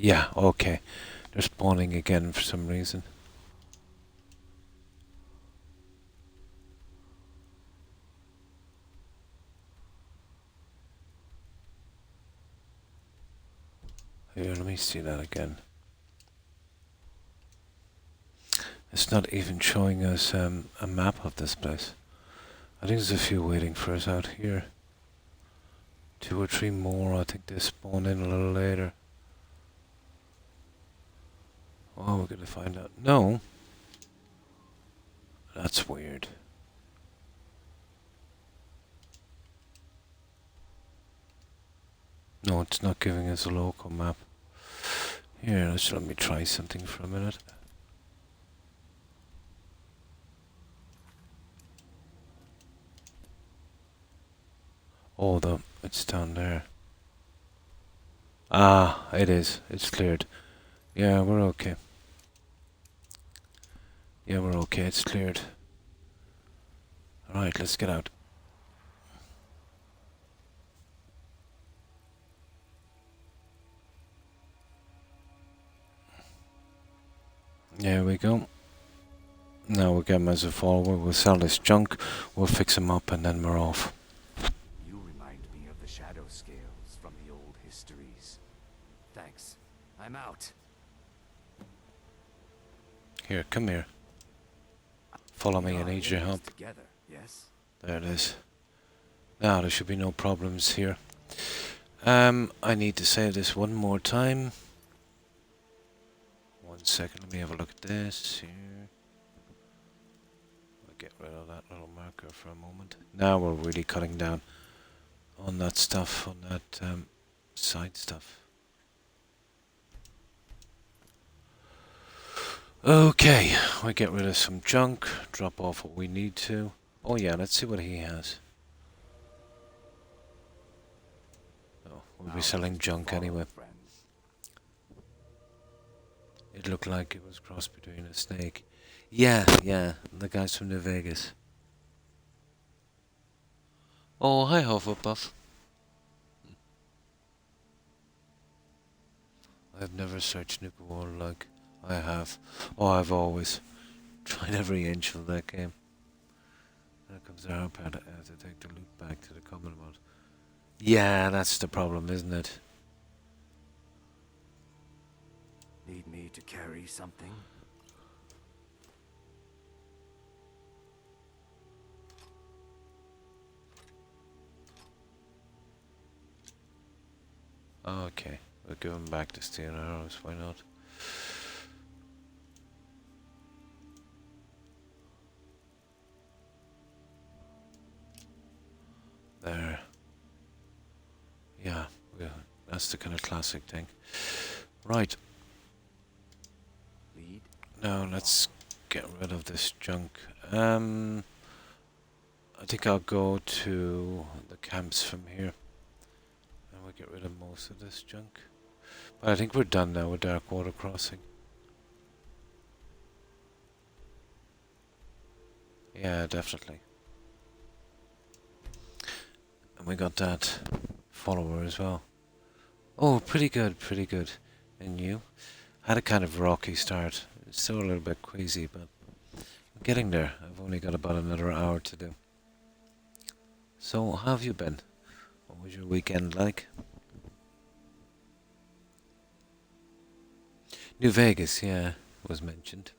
Yeah, okay. They're spawning again for some reason. Here, let me see that again. It's not even showing us a map of this place. I think there's a few waiting for us out here. 2 or 3 more, I think they spawn in a little later. Oh, we're gonna find out. No. That's weird. No, it's not giving us a local map. Here, let me try something for a minute. Oh, it's down there. Ah, it is. It's cleared. Yeah, we're okay. Yeah, we're okay. It's cleared. Alright, let's get out. There we go. Now we'll get him as a follower. We'll sell this junk. We'll fix him up and then we're off. You remind me of the shadow scales from the old histories. Thanks. I'm out. Here, come here. Follow me, I need your help. Together, yes? There it is. Now there should be no problems here. I need to save this one more time. 1 second, let me have a look at this here. I'll get rid of that little marker for a moment. Now we're really cutting down on that stuff, on that side stuff. Okay, we get rid of some junk, drop off what we need to. Oh yeah, let's see what he has. Oh, we'll be selling junk anyway. It looked like it was crossed between a snake. Yeah, the guys from New Vegas. Oh, hi Hufflepuff. I've never searched Nuka World like I have. Oh, I've always tried every inch of that game. There comes our part to take the loot back to the Commonwealth. Yeah, that's the problem, isn't it? Need me to carry something? Okay, we'll give him back the steel arrows, why not? There. Yeah, that's the kind of classic thing. Right. Now let's get rid of this junk. I think I'll go to the camps from here. And we'll get rid of most of this junk. But I think we're done now with Dark Water Crossing. Yeah, definitely. And we got that follower as well. Oh, pretty good, pretty good. And you? Had a kind of rocky start. It's still a little bit queasy, but I'm getting there. I've only got about another hour to do. So, how have you been? What was your weekend like? New Vegas, yeah, was mentioned.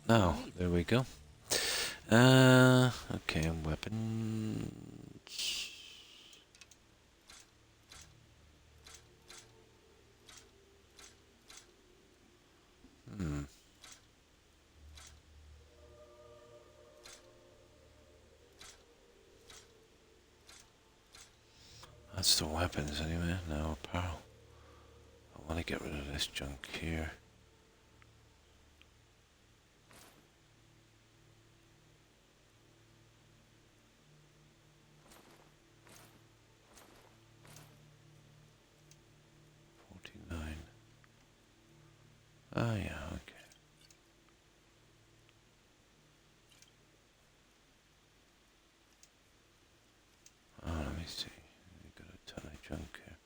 Now, there we go. Okay, and weapons. That's the weapons anyway. Now apparel. I want to get rid of this junk here. Oh yeah, okay. Oh, let me see. We've got a ton of junk here.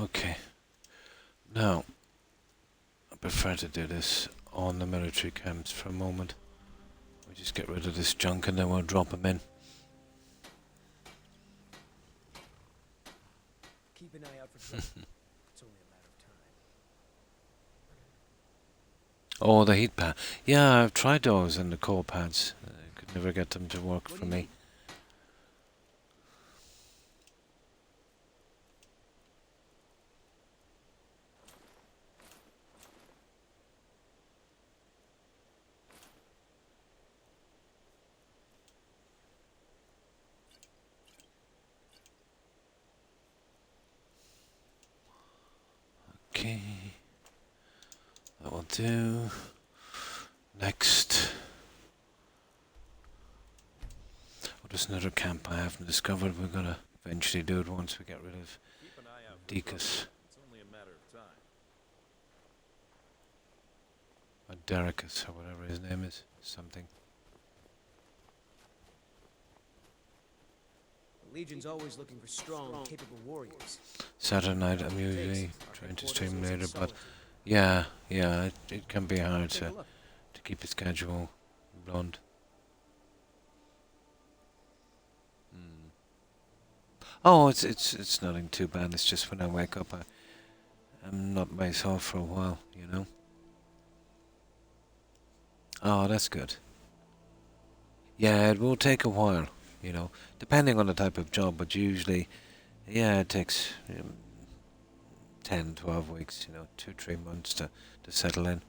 Okay. Now, I prefer to do this on the military camps for a moment. We just get rid of this junk and then we'll drop them in. Keep an eye out for trouble. It's only a matter of time. Oh, the heat pad. Yeah, I've tried those and the cold pads. I could never get them to work for me. Okay. That will do. Next. Oh, there's another camp I haven't discovered. We're gonna eventually do it once we get rid of Deacus. It's only a matter of time. Or Dericus, or whatever his name is. Something. The Legion's always looking for strong, capable warriors. Saturday night, I'm usually trying to stream later, but yeah, it can be hard to keep a schedule blunt. Oh, it's nothing too bad. It's just when I wake up, I'm not myself for a while, you know. Oh, that's good. Yeah, it will take a while, you know, depending on the type of job, but usually, yeah, it takes 10, 12 weeks, you know, 2-3 months to settle in.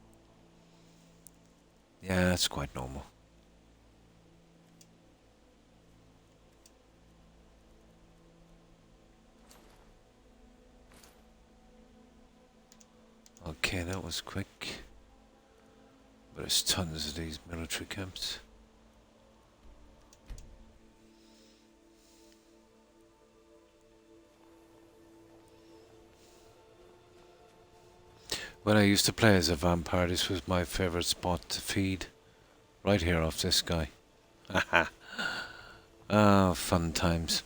Yeah, that's quite normal. Okay, that was quick. But there's tons of these military camps. When I used to play as a vampire, this was my favorite spot to feed. Right here off this guy. Haha. Ah, fun times.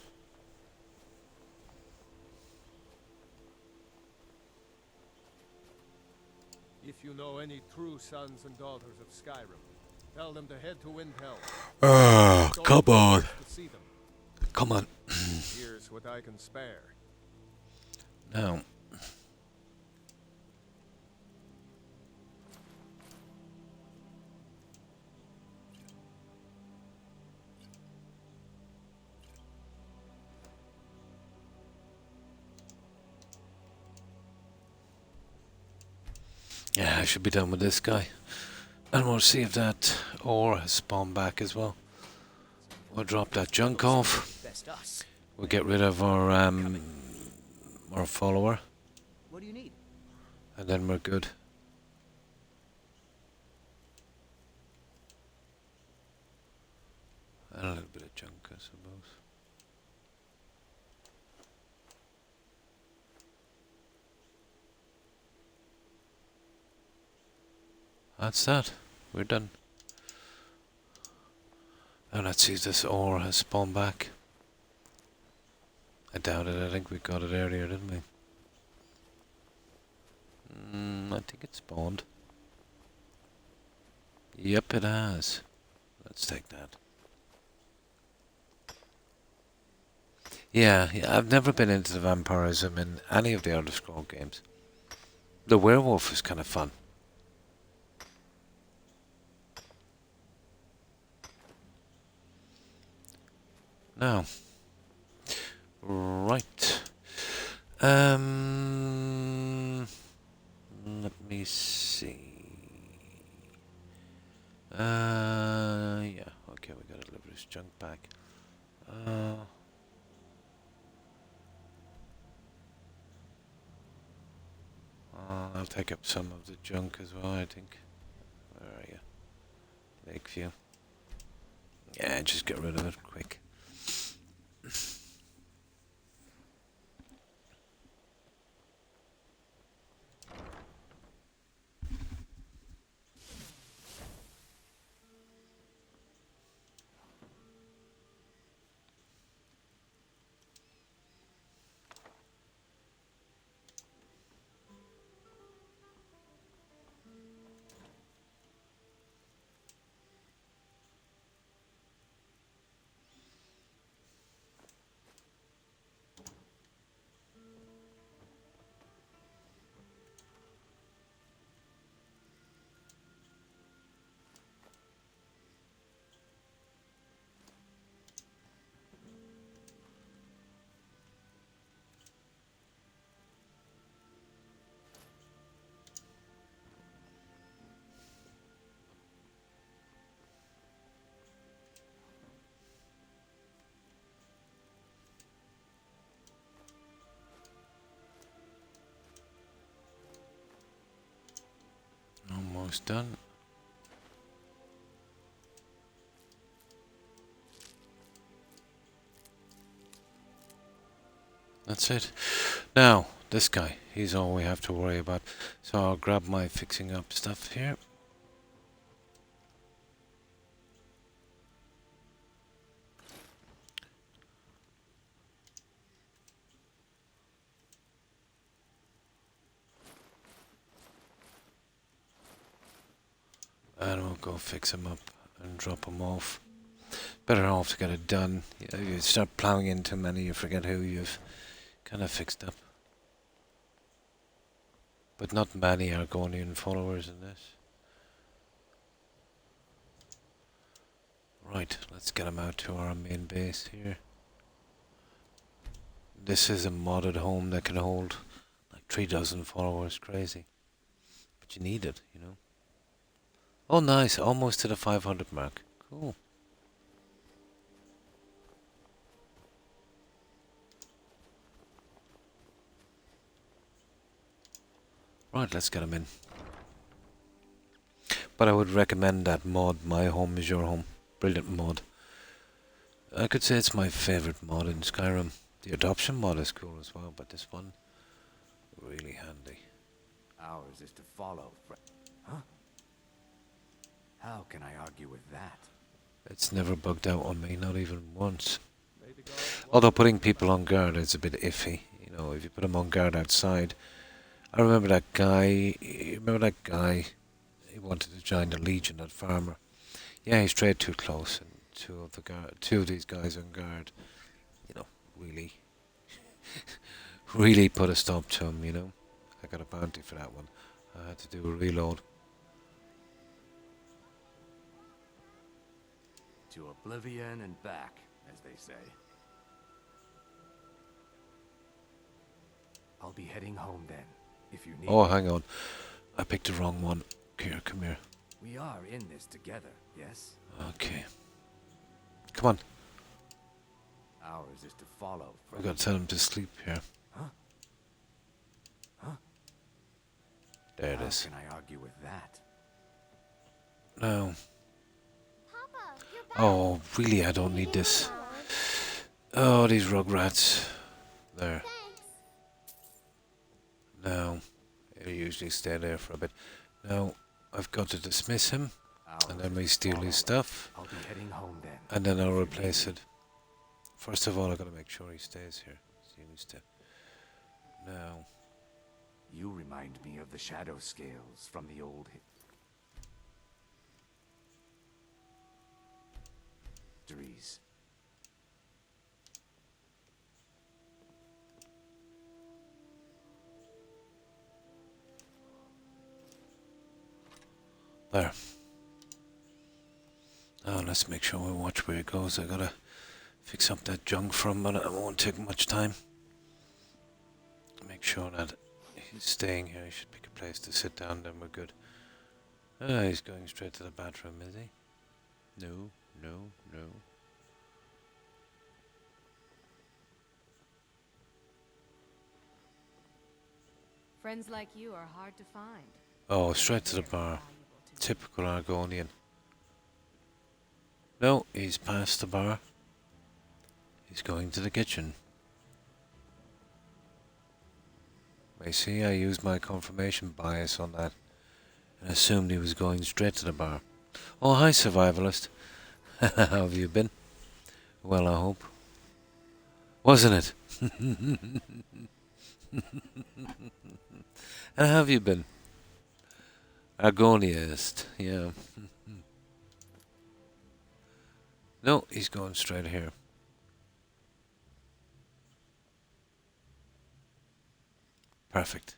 If you know any true sons and daughters of Skyrim, tell them to head to Windhelm. Ah, come on. To see them. Come on. Here's what I can spare. Now. Yeah, I should be done with this guy. And we'll see if that ore has spawned back as well. We'll drop that junk off. We'll get rid of our follower. What do you need? And then we're good. And a little bit of junk, I suppose. That's that. We're done. Now let's see if this ore has spawned back. I doubt it. I think we got it earlier, didn't we? I think it spawned. Yep, it has. Let's take that. Yeah, I've never been into the vampirism in any of the Elder Scrolls games. The werewolf is kind of fun. Now, right. Let me see. junk back. I'll take up some of the junk as well, I think. Where are you? Lakeview. Yeah, just get rid of it quick. Almost done. That's it. Now, this guy, he's all we have to worry about. So I'll grab my fixing up stuff here. And we'll go fix him up and drop him off. Better off to get it done. You start plowing in too many, you forget who you've kind of fixed up. But not many Argonian followers in this. Right, let's get him out to our main base here. This is a modded home that can hold like 3,000 followers, crazy. But you need it, you know. Oh nice, almost to the 500 mark. Cool. Right, let's get him in. But I would recommend that mod, My Home is Your Home. Brilliant mod. I could say it's my favorite mod in Skyrim. The adoption mod is cool as well, but this one, really handy. Ours is to follow. Huh? How can I argue with that? It's never bugged out on me, not even once. Although putting people on guard is a bit iffy. You know, if you put them on guard outside. I remember that guy, he wanted to join the Legion, that farmer. Yeah, he strayed too close, and two of these guys on guard, you know, really, really put a stop to him, you know. I got a bounty for that one. I had to do a reload. To oblivion and back, as they say. I'll be heading home then, if you need Oh, me. hang on. I picked the wrong one. Here, come here. We are in this together, yes? Okay. Come on. Ours is to follow. I've got to tell him to sleep here. Huh? Huh? There it is. How can I argue with that? No. Oh, really, I don't need this. Oh, these rugrats. There. Now, he'll usually stay there for a bit. Now, I've got to dismiss him, and then we steal his stuff, I'll be heading home then. and then I'll replace it. First of all, I've got to make sure he stays here. Seems to. Now. You remind me of the shadow scales from the old histories. There. Now let's make sure we watch where it goes. I gotta fix up that junk from, but it won't take much time. Make sure that he's staying here. He should pick a place to sit down, then we're good. He's going straight to the bathroom, is he? No, no, no. Friends like you are hard to find. Oh, straight to the bar. Typical Argonian. No, he's past the bar. He's going to the kitchen. I see I used my confirmation bias on that and assumed he was going straight to the bar. Oh, hi, survivalist. How have you been? Well, I hope. Wasn't it? And how have you been? Argoniast, yeah. No, he's going straight here. Perfect.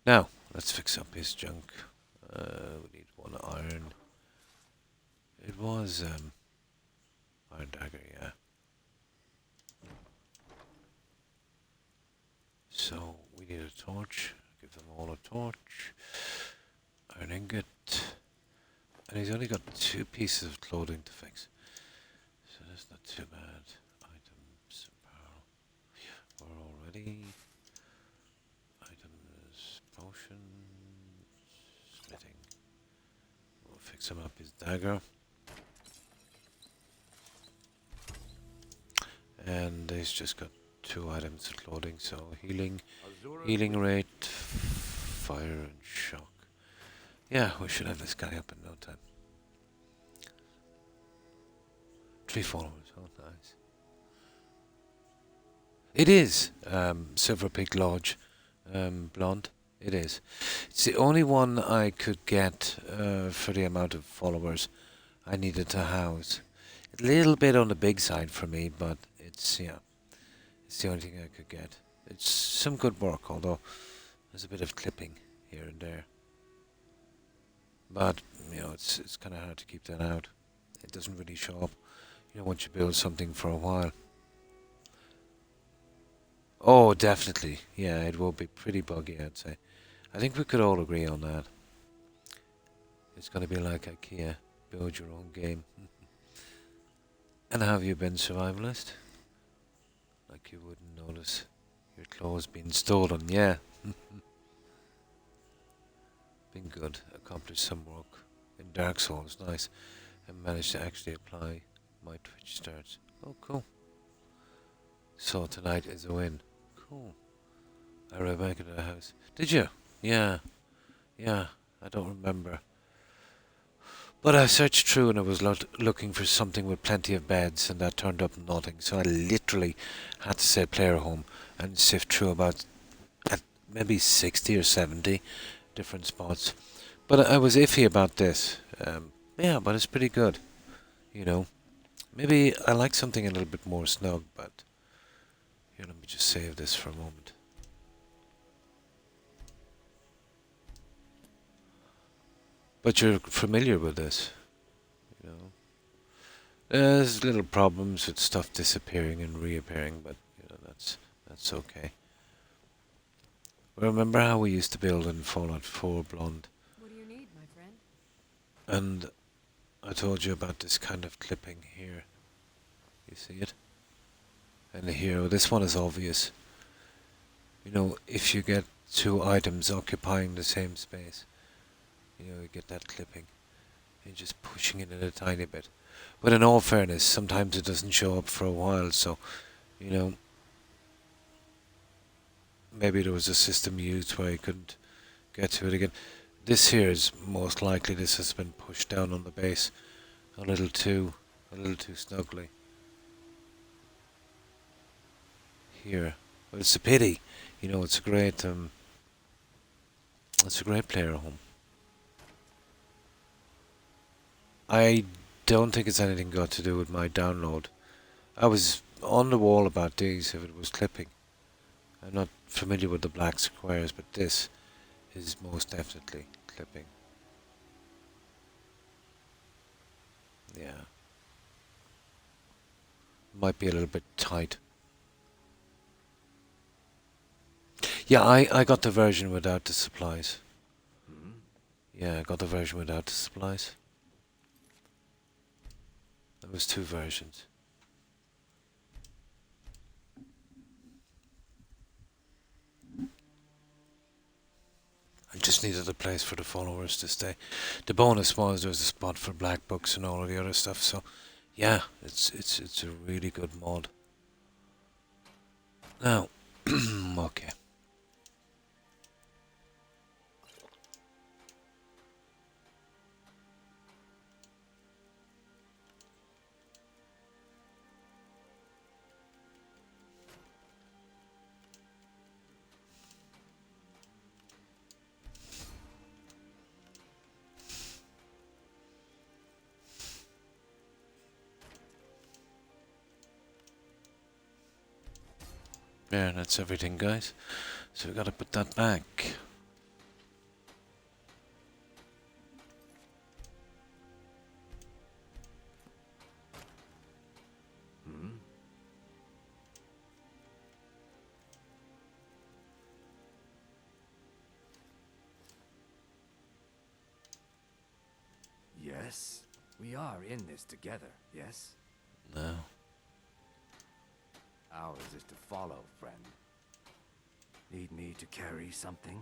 Now, let's fix up his junk. We need one iron. It was, iron dagger, yeah. So, we need a torch. Give them all a torch. Iron ingot. And he's only got 2 pieces of clothing to fix. So that's not too bad. Items, apparel. We're already. Items, potion, smithing. We'll fix him up his dagger. And he's just got 2 items of clothing, so healing rate, fire and shock. Yeah, we should have this guy up in no time. 3 followers, oh nice. It is Silver Peak Lodge, blonde. It is. It's the only one I could get for the amount of followers I needed to house. A little bit on the big side for me, but it's, yeah, it's the only thing I could get. It's some good work, although there's a bit of clipping here and there. But, you know, it's kind of hard to keep that out. It doesn't really show up, you know, once you build something for a while. Oh, definitely. Yeah, it will be pretty buggy, I'd say. I think we could all agree on that. It's going to be like IKEA. Build your own game. And how have you been, survivalist? Like you wouldn't notice your clothes being stolen, yeah. Been good. Accomplished some work in Dark Souls, nice. And managed to actually apply my Twitch starts. Oh, cool. So tonight is a win. Cool. I ran back into the house. Did you? Yeah. Yeah, I don't remember. But I searched through and I was looking for something with plenty of beds, and that turned up nothing. So I literally had to say player home and sift through about maybe 60 or 70 different spots. But I was iffy about this. Yeah, but it's pretty good. You know, maybe I like something a little bit more snug, but here, let me just save this for a moment. But you're familiar with this, you know. There's little problems with stuff disappearing and reappearing, but you know, that's okay. Remember how we used to build in Fallout 4 Blonde? What do you need, my friend? And I told you about this kind of clipping here. You see it? And here, this one is obvious. You know, if you get 2 items occupying the same space, you know, you get that clipping. You're just pushing it in a tiny bit. But in all fairness, sometimes it doesn't show up for a while, so, you know, maybe there was a system used where you couldn't get to it again. This here is most likely this has been pushed down on the base a little too snugly. Here. But it's a pity. You know, it's a great player home. I don't think it's anything got to do with my download. I was on the wall about these if it was clipping. I'm not familiar with the black squares, but this is most definitely clipping. Yeah. Might be a little bit tight. Yeah, I got the version without the supplies. Yeah, I got the version without the supplies. There was 2 versions. just needed a place for the followers to stay. The bonus was there was a spot for black books and all of the other stuff. So, yeah, it's a really good mod. Now, okay. Yeah, that's everything, guys. So we gotta put that back. Hmm? Yes, we are in this together, yes? No. Ours is to follow, friend. Need me to carry something?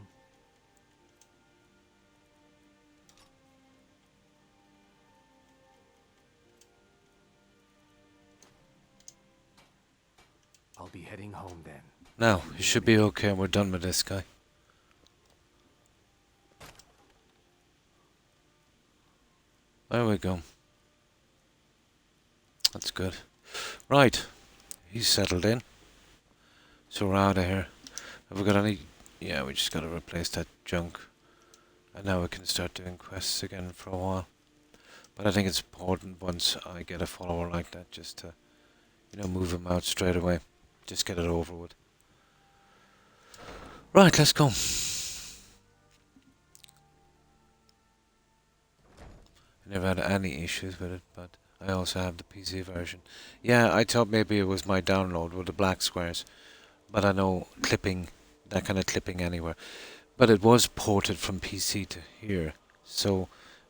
I'll be heading home then. Now, you should be okay. We're done with this guy. There we go. That's good. Right. He's settled in. So we're out of here. Have we got any... Yeah, we just got to replace that junk. And now we can start doing quests again for a while. But I think it's important once I get a follower like that just to, you know, move him out straight away. Just get it over with. Right, let's go. I never had any issues with it, but I also have the PC version. Yeah, I thought maybe it was my download with the black squares. But I know clipping, that kind of clipping anywhere. But it was ported from PC to here. So,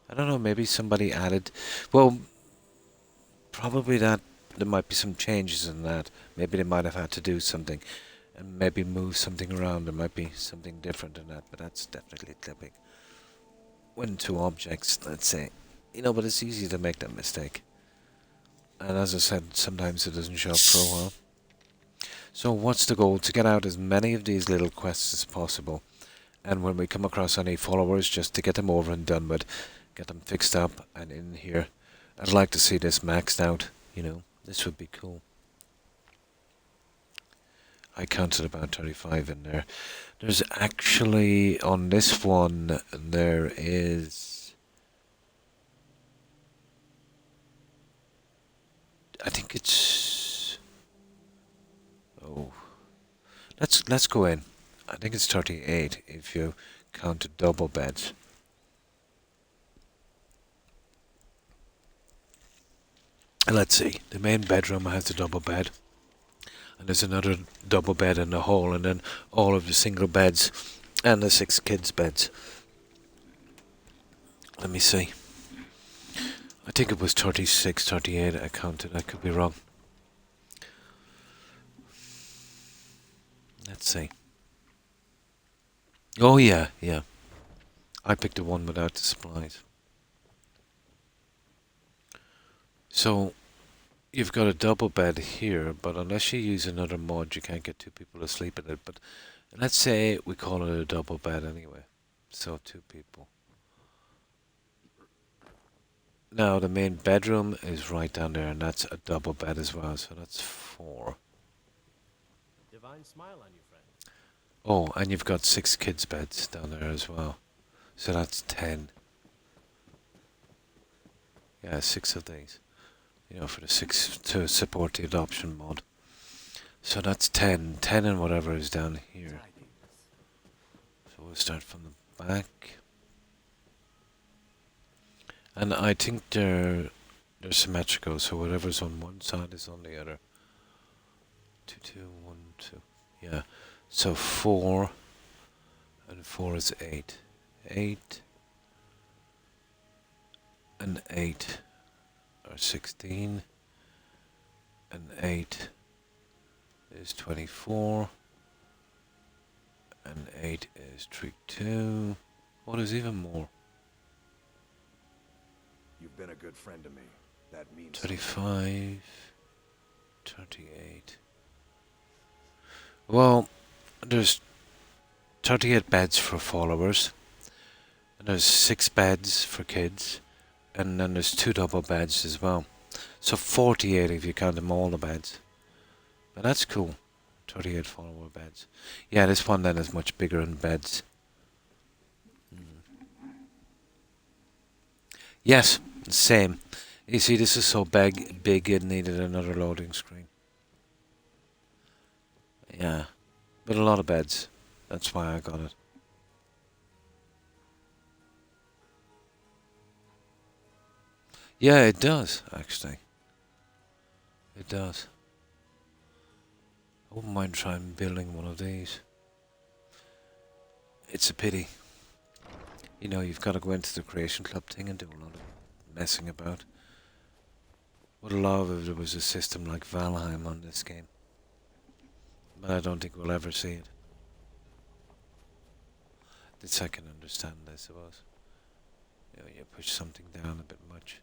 I don't know, maybe somebody added... Well, probably that there might be some changes in that. Maybe they might have had to do something. And maybe move something around. There might be something different in that. But that's definitely clipping. When two objects, let's say. You know, but it's easy to make that mistake. And as I said, sometimes it doesn't show up for a while. So what's the goal? To get out as many of these little quests as possible. And when we come across any followers, just to get them over and done with. Get them fixed up and in here. I'd like to see this maxed out, you know. This would be cool. I counted about 35 in there. There's actually, on this one, there is... I think it's... Oh... Let's go in. I think it's 38 if you count the double beds. And let's see. The main bedroom has a double bed. And there's another double bed in the hall, and then all of the single beds and the 6 kids' beds. Let me see. I think it was 36, 38 I counted. I could be wrong. Let's see. Oh yeah, yeah. I picked the one without the supplies. So, you've got a double bed here, but unless you use another mod, you can't get 2 people to sleep in it. But let's say we call it a double bed anyway. So 2 people. Now the main bedroom is right down there, and that's a double bed as well. So that's 4. Divine smile on you, friend. Oh, and you've got 6 kids' beds down there as well. So that's 10. Yeah, 6 of these. You know, for the 6 to support the adoption mod. So that's 10. 10 and whatever is down here. So we'll start from the back. And I think they're symmetrical, so whatever's on one side is on the other. 2, 2, 1, 2. Yeah. So 4 and 4 is 8. 8 and 8 are 16, and 8 is 24, and 8 is 32, What is even more? You've been a good friend to me. That means 35, 38. Well, there's 38 beds for followers, and there's 6 beds for kids, and then there's 2 double beds as well. So 48 if you count them all the beds. But that's cool. 38 follower beds. Yeah, this one then is much bigger in beds. Yes, same. You see, this is so big it needed another loading screen. Yeah, but a lot of beds. That's why I got it. Yeah, it does, actually. It does. I wouldn't mind trying building one of these. It's a pity. You know, you've got to go into the Creation Club thing and do a lot of messing about. Would love if there was a system like Valheim on this game. But I don't think we'll ever see it. This I can understand, I suppose. You know, you push something down a bit much.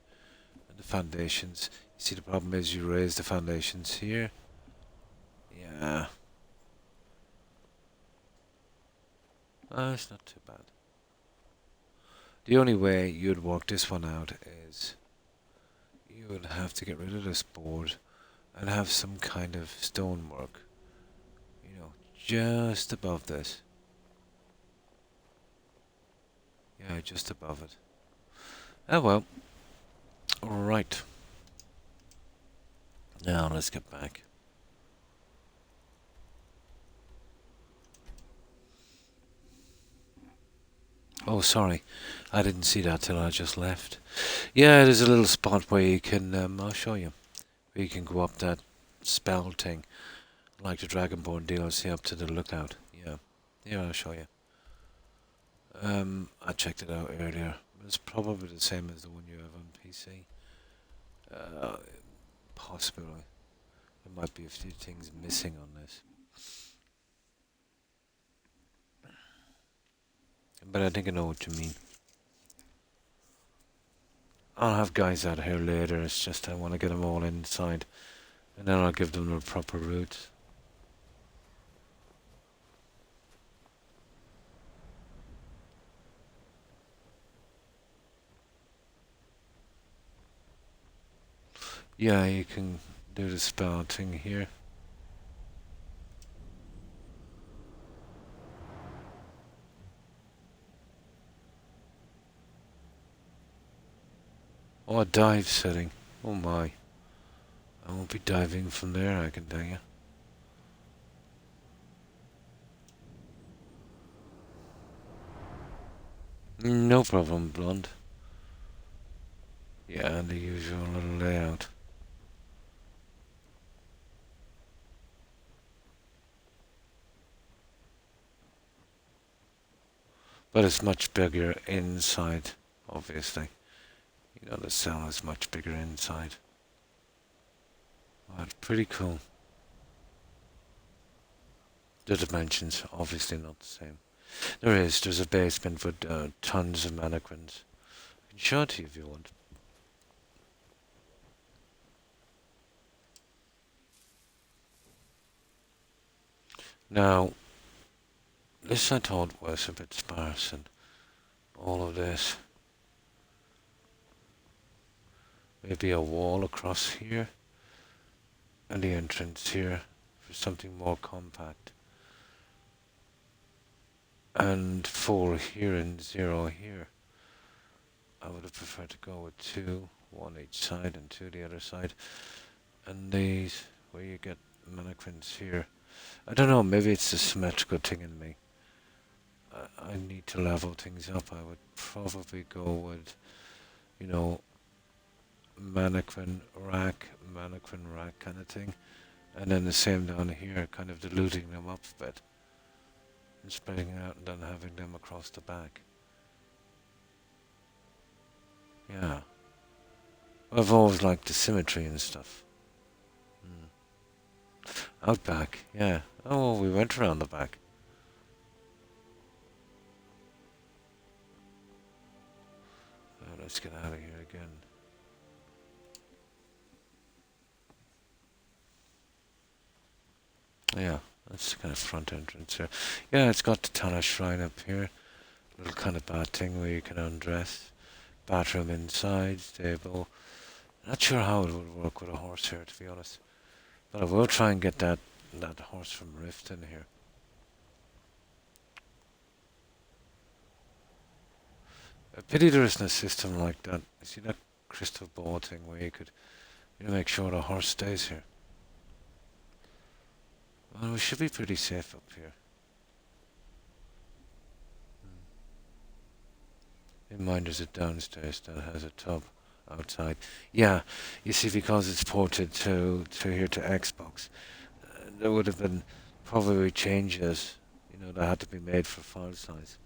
And the foundations. You see, the problem is you raise the foundations here. Yeah. It's not too bad. The only way you'd work this one out is you would have to get rid of this board and have some kind of stonework, you know, just above this. Yeah, just above it. Oh well. Right. Now let's get back. Oh, sorry. I didn't see that till I just left. Yeah, there's a little spot where you can, I'll show you. Where you can go up that spell thing. Like the Dragonborn DLC up to the lookout. Yeah. Yeah, I'll show you. I checked it out earlier. It's probably the same as the one you have on PC. Possibly. There might be a few things missing on this. But I think I know what you mean. I'll have guys out here later, it's just I want to get them all inside. And then I'll give them the proper routes. Yeah, you can do the spell thing here. Oh, a dive setting. Oh my. I won't be diving from there, I can tell you. No problem, blonde. Yeah, and the usual little layout. But it's much bigger inside, obviously. You know, the cell is much bigger inside. That's pretty cool. The dimensions, obviously not the same. There's a basement with tons of mannequins. I can show it to you if you want. Now, this I thought was a bit sparse and all of this. Maybe a wall across here and the entrance here for something more compact. And 4 here and 0 here. I would have preferred to go with 2, 1 each side and 2 the other side. And these, where you get mannequins here. I don't know, maybe it's the symmetrical thing in me. I need to level things up. I would probably go with, you know, mannequin rack kind of thing. And then the same down here, kind of diluting them up a bit. And spreading it out and then having them across the back. Yeah. I've always liked the symmetry and stuff. Out back, yeah. Oh, we went around the back. let's get out of here again. Yeah, that's the kind of front entrance here. Yeah, it's got the Tana Shrine up here. Little kind of bat thing where you can undress. Bathroom inside, stable. Not sure how it would work with a horse here, to be honest. But I will try and get that horse from Rift in here. A pity there isn't a system like that. You see that crystal ball thing where you could make sure the horse stays here. Well, we should be pretty safe up here. In mind, there's a downstairs that has a tub outside. Yeah, you see, because it's ported to here to Xbox, there would have been probably changes, that had to be made for file size.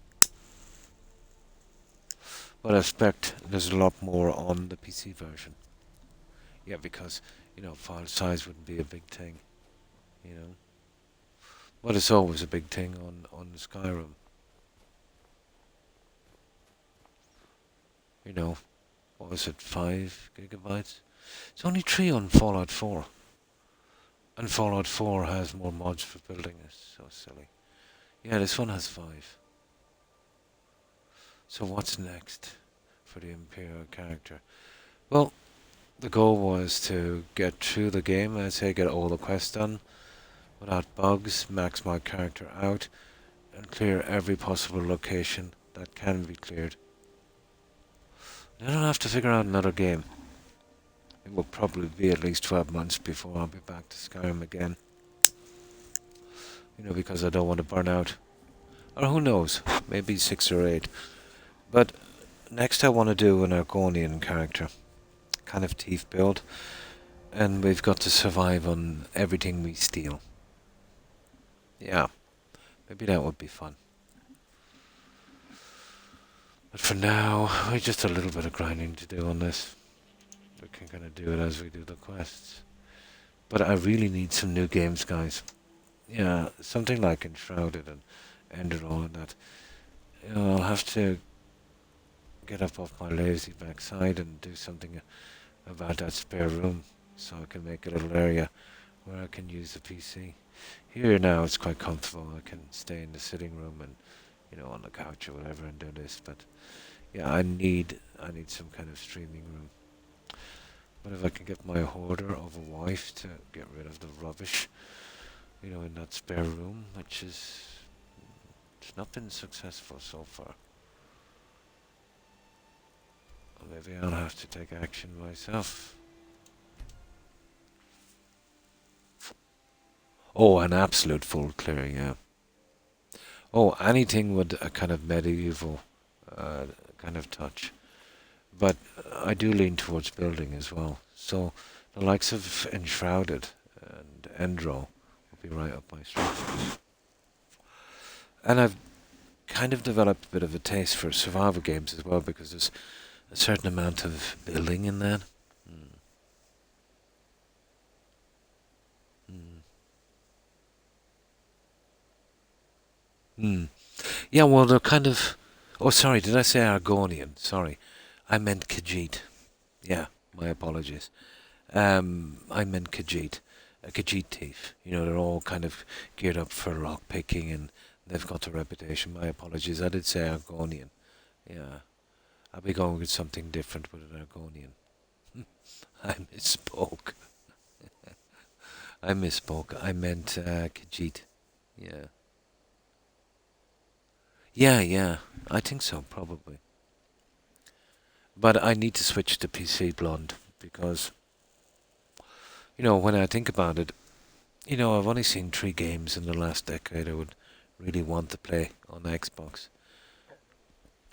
But I expect there's a lot more on the PC version. Yeah, because, file size wouldn't be a big thing, But it's always a big thing on Skyrim. What was it, 5 gigabytes? It's only 3 on Fallout 4. And Fallout 4 has more mods for building. It's so silly. Yeah, this one has 5. So what's next for the Imperial character? Well, the goal was to get through the game, I'd say get all the quests done, without bugs, max my character out, and clear every possible location that can be cleared. I don't have to figure out another game. It will probably be at least 12 months before I'll be back to Skyrim again. Because I don't want to burn out. Or who knows, maybe 6 or 8. But next I want to do an Argonian character. Kind of thief build. And we've got to survive on everything we steal. Yeah, maybe that would be fun. But for now, we've just a little bit of grinding to do on this. We can kind of do it as we do the quests. But I really need some new games, guys. Yeah, something like Enshrouded and Enderall and that. I'll have to get up off my lazy backside and do something about that spare room so I can make a little area where I can use the PC. Here now it's quite comfortable. I can stay in the sitting room and on the couch or whatever and do this, but yeah, I need some kind of streaming room. But if I can get my hoarder of a wife to get rid of the rubbish, in that spare room, which it's not been successful so far. Or maybe I'll have to take action myself. Oh, an absolute full clearing, yeah. Oh, anything with a kind of medieval kind of touch. But I do lean towards building as well. So the likes of Enshrouded and Endraw will be right up my street. And I've kind of developed a bit of a taste for survival games as well, because there's a certain amount of building in that. Yeah, well, they're kind of... Oh, sorry, did I say Argonian? Sorry. I meant Khajiit. Yeah, my apologies. I meant Khajiit. A Khajiit thief. They're all kind of geared up for lock picking and they've got a reputation. My apologies. I did say Argonian. Yeah. I'll be going with something different with an Argonian. I misspoke. I misspoke. I meant Khajiit. Yeah. Yeah. I think so, probably. But I need to switch to PC Blonde because, when I think about it, I've only seen 3 games in the last decade I would really want to play on Xbox.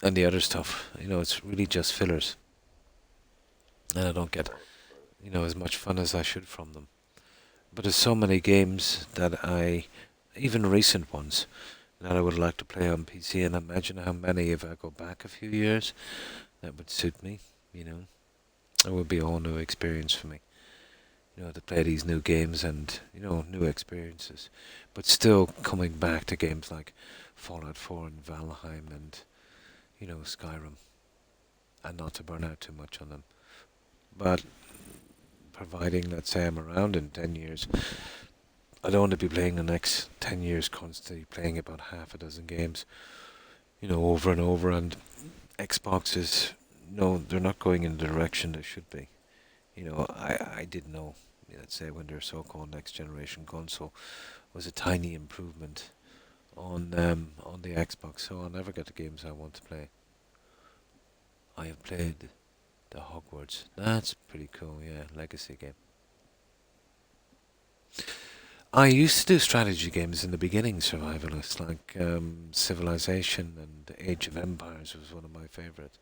And the other stuff, it's really just fillers. And I don't get, as much fun as I should from them. But there's so many games that even recent ones, that I would like to play on PC, and imagine how many if I go back a few years that would suit me, It would be a whole new experience for me, to play these new games and, new experiences. But still coming back to games like Fallout 4 and Valheim and, Skyrim. and not to burn out too much on them. But providing, let's say, I'm around in 10 years, I don't want to be playing the next 10 years constantly, playing about half a dozen games, over and over, and Xbox is, no, they're not going in the direction they should be. I did know, let's say, when their so-called next generation console was a tiny improvement on the Xbox, so I'll never get the games I want to play. I have played the Hogwarts. That's pretty cool, yeah, legacy game. I used to do strategy games in the beginning, survivalist, like Civilization and Age of Empires was one of my favourites.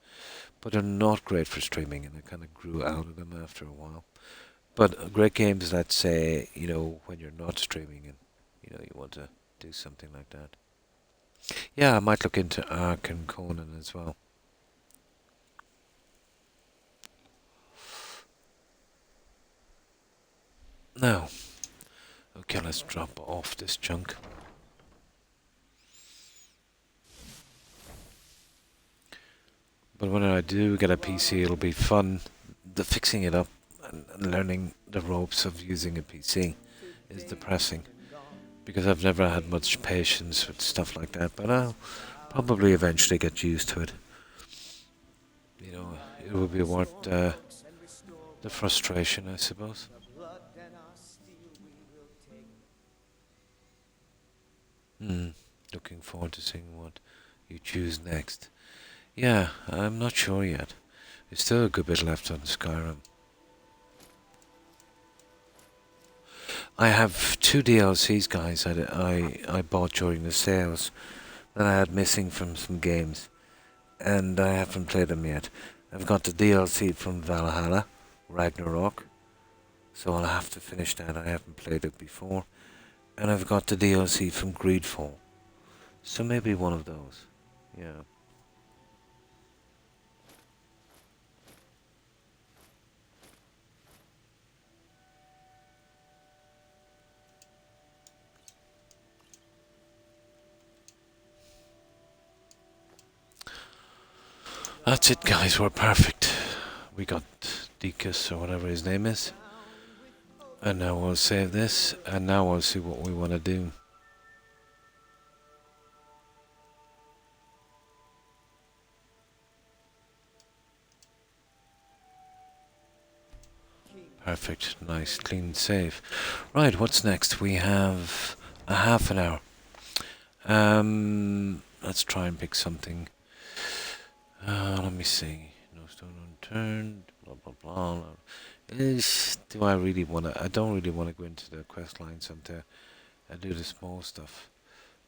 But they're not great for streaming, and I kind of grew out of them after a while. But great games, let's say, when you're not streaming and, you want to do something like that. Yeah, I might look into Ark and Conan as well. Now, okay, let's drop off this junk. But when I do get a PC, it'll be fun. The fixing it up and learning the ropes of using a PC is depressing, because I've never had much patience with stuff like that, but I'll probably eventually get used to it. It will be worth the frustration, I suppose. Looking forward to seeing what you choose next. Yeah, I'm not sure yet. There's still a good bit left on Skyrim. I have 2 DLCs, guys, I bought during the sales that I had missing from some games, and I haven't played them yet. I've got the DLC from Valhalla, Ragnarok, so I'll have to finish that. I haven't played it before. And I've got the DLC from Greedfall, so maybe one of those, yeah. That's it, guys, we're perfect. We got Deacus, or whatever his name is. And now we'll save this, and now we'll see what we want to do. Perfect, nice, clean save. Right, what's next? We have a half an hour. Let's try and pick something. Let me see. No stone unturned, blah blah blah. Do I really want to? I don't really want to go into the quest lines and do the small stuff.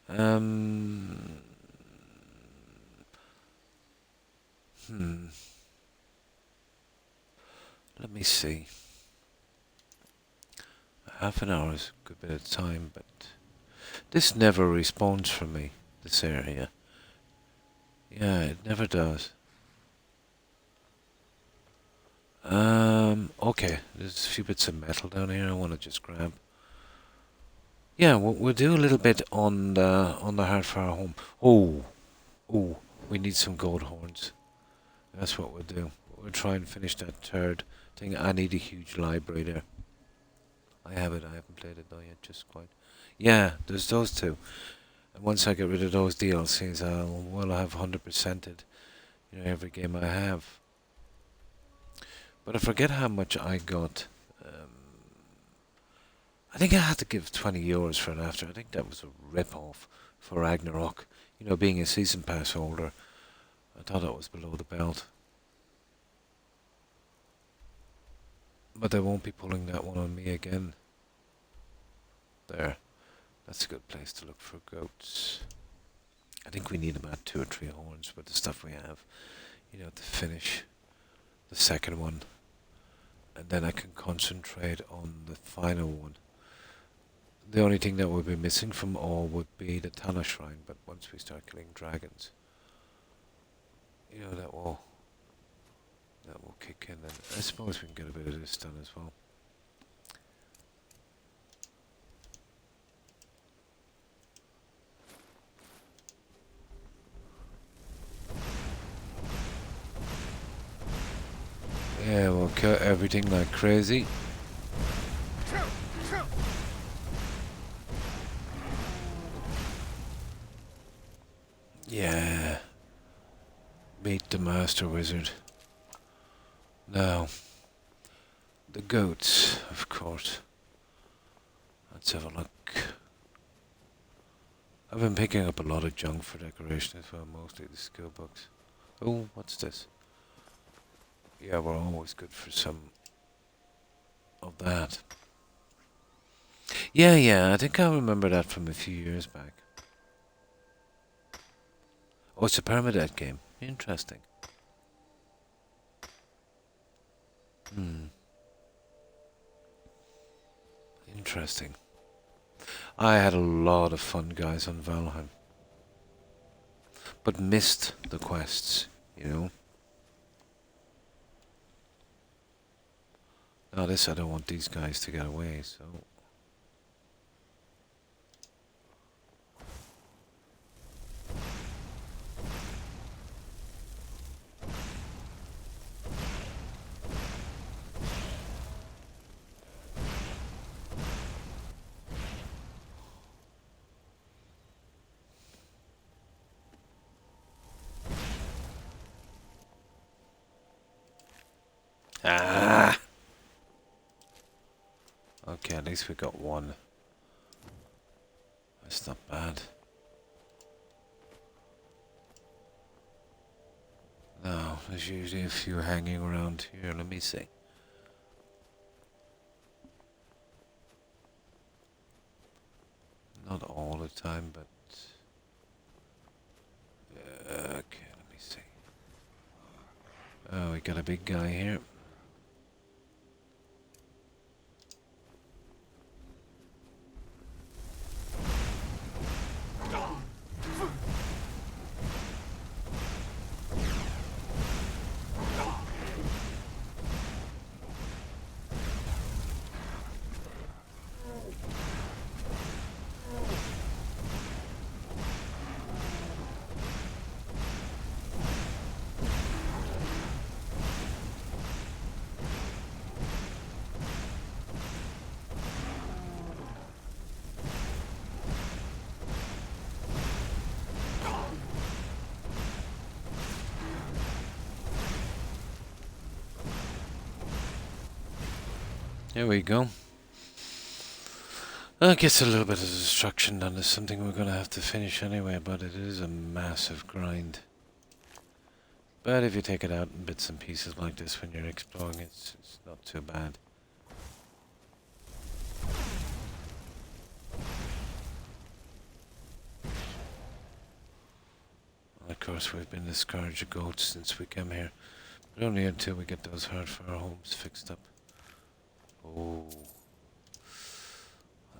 Let me see. Half an hour is a good bit of time, but this never respawns for me, this area. Yeah, it never does. Okay, there's a few bits of metal down here I want to just grab. Yeah, we'll do a little bit on the heart for our home. Oh, we need some gold horns. That's what we'll do. We'll try and finish that third thing. I need a huge library there. I have it. I haven't played it though yet, just quite. Yeah, there's those two. And once I get rid of those DLCs, I'll have 100%ed, every game I have. But I forget how much I got. I think I had to give €20 for it after. I think that was a rip-off for Ragnarok. Being a season pass holder, I thought that was below the belt. But they won't be pulling that one on me again. There. That's a good place to look for goats. I think we need about 2 or 3 horns with the stuff we have, to finish the second one. And then I can concentrate on the final one. The only thing that would be missing from all would be the Tana Shrine, but once we start killing dragons, that will kick in, and I suppose we can get a bit of this done as well. everything like crazy. Yeah. Meet the Master Wizard. Now, the goats, of course. Let's have a look. I've been picking up a lot of junk for decoration as well, mostly the skill books. Oh, what's this? Yeah, we're always good for some of that. Yeah, I think I remember that from a few years back. Oh, it's a permadeath game. Interesting. Interesting. I had a lot of fun, guys, on Valheim. But missed the quests, you know? Now this, I don't want these guys to get away, so... Ah! Okay, at least we got one. That's not bad. No, there's usually a few hanging around here. Let me see. Not all the time, but... okay, let me see. Oh, we got a big guy here. There we go. That gets a little bit of destruction done. It's something we're going to have to finish anyway, but it is a massive grind. But if you take it out in bits and pieces like this when you're exploring, it's not too bad. And of course, we've been the scourge of goats since we came here, but only until we get those hard for our homes fixed up. Oh,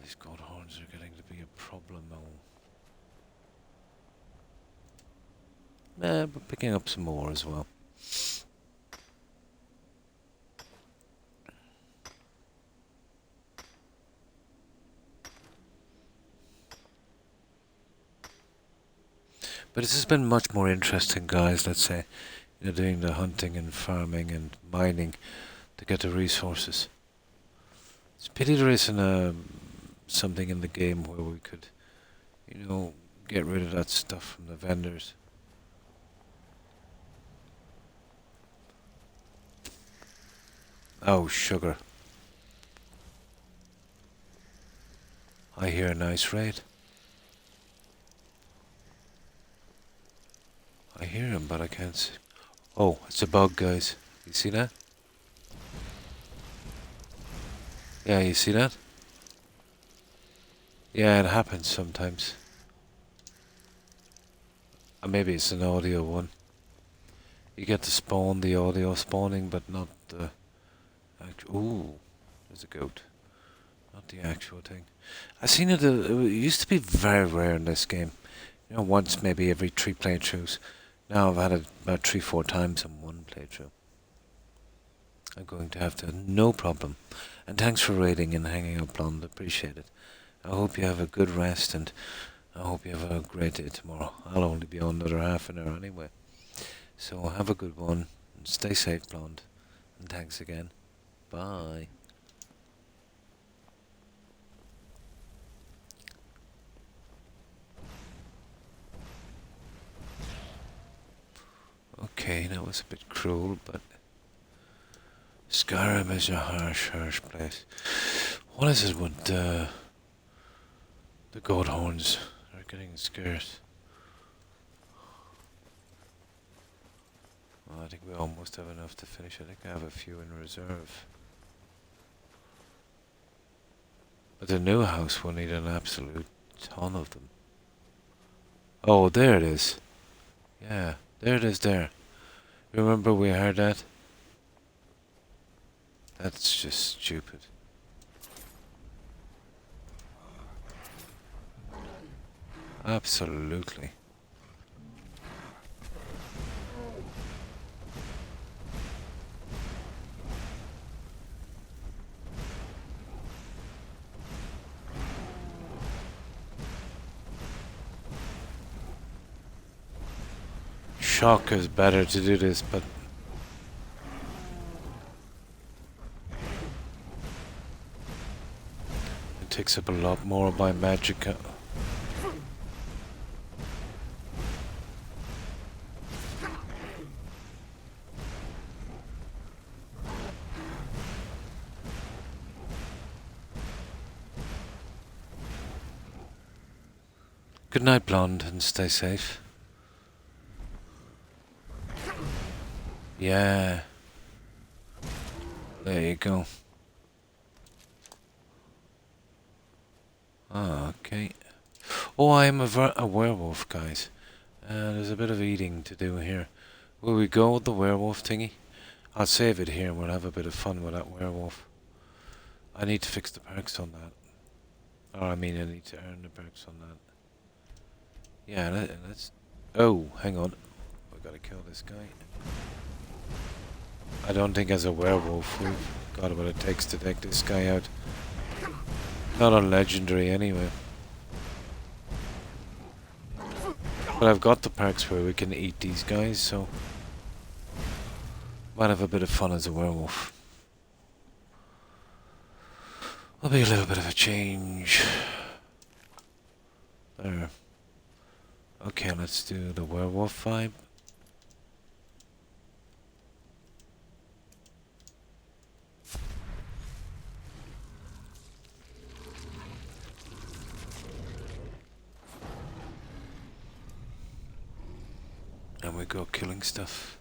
these goat horns are getting to be a problem now. We're picking up some more as well. But this has been much more interesting, guys, let's say. You know, doing the hunting and farming and mining to get the resources. It's a pity there isn't something in the game where we could, you know, get rid of that stuff from the vendors. Oh, sugar. I hear a nice raid. I hear him, but I can't see. Oh, it's a bug, guys. You see that? Yeah, you see that? Yeah, it happens sometimes. Maybe it's an audio one. You get to spawn the audio spawning, but not the actual... Ooh, there's a goat. Not the actual thing. I seen it, it used to be very rare in this game. You know, once maybe every 3 playthroughs. Now I've had it about 3-4 times in one playthrough. I'm going to have to, no problem. And thanks for raiding and hanging up, Blonde, appreciate it. I hope you have a good rest, and I hope you have a great day tomorrow. I'll only be on another half an hour anyway. So have a good one, and stay safe, Blonde, and thanks again. Bye. Okay, that was a bit cruel, but Skyrim is a harsh, harsh place. What is it with the goat horns? They're getting scarce. Well, I think we almost have enough to finish. I think I have a few in reserve. But the new house will need an absolute ton of them. Oh, there it is. Yeah, there it is there. Remember we heard that? That's just stupid. Absolutely. Shock is better to do this, but it takes up a lot more by magic. Good night, Blonde, and stay safe. Yeah. There you go. Ah, okay. Oh, I am a werewolf, guys. There's a bit of eating to do here. Will we go with the werewolf thingy? I'll save it here and we'll have a bit of fun with that werewolf. I need to fix the perks on that. Or I mean, I need to earn the perks on that. Yeah, let's... Oh, hang on. I gotta kill this guy. I don't think as a werewolf we've got what it takes to take this guy out. Not on legendary anyway. But I've got the perks where we can eat these guys, so might have a bit of fun as a werewolf. There'll be a little bit of a change. There. Okay, let's do the werewolf vibe. And we go killing stuff.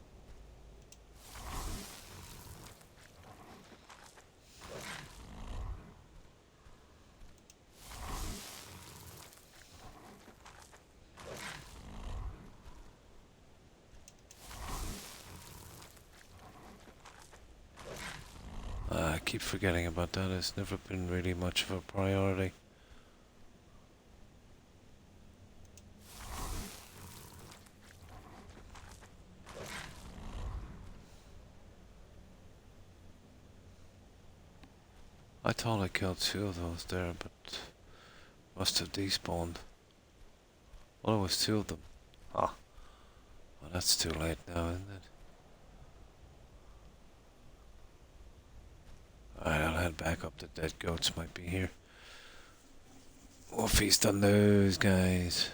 I keep forgetting about that. It's never been really much of a priority. I thought I killed 2 of those there, but must have despawned. Well, it was 2 of them. Ah. Well, that's too late now, isn't it? Alright, I'll head back up. The dead goats might be here. We'll feast on those guys.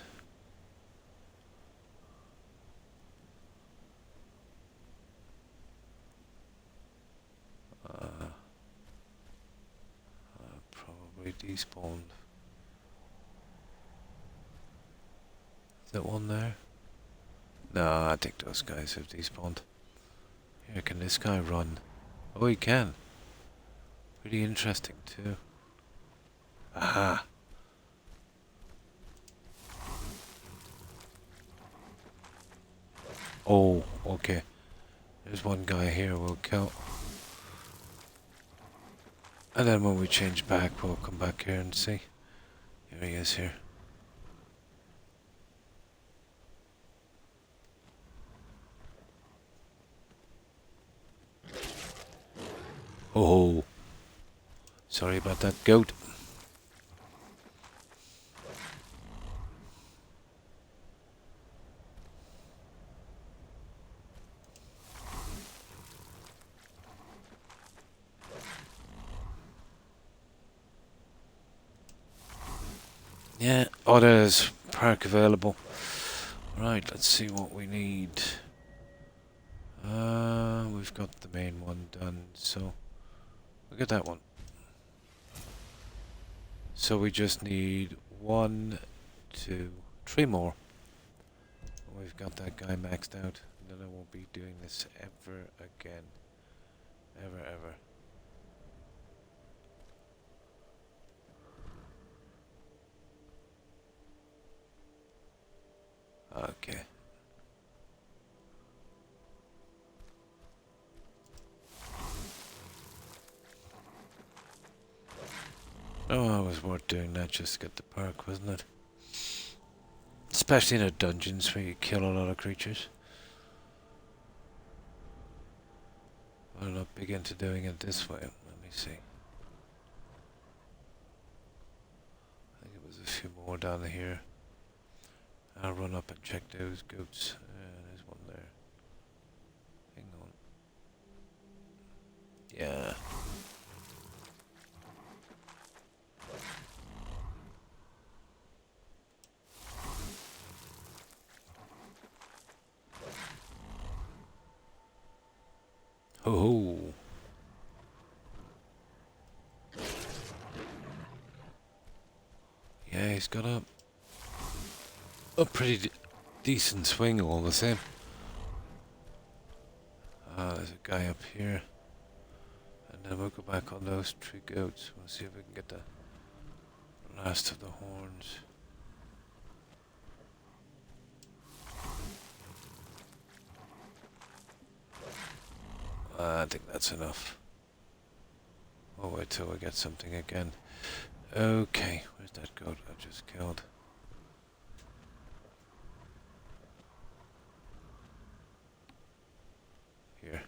Probably despawned. Is that one there? No, I think those guys have despawned. Here, can this guy run? Oh, he can. Pretty interesting too. Aha! Oh, okay. There's one guy here we'll kill. And then when we change back, we'll come back here and see. Here he is here. Oh, sorry about that goat. Yeah, oh, there's park available. Right, let's see what we need. We've got the main one done, so we'll get that one. So we just need 1, 2, 3 more. We've got that guy maxed out. Then I won't be doing this ever again. Ever, ever. Okay. Oh, it was worth doing that just to get the perk, wasn't it? Especially in the dungeons where you kill a lot of creatures. Why not begin to doing it this way? Let me see. I think it was a few more down here. I'll run up and check those goats. There's one there. Hang on. Yeah. Oh. Yeah, he's got a pretty decent swing all the same. There's a guy up here. And then we'll go back on those 3 goats. We'll see if we can get the last of the horns. I think that's enough. Oh, wait till we get something again. Okay, where's that goat I just killed? Here.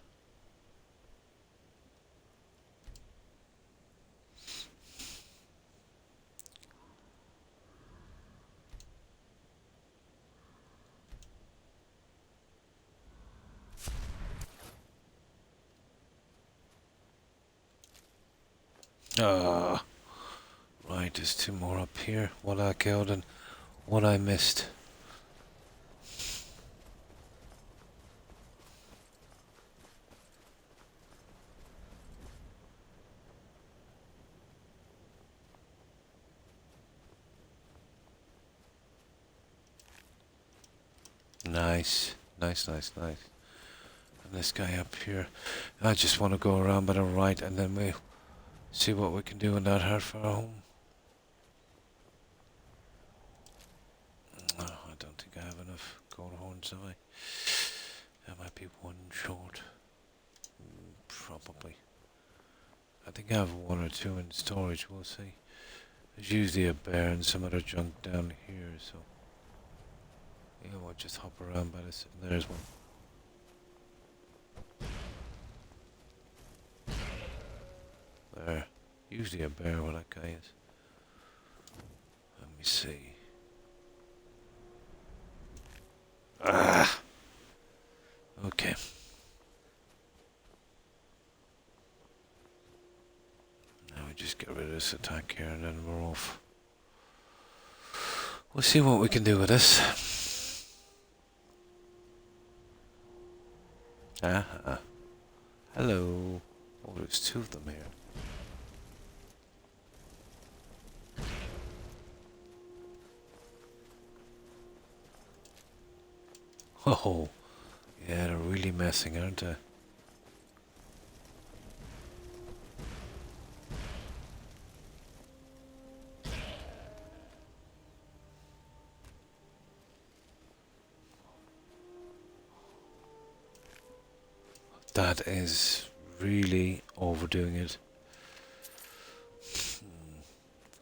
Right, there's 2 more up here. One I killed and one I missed. Nice. Nice. And this guy up here. I just want to go around by the right and then we see what we can do in that hut for our home. Oh, I don't think I have enough gold horns, have I? That might be 1 short. Probably. I think I have 1 or 2 in storage, we'll see. There's usually a bear and some other junk down here, so... Yeah, we'll just hop around by this. There's one. There. Usually a bear where that guy is. Let me see. Ah! Okay. Now we just get rid of this attack here and then we're off. We'll see what we can do with this. Hello. Oh, there's 2 of them here. Oh, yeah, they're really messing, aren't they? That is really overdoing it.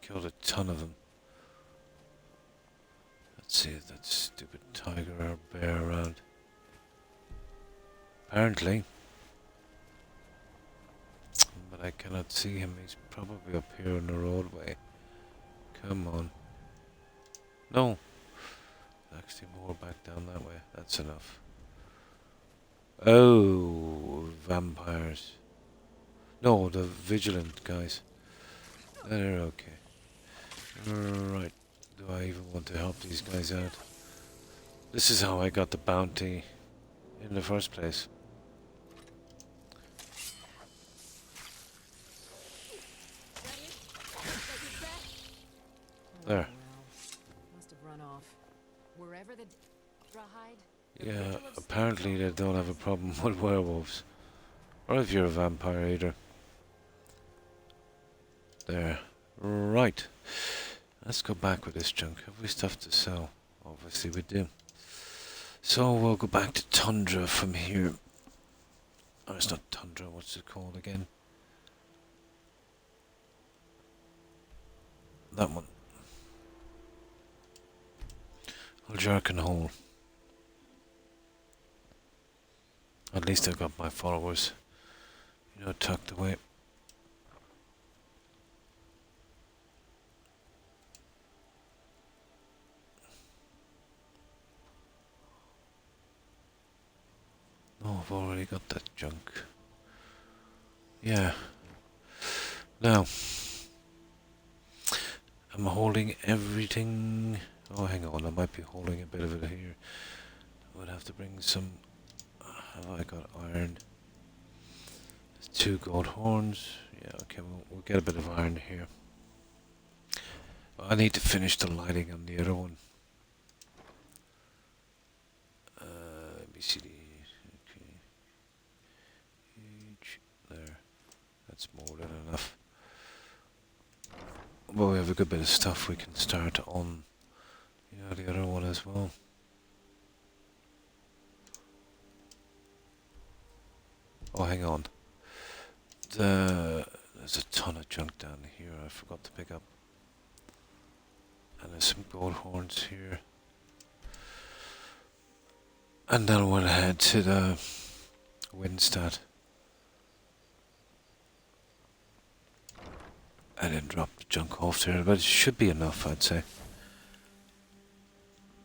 Killed a ton of them. Let's see if that stupid tiger or bear around. Apparently. But I cannot see him. He's probably up here on the roadway. Come on. No. Actually more back down that way. That's enough. Oh, vampires. No, the vigilant guys. They're okay. Right. do I even want to help these guys out? This is how I got the bounty in the first place. There. Must have run off. Wherever the rawhide. Yeah, apparently they don't have a problem with werewolves. Or if you're a vampire either. There. Right. Let's go back with this junk. Have we stuff to sell? Obviously we do. So we'll go back to Tundra from here. Oh, it's not Tundra. What's it called again? That one. Jarkin Hole. At least I got my followers, you know, tucked away. Oh, I've already got that junk. Yeah. Now, I'm holding everything. Oh, hang on, I might be holding a bit of it here. I would have to bring some. Have I got iron? There's 2 gold horns. Yeah, okay, we'll get a bit of iron here. I need to finish the lighting on the other one. Let me see the. Okay. There. That's more than enough. Well, we have a good bit of stuff we can start on. Yeah, the other one as well. Oh, hang on. There's a ton of junk down here I forgot to pick up. And there's some gold horns here. And then we'll head to the Windstad. And then drop the junk off there, but it should be enough, I'd say.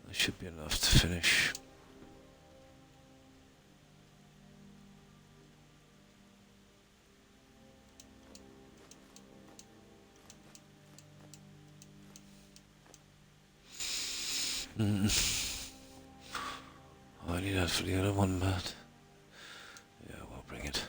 It should be enough to finish. Oh, I need that for the other one, but yeah, we'll bring it.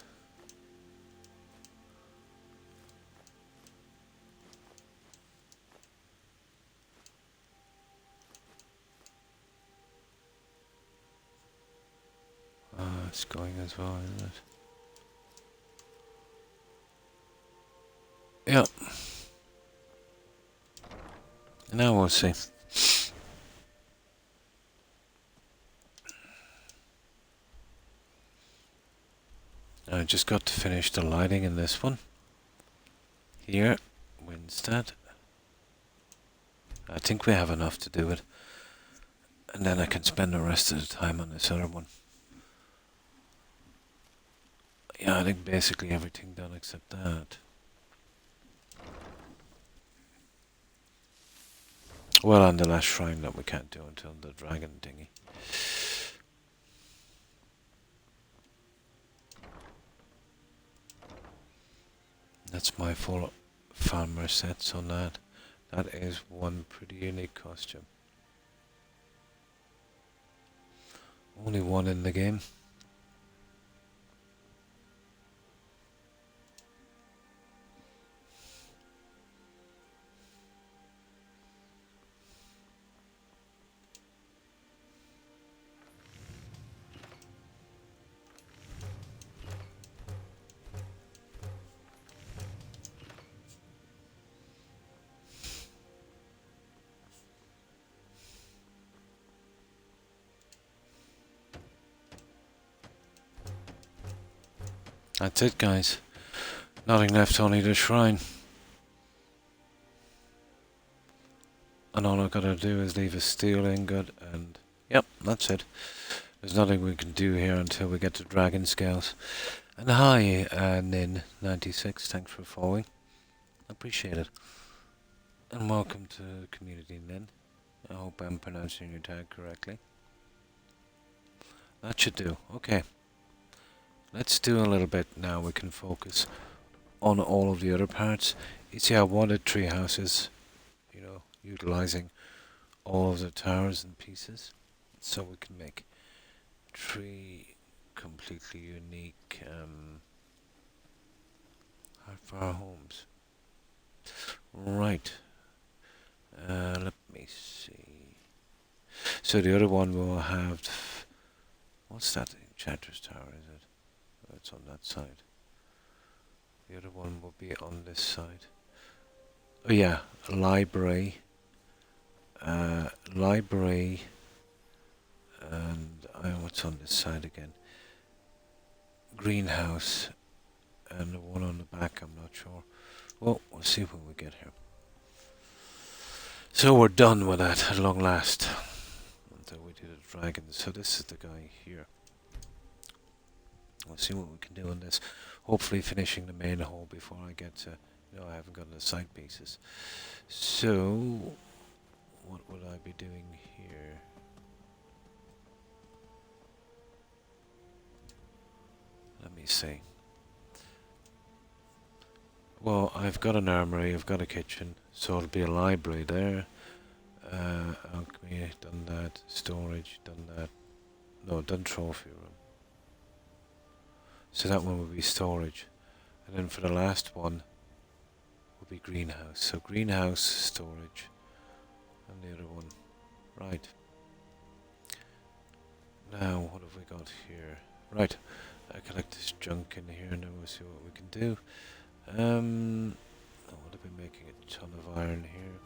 It's going as well, isn't it? Yeah. Now we'll see. I just got to finish the lighting in this one. Here, Windstad. I think we have enough to do it. And then I can spend the rest of the time on this other one. Yeah, I think basically everything done except that. Well, and the last shrine that we can't do until the dragon thingy. That's my full farmer sets on that. That is one pretty unique costume. Only one in the game. That's it, guys. Nothing left, only the shrine. And all I've got to do is leave a steel ingot and... Yep, that's it. There's nothing we can do here until we get to dragon scales. And hi, Nin96, thanks for following. Appreciate it. And welcome to Community Nin. I hope I'm pronouncing your tag correctly. That should do. Okay. Let's do a little bit now. We can focus on all of the other parts. You see, I wanted tree houses, you know, utilizing all of the towers in pieces, so we can make 3 completely unique our homes. Right. Let me see. So the other one will have. What's that? Enchanter's Tower, is it? Oh, it's on that side. The other one will be on this side. Oh yeah, library. Library. And what's on this side again? Greenhouse. And the one on the back, I'm not sure. Well, we'll see when we get here. So we're done with that at long last. Until we do the dragons. So this is the guy here. We'll see what we can do on this. Hopefully finishing the main hall before I get to... No, I haven't gotten the side pieces. So, what would I be doing here? Let me see. Well, I've got an armory, I've got a kitchen, so it'll be a library there. Alchemy, done that. Storage, done that. No, done trophy room. So that one will be storage. And then for the last one will be greenhouse. So greenhouse, storage, and the other one. Right. Now, what have we got here? Right. I collect this junk in here and then we'll see what we can do. I would have been making a ton of iron here.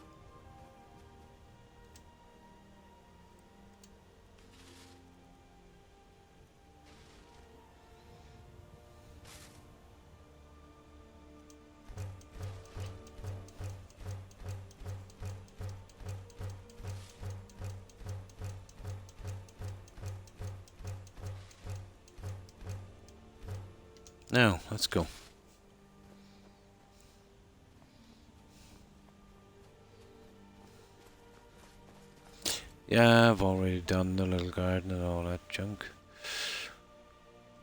Now, let's go. Yeah, I've already done the little garden and all that junk.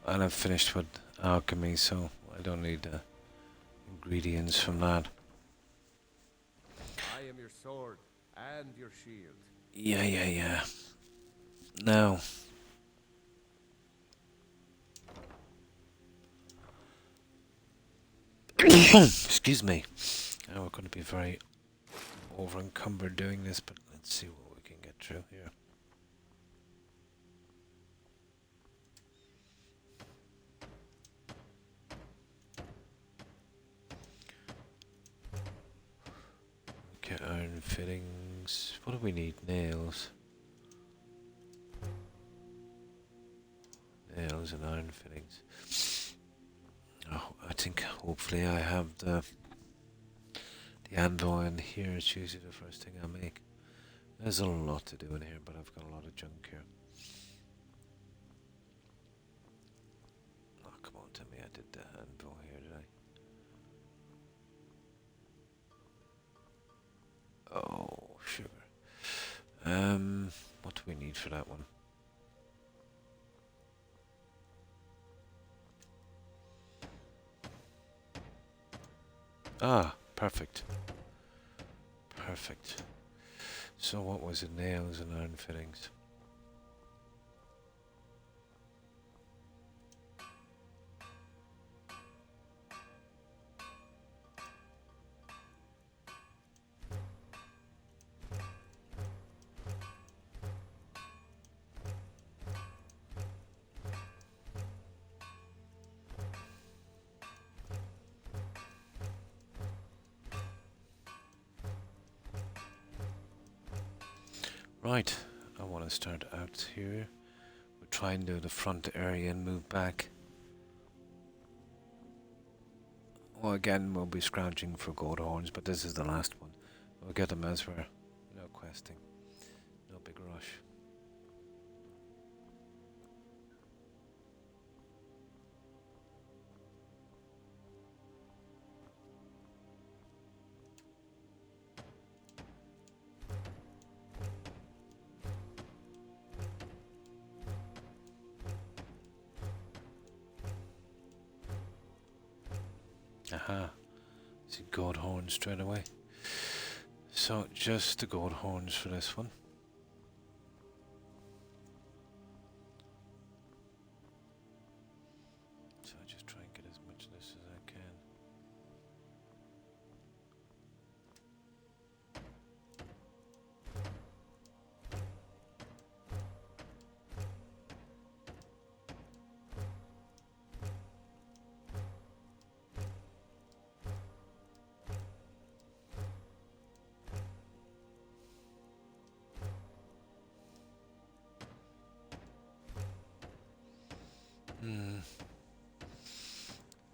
And I've finished with alchemy, so I don't need the ingredients from that. I am your sword and your shield. Yeah. Now. Excuse me. Now we're going to be very over encumbered doing this, but let's see what we can get through here. Okay, iron fittings. What do we need? Nails. Nails and iron fittings. Oh, I think hopefully I have the anvil in here. It's usually the first thing I make. There's a lot to do in here, but I've got a lot of junk here. Oh, come on, tell me I did the anvil here, did I? Oh, sugar. What do we need for that one? Ah, perfect. Perfect. So what was it? Nails and iron fittings. Right, I want to start out here. We'll try and do the front area and move back. Well, again, we'll be scrounging for gold horns, but this is the last one. We'll get them as we're, questing. No big rush. Aha, see gold horns straight away. So just the gold horns for this one.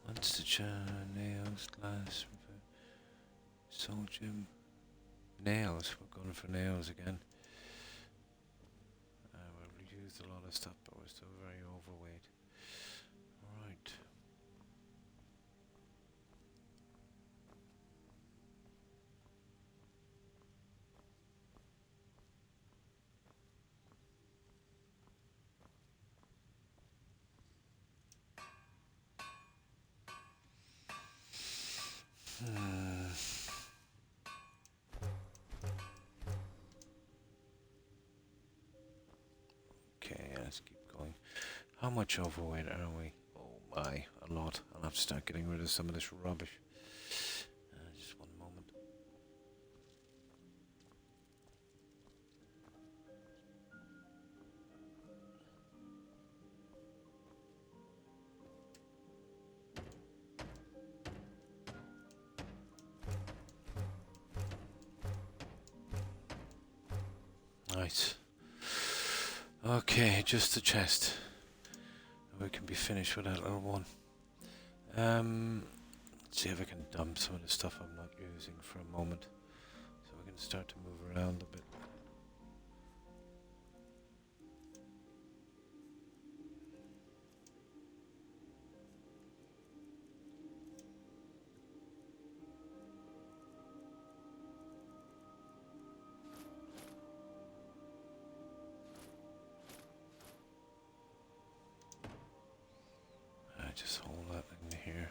What's the nails, glass, soldier, nails. We're going for nails again. We've used a lot of stuff, but we're still very overweight. Alright. Okay, let's keep going. How much overweight are we? Oh my, a lot. I'll have to start getting rid of some of this rubbish. Just one moment. Nice. Okay, just the chest. We can be finished with that little one. Let's see if I can dump some of the stuff I'm not using for a moment. So we can start to move around a bit. Just hold that in here.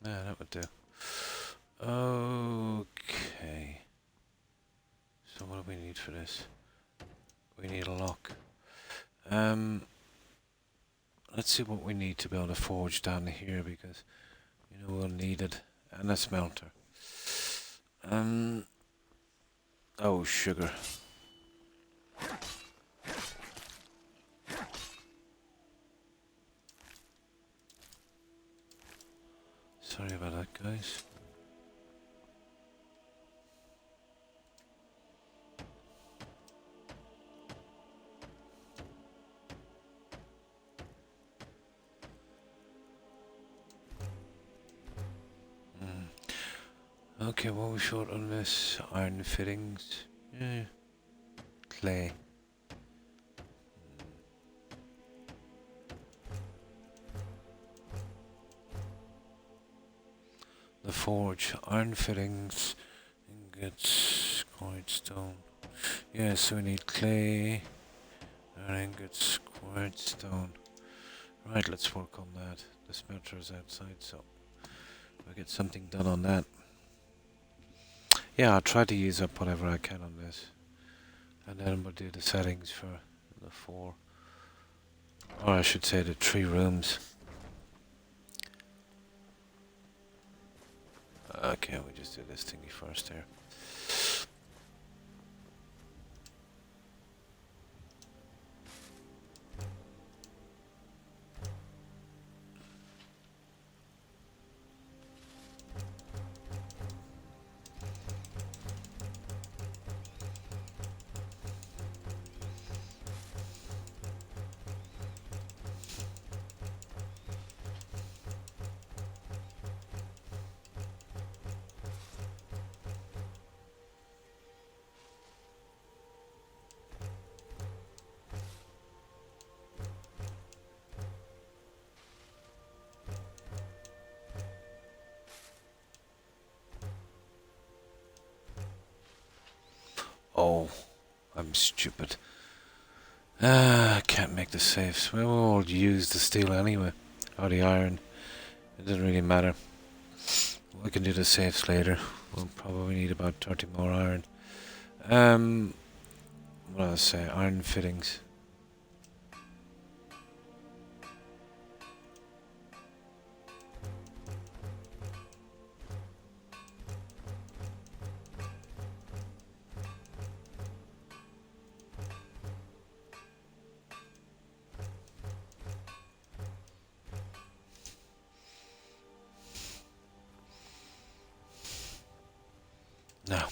Yeah, that would do. Okay. So what do we need for this? We need a lock. Let's see what we need to be able to forge down here, because you know we'll need it. And a smelter. Oh, sugar. Sorry about that, guys. Okay, what are we short on this? Iron fittings. Yeah. Clay. The forge. Iron fittings. Ingots. Quartz stone. Yeah, so we need clay. Ingots. Quartz stone. Right, let's work on that. The smelter is outside, so we'll get something done on that. Yeah, I'll try to use up whatever I can on this. And then we'll do the settings for the 4. Or I should say the 3 rooms. Okay, we just do this thingy first here. Oh, I'm stupid. I can't make the safes. We'll all use the steel anyway, or the iron. It doesn't really matter. We can do the safes later. We'll probably need about 30 more iron. What did I say? Iron fittings. Now.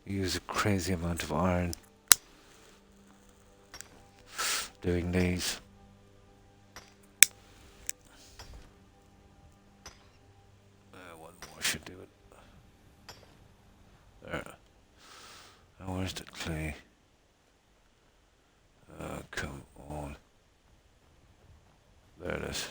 Use a crazy amount of iron doing these. One more should do it. There. Now where's the clay? Come on. There it is.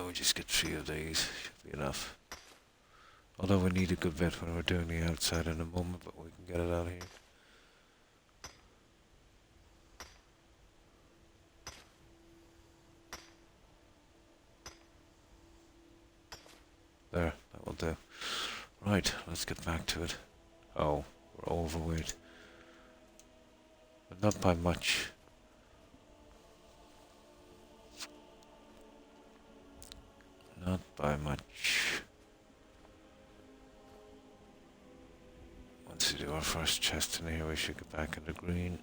We just get 3 of these. Should be enough. Although we need a good bit when we're doing the outside in a moment, but we can get it out here. There, that will do. Right, let's get back to it. Oh, we're overweight. But not by much. Not by much. Once we do our first chest in here, we should get back into green.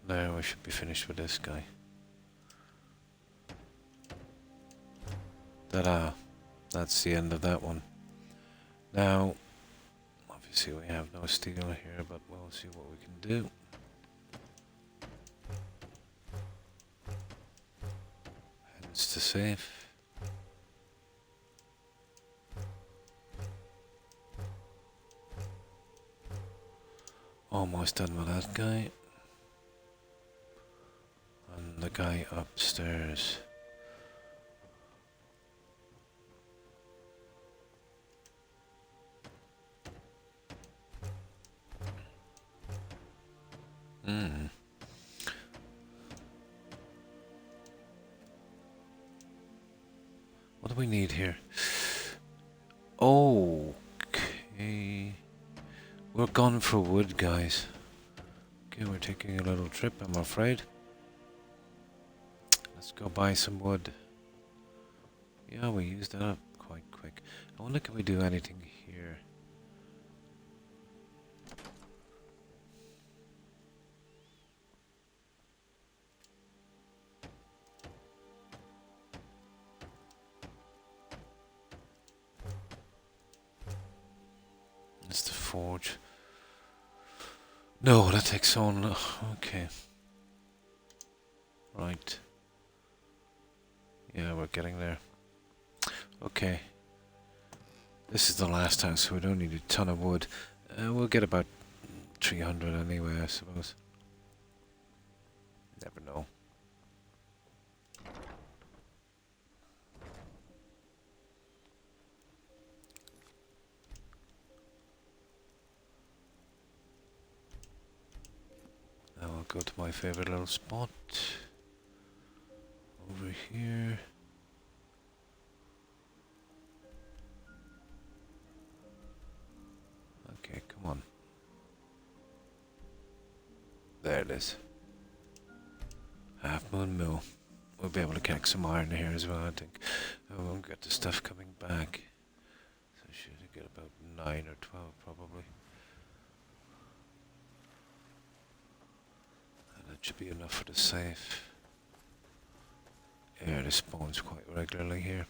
There, we should be finished with this guy. Ta-da! That's the end of that one. Now, obviously we have no steel here, but we'll see what we can do. Hence the safe. Almost done with that guy. And the guy upstairs. What do we need here? Okay. We're gone for wood, guys. Okay, we're taking a little trip, I'm afraid. Let's go buy some wood. Yeah, we used that up quite quick. I wonder, can we do anything here? It's the forge. No, that takes on. Okay. Right. Yeah, we're getting there. Okay. This is the last house, so we don't need a ton of wood. We'll get about 300 anyway, I suppose. Never know. Now I'll go to my favorite little spot. Over here. Okay, come on. There it is. Half Moon Mill. We'll be able to catch some iron here as well, I think. I won't get the stuff coming back. So I should get about 9 or 12 probably. And that should be enough for the safe. Yeah, this spawns quite regularly here.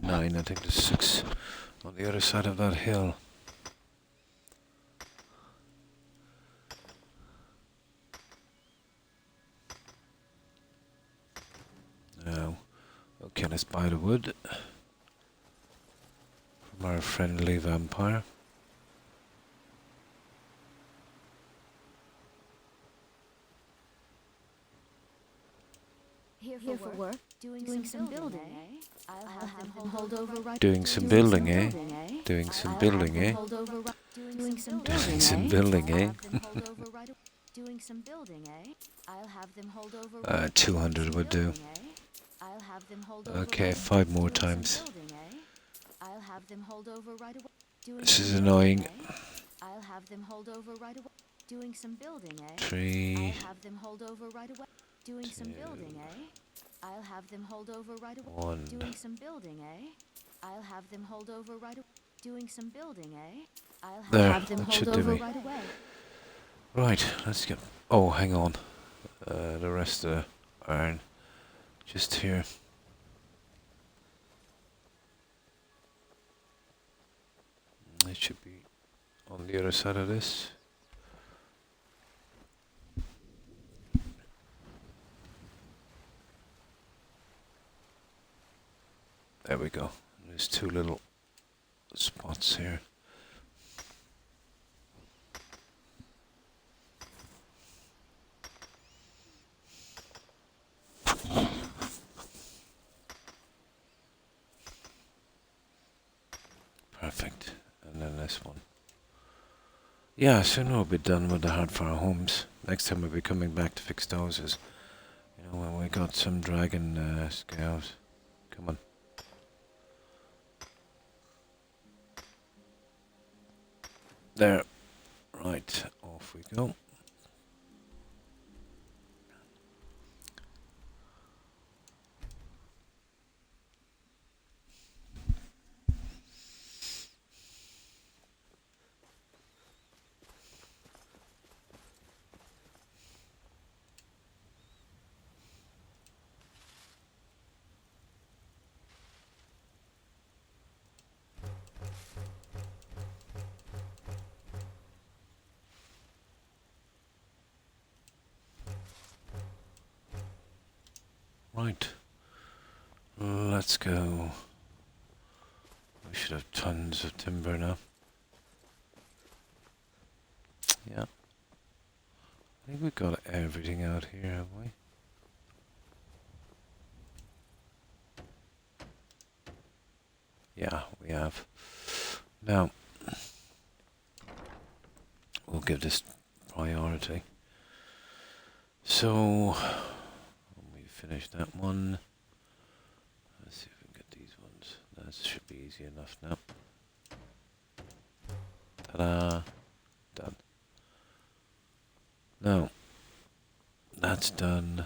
Nine, I think there's 6 on the other side of that hill. now. Okay, let's buy the wood from our friendly vampire. Here for work? Doing some building, eh? I'll have them hold over right. Doing some building, eh? Doing some building, eh? Doing some Doing some building, eh? Doing some building, eh? I'll have them hold over. 200 would do. I'll have them hold over. Okay, 5 more times. I'll have them hold over right away. This is annoying. I'll have them hold over right away. Doing some building, eh? 3. I'll have them hold over right away. Doing some building, eh? I'll have them hold over right away. 1. Doing some building, eh? I'll have them hold over right away. Doing some building, eh? I'll have them that hold should do over me. right away. Right, let's get... Oh, hang on. The rest of the iron. Just here. It should be on the other side of this. There we go. There's 2 little spots here. Perfect. And then this one. Yeah, soon we'll be done with the Hardfire homes. Next time we'll be coming back to fix those is, you know, when we got some dragon scales. Come on. There. Right, off we go. Right. Let's go. We should have tons of timber now. Yeah. I think we've got everything out here, have we? Yeah, we have. Now, we'll give this priority. So, we finish that one. Let's see if we can get these ones. That should be easy enough now. Ta-da! Done. Now, that's done.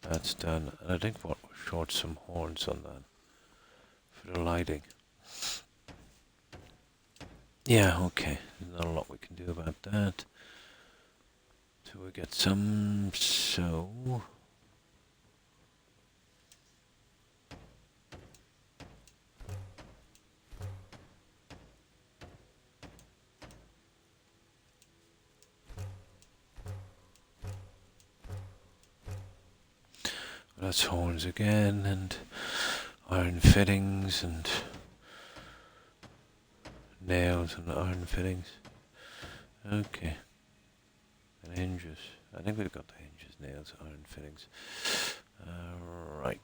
That's done. And I think we're short some horns on that for the lighting. Yeah, okay. There's not a lot we can do about that. Till we get some, so... That's horns again, and iron fittings, and nails and iron fittings. Okay. And hinges. I think we've got the hinges, nails, iron fittings. Right.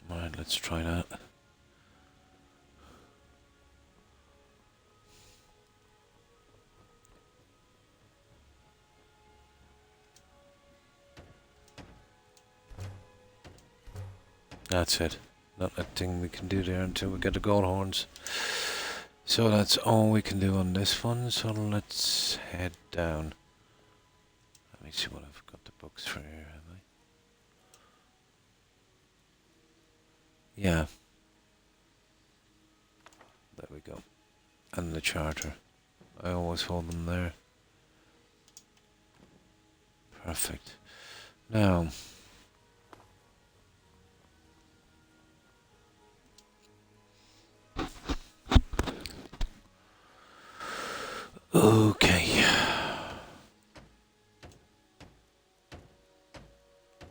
Right, let's try that. That's it. Not a thing we can do there until we get the gold horns. So that's all we can do on this one. So let's head down. Let me see what I've got the books for here, have I? Yeah. There we go. And the charter. I always hold them there. Perfect. Now, okay.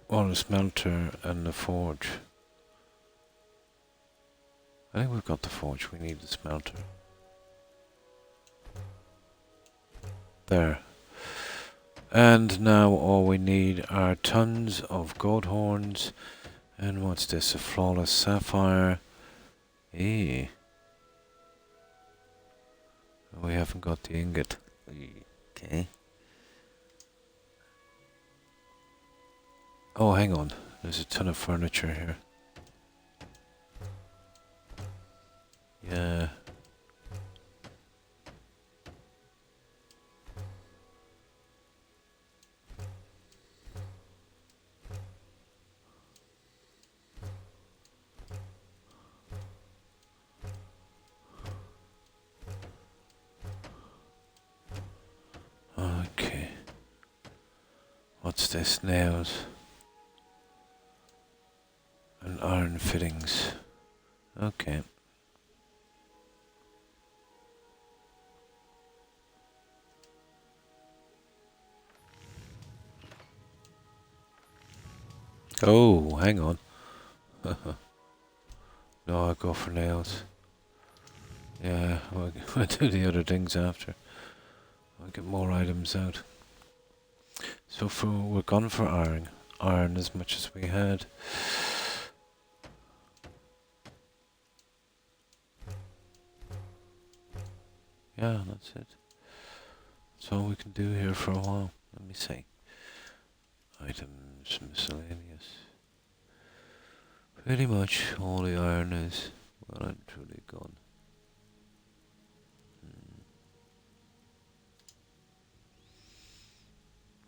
Well, the smelter and the forge. I think we've got the forge. We need the smelter. There. And now all we need are tons of gold horns. And what's this? A flawless sapphire. Eh. We haven't got the ingot. Okay. Oh, hang on. There's a ton of furniture here. Yeah. Okay. What's this? Nails. And iron fittings. Okay. Oh, hang on. No, I go for nails. Yeah, we'll do the other things after. I'll get more items out. So we're gone for iron. Iron as much as we had. Yeah, that's it. That's all we can do here for a while. Let me see. Items, miscellaneous. Pretty much all the iron is well and truly gone.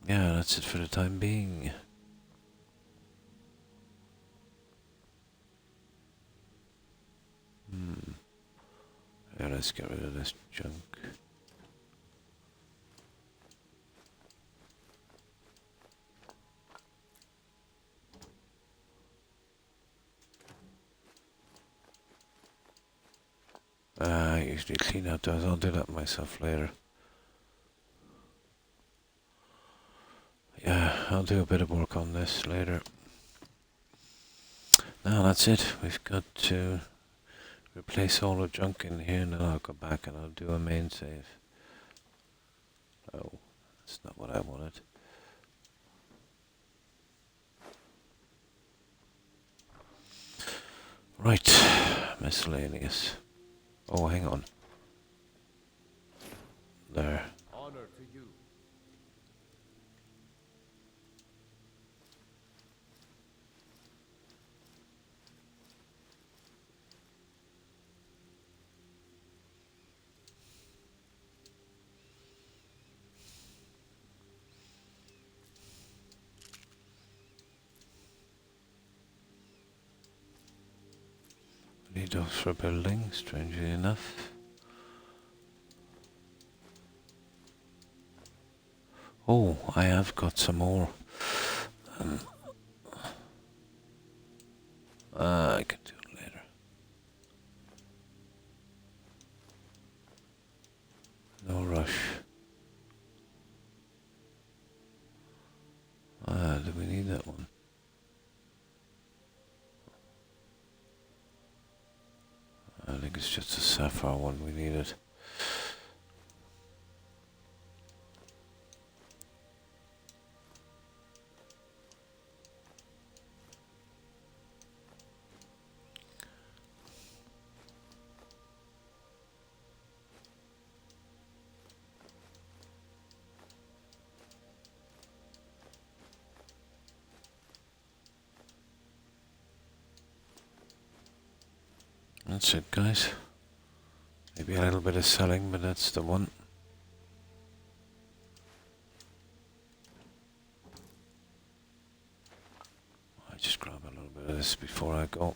Yeah, that's it for the time being. Yeah, let's get rid of this junk. I usually clean out those. I'll do that myself later. Yeah, I'll do a bit of work on this later. Now that's it. We've got to replace all the junk in here, and then I'll go back and I'll do a main save. Oh, that's not what I wanted. Right, miscellaneous. Oh, hang on. There. Honor to you. Need those for building, strangely enough. Oh, I have got some more. I can do it later. No rush. Do we need that one? I think it's just a sapphire one we needed. That's it, guys. Maybe a little bit of selling, but that's the one. I just grab a little bit of this before I go.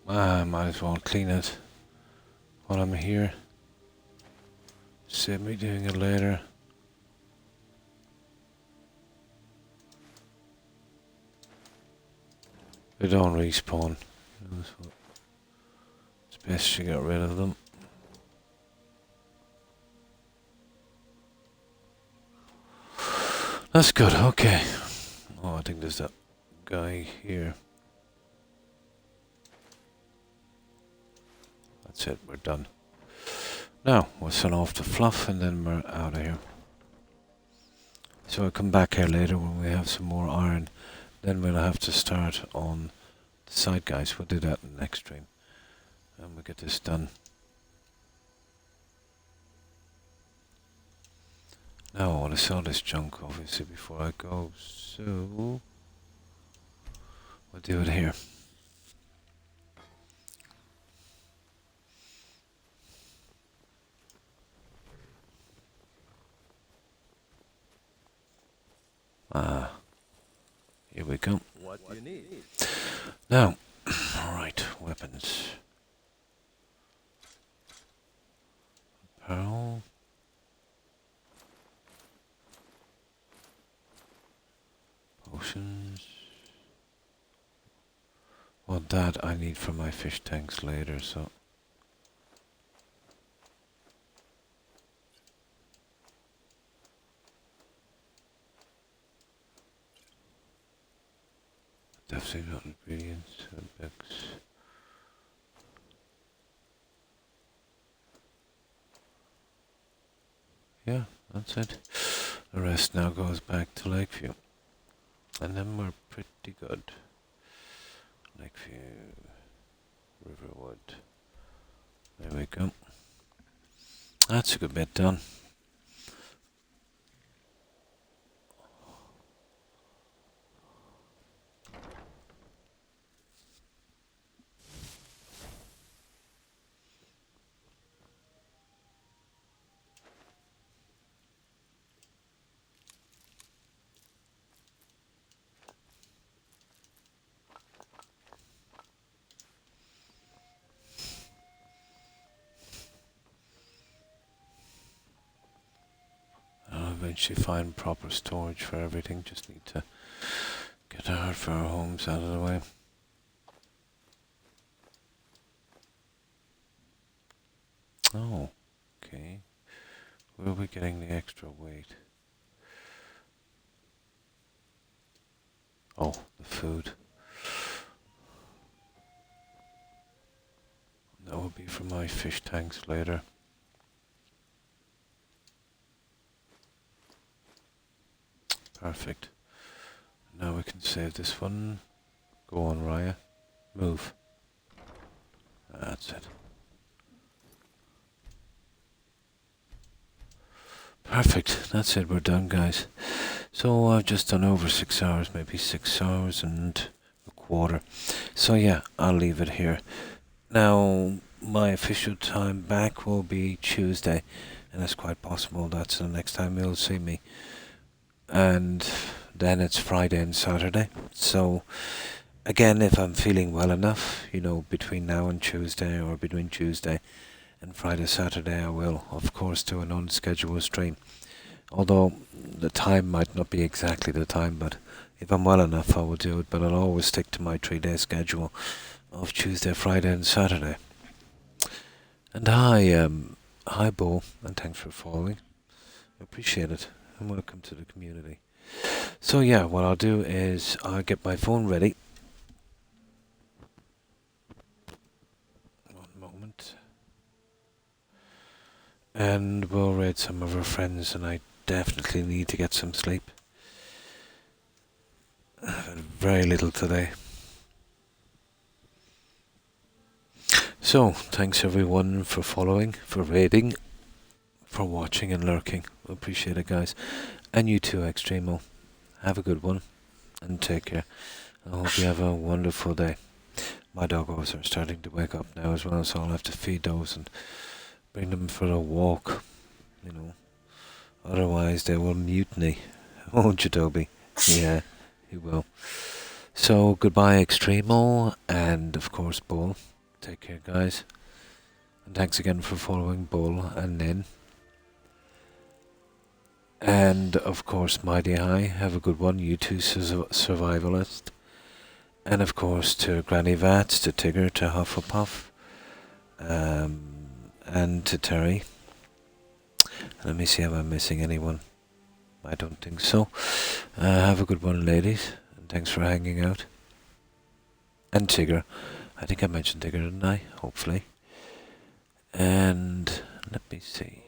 I might as well clean it while I'm here. Save me doing it later. They don't respawn. It's best you get rid of them. That's good, okay. Oh, I think there's that guy here. That's it, we're done. Now, we'll sell off the fluff and then we're out of here. So I'll come back here later when we have some more iron. Then we'll have to start on the side, guys. We'll do that in the next stream. And we'll get this done. Now I want to sell this junk, obviously, before I go. So we'll do it here. Here we go. What do you need? Now, alright, weapons. Apparel. Potions. Well, that I need for my fish tanks later, so. Definitely not ingredients, books. Yeah, that's it. The rest now goes back to Lakeview. And then we're pretty good. Lakeview, Riverwood. There we go. That's a good bit done. Eventually find proper storage for everything. Just need to get our for our homes out of the way. Oh, okay. Where are we getting the extra weight? Oh, the food. That will be for my fish tanks later. Perfect. Now we can save this one. Go on, Raya. Move. That's it. Perfect. That's it. We're done, guys. So I've just done over 6 hours, maybe 6 hours and a quarter. So yeah, I'll leave it here. Now, my official time back will be Tuesday, and it's quite possible that's the next time you'll see me. And then it's Friday and Saturday. So again, if I'm feeling well enough, you know, between now and Tuesday, or between Tuesday and Friday, Saturday, I will of course do an unscheduled stream. Although the time might not be exactly the time, but if I'm well enough I will do it. But I'll always stick to my 3-day schedule of Tuesday, Friday and Saturday. And hi Bo, and thanks for following. I appreciate it. And welcome to the community. So yeah, what I'll do is I'll get my phone ready. One moment. And we'll raid some of our friends, and I definitely need to get some sleep. I've had very little today. So, thanks everyone for following, for raiding, for watching and lurking. I appreciate it, guys. And you too, Extremo. Have a good one and take care. I hope you have a wonderful day. My doggos are starting to wake up now as well, so I'll have to feed those and bring them for a walk, you know. Otherwise they will mutiny. Won't you, Toby? Yeah, he will. So goodbye, Extremo, and of course Bull. Take care, guys. And thanks again for following Bull and Nin. And of course, Mighty High, have a good one. You two survivalist. And of course, to Granny Vats, to Tigger, to Hufflepuff, and to Terry. Let me see if I'm missing anyone. I don't think so. Have a good one, ladies. And thanks for hanging out. And Tigger. I think I mentioned Tigger, didn't I? Hopefully. And let me see.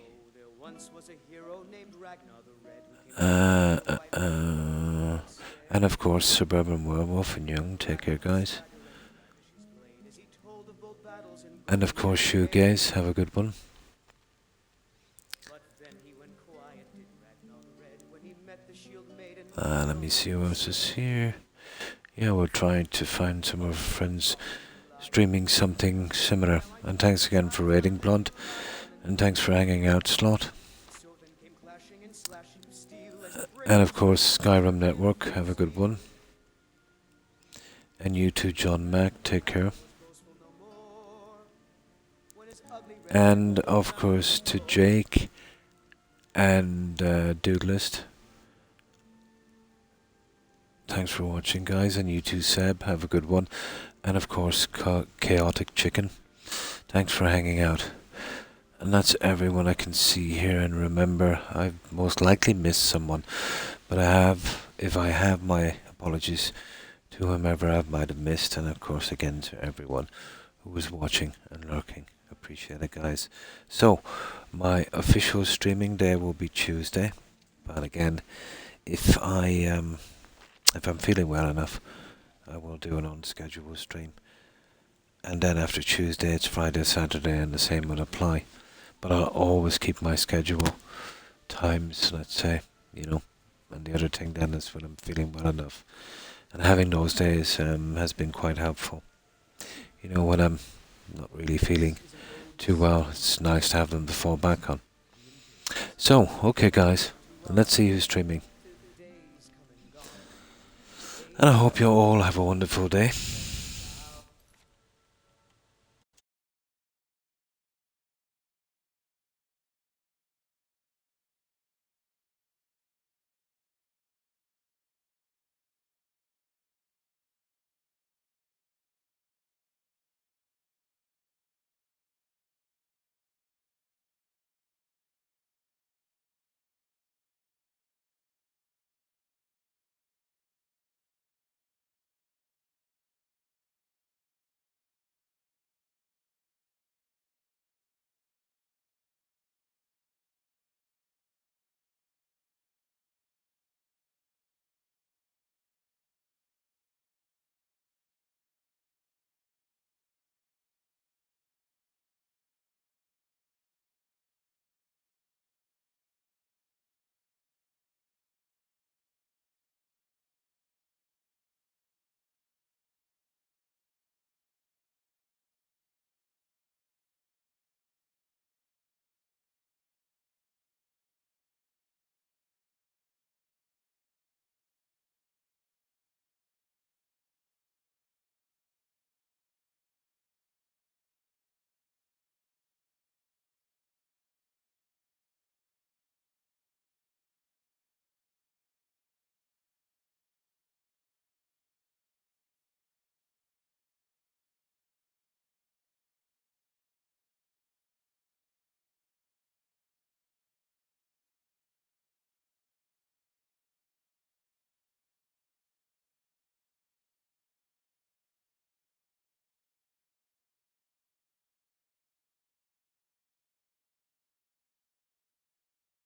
And of course, Suburban Werewolf and Young. Take care, guys. And of course, Shoegaze. Have a good one. Let me see who else is here. Yeah, we're trying to find some of our friends streaming something similar. And thanks again for raiding, Blunt. And thanks for hanging out, Slot. And of course, Skyrim Network. Have a good one. And you too, John Mac. Take care. And of course, to Jake and Doodlist. Thanks for watching, guys. And you too, Seb. Have a good one. And of course, Chaotic Chicken. Thanks for hanging out. And that's everyone I can see here. And remember, I've most likely missed someone. But I have, if I have, my apologies to whomever I might have missed. And of course, again, to everyone who was watching and lurking. Appreciate it, guys. So, my official streaming day will be Tuesday. But again, if I'm feeling well enough, I will do an on-schedule stream. And then after Tuesday, it's Friday, Saturday, and the same will apply. But I'll always keep my schedule times, let's say, you know. And the other thing then is when I'm feeling well enough. And having those days has been quite helpful. You know, when I'm not really feeling too well, it's nice to have them to fall back on. So, okay, guys, let's see who's streaming. And I hope you all have a wonderful day.